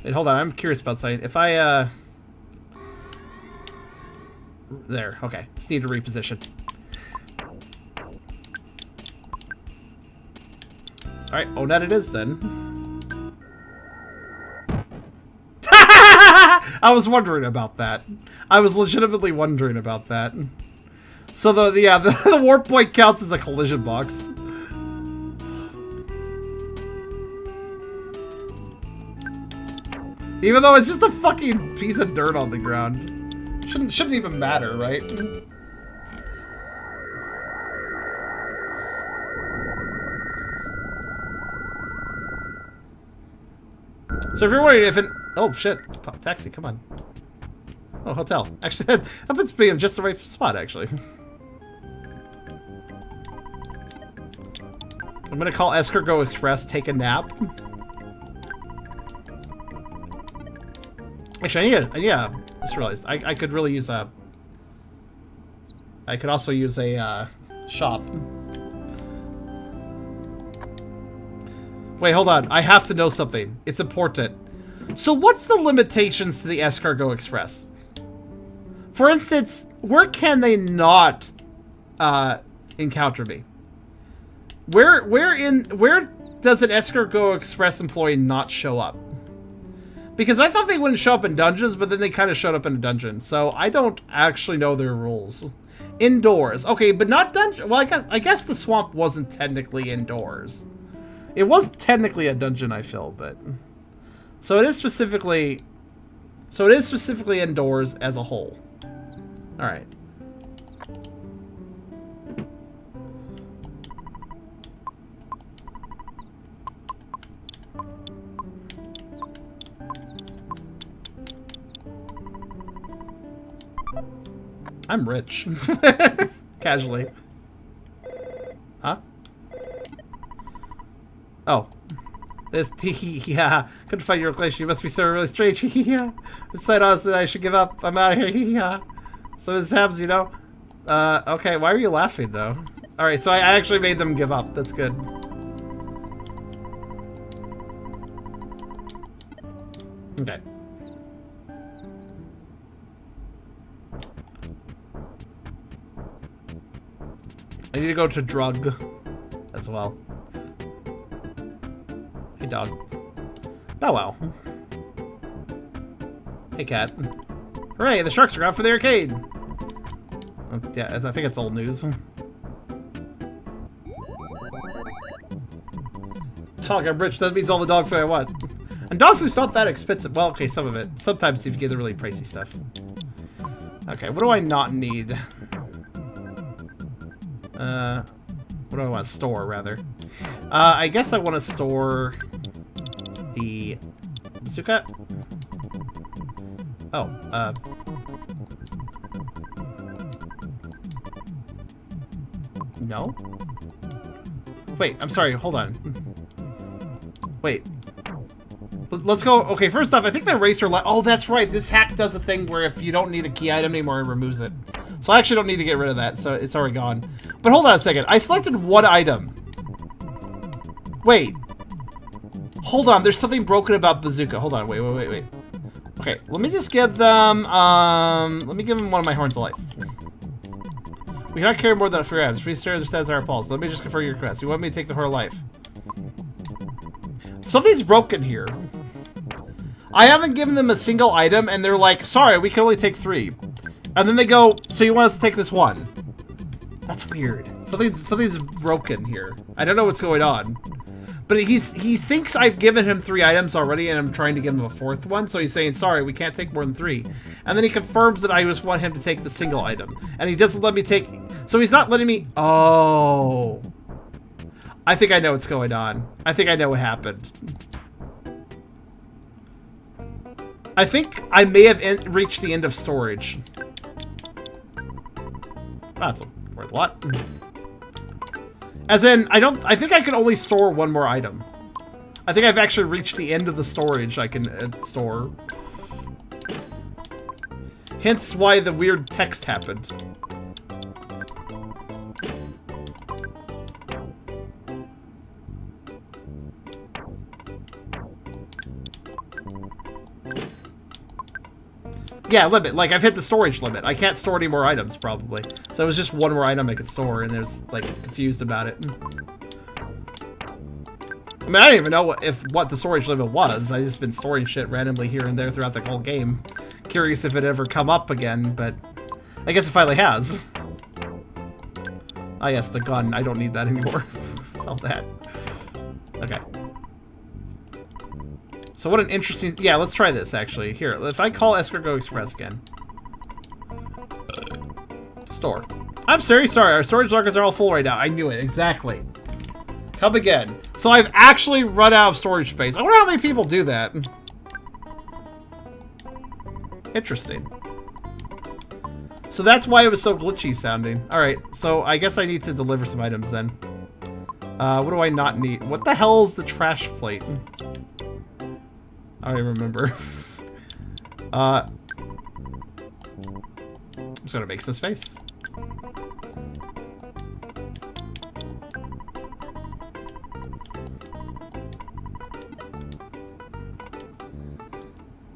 Wait, hold on, I'm curious about something. If I, there, okay. Just need to reposition. Alright, Onet it is then. I was wondering about that. I was legitimately wondering about that. So the warp point counts as a collision box. Even though it's just a fucking piece of dirt on the ground. Shouldn't even matter, right? So if you're wondering if it... Oh, shit. Taxi, come on. Oh, hotel. Actually, that puts me in just the right spot, actually. I'm gonna call Escargot Express, take a nap. Actually, I just realized. I could really use a... I could also use a, shop. Wait, hold on. I have to know something. It's important. So what's the limitations to the Escargot Express? For instance, where can they not encounter me? Where does an Escargot Express employee not show up? Because I thought they wouldn't show up in dungeons, but then they kind of showed up in a dungeon. So I don't actually know their rules. Indoors. Okay, but not dungeon. Well, I guess the swamp wasn't technically indoors. It was technically a dungeon, I feel, but... So it is specifically indoors as a whole. Alright. I'm rich. Casually. Huh? Oh. This yeah. Couldn't find your location. You must be so really strange. Yeah. Decided honestly I should give up. I'm out of here. Yeah. So this happens, you know. Okay, why are you laughing though? Alright, so I actually made them give up. That's good. Okay. I need to go to drug as well. Hey, dog. Bow wow. Hey, cat. Hooray, the sharks are gone for the arcade! Oh, yeah, I think it's old news. Talk, I'm rich, that means all the dog food I want. And dog food's not that expensive. Well, okay, some of it. Sometimes if you get the really pricey stuff. Okay, what do I not need? What do I want to store, rather? I guess I want to store the bazooka. Oh, no? Wait, I'm sorry, hold on. Wait. Let's go. Okay, first off, I think the eraser light. Oh, that's right. This hack does a thing where if you don't need a key item anymore, it removes it. So I actually don't need to get rid of that, so it's already gone. But hold on a second. I selected one item. Wait. Hold on. There's something broken about bazooka. Hold on. Wait. Okay, let me just give them, let me give them one of my horns of life. We cannot carry more than a few items. Please share the stats of our pulse. Let me just confirm your request. You want me to take the horn of life? Something's broken here. I haven't given them a single item, and they're like, sorry, we can only take 3. And then they go, so you want us to take this one? That's weird. Something's broken here. I don't know what's going on. But he thinks I've given him 3 items already, and I'm trying to give him a 4th one, so he's saying, sorry, we can't take more than 3. And then he confirms that I just want him to take the single item. And he doesn't let me take... So he's not letting me... Oh... I think I know what's going on. I think I know what happened. I think I may have reached the end of storage. That's worth a lot. As in, I think I can only store one more item. I think I've actually reached the end of the storage I can store. Hence why the weird text happened. Yeah, limit. Like, I've hit the storage limit. I can't store any more items, probably. So it was just one more item I could store, and I was, like, confused about it. I mean, I don't even know what the storage limit was. I just been storing shit randomly here and there throughout the whole game. Curious if it ever come up again, but I guess it finally has. Ah, yes, the gun. I don't need that anymore. Sell that. Okay. So what an interesting... Yeah, let's try this, actually. Here, if I call Escargot Express again. Store. I'm sorry, our storage lockers are all full right now. I knew it, exactly. Come again. So I've actually run out of storage space. I wonder how many people do that. Interesting. So that's why it was so glitchy sounding. Alright, so I guess I need to deliver some items then. What do I not need? What the hell is the trash plate? I don't even remember. I'm just gonna make some space.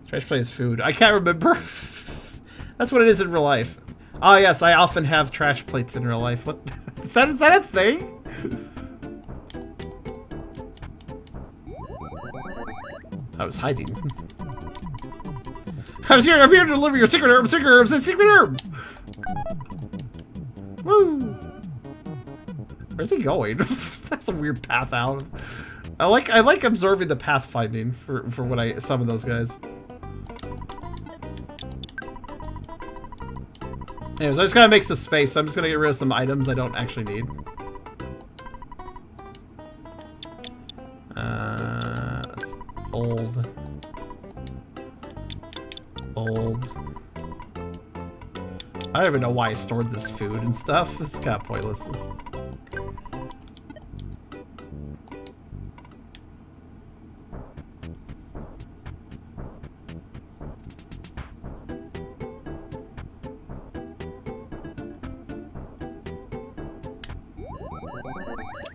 Trash plate is food. I can't remember. That's what it is in real life. Ah, yes, I often have trash plates in real life. What? Is that a thing? I was hiding. I'm here to deliver your secret herb, secret herb, secret herb! Woo! Where's he going? That's a weird path out. I like observing the pathfinding for when I summon those guys. Anyways, I just gotta make some space, so I'm just gonna get rid of some items I don't actually need. It's old. Old. I don't even know why I stored this food and stuff. It's kind of pointless.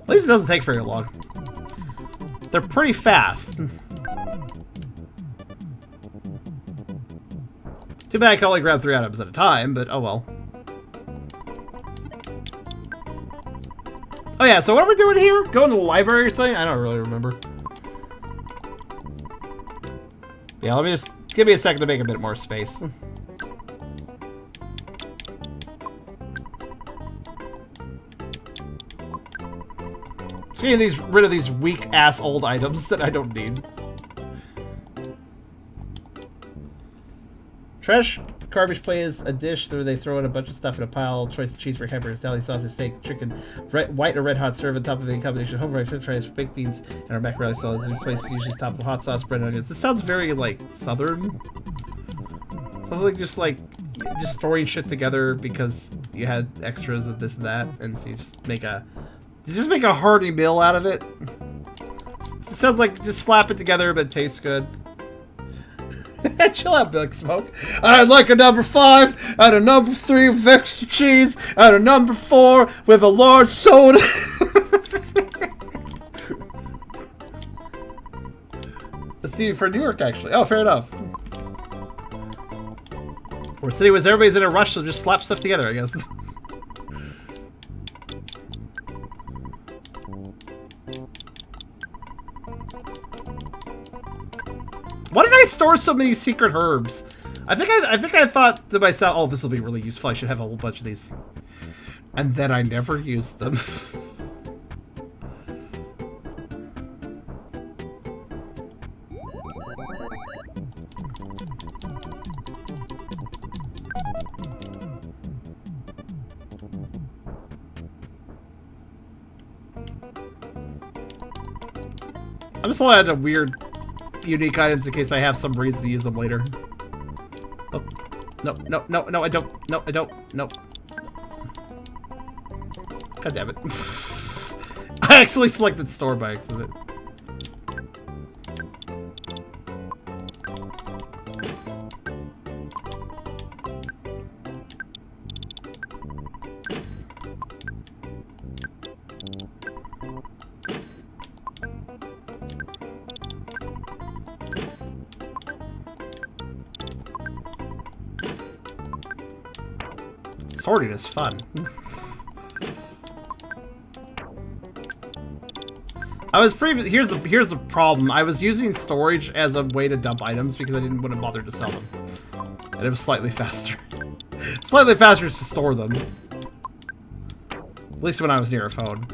At least it doesn't take very long. They're pretty fast. Too bad I can only grab 3 items at a time, but oh well. Oh yeah, so what are we doing here? Going to the library or something? I don't really remember. Yeah, let me just... Give me a second to make a bit more space. Just getting rid of these weak-ass old items that I don't need. Trash garbage plate is a dish where they throw in a bunch of stuff in a pile. Choice of cheeseburger, hamburgers, deli, sausage, steak, chicken, white or red hot serve on top of a combination of home fried french fries, baked beans, and our macaroni sauce. This place usually topped with hot sauce, bread, and onions. This sounds very like southern. Sounds like just throwing shit together because you had extras of this and that, and so you just make a hearty meal out of it. It sounds like just slap it together, but it tastes good. Chill out, Big Smoke. I'd like a number 5 and a number 3 with extra cheese and a number 4 with a large soda. That's needed for New York, actually. Oh, fair enough. Or city was everybody's in a rush, so just slap stuff together, I guess. Why did I store so many secret herbs? I think I thought to myself, oh, this will be really useful. I should have a whole bunch of these. And then I never used them. I'm just holding out a weird unique items in case I have some reason to use them later. Oh. No, I don't. No, I don't. No. God damn it. I actually selected store by accident. Sorting is fun. Here's the problem. I was using storage as a way to dump items because I didn't want to bother to sell them. And it was slightly faster. Slightly faster to store them. At least when I was near a phone.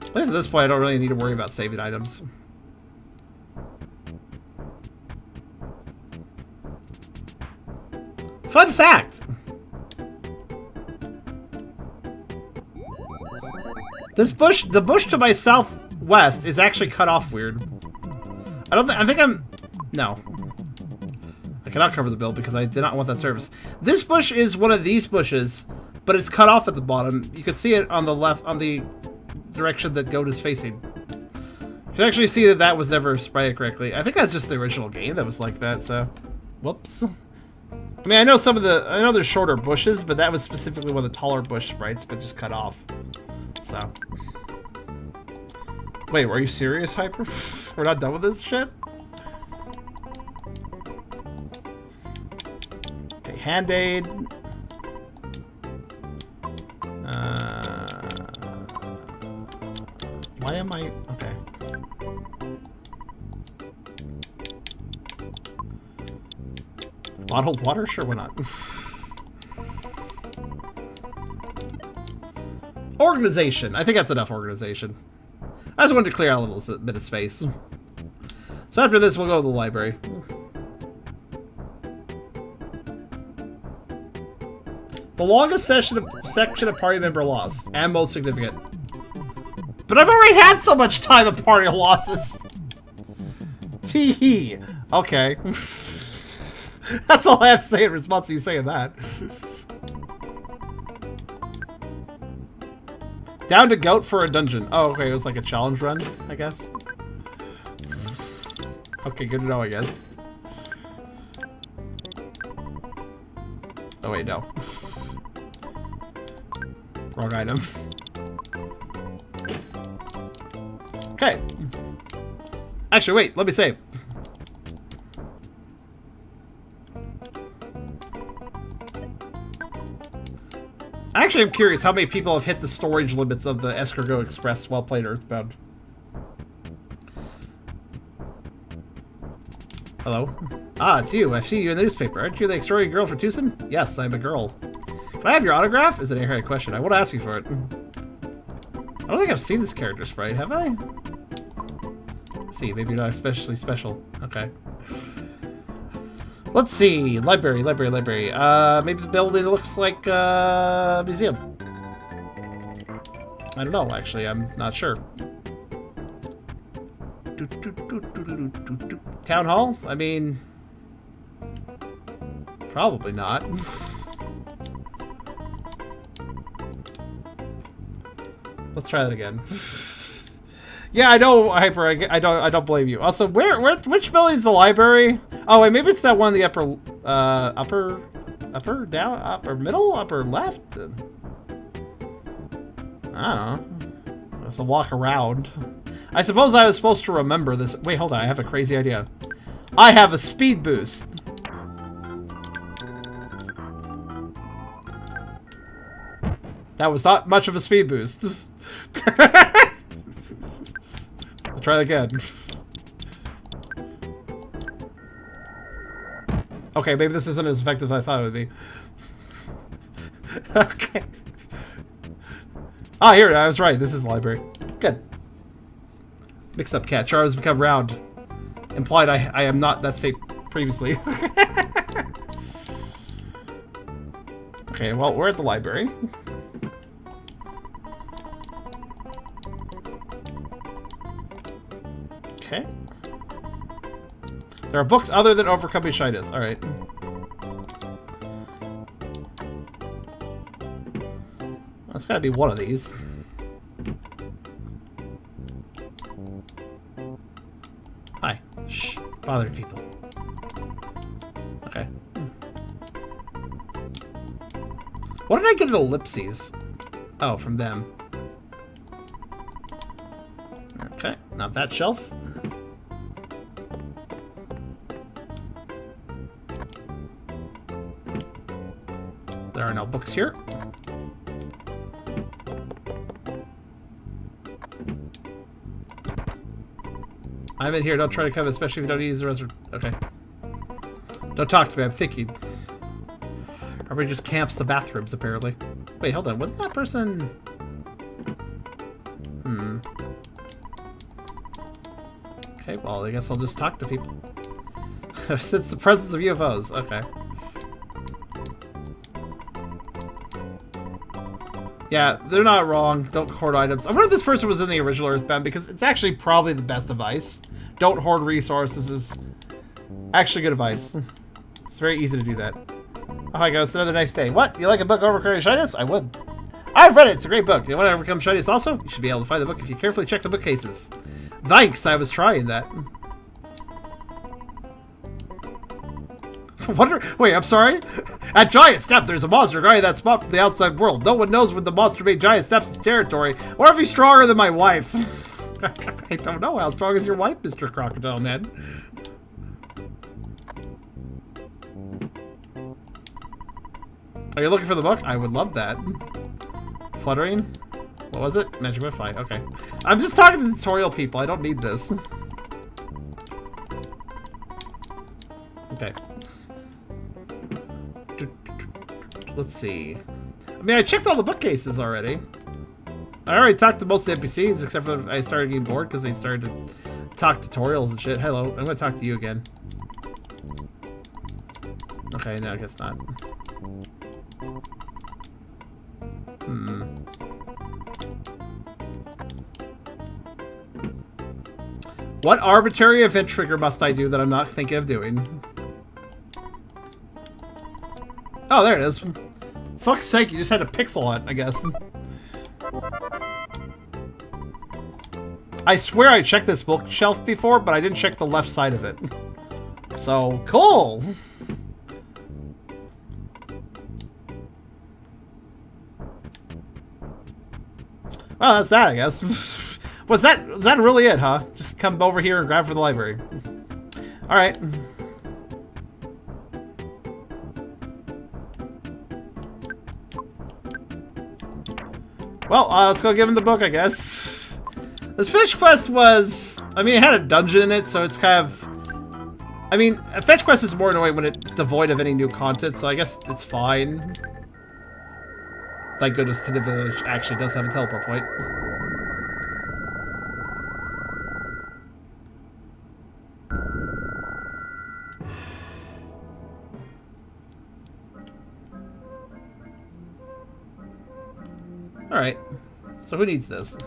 At least at this point, I don't really need to worry about saving items. Fun fact! This bush, the bush to my southwest, is actually cut off weird. I think I'm... No. I cannot cover the bill because I did not want that service. This bush is one of these bushes, but it's cut off at the bottom. You can see it on the left, on the direction that goat is facing. You can actually see that that was never sprayed correctly. I think that's just the original game that was like that, so... Whoops. I mean, I know there's shorter bushes, but that was specifically one of the taller bush sprites, but just cut off. So... Wait, are you serious, Hyper? We're not done with this shit? Okay, hand aid. Why am I... Okay. Bottled water? Sure, why not? Organization. I think that's enough organization. I just wanted to clear out a little bit of space. So after this, we'll go to the library. The longest section of party member loss, and most significant. But I've already had so much time of party losses. Tee-hee. Okay. That's all I have to say in response to you saying that. Down to goat for a dungeon. Oh, okay, it was like a challenge run, I guess. Okay, good to know, I guess. Oh wait, no. Wrong item. Okay. Actually, wait, let me save. Actually, I'm curious how many people have hit the storage limits of the Escargot Express while playing Earthbound. Hello? Ah, it's you. I've seen you in the newspaper. Aren't you the extraordinary girl for Tucson? Yes, I'm a girl. Can I have your autograph? Is an airhead question. I won't ask you for it. I don't think I've seen this character sprite, have I? Let's see, maybe not especially special. Okay. Let's see. Library. Maybe the building looks like a museum. I don't know, actually. I'm not sure. Town hall? I mean... Probably not. Let's try that again. Yeah, I know, Hyper. I don't blame you. Also, which building's the library? Oh wait, maybe it's that one in the upper middle, upper left. I don't know. It's a walk around. I suppose I was supposed to remember this. Wait, hold on. I have a crazy idea. I have a speed boost. That was not much of a speed boost. I'll try it again. Okay, maybe this isn't as effective as I thought it would be. Okay. Ah, here, I was right. This is the library. Good. Mixed up cat. Char has become round. Implied I am not that state previously. Okay, well, we're at the library. Okay. There are books other than Overcoming Shyness. Alright. That's gotta be one of these. Hi. Shh. Bothering people. Okay. What did I get at ellipses? Oh, from them. Okay, not that shelf. There are no books here. I'm in here, don't try to come, especially if you don't use the restroom. Okay. Don't talk to me, I'm thinking. Everybody just camps the bathrooms, apparently. Wait, hold on, wasn't that person... Okay, well, I guess I'll just talk to people. Since the presence of UFOs, okay. Yeah, they're not wrong. Don't hoard items. I wonder if this person was in the original Earthbound, because it's actually probably the best advice. Don't hoard resources is actually good advice. It's very easy to do that. Oh, hi guys, another nice day. What? You like a book Overcoming Shyness? I would. I've read it. It's a great book. You want to overcome shyness also? You should be able to find the book if you carefully check the bookcases. Thanks, I was trying that. Wait, I'm sorry? At Giant Step, there's a monster guarding that spot from the outside world. No one knows when the monster made Giant Step's territory. What if he's stronger than my wife? I don't know. How strong is your wife, Mr. Crocodile Man? Are you looking for the book? I would love that. Fluttering? What was it? Magic Wi-Fi. Okay. I'm just talking to tutorial people. I don't need this. Okay. Let's see. I mean, I checked all the bookcases already. I already talked to most of the NPCs, except for I started getting bored because they started to talk tutorials and shit. Hello, I'm gonna talk to you again. Okay, no, I guess not. What arbitrary event trigger must I do that I'm not thinking of doing? Oh, there it is. Fuck's sake, you just had a pixel on it, I guess. I swear I checked this bookshelf before, but I didn't check the left side of it. So, cool! Well, that's that, I guess. Was that really it, huh? Just come over here and grab for the library. Alright. Well, let's go give him the book, I guess. This fetch quest was... I mean, it had a dungeon in it, so it's kind of... I mean, a fetch quest is more annoying when it's devoid of any new content, so I guess it's fine. Thank goodness to the village actually does have a teleport point. Alright. So who needs this?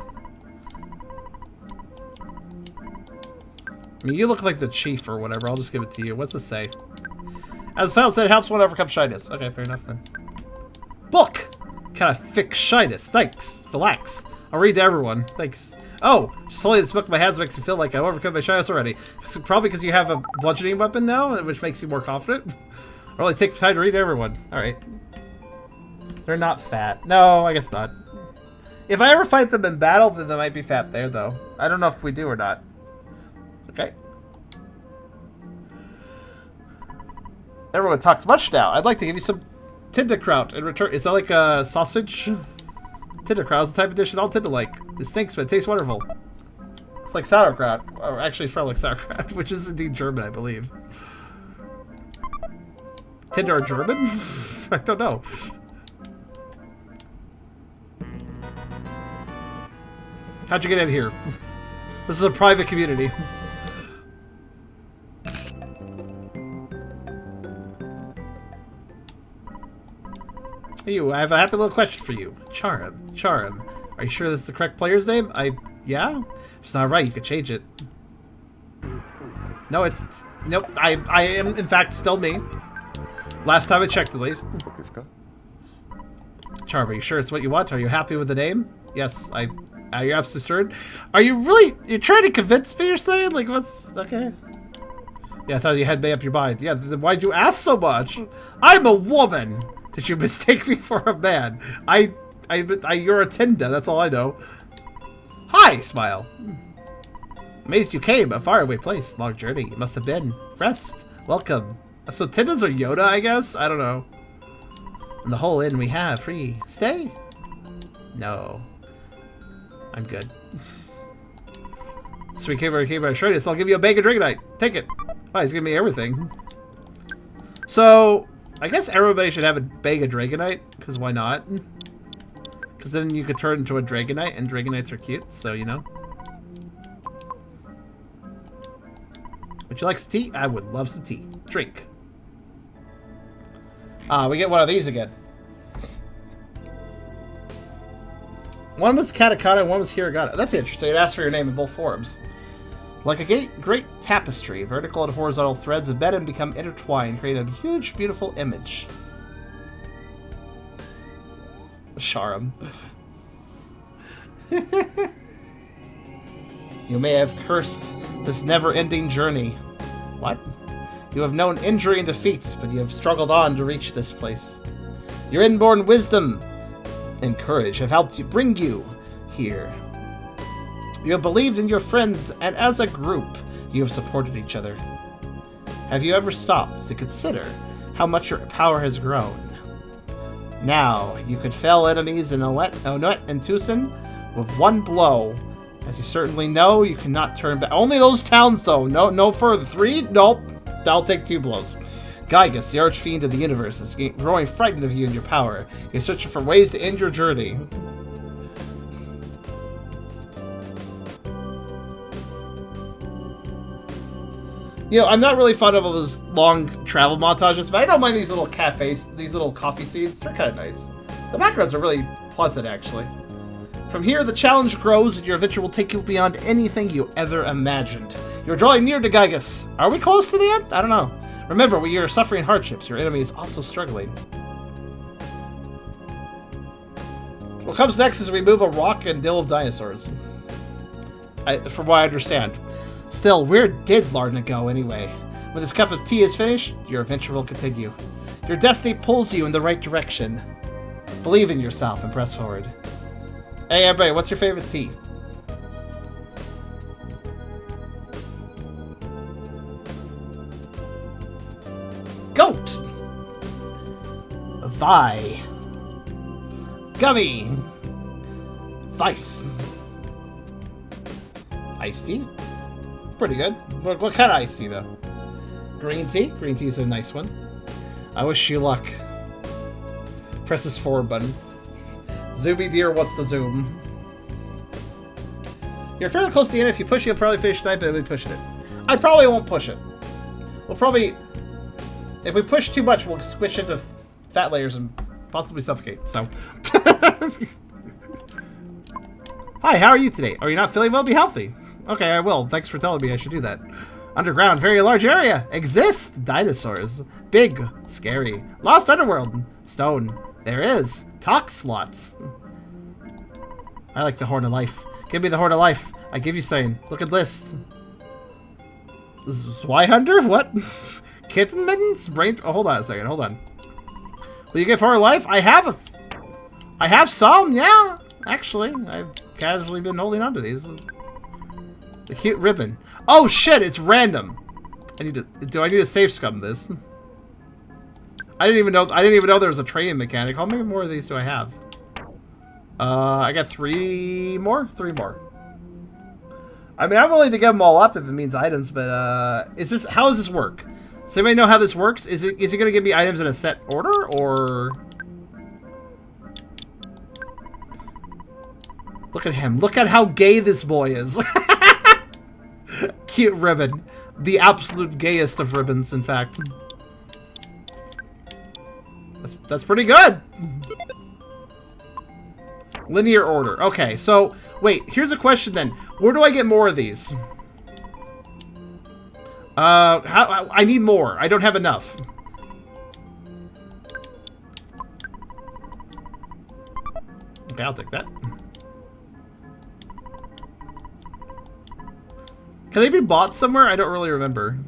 I mean, you look like the chief or whatever. I'll just give it to you. What's this say? As the title said, helps one overcome shyness. Okay, fair enough then. Book! Kind of fix shyness. Thanks. Relax. I'll read to everyone. Thanks. Oh, just holding this book in my hands makes me feel like I've overcome my shyness already. So probably because you have a bludgeoning weapon now, which makes you more confident. I'll really take time to read to everyone. Alright. They're not fat. No, I guess not. If I ever fight them in battle, then they might be fat there, though. I don't know if we do or not. Okay. Everyone talks much now. I'd like to give you some Tinderkraut in return. Is that like a sausage? Tinderkraut is the type of dish that all tend to like. It stinks, but it tastes wonderful. It's like sauerkraut. Or actually, it's probably like sauerkraut, which is indeed German, I believe. Tinder are German? I don't know. How'd you get in here? This is a private community. I have a happy little question for you. Charum. Are you sure this is the correct player's name? Yeah? If it's not right, you could change it. No, nope, I am, in fact, still me. Last time I checked, at least. Charum, are you sure it's what you want? Are you happy with the name? Yes, are you absolutely certain? Are you really, you're trying to convince me, you're saying? Like, what's, okay. Yeah, I thought you had made up your mind. Yeah, then why'd you ask so much? I'm a woman! Did you mistake me for a man? You're a Tinder, that's all I know. Hi, smile. Amazed you came, a faraway place, long journey. It must have been. Rest, welcome. So Tinders are Yoda, I guess? I don't know. And the whole inn we have, free. Stay? No. I'm good. Sweet came by Shredis, I'll give you a bag of Dragonite. Take it. Oh, he's giving me everything. So, I guess everybody should have a bag of Dragonite, because why not? Because then you could turn into a Dragonite, and Dragonites are cute, so you know. Would you like some tea? I would love some tea. Drink. We get one of these again. One was katakana and one was hiragana. That's interesting. It asks for your name in both forms. Like a great tapestry, vertical and horizontal threads have bent and become intertwined, creating a huge, beautiful image. Sharam. You may have cursed this never-ending journey. What? You have known injury and defeats, but you have struggled on to reach this place. Your inborn wisdom and courage have helped you bring you here. You have believed in your friends, and as a group, you have supported each other. Have you ever stopped to consider how much your power has grown? Now, you could fell enemies in Onet and Tucson with one blow. As you certainly know, you cannot turn back. Only those towns, though. No further. 3? Nope. That'll take 2 blows. Gygus, the archfiend of the universe, is growing frightened of you and your power. He's searching for ways to end your journey. You know, I'm not really fond of all those long travel montages, but I don't mind these little cafes, these little coffee scenes. They're kind of nice. The backgrounds are really pleasant, actually. From here, the challenge grows, and your adventure will take you beyond anything you ever imagined. You're drawing near to Gygus. Are we close to the end? I don't know. Remember, we are suffering hardships. Your enemy is also struggling. What comes next is remove a rock and deal with dinosaurs. From what I understand. Still, where did Larna go anyway? When this cup of tea is finished, your adventure will continue. Your destiny pulls you in the right direction. Believe in yourself and press forward. Hey everybody, what's your favorite tea? Goat! Vi. Gummy. Vice. Iced tea? Pretty good. What kind of iced tea, though? Green tea? Green tea's a nice one. I wish you luck. Press this forward button. Zoomy dear, what's the zoom? You're fairly close to the end. If you push it, you'll probably finish tonight, but we'll be pushing it. I probably won't push it. We'll probably... If we push too much, we'll squish into fat layers and possibly suffocate, so... Hi, how are you today? Are you not feeling well? Be healthy. Okay, I will. Thanks for telling me I should do that. Underground, very large area. Exist. Dinosaurs. Big. Scary. Lost underworld. Stone. There is. Talk slots. I like the Horn of Life. Give me the Horn of Life. I give you saying. Look at list. Zweihunder? What? Kitten mittens? Brain... Oh, hold on a second. Hold on. Will you give Horn of Life? I have some, yeah. Actually, I've casually been holding on to these. The cute ribbon. Oh shit, it's random. I need to... Do I need to save scum this? I didn't even know there was a trading mechanic. How many more of these do I have? I got 3 more? 3 more. I mean, I'm willing to give them all up if it means items, but how does this work? Does anybody know how this works? Is it gonna give me items in a set order, or... Look at him. Look at how gay this boy is. Cute ribbon. The absolute gayest of ribbons, in fact. That's pretty good. Linear order. Okay, so wait, here's a question then. Where do I get more of these? I need more. I don't have enough. Okay, I'll take that. Can they be bought somewhere? I don't really remember.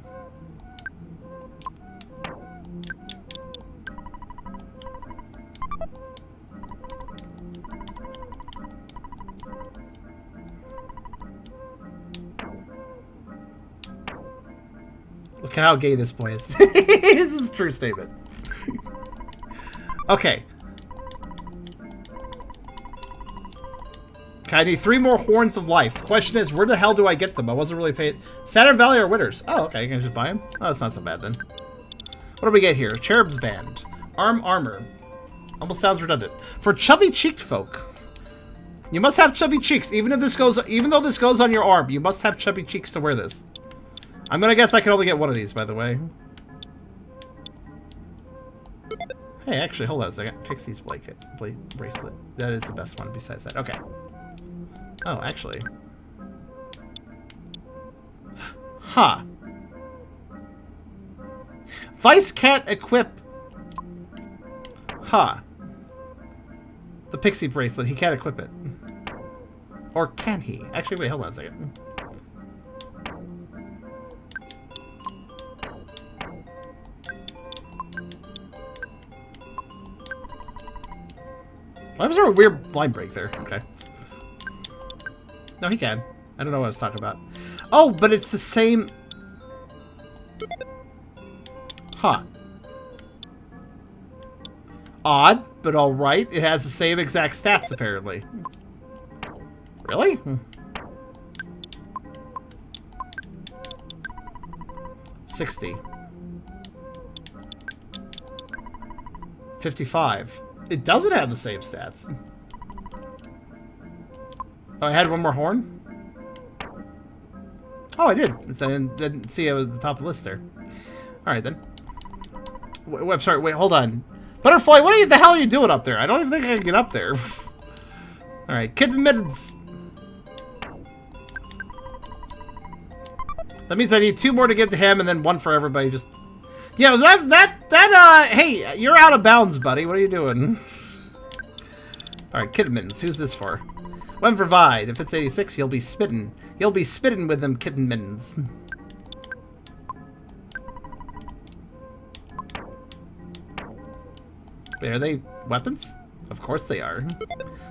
Look at how gay this boy is. This is a true statement. Okay. Okay, I need 3 more horns of life. Question is, where the hell do I get them? I wasn't really paying... Saturn Valley or Winners? Oh, okay, you can just buy them? Oh, that's not so bad then. What do we get here? Cherub's Band. Armor. Almost sounds redundant. For chubby-cheeked folk. You must have chubby cheeks. Even though this goes on your arm, you must have chubby cheeks to wear this. I'm gonna guess I can only get one of these, by the way. Hey, actually, hold on a second. Pixie's bracelet. That is the best one besides that. Okay. Oh, actually. Huh. Vice can't equip... Huh. The Pixie bracelet, he can't equip it. Or can he? Actually, wait, hold on a second. Why was there a weird line break there? Okay. No, he can. I don't know what I was talking about. Oh, but it's the same... Huh. Odd, but alright. It has the same exact stats, apparently. Really? 60. 55. It doesn't have the same stats. Oh, I had one more horn? Oh, I did. I didn't see it was at the top of the list there. Alright, then. I'm sorry, wait, hold on. Butterfly, what the hell are you doing up there? I don't even think I can get up there. Alright, kitten mittens. That means I need 2 more to give to him, and then 1 for everybody. Just, yeah, hey, you're out of bounds, buddy. What are you doing? All right, kitten mittens. Who's this for? One for Vide. If it's 86, you'll be spitting. You'll be spitting with them kitten mittens. Wait, are they weapons? Of course they are.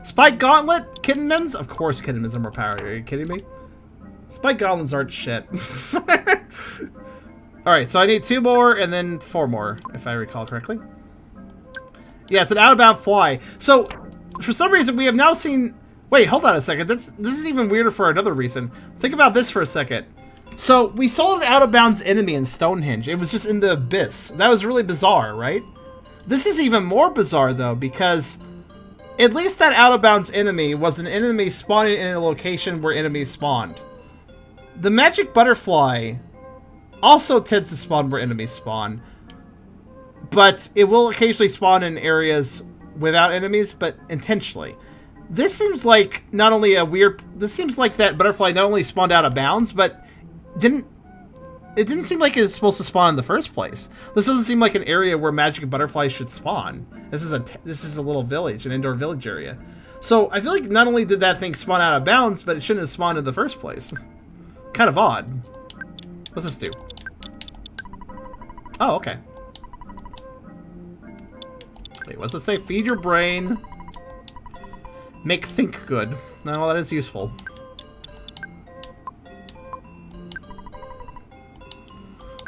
Spike Gauntlet? Kitten mittens? Of course kitten mittens are more powerful. Are you kidding me? Spike goblins aren't shit. Alright, so I need 2 more and then 4 more, if I recall correctly. Yeah, it's an out-of-bound fly. So, for some reason, we have now seen... Wait, hold on a second. This is even weirder for another reason. Think about this for a second. So, we saw an out-of-bounds enemy in Stonehenge. It was just in the abyss. That was really bizarre, right? This is even more bizarre, though, because... At least that out-of-bounds enemy was an enemy spawning in a location where enemies spawned. The magic butterfly also tends to spawn where enemies spawn, but it will occasionally spawn in areas without enemies, but intentionally. This seems like not only a weird... This seems like that butterfly not only spawned out of bounds, but it didn't seem like it was supposed to spawn in the first place. This doesn't seem like an area where magic butterflies should spawn. This is a little village, an indoor village area. So I feel like not only did that thing spawn out of bounds, but it shouldn't have spawned in the first place. Kind of odd. What's this do? Oh, okay. Wait, what's it say? Feed your brain. Make think good. No, that is useful.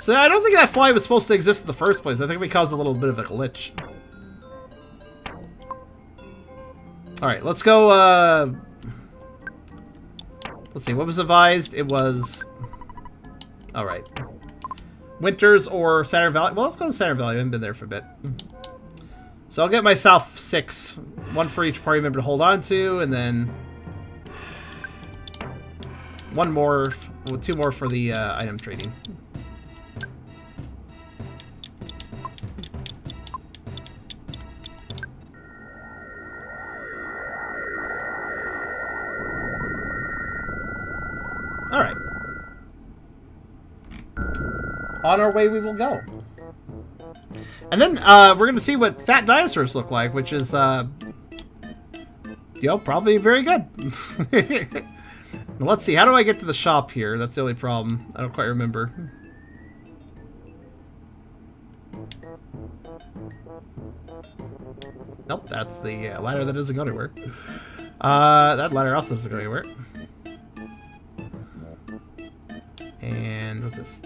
So I don't think that fly was supposed to exist in the first place. I think we caused a little bit of a glitch. Alright, let's go, let's see, what was advised? It was... Alright. Winters or Saturn Valley? Well, let's go to Saturn Valley. I haven't been there for a bit. So I'll get myself 6. 1 for each party member to hold on to, and then... 1 more... Well, 2 more for the item trading. Alright. On our way we will go. And then we're going to see what fat dinosaurs look like, which is, probably very good. Let's see, how do I get to the shop here? That's the only problem. I don't quite remember. Nope, that's the ladder that doesn't go anywhere. That ladder also doesn't go anywhere. And what's this?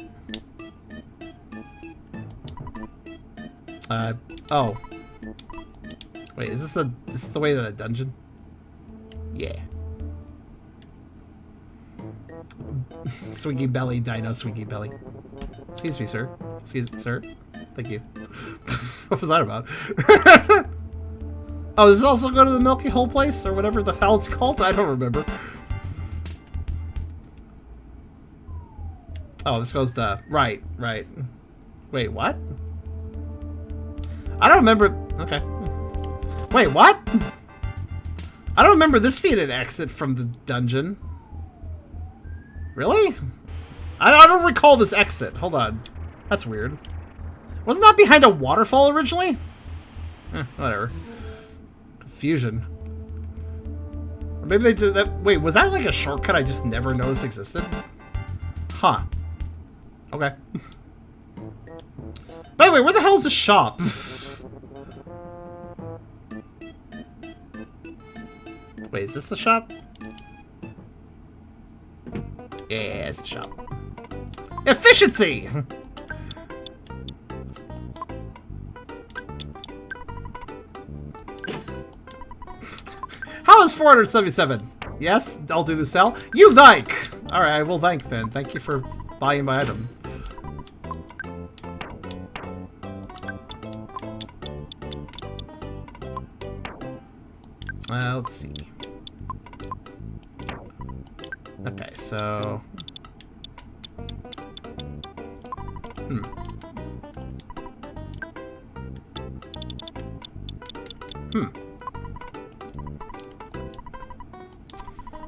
Oh. Wait, is this the way to the dungeon? Yeah. Swinky belly, dino swinky belly. Excuse me, sir. Excuse me, sir. Thank you. What was that about? Oh, does this also go to the Milky Hole place? Or whatever the hell it's called? I don't remember. Oh, this goes to... Right. Wait, what? I don't remember... Okay. Wait, what? I don't remember this being an exit from the dungeon. Really? I don't recall this exit. Hold on. That's weird. Wasn't that behind a waterfall originally? Whatever. Confusion. Or maybe they did that... Wait, was that like a shortcut I just never noticed existed? Huh. Okay. By the way, where the hell is the shop? Wait, is this the shop? Yeah, it's a shop. Efficiency! How is 477? Yes, I'll do the sell. You thank! Alright, I will thank then. Thank you for buying my item. Let's see. Okay, so...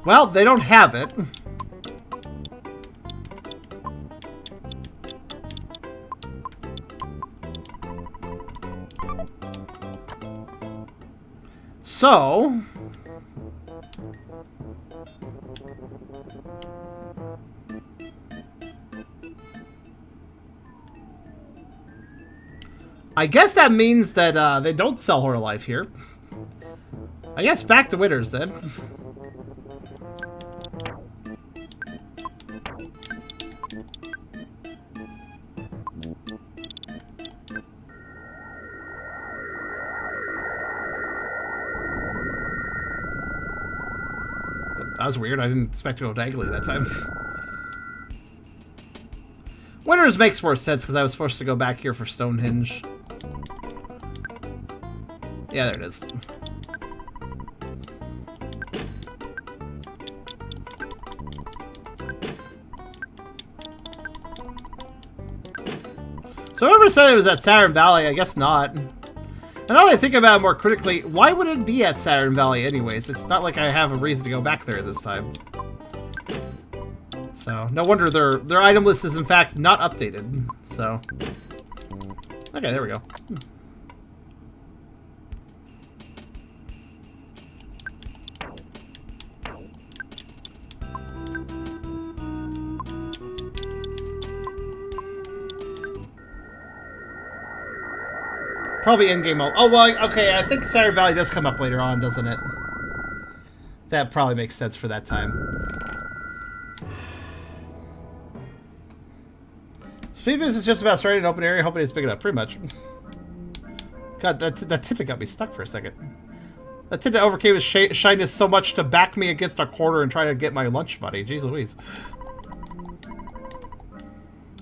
Well, they don't have it. So... I guess that means that they don't sell her alive here. I guess back to Winners then. That was weird. I didn't expect to go dangly that time. Winners makes more sense because I was supposed to go back here for Stonehenge. Yeah, there it is. So whoever said it was at Saturn Valley, I guess not. And now that I think about it more critically, why would it be at Saturn Valley anyways? It's not like I have a reason to go back there this time. So, no wonder their item list is in fact not updated. So, okay, there we go. Probably in-game mode. Oh, well, okay, I think Saturn Valley does come up later on, doesn't it? That probably makes sense for that time. Speedboost is just about starting an open area, hoping it's big enough, pretty much. God, that tidbit got me stuck for a second. That tidbit overcame his shyness so much to back me against a corner and try to get my lunch money. Jeez Louise.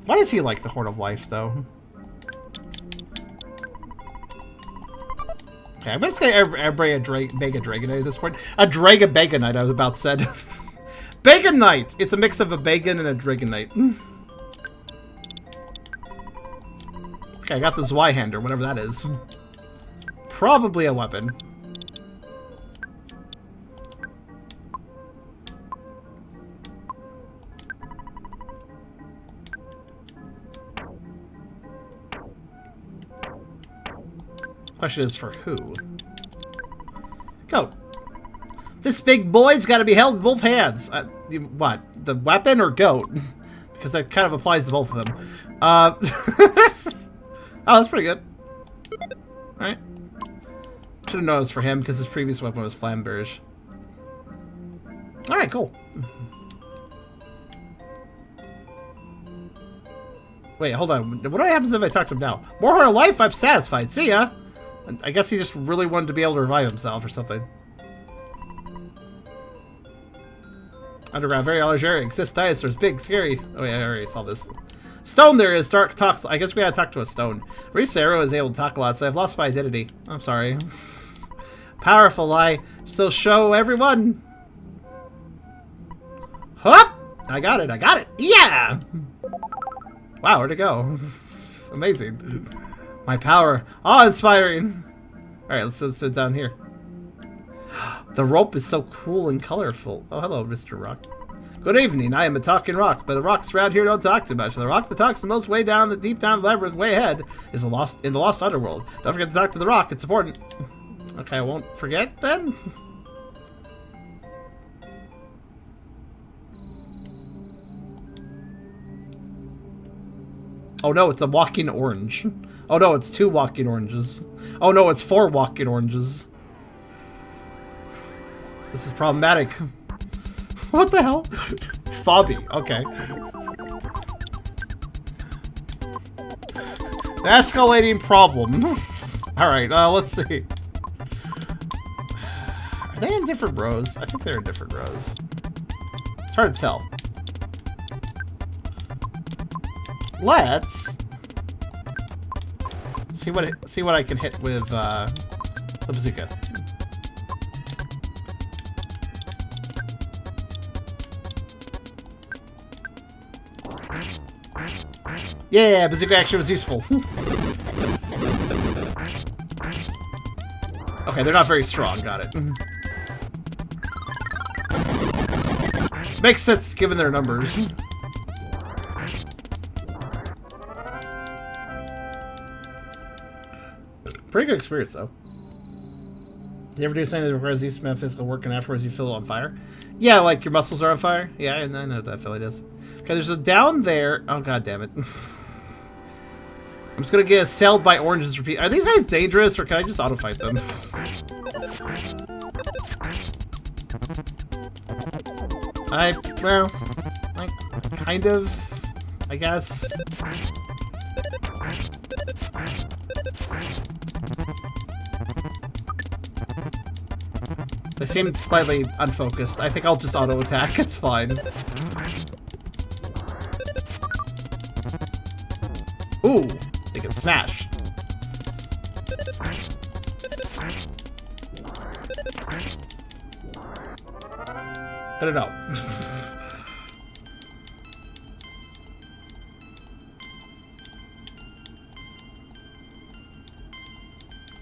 Why does he like the Horn of Life, though? Okay, I'm just gonna everybody make a Dragonite at this point. A Dragonite, I was about to said. Bagonite! It's a mix of a Bagon and a Dragonite. Okay, I got the Zweihander, whatever that is. Probably a weapon. Question is for who? Goat. This big boy's got to be held in both hands. What? The weapon or goat? Because that kind of applies to both of them. Oh, that's pretty good. Alright. Should have known it was for him because his previous weapon was Flamberge. Alright, cool. Wait, hold on. What happens if I talk to him now? More Horn of Life, I'm satisfied. See ya! I guess he just really wanted to be able to revive himself or something. Underground, very large area. Exists dinosaurs. Big, scary. Oh yeah, I already saw this. Stone there is. Dark talks. I guess we gotta talk to a stone. Reese Arrow is able to talk a lot, so I've lost my identity. I'm sorry. Powerful lie. Still show everyone. Huh? I got it. I got it. Yeah! Wow, where'd it go? Amazing. My power. Awe-inspiring. Alright, let's sit down here. The rope is so cool and colorful. Oh, hello, Mr. Rock. Good evening. I am a talking rock, but the rocks around here don't talk too much. The rock that talks the most way down, deep down the labyrinth, way ahead, is in the lost underworld. Don't forget to talk to the rock. It's important. Okay, I won't forget then. Oh no, it's a walking orange. Oh no, it's 2 walking oranges. Oh no, it's 4 walking oranges. This is problematic. What the hell? Fobby, okay. Escalating problem. Alright, let's see. they in different rows? I think they're in different rows. It's hard to tell. Let's see what I can hit with the bazooka. Yeah, bazooka actually was useful. Okay, they're not very strong. Got it. Makes sense given their numbers. Pretty good experience, though. You ever do something that requires decent amount of physical work and afterwards you feel it on fire? Yeah, like your muscles are on fire? Yeah, and I know what that feeling is. Okay, there's a down there. Oh, god damn it. I'm just gonna get assailed by oranges repeat. Are these guys dangerous, or can I just auto-fight them? Well, like, kind of, I guess. They seem slightly unfocused. I think I'll just auto-attack. It's fine. Ooh, they can smash. I don't know.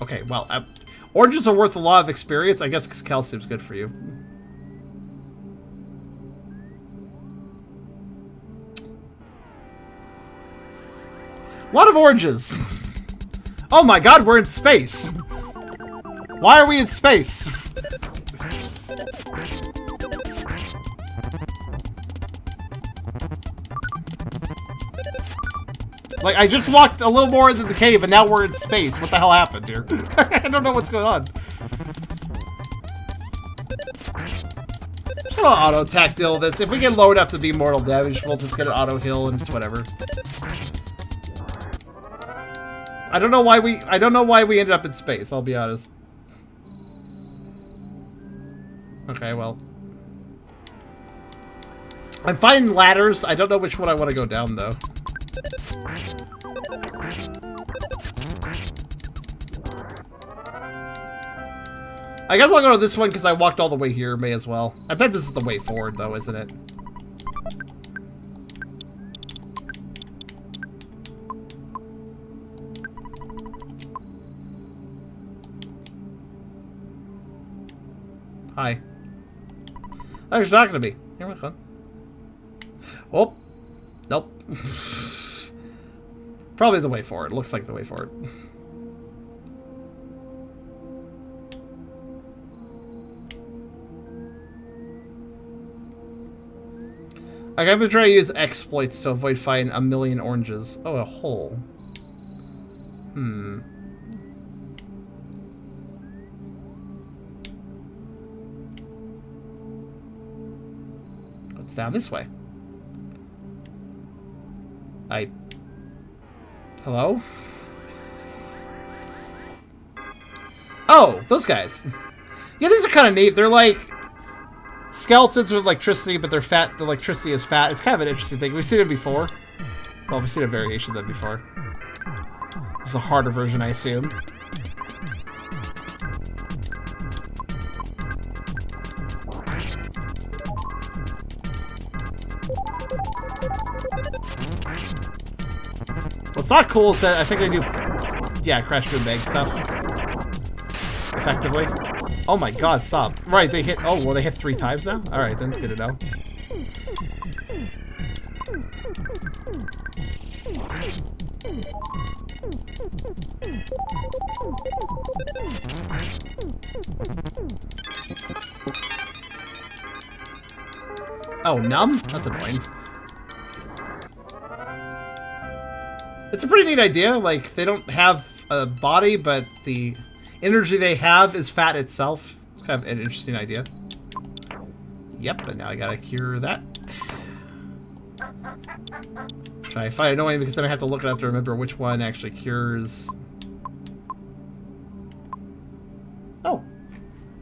Okay, well, oranges are worth a lot of experience, I guess, because calcium's good for you. A lot of oranges. Oh my god, we're in space. Why are we in space? Like, I just walked a little more into the cave and now we're in space. What the hell happened here? I don't know what's going on. Just gonna auto-attack deal with this. If we get low enough to be mortal damage, we'll just get an auto-heal and it's whatever. I don't know why we ended up in space, I'll be honest. Okay, well. I'm finding ladders. I don't know which one I want to go down, though. I guess I'll go to this one because I walked all the way here. May as well. I bet this is the way forward, though, isn't it? Hi. Oh, you're talking to me. Here we go. Oh. Nope. Probably the way forward. Looks like the way forward. I'm gonna try to use exploits to avoid finding a million oranges. Oh, a hole. Hmm. It's down this way. Hello? Oh, those guys. Yeah, these are kind of neat. They're like skeletons with electricity, but they're fat. The electricity is fat. It's kind of an interesting thing. We've seen it before. Well, we've seen a variation of them before. It's a harder version, I assume. What's not cool is that I think they do, yeah, crash boom bang stuff. Effectively. Oh my god, stop. Right, they hit, oh, well, they hit 3 times now? Alright, then, good to know. Oh, numb? That's annoying. It's a pretty neat idea. Like, they don't have a body, but the energy they have is fat itself. It's kind of an interesting idea. Yep, and now I gotta cure that. Which I find annoying because then I have to look it up to remember which one actually cures. Oh.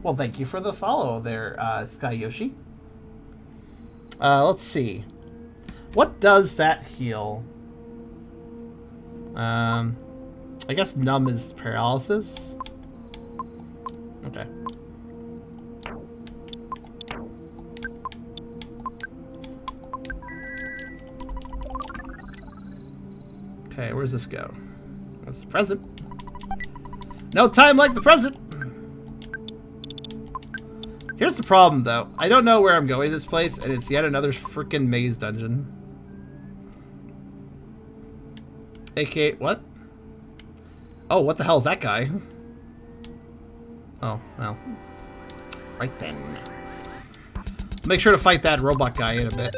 Well, thank you for the follow there, Sky Yoshi. Let's see. What does that heal? I guess numb is paralysis. Okay. Okay, where's this go? That's the present. No time like the present! Here's the problem, though. I don't know where I'm going this place, and it's yet another freaking maze dungeon. AKA, what? Oh, what the hell is that guy? Oh, well. Right then. Make sure to fight that robot guy in a bit.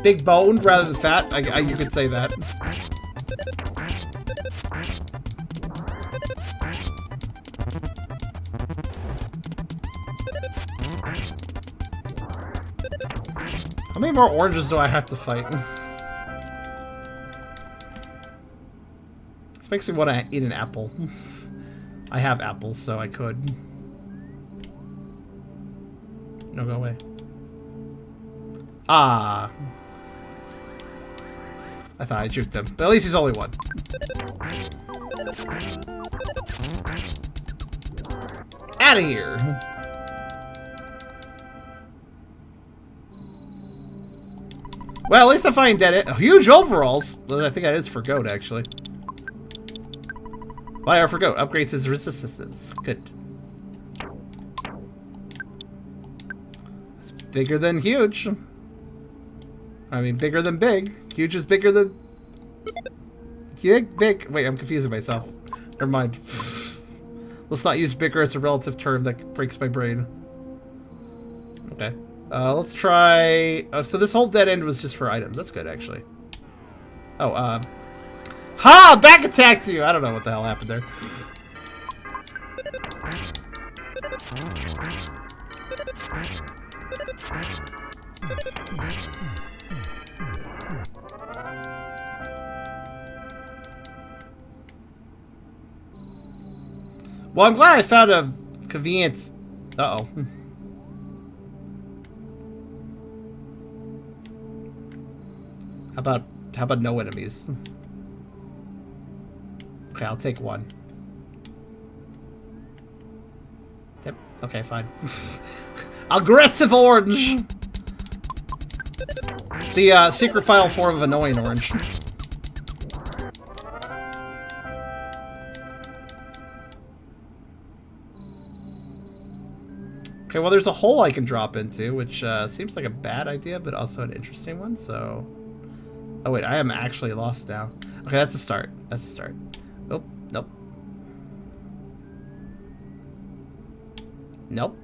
Big boned rather than fat. You could say that. How many more oranges do I have to fight? This makes me want to eat an apple. I have apples, so I could. No, go away. Ah. I thought I juked him, but at least he's only one. Out of here. Well, at least I find dead huge overalls. I think that is for goat, actually. Fire for goat upgrades his resistance. Good. It's bigger than huge. I mean, bigger than big. Huge is bigger than... Big. Wait, I'm confusing myself. Never mind. Let's not use bigger as a relative term that breaks my brain. Okay. Let's try... Oh, so this whole dead end was just for items. That's good, actually. Oh, Ha! Back attacked you! I don't know what the hell happened there. Well, I'm glad I found a convenience... Uh-oh. How about no enemies? Okay, I'll take one. Yep. Okay, fine. Aggressive orange! The secret final form of annoying orange. Okay, well there's a hole I can drop into, which seems like a bad idea, but also an interesting one, so... Oh wait, I am actually lost now. Okay, that's the start. That's the start. Oh, nope. Nope.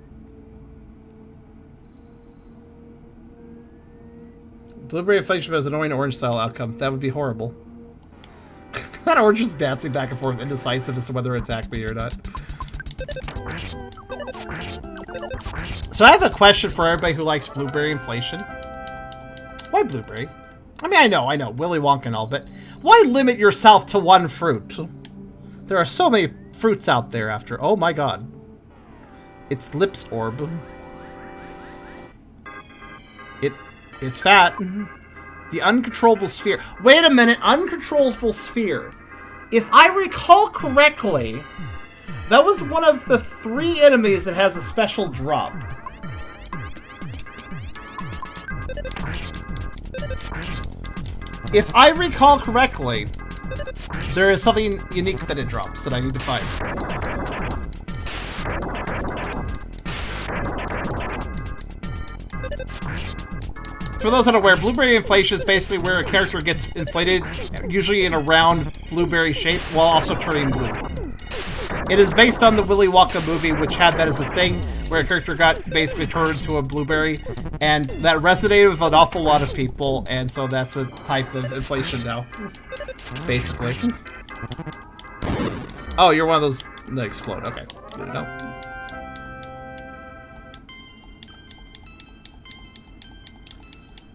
Blueberry inflation has an annoying orange style outcome. That would be horrible. That orange is bouncing back and forth, indecisive as to whether to attack me or not. So I have a question for everybody who likes blueberry inflation. Why blueberry? I mean, I know, Willy Wonka and all, but why limit yourself to one fruit? There are so many fruits out there after... Oh my god. It's Lips Orb. It's fat. The uncontrollable sphere. Wait a minute, uncontrollable sphere. If I recall correctly, that was one of the 3 enemies that has a special drop. If I recall correctly, there is something unique that it drops that I need to find. For those unaware, blueberry inflation is basically where a character gets inflated, usually in a round blueberry shape, while also turning blue. It is based on the Willy Wonka movie, which had that as a thing, where a character got basically turned into a blueberry, and that resonated with an awful lot of people, and so that's a type of inflation now, basically. Oh, you're one of those that explode. Okay, good to know.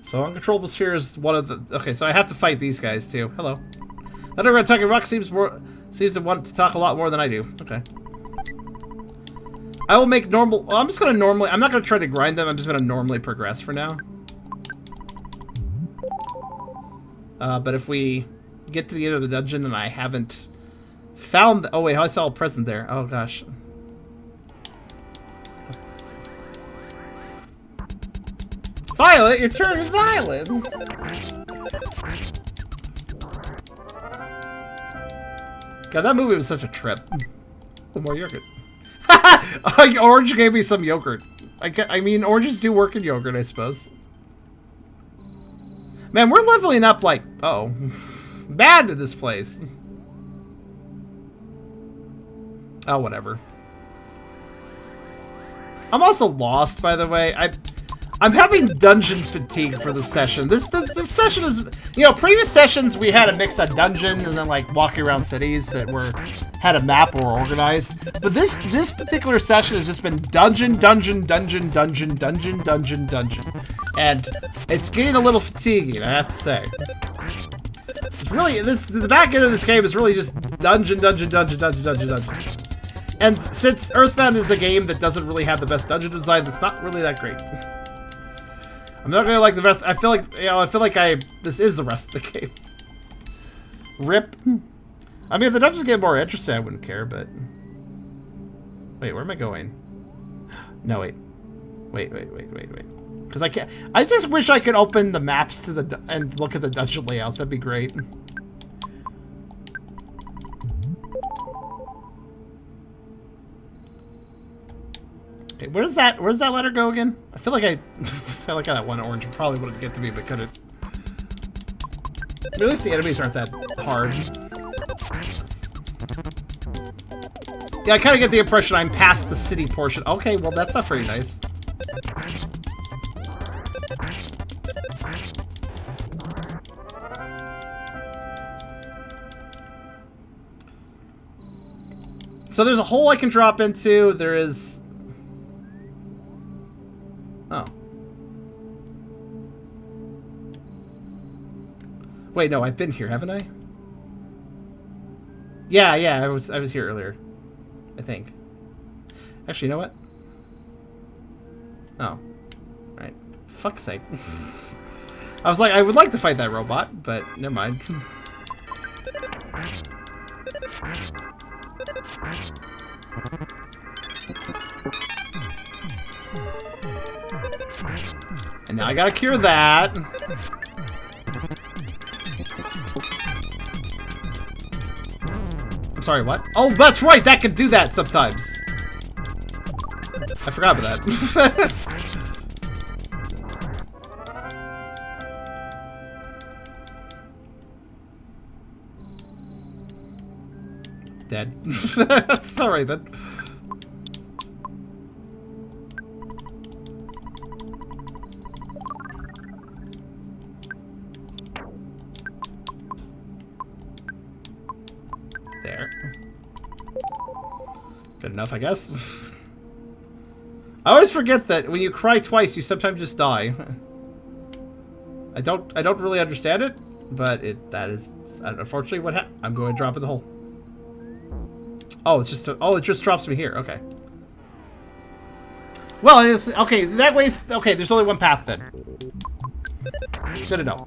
So uncontrollable sphere is one of the... Okay, so I have to fight these guys too. Hello. Underground Talking Rock seems to want to talk a lot more than I do. Okay. I will make normal... Well, I'm just going to normally... I'm not going to try to grind them. I'm just going to normally progress for now. But if we get to the end of the dungeon and I haven't found... Oh, wait. I saw a present there. Oh, gosh. Violet, your turn is Violet. God, that movie was such a trip. Oh, more yogurt. Orange gave me some yogurt. I mean, oranges do work in yogurt, I suppose. Man, we're leveling up like... Uh-oh. Bad in this place. Oh, whatever. I'm also lost, by the way. I'm having dungeon fatigue for this session. This session is, you know, previous sessions we had a mix of dungeon and then like walking around cities that had a map or organized. But this particular session has just been dungeon, dungeon, dungeon, dungeon, dungeon, dungeon, dungeon, and it's getting a little fatiguing, I have to say. It's really the back end of this game is really just dungeon, dungeon, dungeon, dungeon, dungeon, dungeon. And since Earthbound is a game that doesn't really have the best dungeon design, it's not really that great. I'm not gonna like the rest. I feel like, you know, this is the rest of the game. RIP. I mean, if the dungeons get more interesting, I wouldn't care, but... Wait, where am I going? No, wait. Wait. Because I can't... I just wish I could open the maps to and look at the dungeon layouts. That'd be great. Hey, where's that letter go again? I feel like that one orange probably wouldn't get to me, but couldn't. At least the enemies aren't that hard. Yeah, I kind of get the impression I'm past the city portion. Okay, well that's not very nice. So there's a hole I can drop into. There is... Oh. Wait, no, I've been here, haven't I? Yeah, I was here earlier. I think. Actually, you know what? Oh. Right. Fuck's sake. I was like, I would like to fight that robot, but never mind. And now I gotta cure that. I'm sorry, what? Oh, that's right! That can do that sometimes. I forgot about that. Dead. Alright then. There. Good enough, I guess. I always forget that when you cry twice, you sometimes just die. I don't really understand it, but that is unfortunately what happened. I'm going to drop in the hole. Oh, it's just it just drops me here. Okay. Well, it's okay. That way, okay. There's only one path then. Good to know.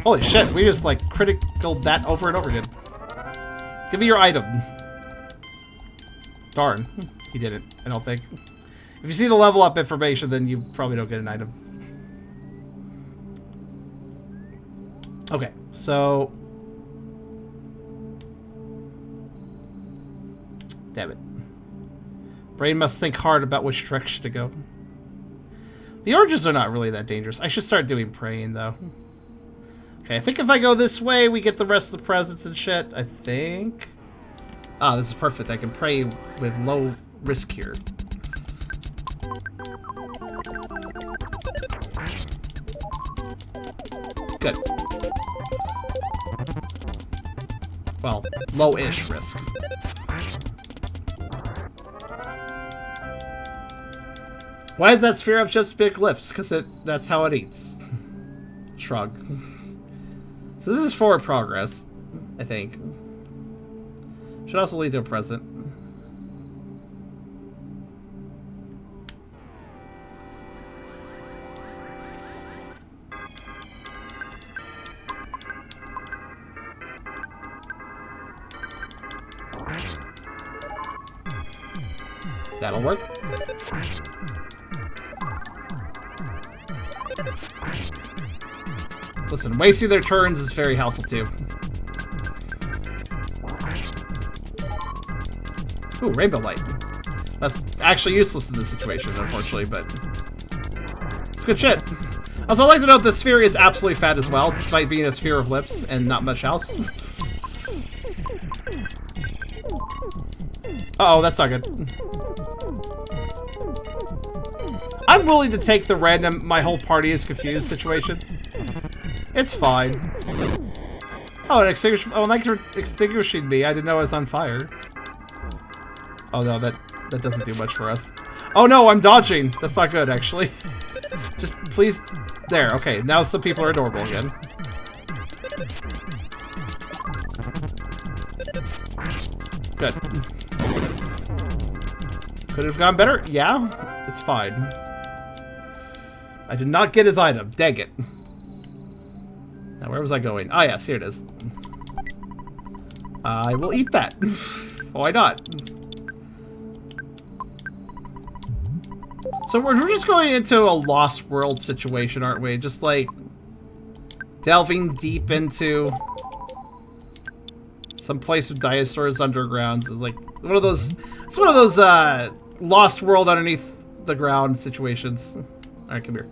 Holy shit! We just like criticaled that over and over again. Give me your item. Darn, he didn't. I don't think. If you see the level up information, then you probably don't get an item. Okay, so... Damn it. Brain must think hard about which direction to go. The oranges are not really that dangerous. I should start doing praying, though. Okay, I think if I go this way, we get the rest of the presents and shit. I think... Ah, this is perfect. I can pray with low risk here. Good. Well, low-ish risk. Why is that sphere of just big lifts? Because that's how it eats. Shrug. So this is forward progress, I think. Should also lead to a present. That'll work. Listen, wasting their turns is very helpful too. Ooh, rainbow light. That's actually useless in this situation, unfortunately, but it's good shit. Also, I'd like to note the sphere is absolutely fat as well, despite being a sphere of lips and not much else. Uh-oh, that's not good. I'm willing to take the random my whole party is confused situation. It's fine. Oh, an extinguishing. Oh, thanks for extinguishing me. I didn't know I was on fire. Oh no, that doesn't do much for us. Oh no, I'm dodging. That's not good, actually. Just please. There. Okay, now some people are adorable again. Good. Could have gone better. Yeah, it's fine. I did not get his item. Dang it. Now, where was I going? Ah, yes, here it is. I will eat that. Why not? So we're just going into a Lost World situation, aren't we? Just like delving deep into some place with dinosaurs undergrounds is like one of those. It's one of those Lost World underneath the ground situations. All right, come here.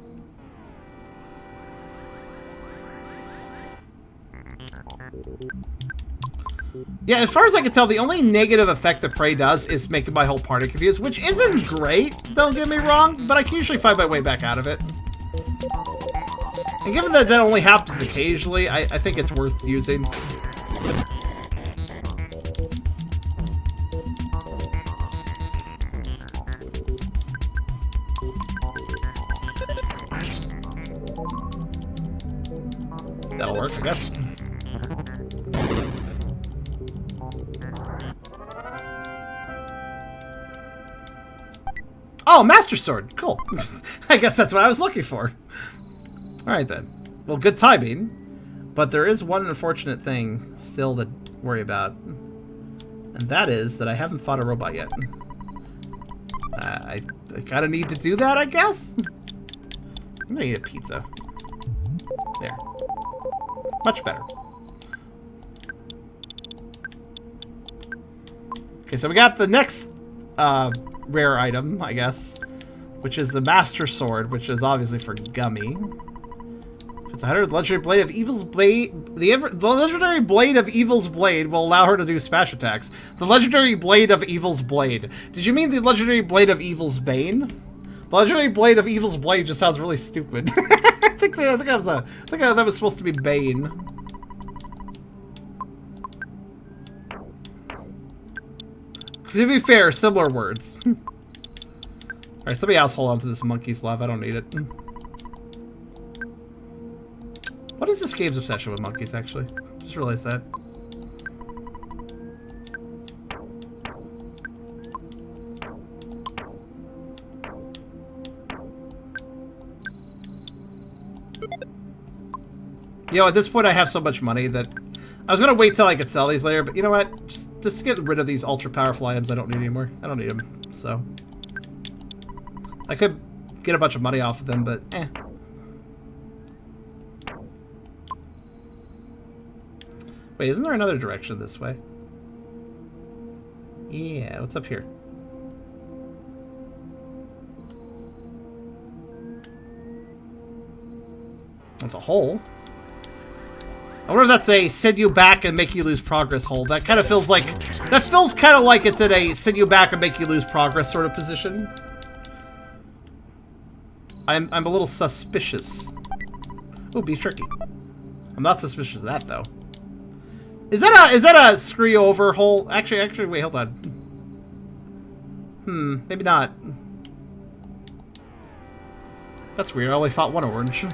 Yeah, as far as I can tell, the only negative effect that Prey does is making my whole party confused, which isn't great, don't get me wrong, but I can usually find my way back out of it. And given that that only happens occasionally, I think it's worth using. That'll work, I guess. Oh, Master Sword. Cool. I guess that's what I was looking for. Alright then. Well, good timing. But there is one unfortunate thing still to worry about. And that is that I haven't fought a robot yet. I kind of need to do that, I guess? I'm gonna eat a pizza. There. Much better. Okay, so we got the next rare item, I guess, which is the Master Sword, which is obviously for Gummy. If it's 100, the legendary blade of Evil's blade. The legendary blade of Evil's blade will allow her to do smash attacks. The legendary blade of Evil's blade. Did you mean the legendary blade of Evil's bane? The legendary blade of Evil's blade just sounds really stupid. I think that was supposed to be Bane. To be fair, similar words. Alright, somebody else hold on to this monkey's love. I don't need it. What is this game's obsession with monkeys, actually? Just realized that. You know, at this point I have so much money that I was gonna wait till I could sell these later, but you know what? Just get rid of these ultra powerful items I don't need anymore. I don't need them, so. I could get a bunch of money off of them, but eh. Wait, isn't there another direction this way? Yeah, what's up here? That's a hole. I wonder if that's a send you back and make you lose progress hole. That kind of feels like... That feels kind of like it's in a send you back and make you lose progress sort of position. I'm a little suspicious. Ooh, beef turkey. I'm not suspicious of that, though. Is that a screw you over hole? Actually, wait, hold on. Maybe not. That's weird. I only fought one orange.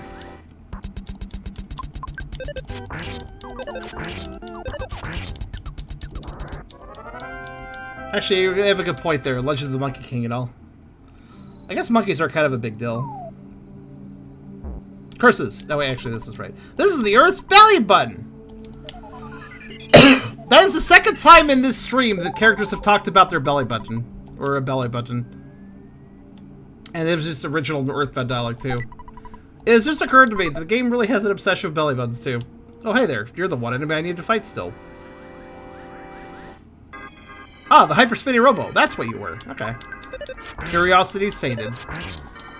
Actually, you have a good point there. Legend of the Monkey King and all. I guess monkeys are kind of a big deal. Curses. No, wait, actually, this is right. This is the Earth's belly button. That is the second time in this stream that characters have talked about their belly button. Or a belly button. And it was just original Earthbound dialogue, too. It has just occurred to me that the game really has an obsession with belly buttons, too. Oh, hey there. You're the one enemy I need to fight still. Ah, the hyper spinny robo. That's what you were. Okay. Curiosity sated.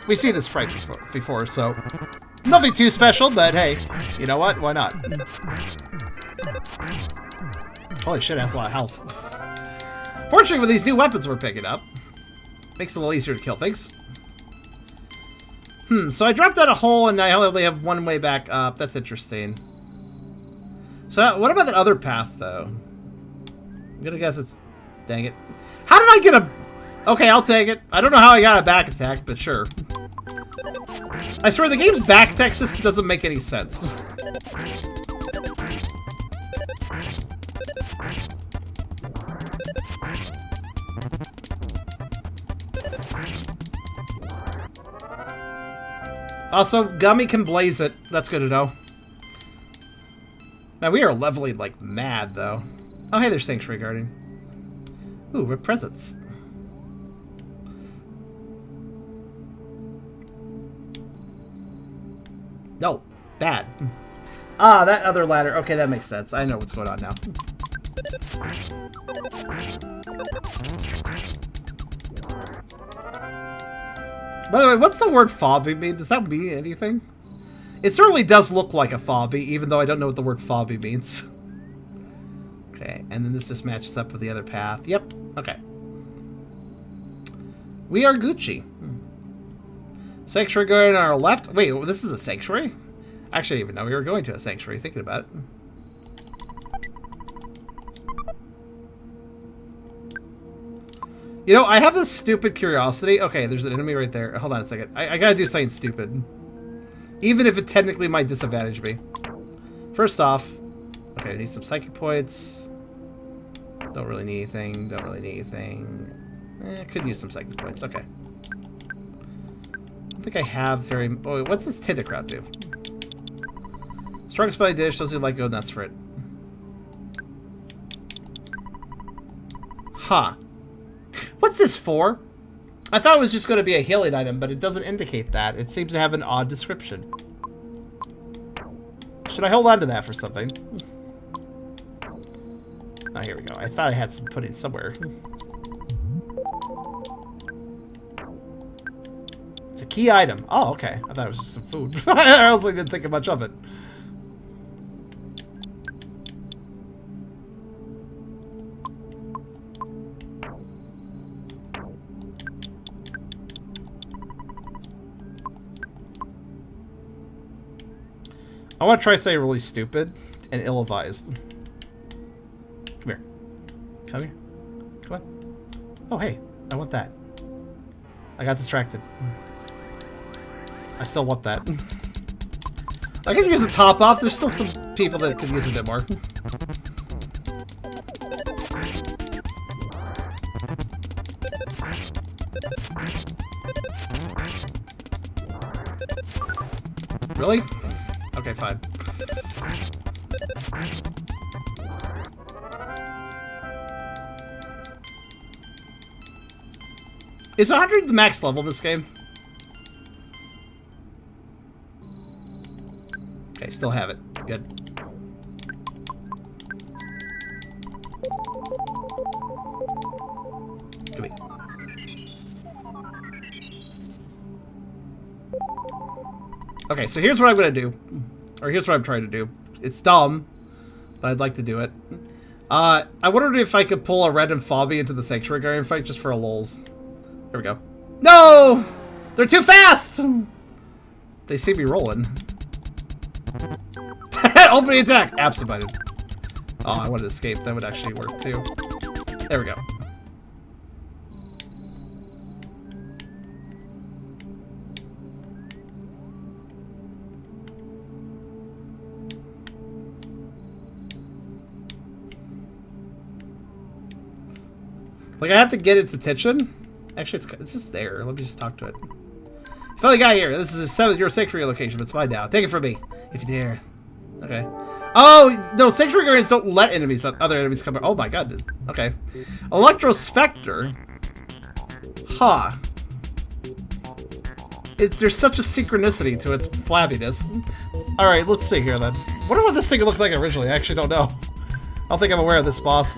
We see this sprite before, so nothing too special, but hey, you know what? Why not? Holy shit, that's a lot of health. Fortunately, with these new weapons we're picking up, makes it a little easier to kill things. So I dropped out a hole and I only have one way back up. That's interesting. So what about that other path, though? I'm gonna guess it's... Dang it. How did I get a... Okay, I'll take it. I don't know how I got a back attack, but sure. I swear, the game's back attack system doesn't make any sense. Also, Gummy can blaze it. That's good to know. Now, we are leveling like mad, though. Oh, hey, there's Sanctuary Guardian. Ooh, we're presents. No, bad. Ah, that other ladder. Okay, that makes sense. I know what's going on now. By the way, what's the word fobby mean? Does that mean anything? It certainly does look like a fobby, even though I don't know what the word fobby means. Okay, and then this just matches up with the other path. Yep, okay. We are Gucci. Sanctuary going on our left. Wait, this is a sanctuary? Actually, I didn't even know we were going to a sanctuary, thinking about it. You know, I have this stupid curiosity. Okay, there's an enemy right there. Hold on a second. I gotta do something stupid. Even if it technically might disadvantage me. First off, okay, I need some psychic points. Don't really need anything. Don't really need anything. Could use some psychic points. Okay. I don't think I have very... Oh, wait, what's this Tentacrowd do? Strong spelling dish shows you like go nuts for it. Huh. What's this for? I thought it was just going to be a healing item, but it doesn't indicate that. It seems to have an odd description. Should I hold on to that for something? Oh, here we go. I thought I had some pudding somewhere. It's a key item. Oh, okay. I thought it was just some food. I honestly didn't think much of it. I want to try something really stupid and ill-advised. Come here. Come here. Come on. Oh, hey. I want that. I got distracted. I still want that. I could use a top off. There's still some people that could use a bit more. Really? Okay, fine. Is 100 the max level of this game? Okay, still have it. Good. Come here. Okay, so here's what I'm gonna do. Or here's what I'm trying to do. It's dumb, but I'd like to do it. I wondered if I could pull a random Fobby into the Sanctuary Guardian fight just for a lulz. There we go. No! They're too fast! They see me rolling. Opening attack! Absent-minded. Oh, I wanted to escape. That would actually work too. There we go. Like, I have to get its attention. Actually, it's just there. Let me just talk to it. Fellow guy here. This is your sanctuary location, but it's mine now. Take it from me, if you dare. Okay. Oh, no, sanctuary areas don't let other enemies come. Oh my god. Okay. Electrospectre. Huh. There's such a synchronicity to its flabbiness. Alright, let's see here then. Wonder what this thing looked like originally. I actually don't know. I don't think I'm aware of this boss.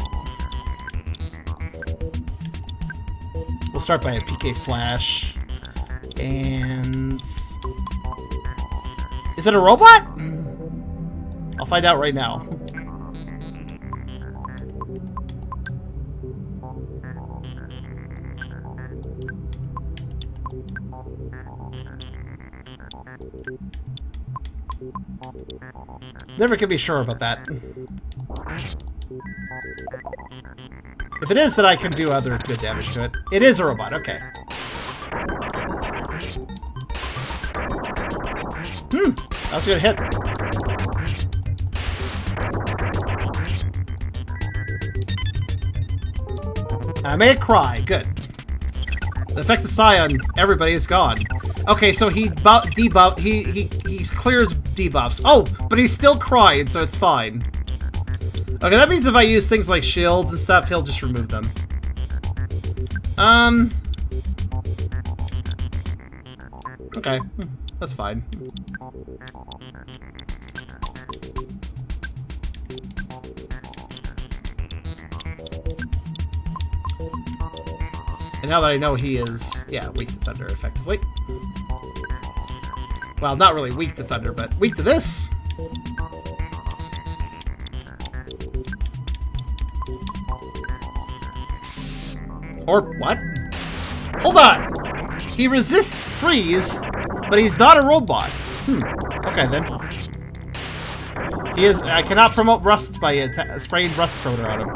We'll start by a PK Flash. And... is it a robot? I'll find out right now. Never can be sure about that. If it is, then I can do other good damage to it. It is a robot, okay. That was a good hit. I made it cry. Good. The effects of Scion, everybody is gone. Okay, so he clears debuffs. Oh, but he's still crying, so it's fine. Okay, that means if I use things like shields and stuff, he'll just remove them. Okay, that's fine. And now that I know he is, yeah, weak to thunder, effectively. Well, not really weak to thunder, but weak to this. Or what? Hold on! He resists freeze, but he's not a robot. Okay then. He is. I cannot promote rust by spraying rust promoter on him.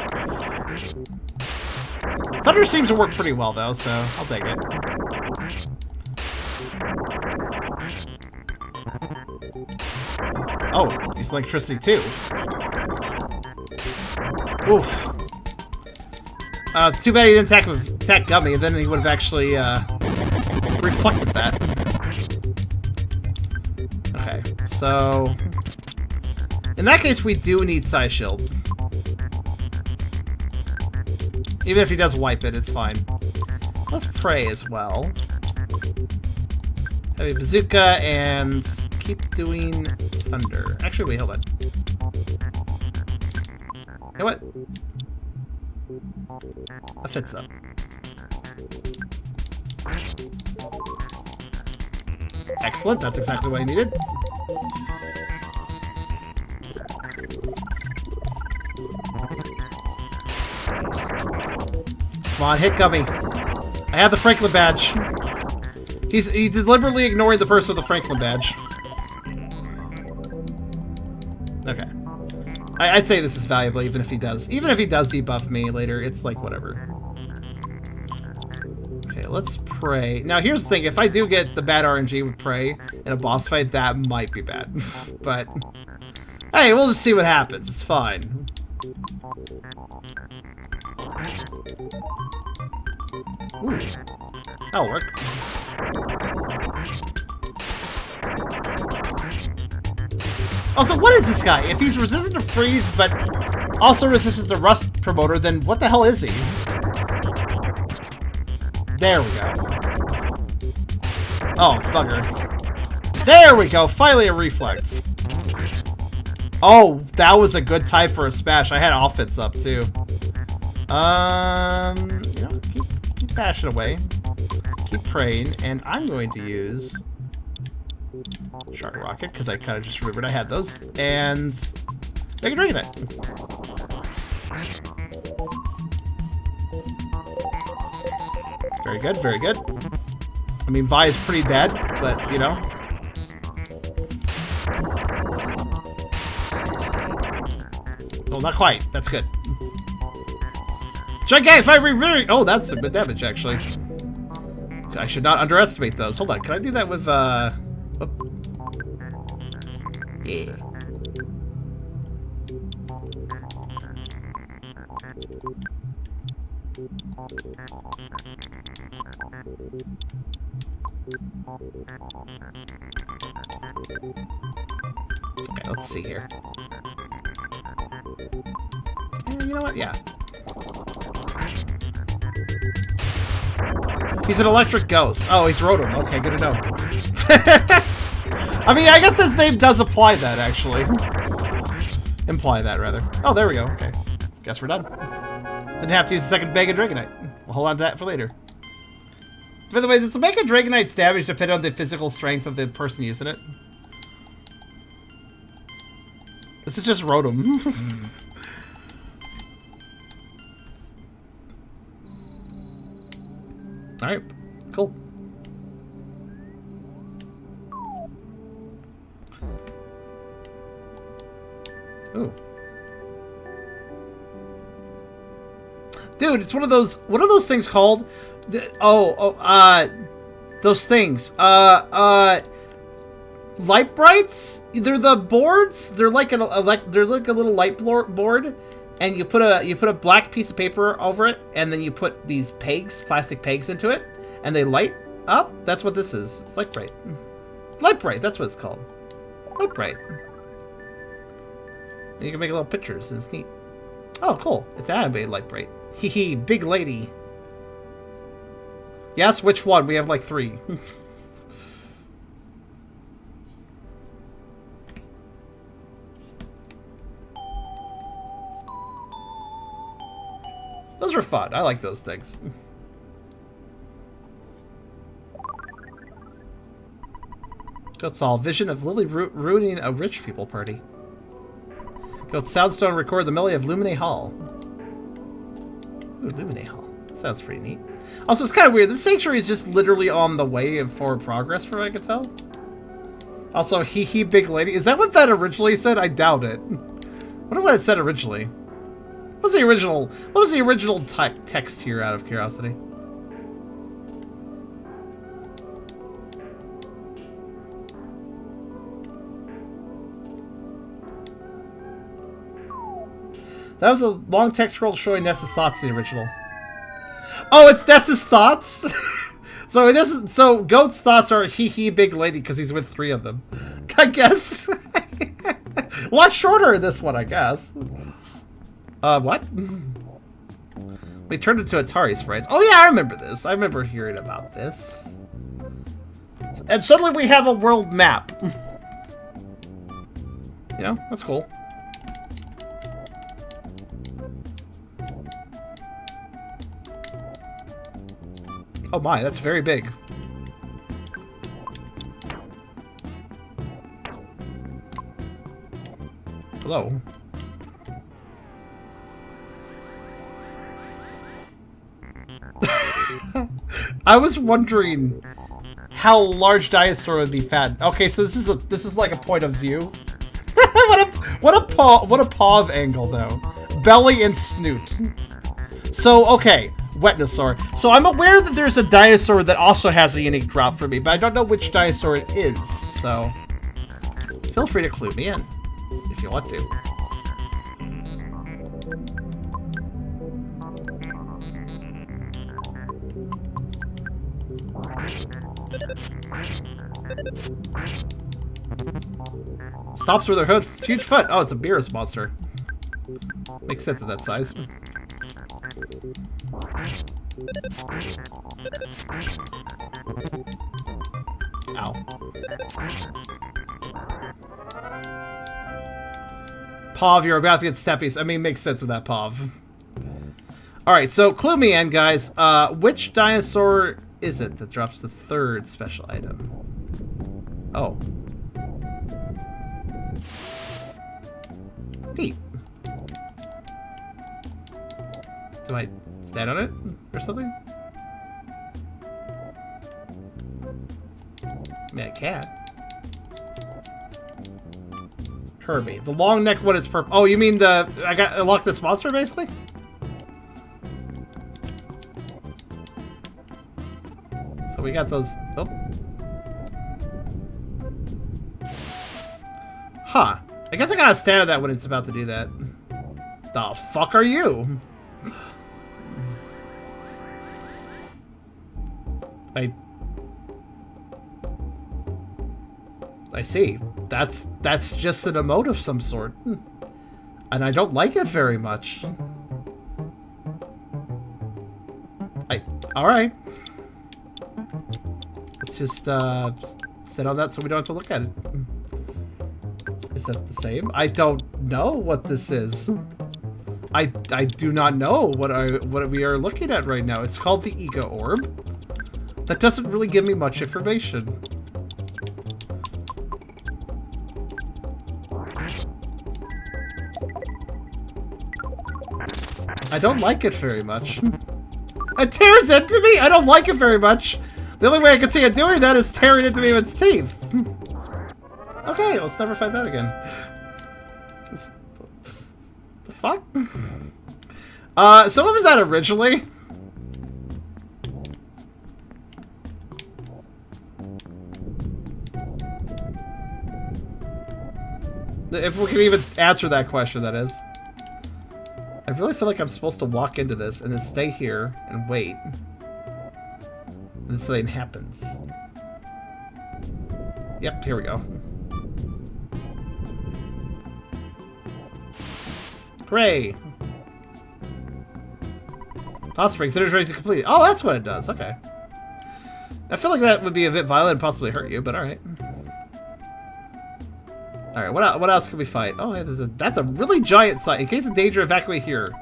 Thunder seems to work pretty well though, so I'll take it. Oh, use electricity too. Oof. Too bad he didn't attack Gummy, then he would have actually reflected that. Okay, so in that case, we do need Psy Shield. Even if he does wipe it, it's fine. Let's pray as well. Have a bazooka and keep doing thunder. Actually, wait, hold on. You know what? That fits up. Excellent, that's exactly what I needed. Come on, hit Gummy. I have the Franklin badge. He's deliberately ignoring the person with the Franklin badge. Okay. I'd say this is valuable even if he does. Even if he does debuff me later, it's like whatever. Okay, let's pray. Now here's the thing, if I do get the bad RNG with Prey in a boss fight, that might be bad. But hey, we'll just see what happens. It's fine. Ooh. That'll work. Also, what is this guy? If he's resistant to freeze, but also resistant to rust promoter, then what the hell is he? There we go. Oh, bugger. There we go. Finally a reflect. Oh, that was a good time for a smash. I had offense up, too. You know, keep bashing away. Keep praying, and I'm going to use Shark Rocket, because I kind of just remembered I had those, and make a drink of it. Very good, very good. I mean, Vi is pretty dead, but, you know. Well, not quite. That's good. Gigantic Fire. Oh, that's some good damage, actually. I should not underestimate those. Hold on, can I do that with, yeah. Okay, let's see here. You know what? Yeah. He's an electric ghost. Oh, he's Rotom. Okay, good to know. I mean, I guess his name does apply that, actually. Imply that, rather. Oh, there we go. Okay. Guess we're done. Didn't have to use the second Mega Dragonite. We'll hold on to that for later. By the way, does the Mega Dragonite's damage depend on the physical strength of the person using it? This is just Rotom. Alright, cool. Ooh. Dude, it's one of those, what are those things called? Those things. Light brights? They're the boards? They're like a little light board. And you put a black piece of paper over it, and then you put these pegs, plastic pegs into it, and they light up. That's what this is. It's Light Bright. Light Bright, that's what it's called. Light Bright. And you can make little pictures, and it's neat. Oh, cool. It's animated Light Bright. Hee hee, big lady. Yes, which one? We have like 3. Those are fun. I like those things. Goat's all vision of Lily ruining a rich people party. Goat Soundstone record the melody of Lumine Hall. Ooh, Lumine Hall. Sounds pretty neat. Also, it's kind of weird. This sanctuary is just literally on the way of forward progress, from what I can tell. Also, hee hee, big lady. Is that what that originally said? I doubt it. What what it said originally? What was the original text here, out of curiosity? That was a long text scroll showing Ness's thoughts in the original. Oh, it's Ness's thoughts? So Goat's thoughts are hee hee big lady because he's with 3 of them. I guess. A lot shorter in this one, I guess. What? We turned into Atari sprites. Oh yeah, I remember this. I remember hearing about this. And suddenly we have a world map. You know, that's cool. Oh my, that's very big. Hello. I was wondering how large dinosaur would be fat. Okay, so this is like a point of view. what a paw angle though. Belly and snoot. So okay, Wetnosaur. So I'm aware that there's a dinosaur that also has a unique drop for me, but I don't know which dinosaur it is. So feel free to clue me in if you want to. Stops with her hood, huge foot. Oh, it's a Beerus monster. Makes sense at that size. Ow. Pav, you're about to get steppies. I mean, makes sense with that Pav. Alright, so clue me in, guys. Which dinosaur is it that drops the 3rd special item? Oh. Neat. Do I stand on it or something? I mean, I can. Kirby. The long neck one is purple. Oh, you mean the... I unlocked this monster, basically? So we got those... Oh. Huh. I guess I gotta stand on that when it's about to do that. The fuck are you? I see. That's just an emote of some sort. And I don't like it very much. Alright. Let's just sit on that so we don't have to look at it. Is that the same? I don't know what this is. I do not know what we are looking at right now. It's called the Ego Orb. That doesn't really give me much information. I don't like it very much. It tears into me! I don't like it very much. The only way I can see it doing that is tearing into me with its teeth. Okay, let's never fight that again. The fuck? So what was that originally? If we can even answer that question, that is. I really feel like I'm supposed to walk into this and then stay here and wait. And then something happens. Yep, here we go. Hooray! Hot springs, energizes you completely. Oh, that's what it does. Okay. I feel like that would be a bit violent and possibly hurt you, but alright. Alright, what else can we fight? Oh, yeah, that's a really giant site. In case of danger, evacuate here.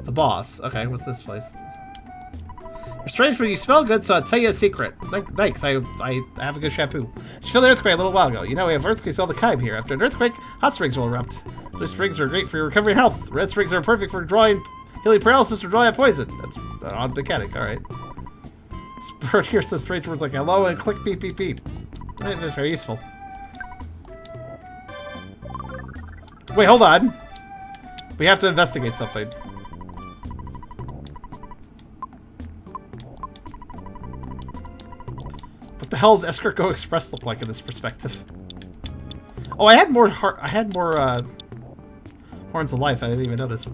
The boss. Okay, what's this place? You're strange when you smell good, so I'll tell you a secret. Thanks, I have a good shampoo. You felt the earthquake a little while ago. You know we have earthquakes all the time here. After an earthquake, hot springs will erupt. Blue springs are great for your recovery and health. Red springs are perfect for drawing healing paralysis or drawing poison. That's an odd mechanic, alright. This bird here says strange words like hello and click beep beep beep. That's very useful. Wait, hold on. We have to investigate something. What the hell does Escargot Express look like in this perspective? Oh, I had more horns of life. I didn't even notice.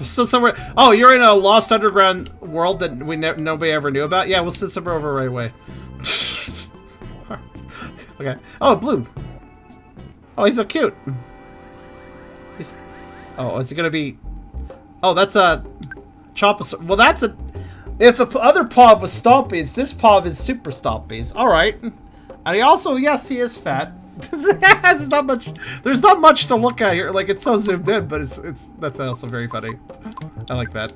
So somewhere. Oh, you're in a lost underground world that nobody ever knew about. Yeah, we'll send somewhere over right away. Okay. Oh, blue. Oh, he's so cute. Oh, is it gonna be? Oh, that's a Chomp. Well, that's a. If the other Pov was Stompies, this Pov is Super Stompies. All right. And he also, yes, he is fat. There's not much to look at here. Like, it's so zoomed in, but that's also very funny. I like that.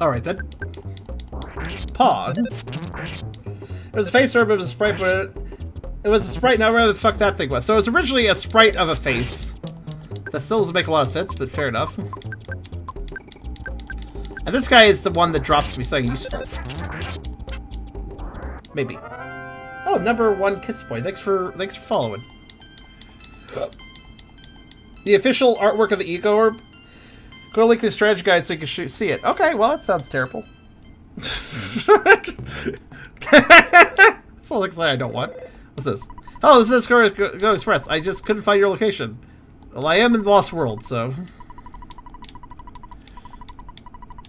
All right, then. Paw. It was a face orb, it was a sprite, but it was a sprite. Now, whatever the fuck that thing was. So it was originally a sprite of a face. That still doesn't make a lot of sense, but fair enough. And this guy is the one that drops me something useful. Maybe. Oh, #1 Kiss Boy. Thanks for following. The official artwork of the Ego Orb. Go link to the strategy guide so you can see it. Okay, well that sounds terrible. That's all looks like I don't want. What's this? Oh, this is Go Express. I just couldn't find your location. Well, I am in the Lost World, so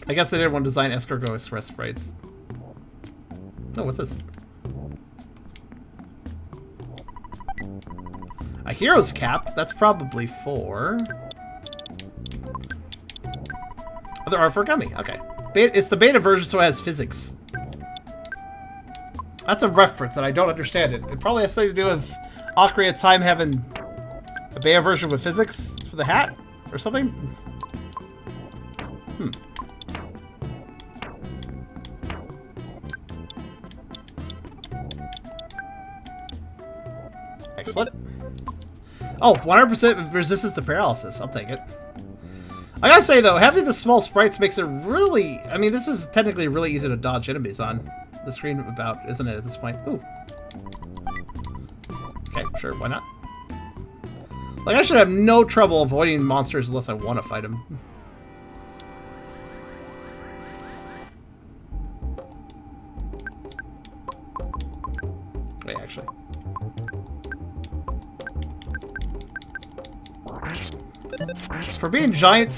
I guess they didn't want to design Escargot Express sprites. Oh, what's this? A hero's cap? That's probably for other art for gummy. Okay. It's the beta version, so it has physics. That's a reference, and I don't understand it. It probably has something to do with Ocarina of Time having a beta version with physics for the hat? Or something? Hmm. Excellent. Oh, 100% resistance to paralysis. I'll take it. I gotta say, though, having the small sprites makes it really... I mean, this is technically really easy to dodge enemies on the screen about, isn't it, at this point? Ooh. Okay, sure, why not? Like, I should have no trouble avoiding monsters unless I want to fight them. Wait, actually. For being giant,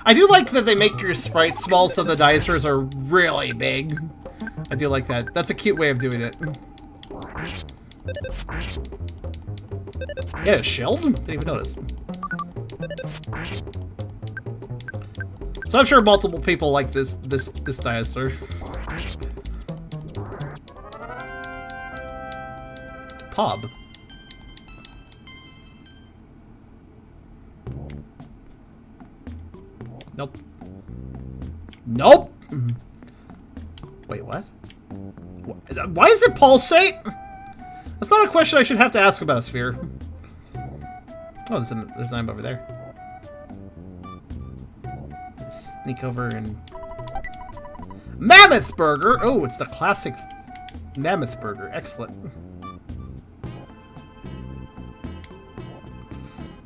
I do like that they make your sprites small so the dinosaurs are really big. I do like that. That's a cute way of doing it. Yeah, a shield? Didn't even notice. So I'm sure multiple people like this dinosaur. Pub. Nope. Nope! Wait, what? Why does it pulsate? That's not a question I should have to ask about a sphere. Oh, there's an item over there. Sneak over and... Mammoth Burger! Oh, it's the classic Mammoth Burger. Excellent.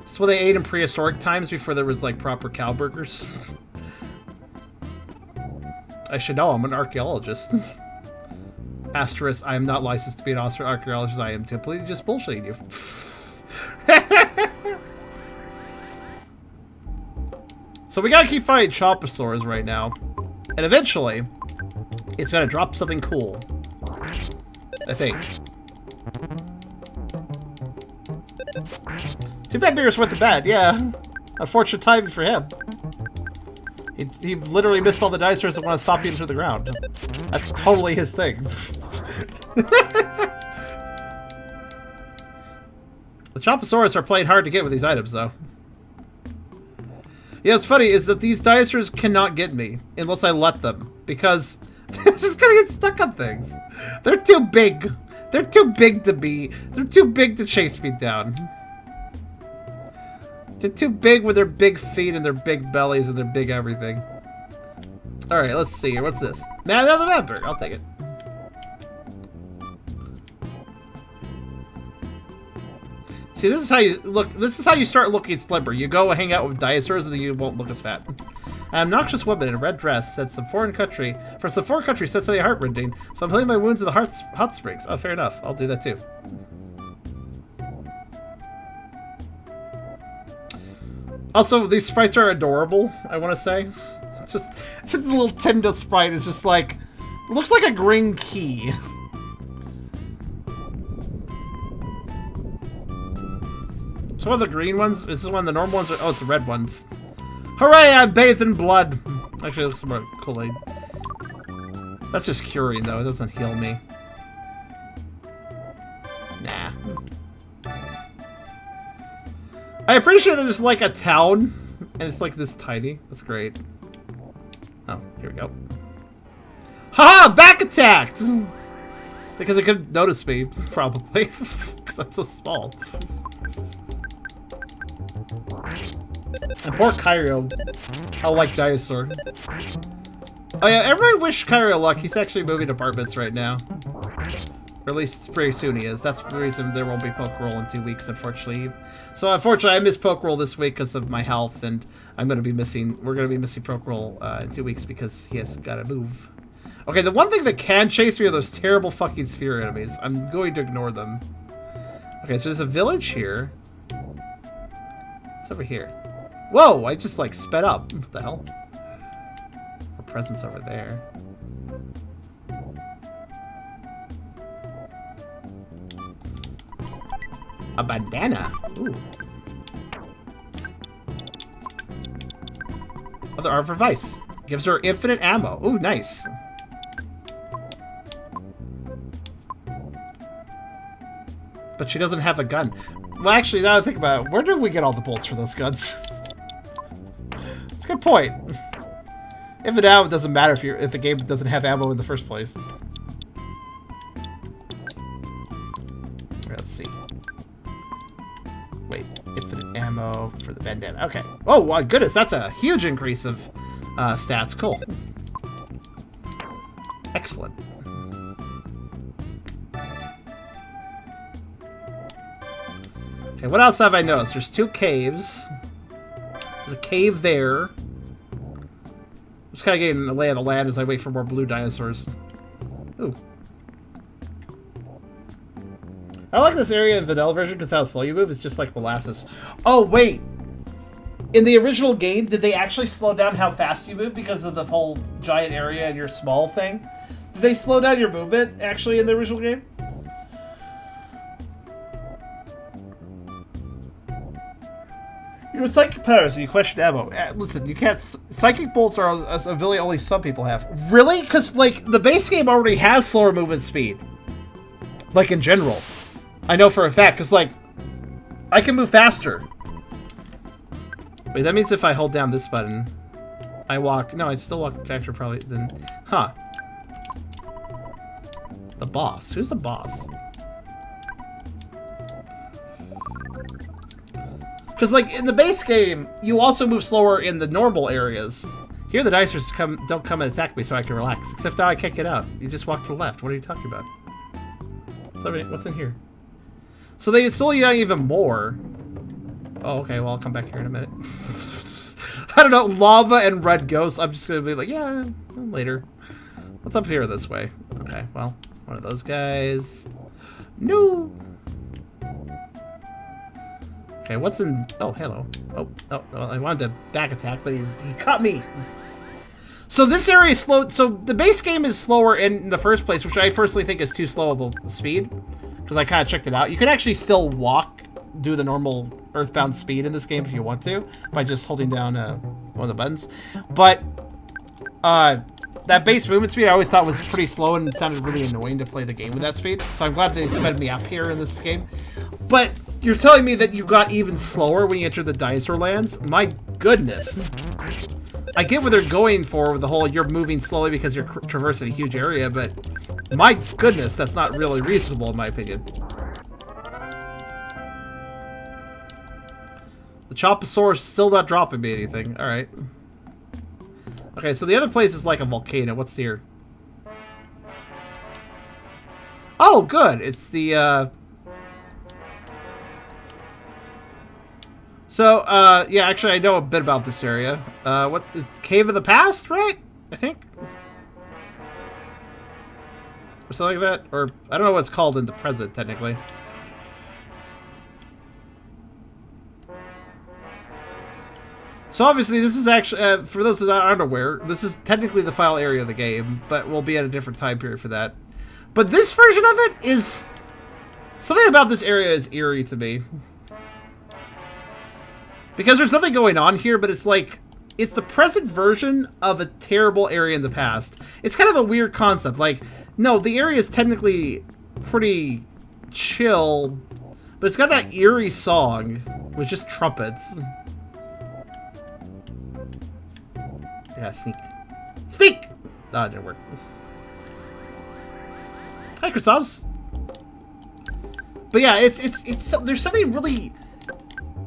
This is what they ate in prehistoric times before there was, like, proper cow burgers. I should know, I'm an archaeologist. Asterisk, I am not licensed to be an archaeologist. I am completely just bullshitting you. So we gotta keep fighting Choposaurs right now. And eventually, it's gonna drop something cool. I think. Too bad Beerus went to bed, yeah. Unfortunate timing for him. He literally missed all the dinosaurs that want to stop you into the ground. That's totally his thing. The Choposaurus are playing hard to get with these items, though. Yeah, what's funny is that these dinosaurs cannot get me unless I let them, because they're just gonna get stuck on things. They're too big. They're too big to be. They're too big to chase me down. They're too big with their big feet and their big bellies and their big everything. Alright, let's see here. What's this? Man, another mapper. I'll take it. See, this is how you look. This is how you start looking slimmer. You go hang out with dinosaurs and then you won't look as fat. An obnoxious woman in a red dress said some foreign country. For some foreign country said something heartrending. So I'm healing my wounds in the hot springs. Oh, fair enough. I'll do that too. Also, these sprites are adorable, I want to say. It's just a little Tenda sprite. It's just like, it looks like a green key. So one of the green ones? Is this one of the normal ones? Oh, it's the red ones. Hooray, I'm bathed in blood. Actually, it looks more Kool-Aid. That's just curing, though. It doesn't heal me. Nah. I'm pretty sure there's like a town, and it's like this tiny. That's great. Oh, here we go. Haha! Back attacked! Because it couldn't notice me, probably. Because I'm so small. And poor Cairo. I like dinosaur. Oh yeah, everybody wish Cairo luck. He's actually moving apartments right now. Or at least pretty soon he is. That's the reason there won't be Pokeroll in 2 weeks, unfortunately. So unfortunately, I missed Pokeroll this week because of my health, and I'm going to be missing. We're going to be missing Pokeroll in 2 weeks because he has got to move. Okay, the one thing that can chase me are those terrible fucking sphere enemies. I'm going to ignore them. Okay, so there's a village here. It's over here. Whoa! I just like sped up. What the hell? A presence over there. A bandana. Ooh. Other Art for Vice. Gives her infinite ammo. Ooh, nice. But she doesn't have a gun. Well, actually, now that I think about it, where did we get all the bolts for those guns? That's a good point. If it out, it doesn't matter if the game doesn't have ammo in the first place. Let's see. Wait, infinite ammo for the bandana. Okay. Oh my goodness, that's a huge increase of stats. Cool. Excellent. Okay, what else have I noticed? There's 2 caves. There's a cave there. Just kind of getting the lay of the land as I wait for more blue dinosaurs. Ooh. I like this area in vanilla version because how slow you move is just like molasses. Oh, wait. In the original game, did they actually slow down how fast you move because of the whole giant area and your small thing? Did they slow down your movement, actually, in the original game? You're a psychic power, so you question ammo. Listen, you can't... Psychic bolts are an ability only some people have. Really? Because, like, the base game already has slower movement speed. Like, in general. I know for a fact, because, like, I can move faster. Wait, that means if I hold down this button, I walk... No, I still walk faster, probably, than... Huh. The boss. Who's the boss? Because, like, in the base game, you also move slower in the normal areas. Here, the dicers don't come and attack me so I can relax. Except now I can't get out. You just walk to the left. What are you talking about? What's in here? So they slow you down even more. Oh, okay. Well, I'll come back here in a minute. I don't know. Lava and red ghosts. I'm just going to be like, yeah, later. What's up here this way? Okay, well, one of those guys. No. Okay, what's in... Oh, hello. Oh, well, I wanted to back attack, but he caught me. So this area is slow. So the base game is slower in the first place, which I personally think is too slow of a speed. Because I kind of checked it out. You can actually still do the normal Earthbound speed in this game if you want to, by just holding down one of the buttons. But that base movement speed I always thought was pretty slow, and it sounded really annoying to play the game with that speed. So I'm glad they sped me up here in this game. But you're telling me that you got even slower when you enter the dinosaur lands? My goodness. I get what they're going for with the whole you're moving slowly because you're traversing a huge area, but my goodness, that's not really reasonable in my opinion. The Choposaurus is still not dropping me anything. Alright. Okay, so the other place is like a volcano. What's here? Oh, good. It's the, yeah, actually, I know a bit about this area. Cave of the Past, right? I think? Or something like that? Or, I don't know what it's called in the present, technically. So obviously, this is actually, for those that aren't aware, this is technically the final area of the game, but we'll be at a different time period for that. But this version of it is... Something about this area is eerie to me. Because there's nothing going on here, but it's like... It's the present version of a terrible area in the past. It's kind of a weird concept. Like, no, the area is technically pretty chill, but it's got that eerie song with just trumpets. Yeah, sneak. Sneak! Ah, it didn't work. Hi, Chrysops. But yeah, there's something really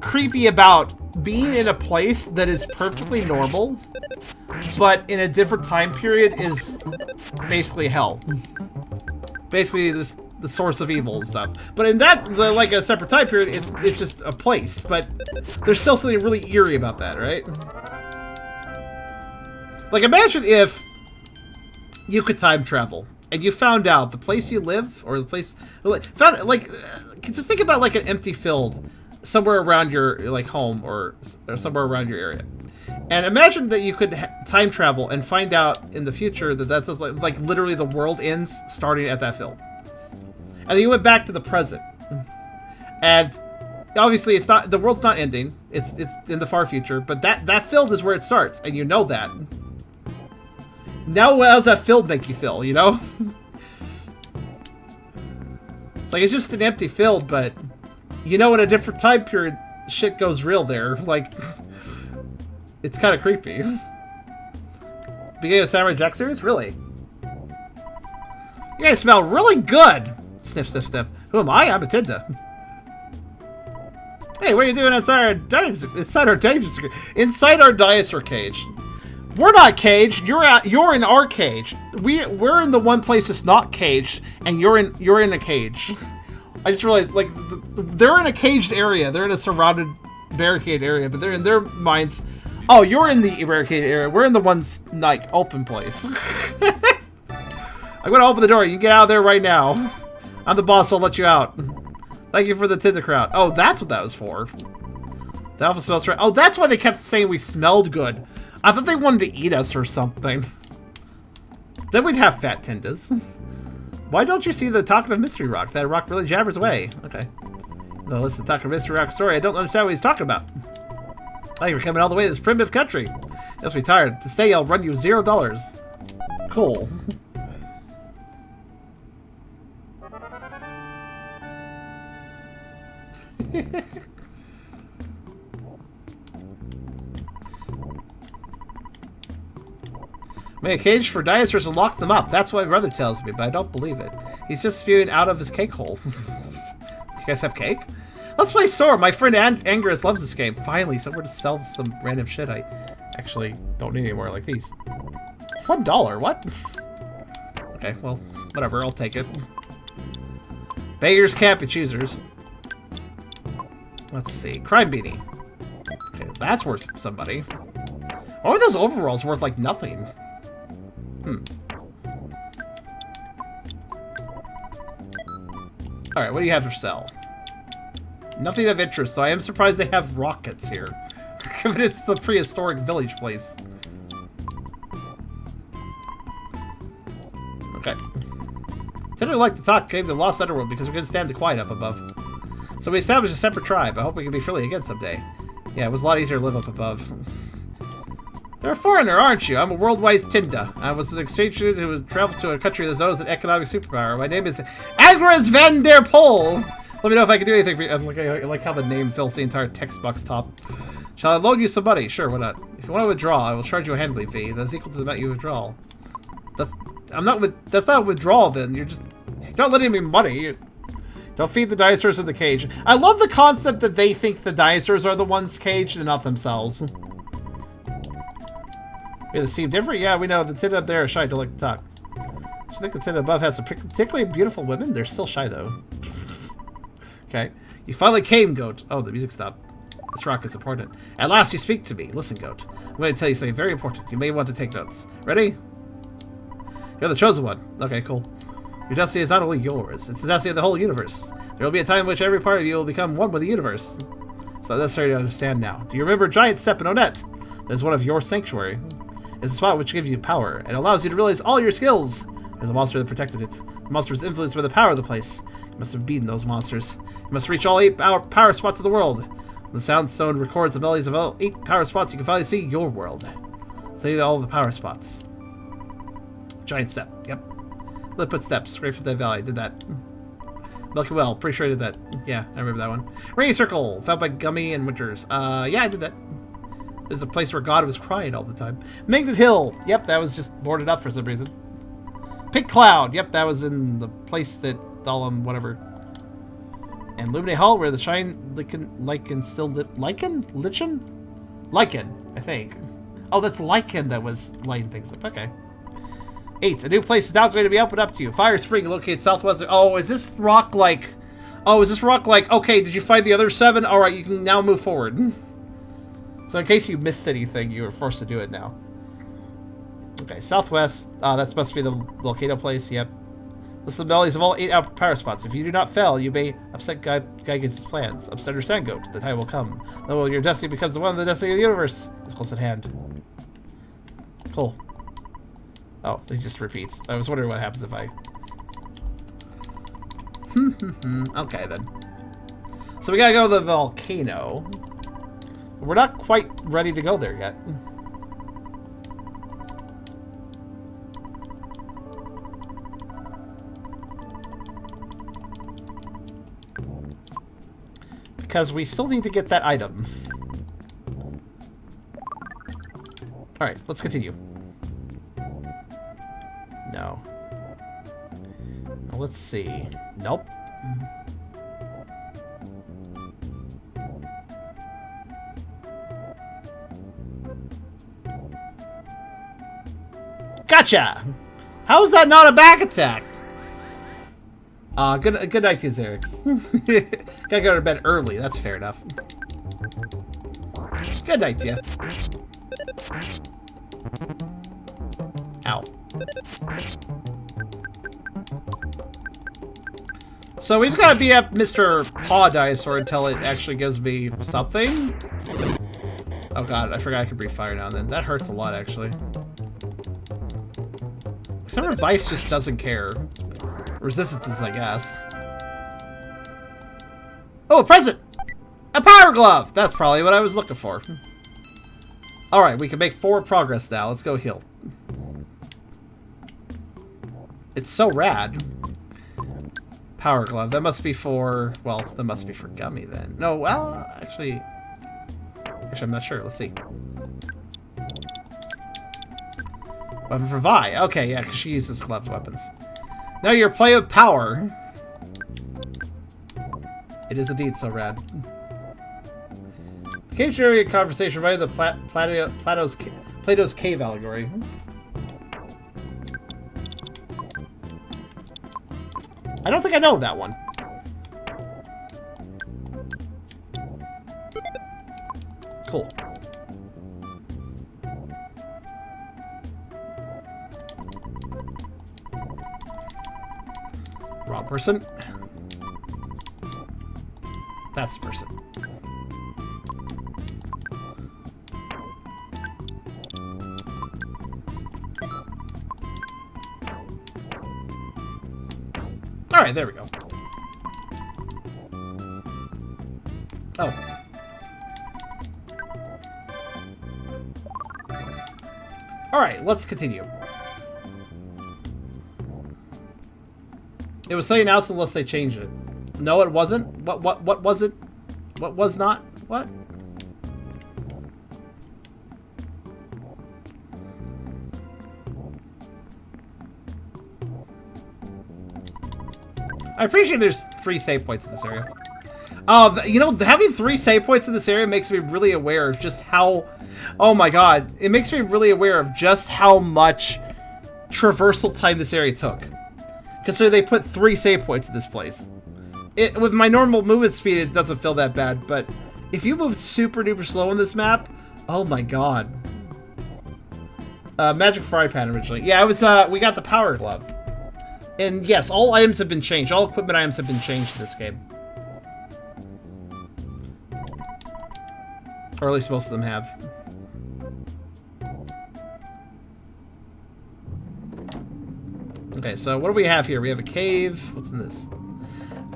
creepy about being in a place that is perfectly normal, but in a different time period is basically hell. Basically, the source of evil and stuff. But in that, like a separate time period, it's just a place. But there's still something really eerie about that, right? Like, imagine if you could time travel and you found out the place you live, or the place, just think about like an empty field somewhere around your like home or somewhere around your area, and imagine that you could time travel and find out in the future that that's like literally the world ends starting at that field, and then you went back to the present, and obviously it's not, the world's not ending, it's in the far future, but that field is where it starts, and you know that. Now, how does that field make you feel, you know? It's like, it's just an empty field, but, you know, in a different time period, shit goes real there. Like, it's kind of creepy. Beginning of Samurai Jack series? Really? You guys smell really good! Sniff, sniff, sniff. Who am I? I'm a Tinda. Hey, what are you doing inside our dinosaur cage? We're not caged. You're in our cage. We're in the one place that's not caged, and you're in a cage. I just realized, like, they're in a caged area. They're in a surrounded, barricade area, but they're in their minds. Oh, you're in the barricaded area. We're in the one's like open place. I'm gonna open the door. You can get out of there right now. I'm the boss. I'll let you out. Thank you for the Tinder crowd. Oh, that's what that was for. The alpha smells right. Oh, that's why they kept saying we smelled good. I thought they wanted to eat us or something. Then we'd have fat tindas. Why don't you see the talkative mystery rock? That rock really jabbers away. Okay. No, listen, talkative mystery rock story. I don't understand what he's talking about. Oh, you're coming all the way to this primitive country. Just retired. To stay, I'll run you $0. Cool. Make a cage for dinosaurs and lock them up. That's what my brother tells me, but I don't believe it. He's just spewing out of his cake hole. Do you guys have cake? Let's play store. My friend Angerus loves this game. Finally, somewhere to sell some random shit I actually don't need anymore, like these. $1? What? Okay, well, whatever. I'll take it. Beggars can't be choosers. Let's see. Crime beanie. Okay, that's worth somebody. Or are those overalls worth like nothing? Alright, what do you have for sale? Nothing of interest, though I am surprised they have rockets here. Given it's the prehistoric village place. Okay. Said I'd like to talk, came to the Lost Underworld because we couldn't stand the quiet up above. So we established a separate tribe. I hope we can be friendly again someday. Yeah, it was a lot easier to live up above. You're a foreigner, aren't you? I'm a worldwide Tinda. I was an exchange student who traveled to a country that's known as an economic superpower. My name is Agnes van der Pol. Let me know if I can do anything for you. I like how the name fills the entire text box top. Shall I loan you some money? Sure, why not? If you want to withdraw, I will charge you a handling fee. That's equal to the amount you withdraw. That's not withdrawal then. You're not lending me money. Don't feed the dinosaurs in the cage. I love the concept that they think the dinosaurs are the ones caged and not themselves. Yeah, they seem different? Yeah, we know. The tin up there is shy. Don't like to talk. I think the tin above has some particularly beautiful women. They're still shy, though. Okay. You finally came, Goat. Oh, the music stopped. This rock is important. At last you speak to me. Listen, Goat. I'm going to tell you something very important. You may want to take notes. Ready? You're the chosen one. Okay, cool. Your destiny is not only yours. It's the destiny of the whole universe. There will be a time in which every part of you will become one with the universe. It's not necessary to understand now. Do you remember Giant Step in Onett? That is one of your sanctuary. It's a spot which gives you power and allows you to realize all your skills. There's a monster that protected it. The monster was influenced by the power of the place. You must have beaten those monsters. You must reach all 8 power spots of the world. When the sound stone records the melodies of all 8 power spots, you can finally see your world. See all the power spots. Giant Step. Yep. Lipwood Steps. Grateful Dead Valley. Did that. Milky Well. Pretty sure I did that. Yeah, I remember that one. Rainy Circle. Found by Gummy and Winters. Yeah, I did that. There's a place where God was crying all the time. Magnet Hill. Yep, that was just boarded up for some reason. Pink Cloud. Yep, that was in the place that whatever. And Luminate Hall, where the shine lichen still lichen, I think. Oh, that's lichen that was lighting things up. Okay. 8. A new place is now going to be opened up to you. Fire Spring located southwest. Oh, is this rock like? Oh, is this rock like? Okay, did you find the other 7? All right, you can now move forward. So in case you missed anything, you were forced to do it now. Okay, southwest. That must be the volcano place. Yep. List the melodies of all 8 power spots. If you do not fail, you may upset Gygax's plans. Upset her sand goat. The time will come. Though your destiny becomes the one of the destiny of the universe. It's close at hand. Cool. Oh, it just repeats. I was wondering what happens if I... Okay, then. So we gotta go to the volcano. We're not quite ready to go there yet. Because we still need to get that item. Alright, let's continue. No. Now, let's see. Nope. Gotcha! How is that not a back attack? Good night to you, Xerix. Gotta go to bed early, that's fair enough. Good night to you. Ow. So we just gotta be up Mr. Paw Dinosaur until it actually gives me something. Oh god, I forgot I could breathe fire now and then. That hurts a lot, actually. Except for Vice just doesn't care. Resistance, I guess. Oh, a present! A power glove! That's probably what I was looking for. Alright, we can make 4 progress now. Let's go heal. It's so rad. Power glove. That must be for... Well, that must be for Gummy then. No, well, actually... Actually, I'm not sure. Let's see. Weapon for Vi. Okay, yeah, because she uses gloved weapons. Now your play of power. It is indeed so rad. Cave generated conversation right in the Plato's cave allegory. I don't think I know that one. Cool. Wrong person. That's the person. Alright, there we go. Oh. Alright, let's continue. It was saying else unless they changed it. No, it wasn't. What was it? What was not? What? I appreciate there's 3 save points in this area. You know, having 3 save points in this area makes me really aware of just how... Oh my god. It makes me really aware of just how much traversal time this area took. Consider they put 3 save points in this place. With my normal movement speed, it doesn't feel that bad, but if you move super duper slow on this map, oh my god. Magic fry pan originally. Yeah, it was, we got the power glove. And yes, all items have been changed. All equipment items have been changed in this game. Or at least most of them have. Okay, so what do we have here? We have a cave. What's in this?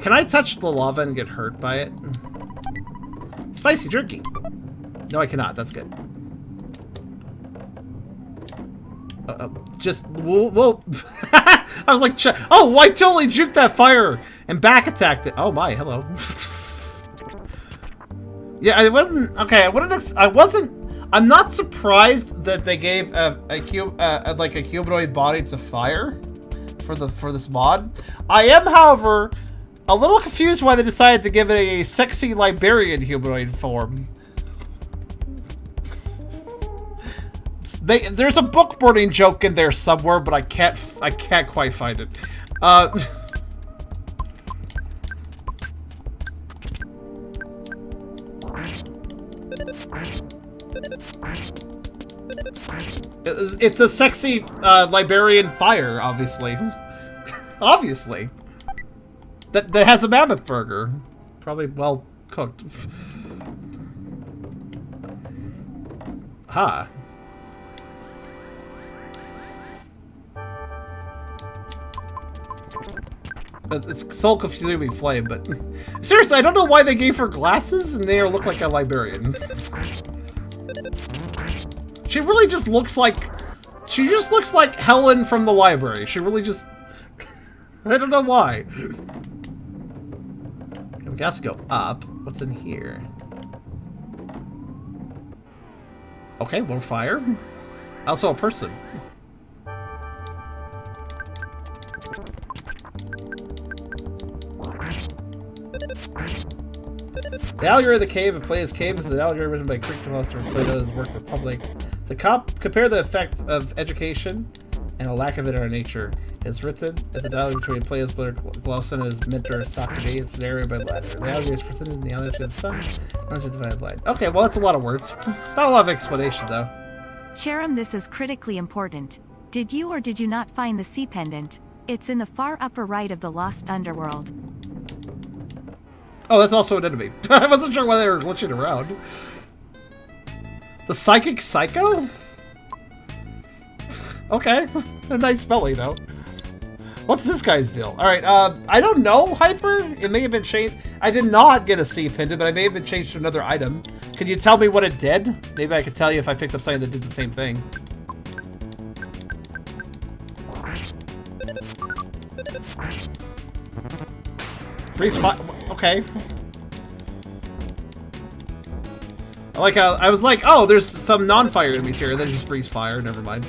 Can I touch the lava and get hurt by it? Spicy jerky. No, I cannot. That's good. Just... Whoa. I was like... Oh, I totally juked that fire and back attacked it. Oh my, hello. Yeah, I wasn't... Okay, I wasn't... I'm not surprised that they gave like a humanoid body to fire for this mod. I am, however, a little confused why they decided to give it a sexy Liberian humanoid form. There's a book burning joke in there somewhere, but I can't quite find it. It's a sexy Liberian fire, obviously. Obviously. That has a mammoth burger. Probably well cooked. Ha. It's so confusingly flame, but seriously, I don't know why they gave her glasses and they look like a Liberian. She really just looks like... She just looks like Helen from the library. She really just... I don't know why. We got to go up. What's in here? Okay, more fire. Also a person. The allegory of the cave of Plato's cave is an allegory written by Greek philosopher Plato's work Republic. To compare the effect of education and a lack of it in our nature. It's written as a dialogue between Plato's brother Glaucon and his mentor Socrates. It's narrated by Ladder. The allegory is presented in the allegory of the sun, knowledge of the divine light. Okay, well that's a lot of words. Not a lot of explanation though. Sharam, this is critically important. Did you or did you not find the sea pendant? It's in the far upper right of the Lost Underworld. Oh, that's also an enemy. I wasn't sure why they were glitching around. The Psychic Psycho? Okay. A nice spelling, though. What's this guy's deal? Alright, I don't know, Hyper. It may have been changed. I did not get a C pendant, but I may have been changed to another item. Can you tell me what it did? Maybe I could tell you if I picked up something that did the same thing. Freeze fire. Okay. I was like, oh, there's some non-fire enemies here, and then just freeze fire. Never mind.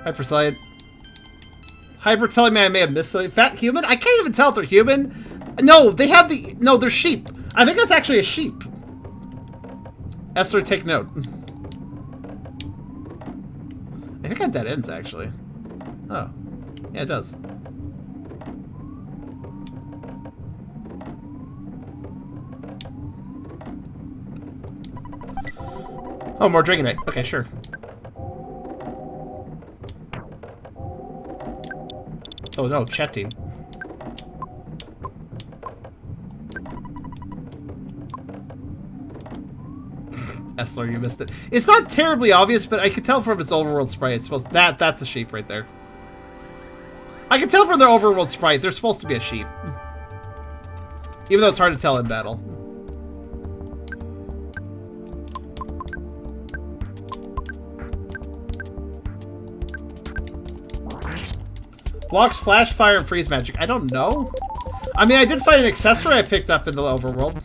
Hyperside. Hyper telling me I may have missed something. Fat human? I can't even tell if they're human. No, they have the... No, they're sheep. I think that's actually a sheep. Esther, take note. I think that dead ends, actually. Oh. Yeah, it does. Oh, more Dragonite. Okay, sure. Oh no, chatting. Essler, you missed it. It's not terribly obvious, but I can tell from its overworld sprite. It's supposed that's a sheep right there. I can tell from their overworld sprite. They're supposed to be a sheep, even though it's hard to tell in battle. Blocks flash, fire, and freeze magic. I don't know. I mean, I did find an accessory I picked up in the overworld.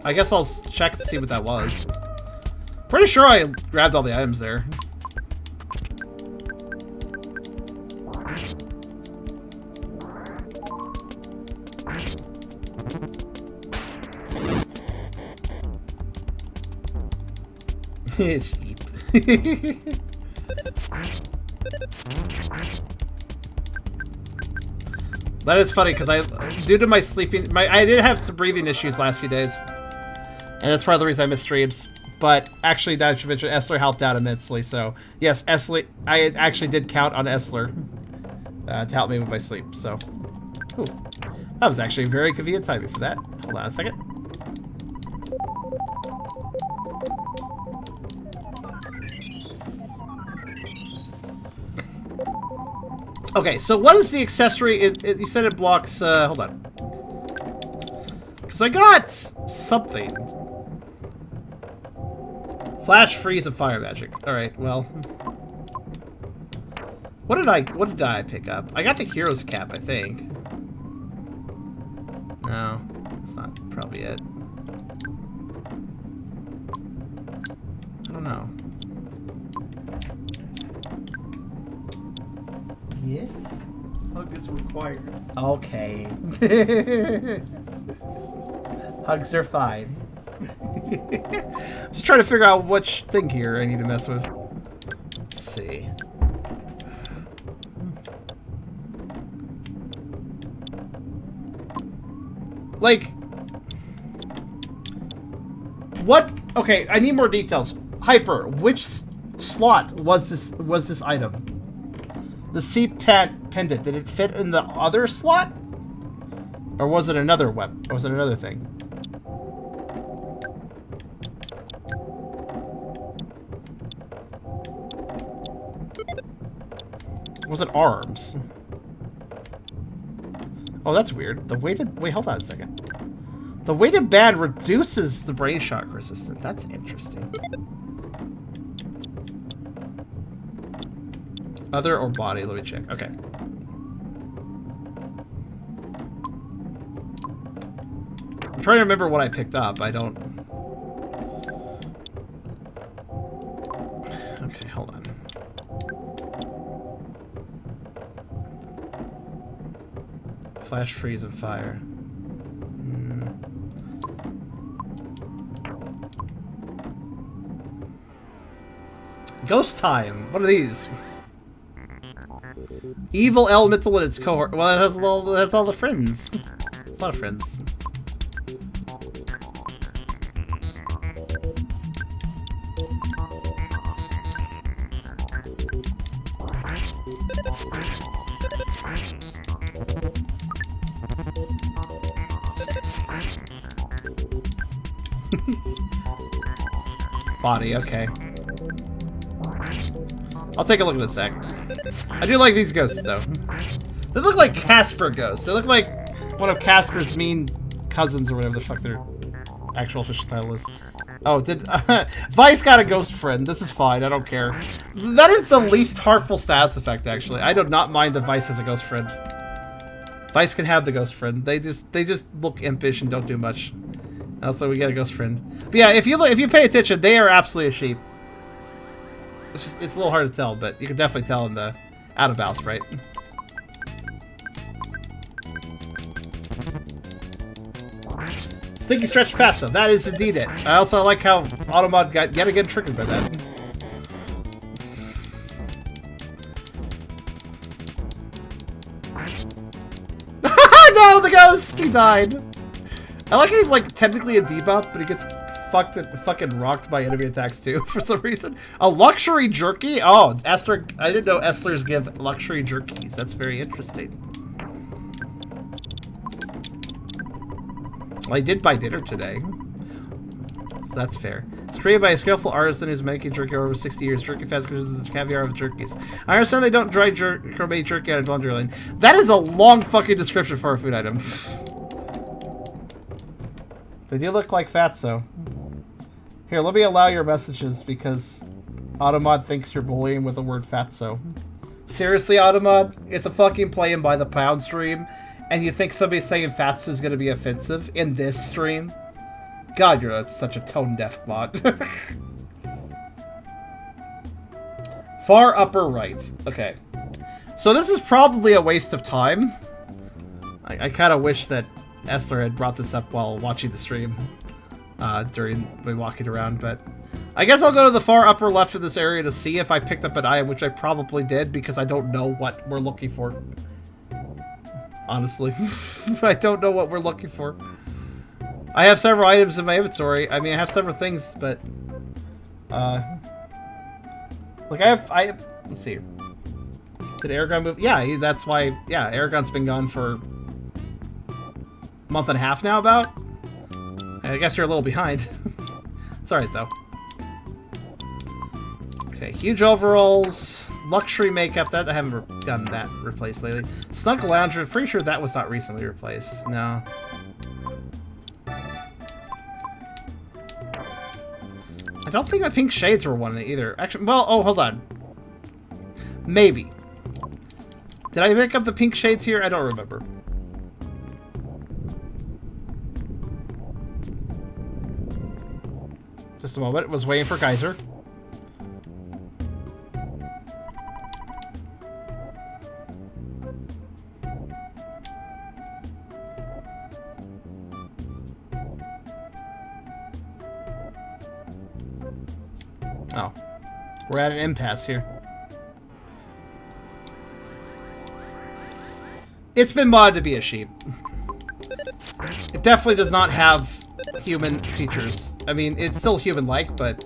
I guess I'll check to see what that was. Pretty sure I grabbed all the items there. Sheep. That is funny because due to my sleeping, I did have some breathing issues last few days, and that's part of the reason I missed streams. But actually, now that you mentioned, Essler helped out immensely. So yes, Essler, I actually did count on Essler to help me with my sleep. So, ooh, that was actually very convenient timing for that. Hold on a second. Okay, so what is the accessory? You said it blocks, hold on. Because I got something. Flash, freeze, and fire magic. Alright, well. What did I pick up? I got the hero's cap, I think. No, that's not probably it. I don't know. Yes? Hug is required. Okay. Hugs are fine. Just trying to figure out which thing here I need to mess with. Let's see. Like, what? Okay, I need more details. Hyper, which slot was this item? The seat pad pendant, did it fit in the other slot? Or was it another weapon? Or was it another thing? Was it arms? Oh, that's weird. The weighted... Wait, hold on a second. The weighted band reduces the brain shock resistance. That's interesting. Other or body? Let me check. Okay. I'm trying to remember what I picked up. I don't... Okay, hold on. Flash, freeze, and fire. Ghost time. What are these? Evil elemental and its cohort. Well, it has all the friends. It's a lot of friends. Body, okay. I'll take a look in a sec. I do like these ghosts, though. They look like Casper ghosts. They look like one of Casper's mean cousins or whatever the fuck their actual official title is. Oh, did Vice got a ghost friend? This is fine. I don't care. That is the least harmful status effect, actually. I do not mind that Vice has a ghost friend. Vice can have the ghost friend. They just look impish and don't do much. Also, we get a ghost friend. But yeah, if you pay attention, they are absolutely a sheep. It's a little hard to tell, but you can definitely tell in the out of bounds, right? Stinky stretch fatso. That is indeed it. I also like how Automod got yet again triggered by that. No, the ghost! He died. I like how he's like technically a debuff, but he gets fucking rocked by enemy attacks too for some reason. A luxury jerky? Oh, Esther! I didn't know Estlers give luxury jerkies. That's very interesting. Well, I did buy dinner today, so that's fair. It's created by a skillful artisan who's making jerky over 60 years. Jerky fast is the caviar of jerkies. I understand they don't dry gourmet jerky out of Wonderland. That is a long fucking description for a food item. They do look like fatso. Here, let me allow your messages because Automod thinks you're bullying with the word fatso. Seriously, Automod? It's a fucking playing by the pound stream, and you think somebody saying fatso is going to be offensive in this stream? God, you're such a tone-deaf bot. Far upper right. Okay. So this is probably a waste of time. I kind of wish that Esther had brought this up while watching the stream during me walking around, but I guess I'll go to the far upper left of this area to see if I picked up an item, which I probably did because I don't know what we're looking for. Honestly, I don't know what we're looking for. I have several items in my inventory. I mean, I have several things, but like let's see. Did Aragon move? Yeah, that's why. Yeah, Aragon's been gone for a month and a half now, about. I guess you're a little behind. It's alright, though. Okay, huge overalls, luxury makeup. That I haven't gotten that replaced lately. Snug lounger. Pretty sure that was not recently replaced. No. I don't think my pink shades were one either. Actually, well, oh, hold on. Maybe. Did I pick up the pink shades here? I don't remember. Just a moment. Was waiting for Geyser. Oh. We're at an impasse here. It's been modded to be a sheep. It definitely does not have human features. I mean, it's still human-like, but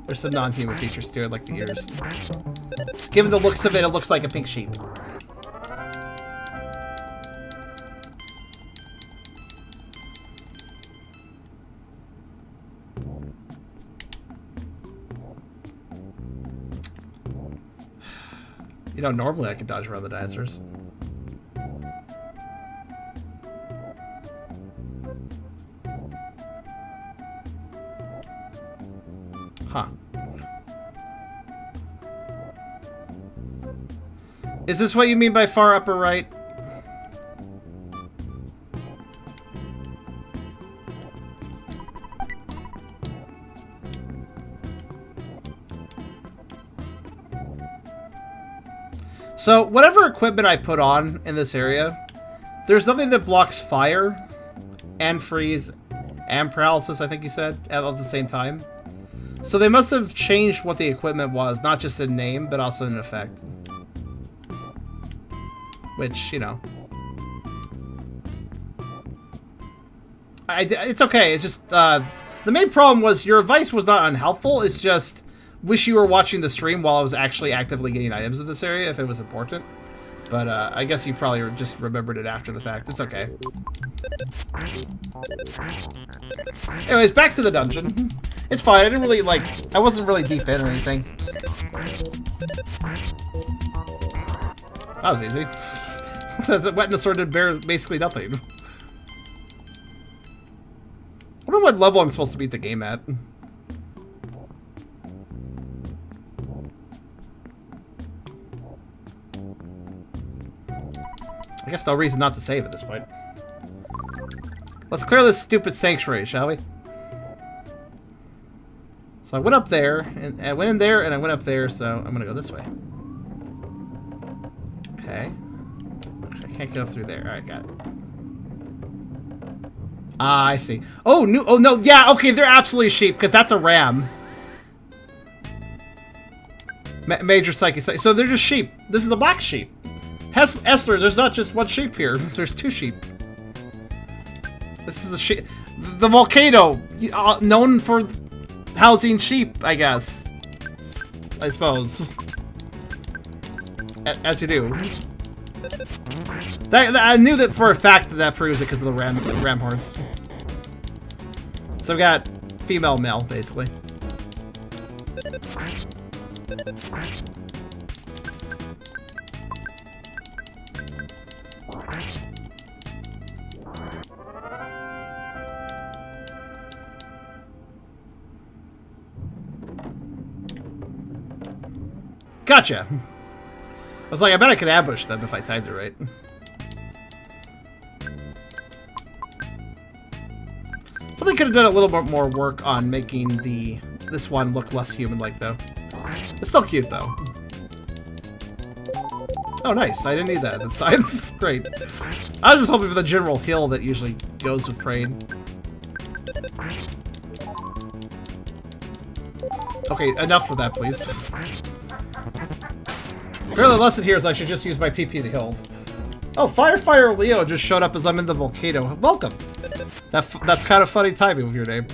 there's some non-human features to it, like the ears. Just given the looks of it, it looks like a pink sheep. You know, normally I can dodge around the dinosaurs. Huh. Is this what you mean by far upper right? So, whatever equipment I put on in this area, there's nothing that blocks fire and freeze and paralysis, I think you said, at the same time. So they must have changed what the equipment was, not just in name, but also in effect. Which, you know. It's okay, it's just, the main problem was your advice was not unhelpful, it's just, wish you were watching the stream while I was actually actively getting items in this area if it was important. But I guess you probably just remembered it after the fact. It's okay. Anyways, back to the dungeon. It's fine. I didn't really, like... I wasn't really deep in or anything. That was easy. The wet and the sword did basically nothing. I wonder what level I'm supposed to beat the game at. I guess no reason not to save at this point. Let's clear this stupid sanctuary, shall we? So I went up there, and I went in there, and I went up there, so I'm gonna go this way. Okay. I can't go through there. Alright, got it. Ah, I see. Oh, no, yeah, okay, they're absolutely sheep, because that's a ram. Major psychic. So they're just sheep. This is a black sheep. Esther, there's not just one sheep here. There's two sheep. This is the sheep. The volcano, known for housing sheep, I guess. I suppose. As you do. I knew that for a fact that proves it because of the ram horns. So we got female, male, basically. Gotcha! I was like, I bet I could ambush them if I timed it right. I thought they could have done a little bit more work on making this one look less human-like, though. It's still cute, though. Oh, nice. I didn't need that this time. Great. I was just hoping for the general heal that usually goes with praying. Okay, enough with that, please. Really, the lesson here is I should just use my PP to heal. Oh, Firefire Leo just showed up as I'm in the volcano. Welcome. That's kind of funny timing with your name.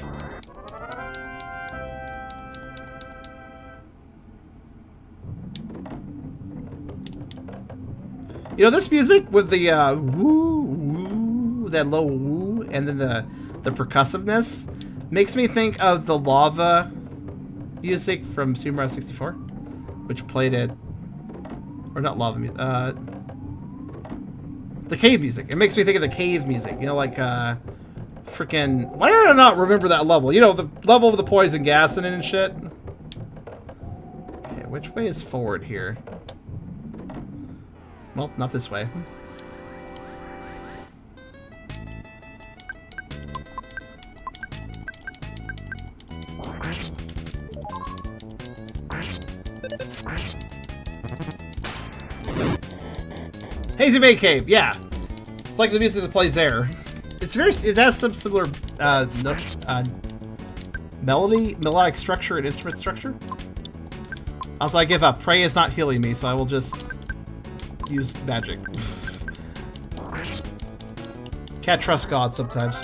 You know, this music with the woo woo, that low woo, and then the percussiveness makes me think of the lava music from Super Mario 64, which played it. Or not lava music, the cave music. It makes me think of the cave music, you know, like, freaking... Why did I not remember that level? You know, the level of the poison gas and shit. Okay, which way is forward here? Well, not this way. Hazy Bay Cave, yeah. It's like the music that plays there. It has some similar melodic structure and instrument structure. Also, I give up. Prey is not healing me, so I will just use magic. Can't trust God sometimes.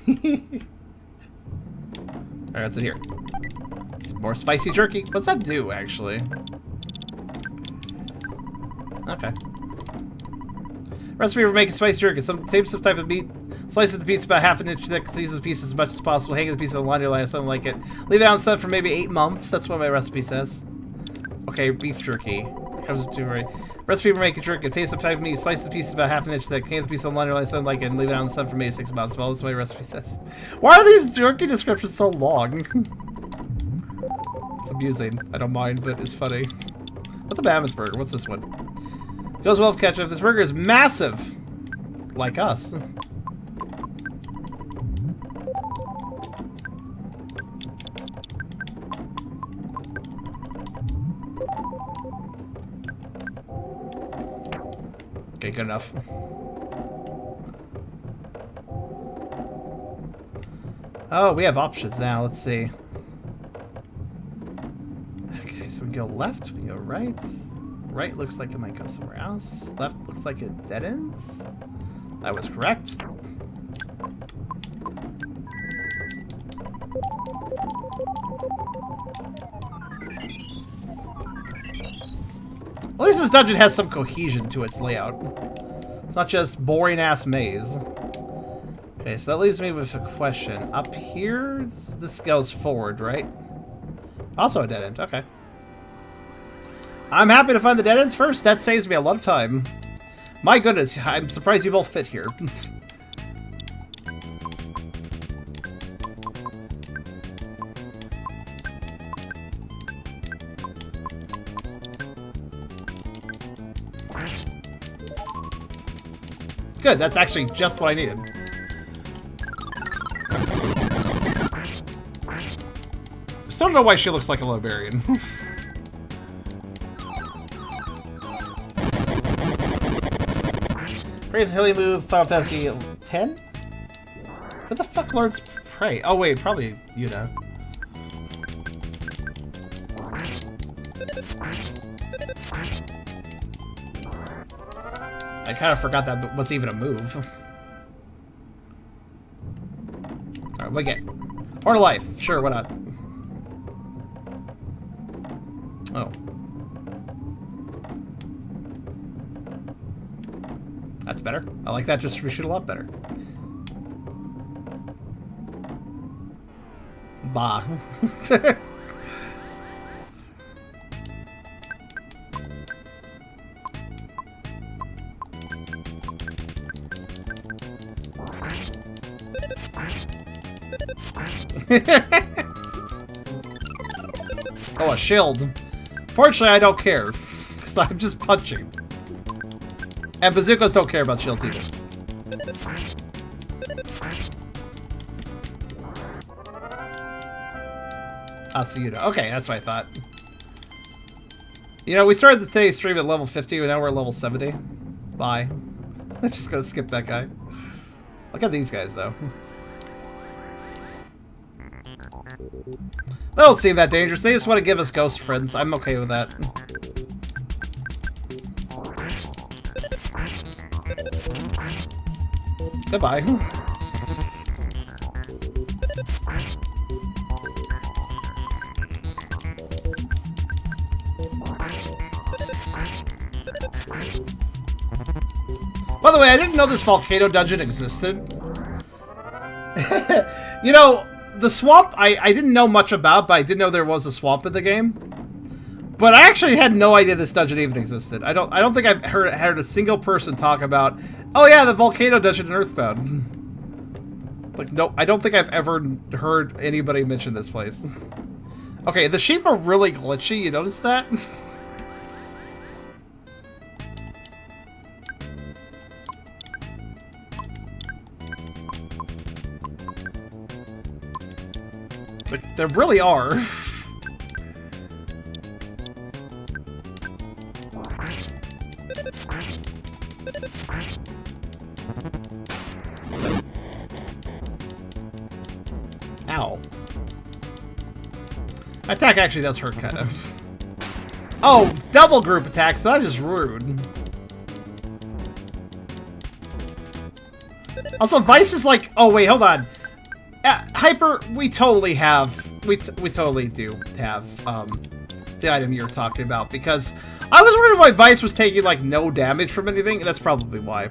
Alright, what's in here? Some more spicy jerky. What's that do, actually? Okay. Recipe for making spicy jerky. Some type of meat. Slice the piece about half an inch thick. Squeeze the piece as much as possible. Hang the piece on the laundry line or something like it. Leave it out in the sun for maybe 8 months. That's what my recipe says. Okay, beef jerky. Comes to right. Recipe for making jerky. Taste the type of meat. Slice the pieces about half an inch thick. Hang the piece on the laundry line or something like it. And leave it out in the sun for maybe 6 months. Well, that's what my recipe says. Why are these jerky descriptions so long? It's amusing. I don't mind, but it's funny. What the mammoth burger? What's this one? Goes well with ketchup. This burger is massive. Like us. Okay, good enough. Oh, we have options now. Let's see. Okay, so we can go left, we can go right. Right looks like it might go somewhere else. Left looks like it dead ends. That was correct. At least this dungeon has some cohesion to its layout. It's not just boring-ass maze. Okay, so that leaves me with a question. Up here, this goes forward, right? Also a dead end, okay. I'm happy to find the dead ends first. That saves me a lot of time. My goodness, I'm surprised you both fit here. Good, that's actually just what I needed. Still don't know why she looks like a librarian. Crazy hilly move, Final Fantasy 10? What the fuck learns Prey? Oh wait, probably Yuna. I kind of forgot that was even a move. Alright, we get Horn of Life. Sure, why not? Oh. That's better. I like that distribution a lot better. Bah. Oh, a shield. Fortunately, I don't care, because I'm just punching. And bazookas don't care about shields either. Asuyuda. Okay, that's what I thought. You know, we started today's stream at level 50, and now we're at level 70. Bye. I'm just gonna skip that guy. Look at these guys, though. They don't seem that dangerous. They just want to give us ghost friends. I'm okay with that. Goodbye. By the way, I didn't know this volcano dungeon existed. You know, the swamp, I didn't know much about, but I did know there was a swamp in the game. But I actually had no idea this dungeon even existed. I don't think I've heard a single person talk about, oh yeah, the volcano dungeon in Earthbound. Like, no, I don't think I've ever heard anybody mention this place. Okay, the sheep are really glitchy, you notice that? Like, there really are. Ow. Attack actually does hurt, kind of. Oh, double group attack, so that's just rude. Also, Vice is like... Oh, wait, hold on. Hyper, we totally have... We totally do have, the item you're talking about, because I was wondering why Vice was taking, like, no damage from anything, and that's probably why.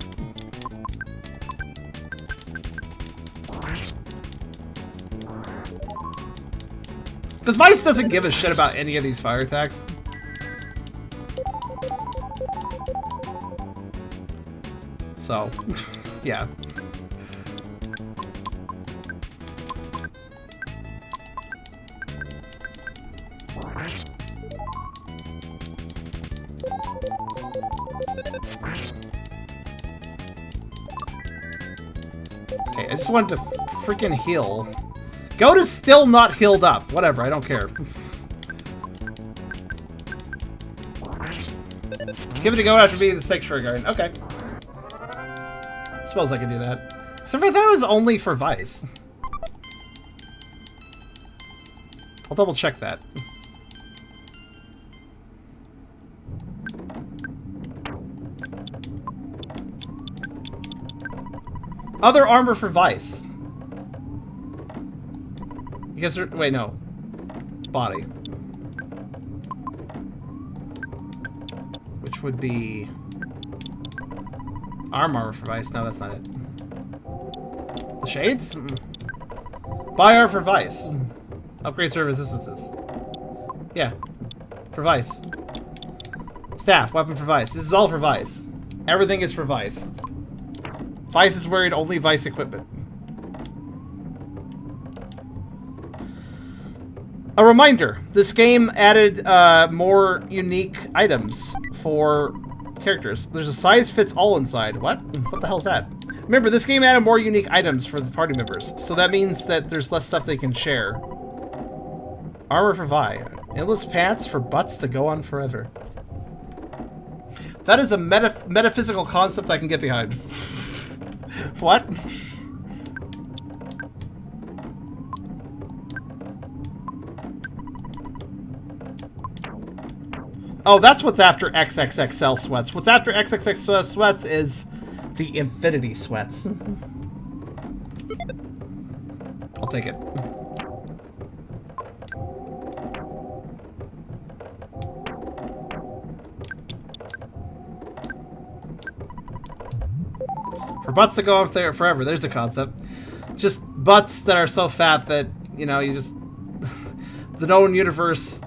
Because Vice doesn't give a shit about any of these fire attacks. So, yeah. Okay, I just wanted to freaking heal. Goat is still not healed up. Whatever, I don't care. Give it a go after being the Sanctuary Guardian. Okay. Suppose I can do that. Except for I thought it was only for Vice. I'll double check that. Other armor for Vice. Because wait, no. Body. which would be armor for Vice. No, that's not it. The Shades? Buy armor for Vice. Upgrade serve resistances. Yeah. For Vice. Staff, weapon for Vice. This is all for Vice. Everything is for Vice. Vice is wearing only Vice equipment. A reminder, this game added more unique items for characters. There's a size fits all inside. What? What the hell's that? Remember, this game added more unique items for the party members, so that means that there's less stuff they can share. Armor for Vi. Endless pants for butts to go on forever. That is a metaphysical concept I can get behind. What? Oh, that's what's after XXXL sweats. What's after XXXL sweats is the infinity sweats. I'll take it. For butts to go on there forever, there's a concept. Just butts that are so fat that, you know, you just... the known universe,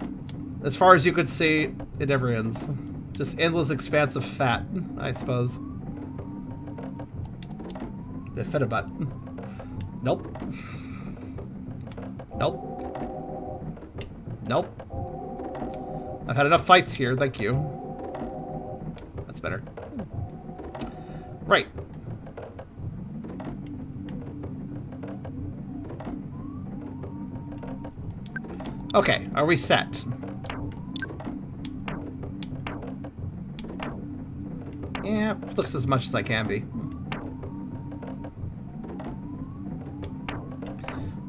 as far as you could see, it never ends. Just endless expanse of fat, I suppose. The fit a butt. Nope. Nope. Nope. I've had enough fights here, thank you. That's better. Right. Okay, are we set? Yeah, looks as much as I can be.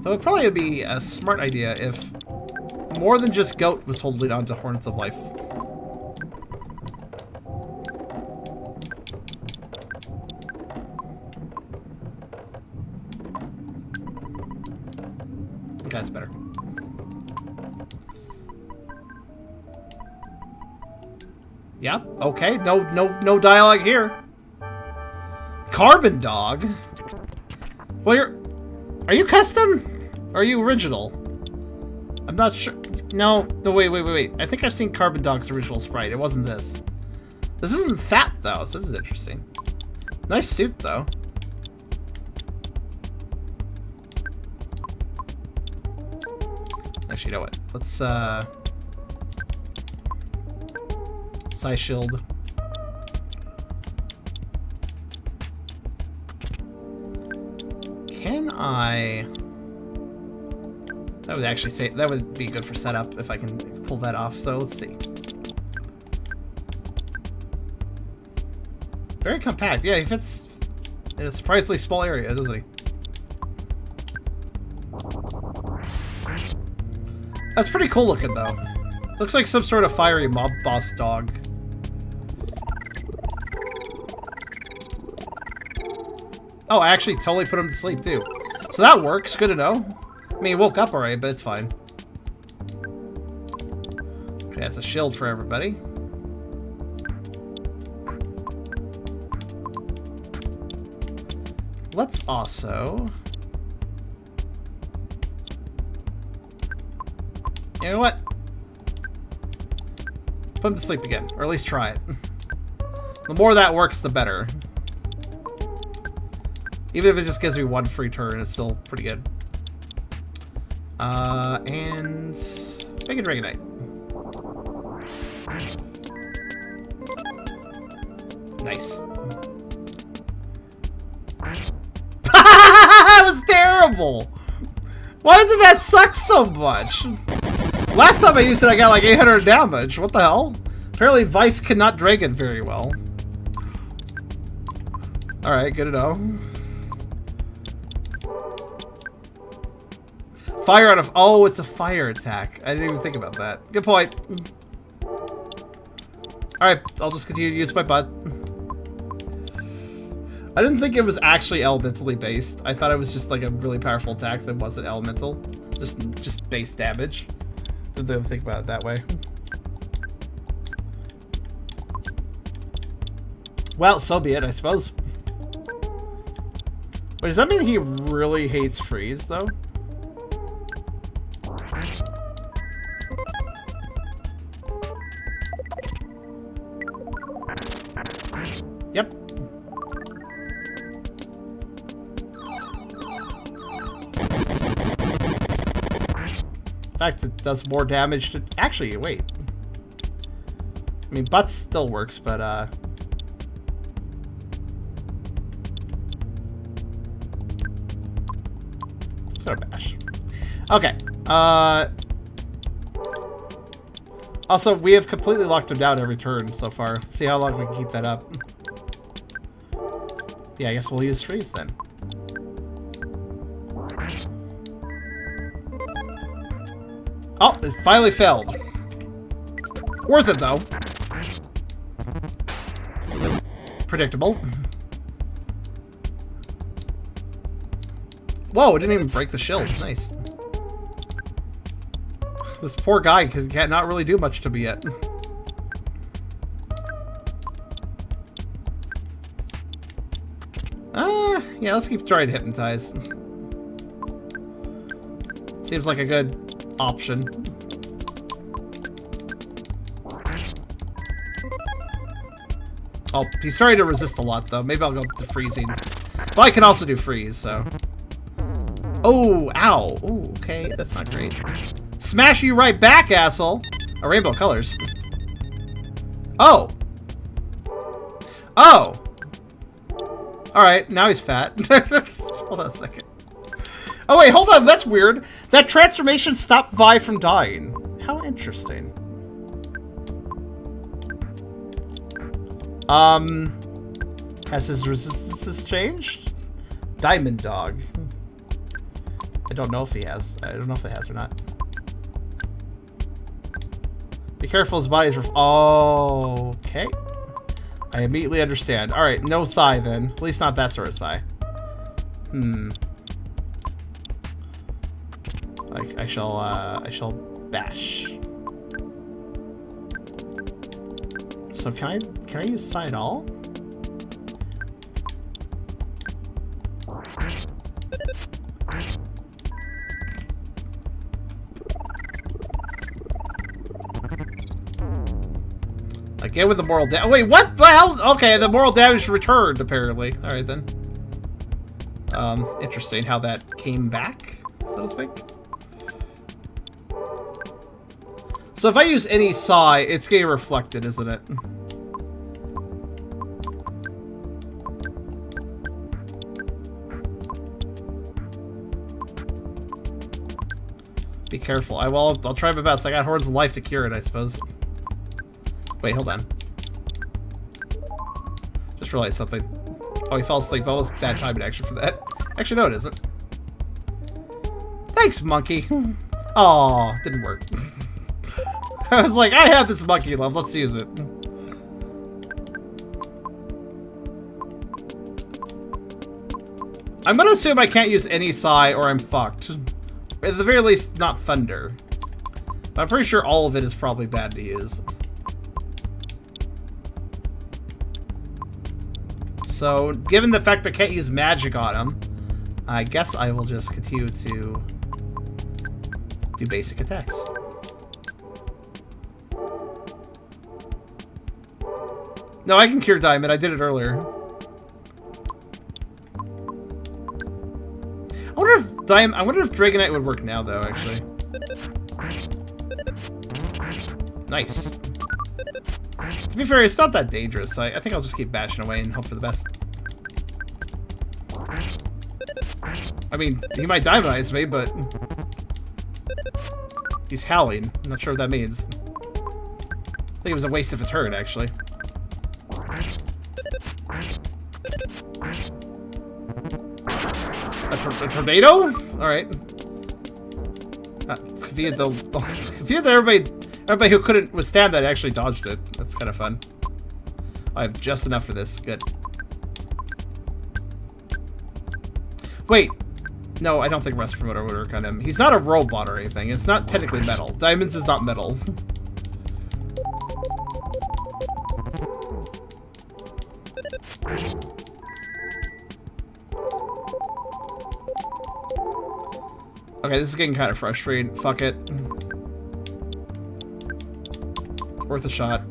So it probably would be a smart idea if more than just Goat was holding on to Hornets of Life. Okay, that's better. Yeah, okay, no dialogue here. Carbon Dog? Well, are you custom? Or are you original? I'm not sure. No, wait. I think I've seen Carbon Dog's original sprite. It wasn't this. This isn't fat, though, so this is interesting. Nice suit, though. Actually, you know what? Let's, Size shield. Can I... That would actually say... That would be good for setup if I can pull that off, so let's see. Very compact. Yeah, he fits in a surprisingly small area, doesn't he? That's pretty cool looking, though. Looks like some sort of fiery mob boss dog. Oh, I actually totally put him to sleep, too. So that works. Good to know. I mean, he woke up alright, but it's fine. Okay, that's a shield for everybody. Let's also... You know what? Put him to sleep again, or at least try it. The more that works, the better. Even if it just gives me one free turn, it's still pretty good. And... Make it Dragonite. Nice. That was terrible! Why did that suck so much? Last time I used it, I got like 800 damage. What the hell? Apparently Vice cannot Dragon very well. Alright, good to know. Fire out of... Oh, it's a fire attack. I didn't even think about that. Good point. Alright, I'll just continue to use my butt. I didn't think it was actually elementally based. I thought it was just like a really powerful attack that wasn't elemental. Just base damage. Didn't think about it that way. Well, so be it, I suppose. Wait, does that mean he really hates freeze, though? Yep. In fact, it does more damage to... Actually, wait. I mean, butts still works, but, So bash. Okay. Also, we have completely locked him down every turn so far. Let's see how long we can keep that up. Yeah, I guess we'll use freeze then. Oh, it finally failed. Worth it, though. Predictable. Whoa, it didn't even break the shield. Nice. This poor guy can't not really do much to me yet. Yeah, let's keep trying to hypnotize. Seems like a good option. Oh, he's starting to resist a lot, though. Maybe I'll go to freezing. But I can also do freeze, so... Oh, ow. Ooh, okay, that's not great. Smash you right back, asshole! Oh, rainbow colors. Oh! Oh! Alright, now he's fat. Hold on a second. Oh wait, hold on, that's weird. That transformation stopped Vi from dying. How interesting. Has his resistance changed? Diamond Dog. I don't know if he has. I don't know if it has or not. Be careful, his body's oh, okay. I immediately understand. Alright, no Psy then. At least not that sort of Psy. I shall bash. So can I use Psy at all? Again with the moral damage. Wait, what the hell? Okay, the moral damage returned, apparently. Alright, then. Interesting how that came back, so to speak. So if I use any Psy, it's getting reflected, isn't it? Be careful. I'll try my best. I got Horns of Life to cure it, I suppose. Wait, hold on. Just realized something. Oh, he fell asleep. That was bad timing, actually, for that. Actually, no, it isn't. Thanks, monkey. Aw, didn't work. I was like, I have this monkey love. Let's use it. I'm gonna assume I can't use any Psy or I'm fucked. At the very least, not Thunder. But I'm pretty sure all of it is probably bad to use. So, given the fact I can't use magic on him, I guess I will just continue to do basic attacks. No, I can cure Diamond. I did it earlier. I wonder if Dragonite would work now, though, actually. Nice. To be fair, it's not that dangerous. I think I'll just keep bashing away and hope for the best. I mean, he might Diamondize me, but... he's howling. I'm not sure what that means. I think it was a waste of a turn, actually. A tornado? Alright. It's confused though. Confused that everybody who couldn't withstand that actually dodged it. That's kind of fun. I have just enough for this. Good. Wait. No, I don't think Rest Promoter would work on him. He's not a robot or anything. It's not technically metal. Diamonds is not metal. Okay, this is getting kind of frustrating. Fuck it. Worth a shot.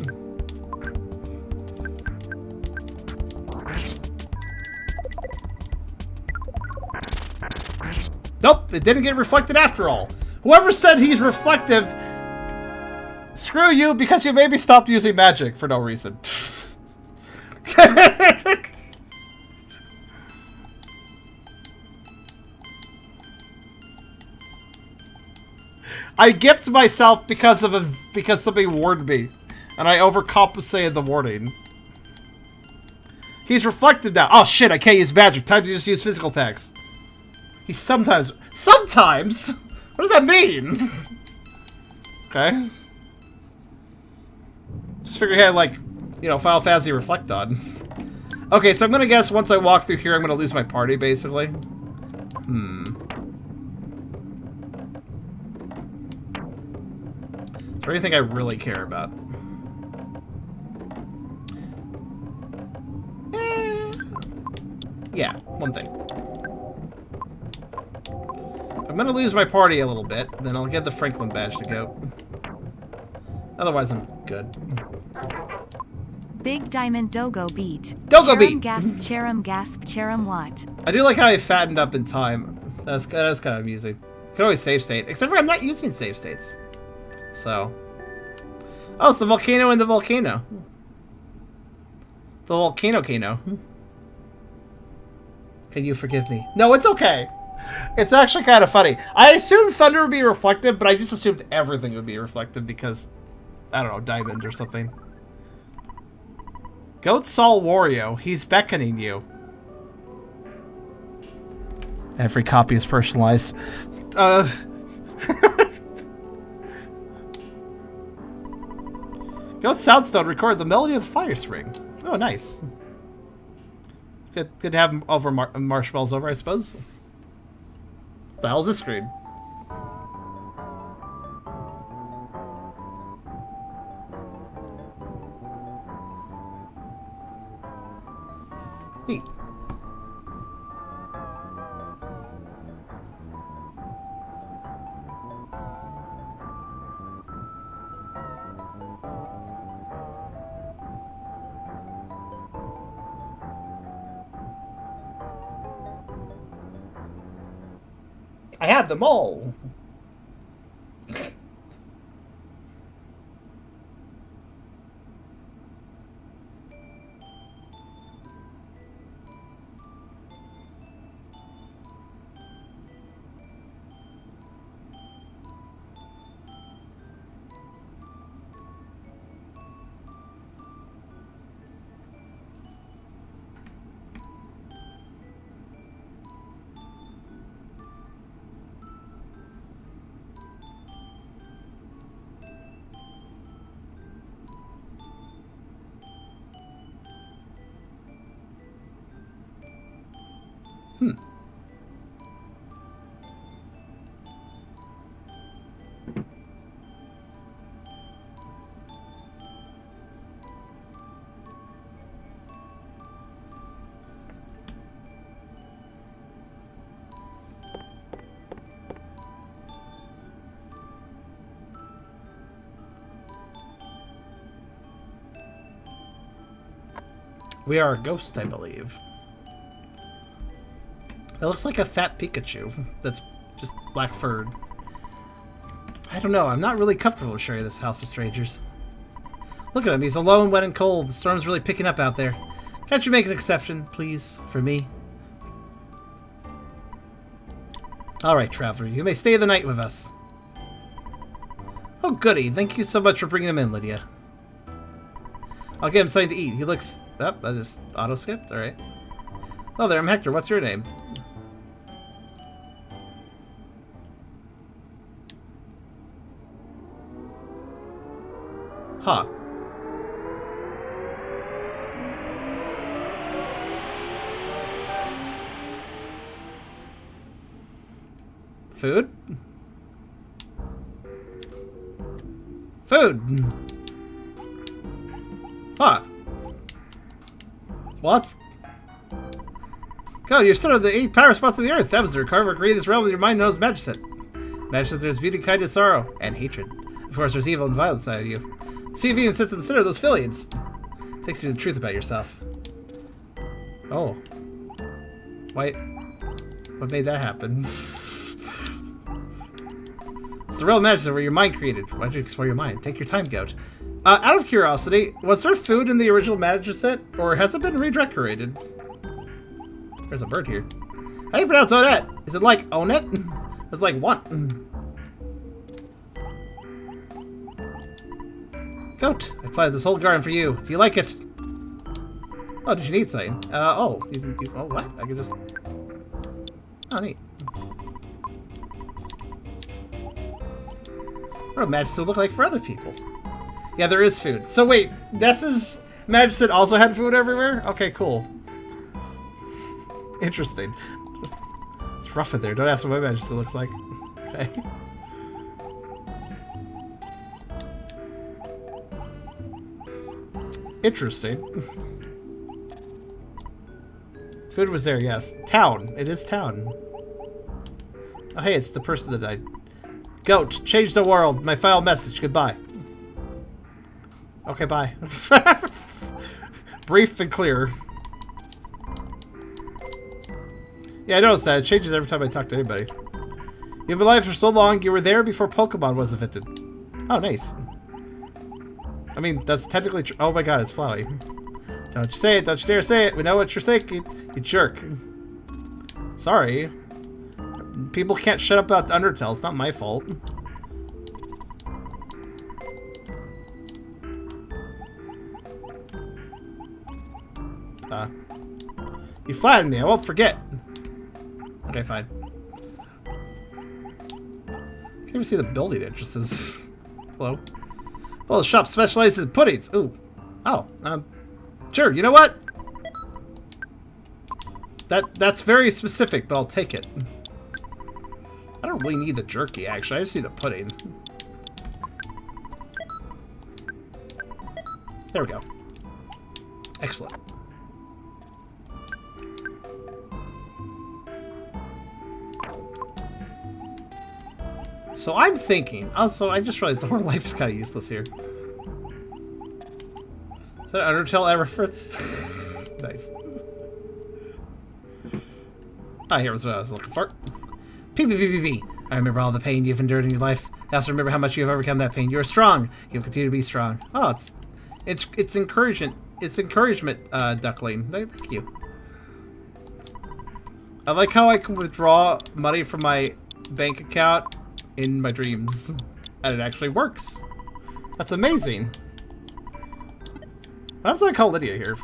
Nope, it didn't get reflected after all. Whoever said he's reflective, screw you, because you made me stop using magic for no reason. I gipped myself because somebody warned me, and I overcompensated the warning. He's reflected now. Oh shit! I can't use magic. Time to just use physical attacks. He's sometimes. What does that mean? Okay. Just figure he had, like, you know, Final Fantasy reflect on. Okay, so I'm gonna guess once I walk through here, I'm gonna lose my party, basically. Is there anything I really care about? Yeah, one thing. I'm gonna lose my party a little bit, then I'll give the Franklin badge to go. Otherwise, I'm good. Big Diamond Dogo beat. Dogo Cherum beat! Gasp, cherum gasp, cherum what? I do like how I fattened up in time. That is kind of amusing. You can always save state, except for I'm not using save states. So. Oh, it's the volcano and the volcano. The volcano. Can you forgive me? No, it's okay. It's actually kind of funny. I assumed thunder would be reflective, but I just assumed everything would be reflective because, I don't know, diamond or something. Goat Sol Wario, he's beckoning you. Every copy is personalized. Goat Soundstone recorded the melody of the fire spring. Oh, nice. Good to have him over marshmallows over, I suppose. What the hell's this screen? Neat. I have them all. We are a ghost, I believe. It looks like a fat Pikachu that's just black furred. I don't know, I'm not really comfortable with sharing this house with strangers. Look at him, he's alone, wet and cold. The storm's really picking up out there. Can't you make an exception, please, for me? Alright, traveler, you may stay the night with us. Oh, goody. Thank you so much for bringing him in, Lydia. I'll get him something to eat. He looks... Oh, I just auto-skipped? Alright. Hello there, I'm Hector. What's your name? Huh. Food? Food! Huh. Well, Go, you're son of the 8 power spots of the earth. That was the carver created this realm with your mind knows Magicet. Magicet, there's beauty, kindness, sorrow, and hatred. Of course, there's evil and violence inside of you. CV sits in the center of those affiliates. Takes you to the truth about yourself. Oh. Why? What made that happen? It's the real Magicet where your mind created. Why don't you explore your mind? Take your time, Goat. Out of curiosity, was there food in the original Magicet, or has it been redecorated? There's a bird here. How do you pronounce Odette? Is it like own it? It's like what? Goat, I planted this whole garden for you. Do you like it? Oh, did you need something? Oh, oh, what? I can just... Oh, neat. What do Magicet look like for other people? Yeah, there is food. So wait, Ness's Magicet also had food everywhere? Okay, cool. Interesting. It's rough in there. Don't ask what my Magicet looks like. Okay. Interesting. Food was there, yes. Town. It is town. Oh, hey, it's the person that died. Goat, change the world. My final message. Goodbye. Okay, bye. Brief and clear. Yeah, I noticed that. It changes every time I talk to anybody. You've been alive for so long, you were there before Pokemon was invented. Oh, nice. I mean, that's technically true. Oh my god, it's Flowey. Don't you say it. Don't you dare say it. We know what you're thinking. You jerk. Sorry. People can't shut up about Undertale. It's not my fault. You flattened me. I won't forget. Okay, fine. Can't even see the building entrances. Hello? Well, the shop specializes in puddings. Ooh. Oh, sure. You know what? That's very specific, but I'll take it. I don't really need the jerky, actually. I just need the pudding. There we go. Excellent. So I'm thinking, also, I just realized the Horn Life is kind of useless here. Is that an Undertale reference? Nice. Ah, here was what I was looking for. PPPPP. I remember all the pain you've endured in your life. I also remember how much you've overcome that pain. You're strong. You'll continue to be strong. Oh, it's encouragement. It's encouragement, Duckling. Thank you. I like how I can withdraw money from my bank account in my dreams, and it actually works. That's amazing. Why was I call Lydia here?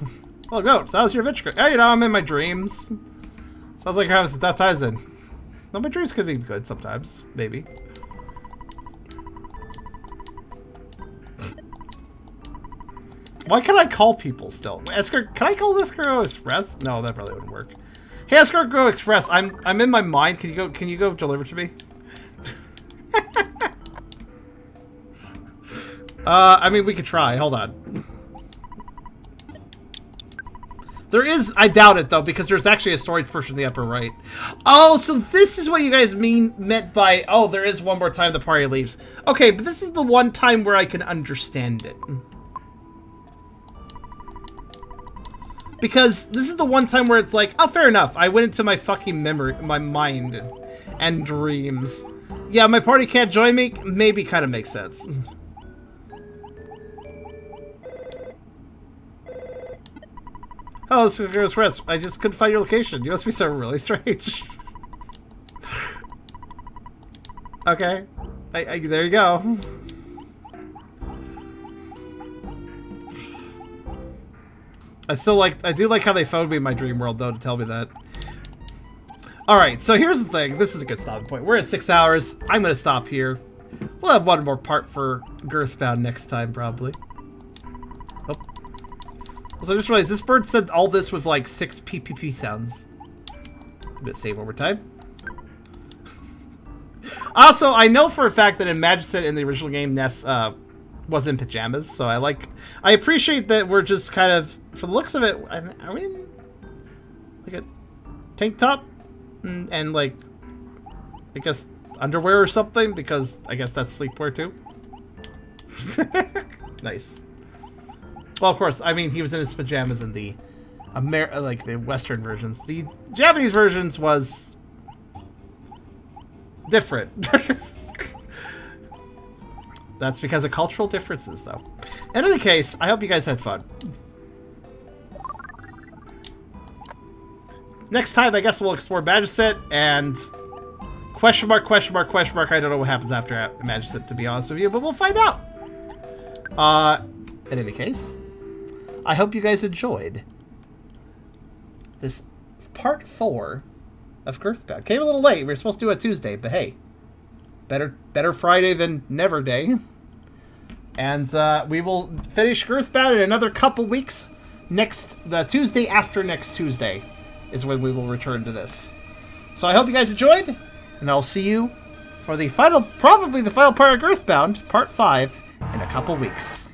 Oh, Goat, so how's your adventure? Oh, you know, I'm in my dreams. Sounds like you're having some tough times then. No, my dreams could be good sometimes, maybe. Why can't I call people still? Escargot, can I call Escargot Express? No, that probably wouldn't work. Hey, Escargot Express, I'm in my mind. Can you go deliver to me? I mean, we could try. Hold on. There is, I doubt it though, because there's actually a storage portion in the upper right. Oh, so this is what you guys meant by, oh, there is one more time the party leaves. Okay, but this is the one time where I can understand it. Because this is the one time where it's like, oh, fair enough. I went into my fucking memory, my mind and dreams. Yeah, my party can't join me. Maybe kind of makes sense. Oh, this is Express. I just couldn't find your location. You must be so really strange. Okay. There you go. I do like how they phoned me in my dream world, though, to tell me that. Alright, so here's the thing. This is a good stopping point. We're at 6 hours. I'm going to stop here. We'll have one more part for Girthbound next time, probably. Oh. So I just realized this bird said all this with like 6 PPP sounds. I'm going to save over time. Also, I know for a fact that in Magicet in the original game, Ness was in pajamas, so I appreciate that we're just kind of, for the looks of it, are we in like a tank top and like, I guess, underwear or something, because I guess that's sleepwear too. Nice. Well, of course, I mean, he was in his pajamas in the like the Western versions. The Japanese versions was different. That's because of cultural differences, though. In any case, I hope you guys had fun. Next time, I guess we'll explore Magiset and question mark, question mark, question mark. I don't know what happens after Magiset, to be honest with you, but we'll find out. In any case, I hope you guys enjoyed this part 4 of Girthbound. Came a little late. We were supposed to do it Tuesday, but hey, better Friday than never day. And we will finish Girthbound in another couple weeks. The Tuesday after next Tuesday is when we will return to this. So I hope you guys enjoyed, and I'll see you for the final, probably the final part of Girthbound, part 5, in a couple weeks.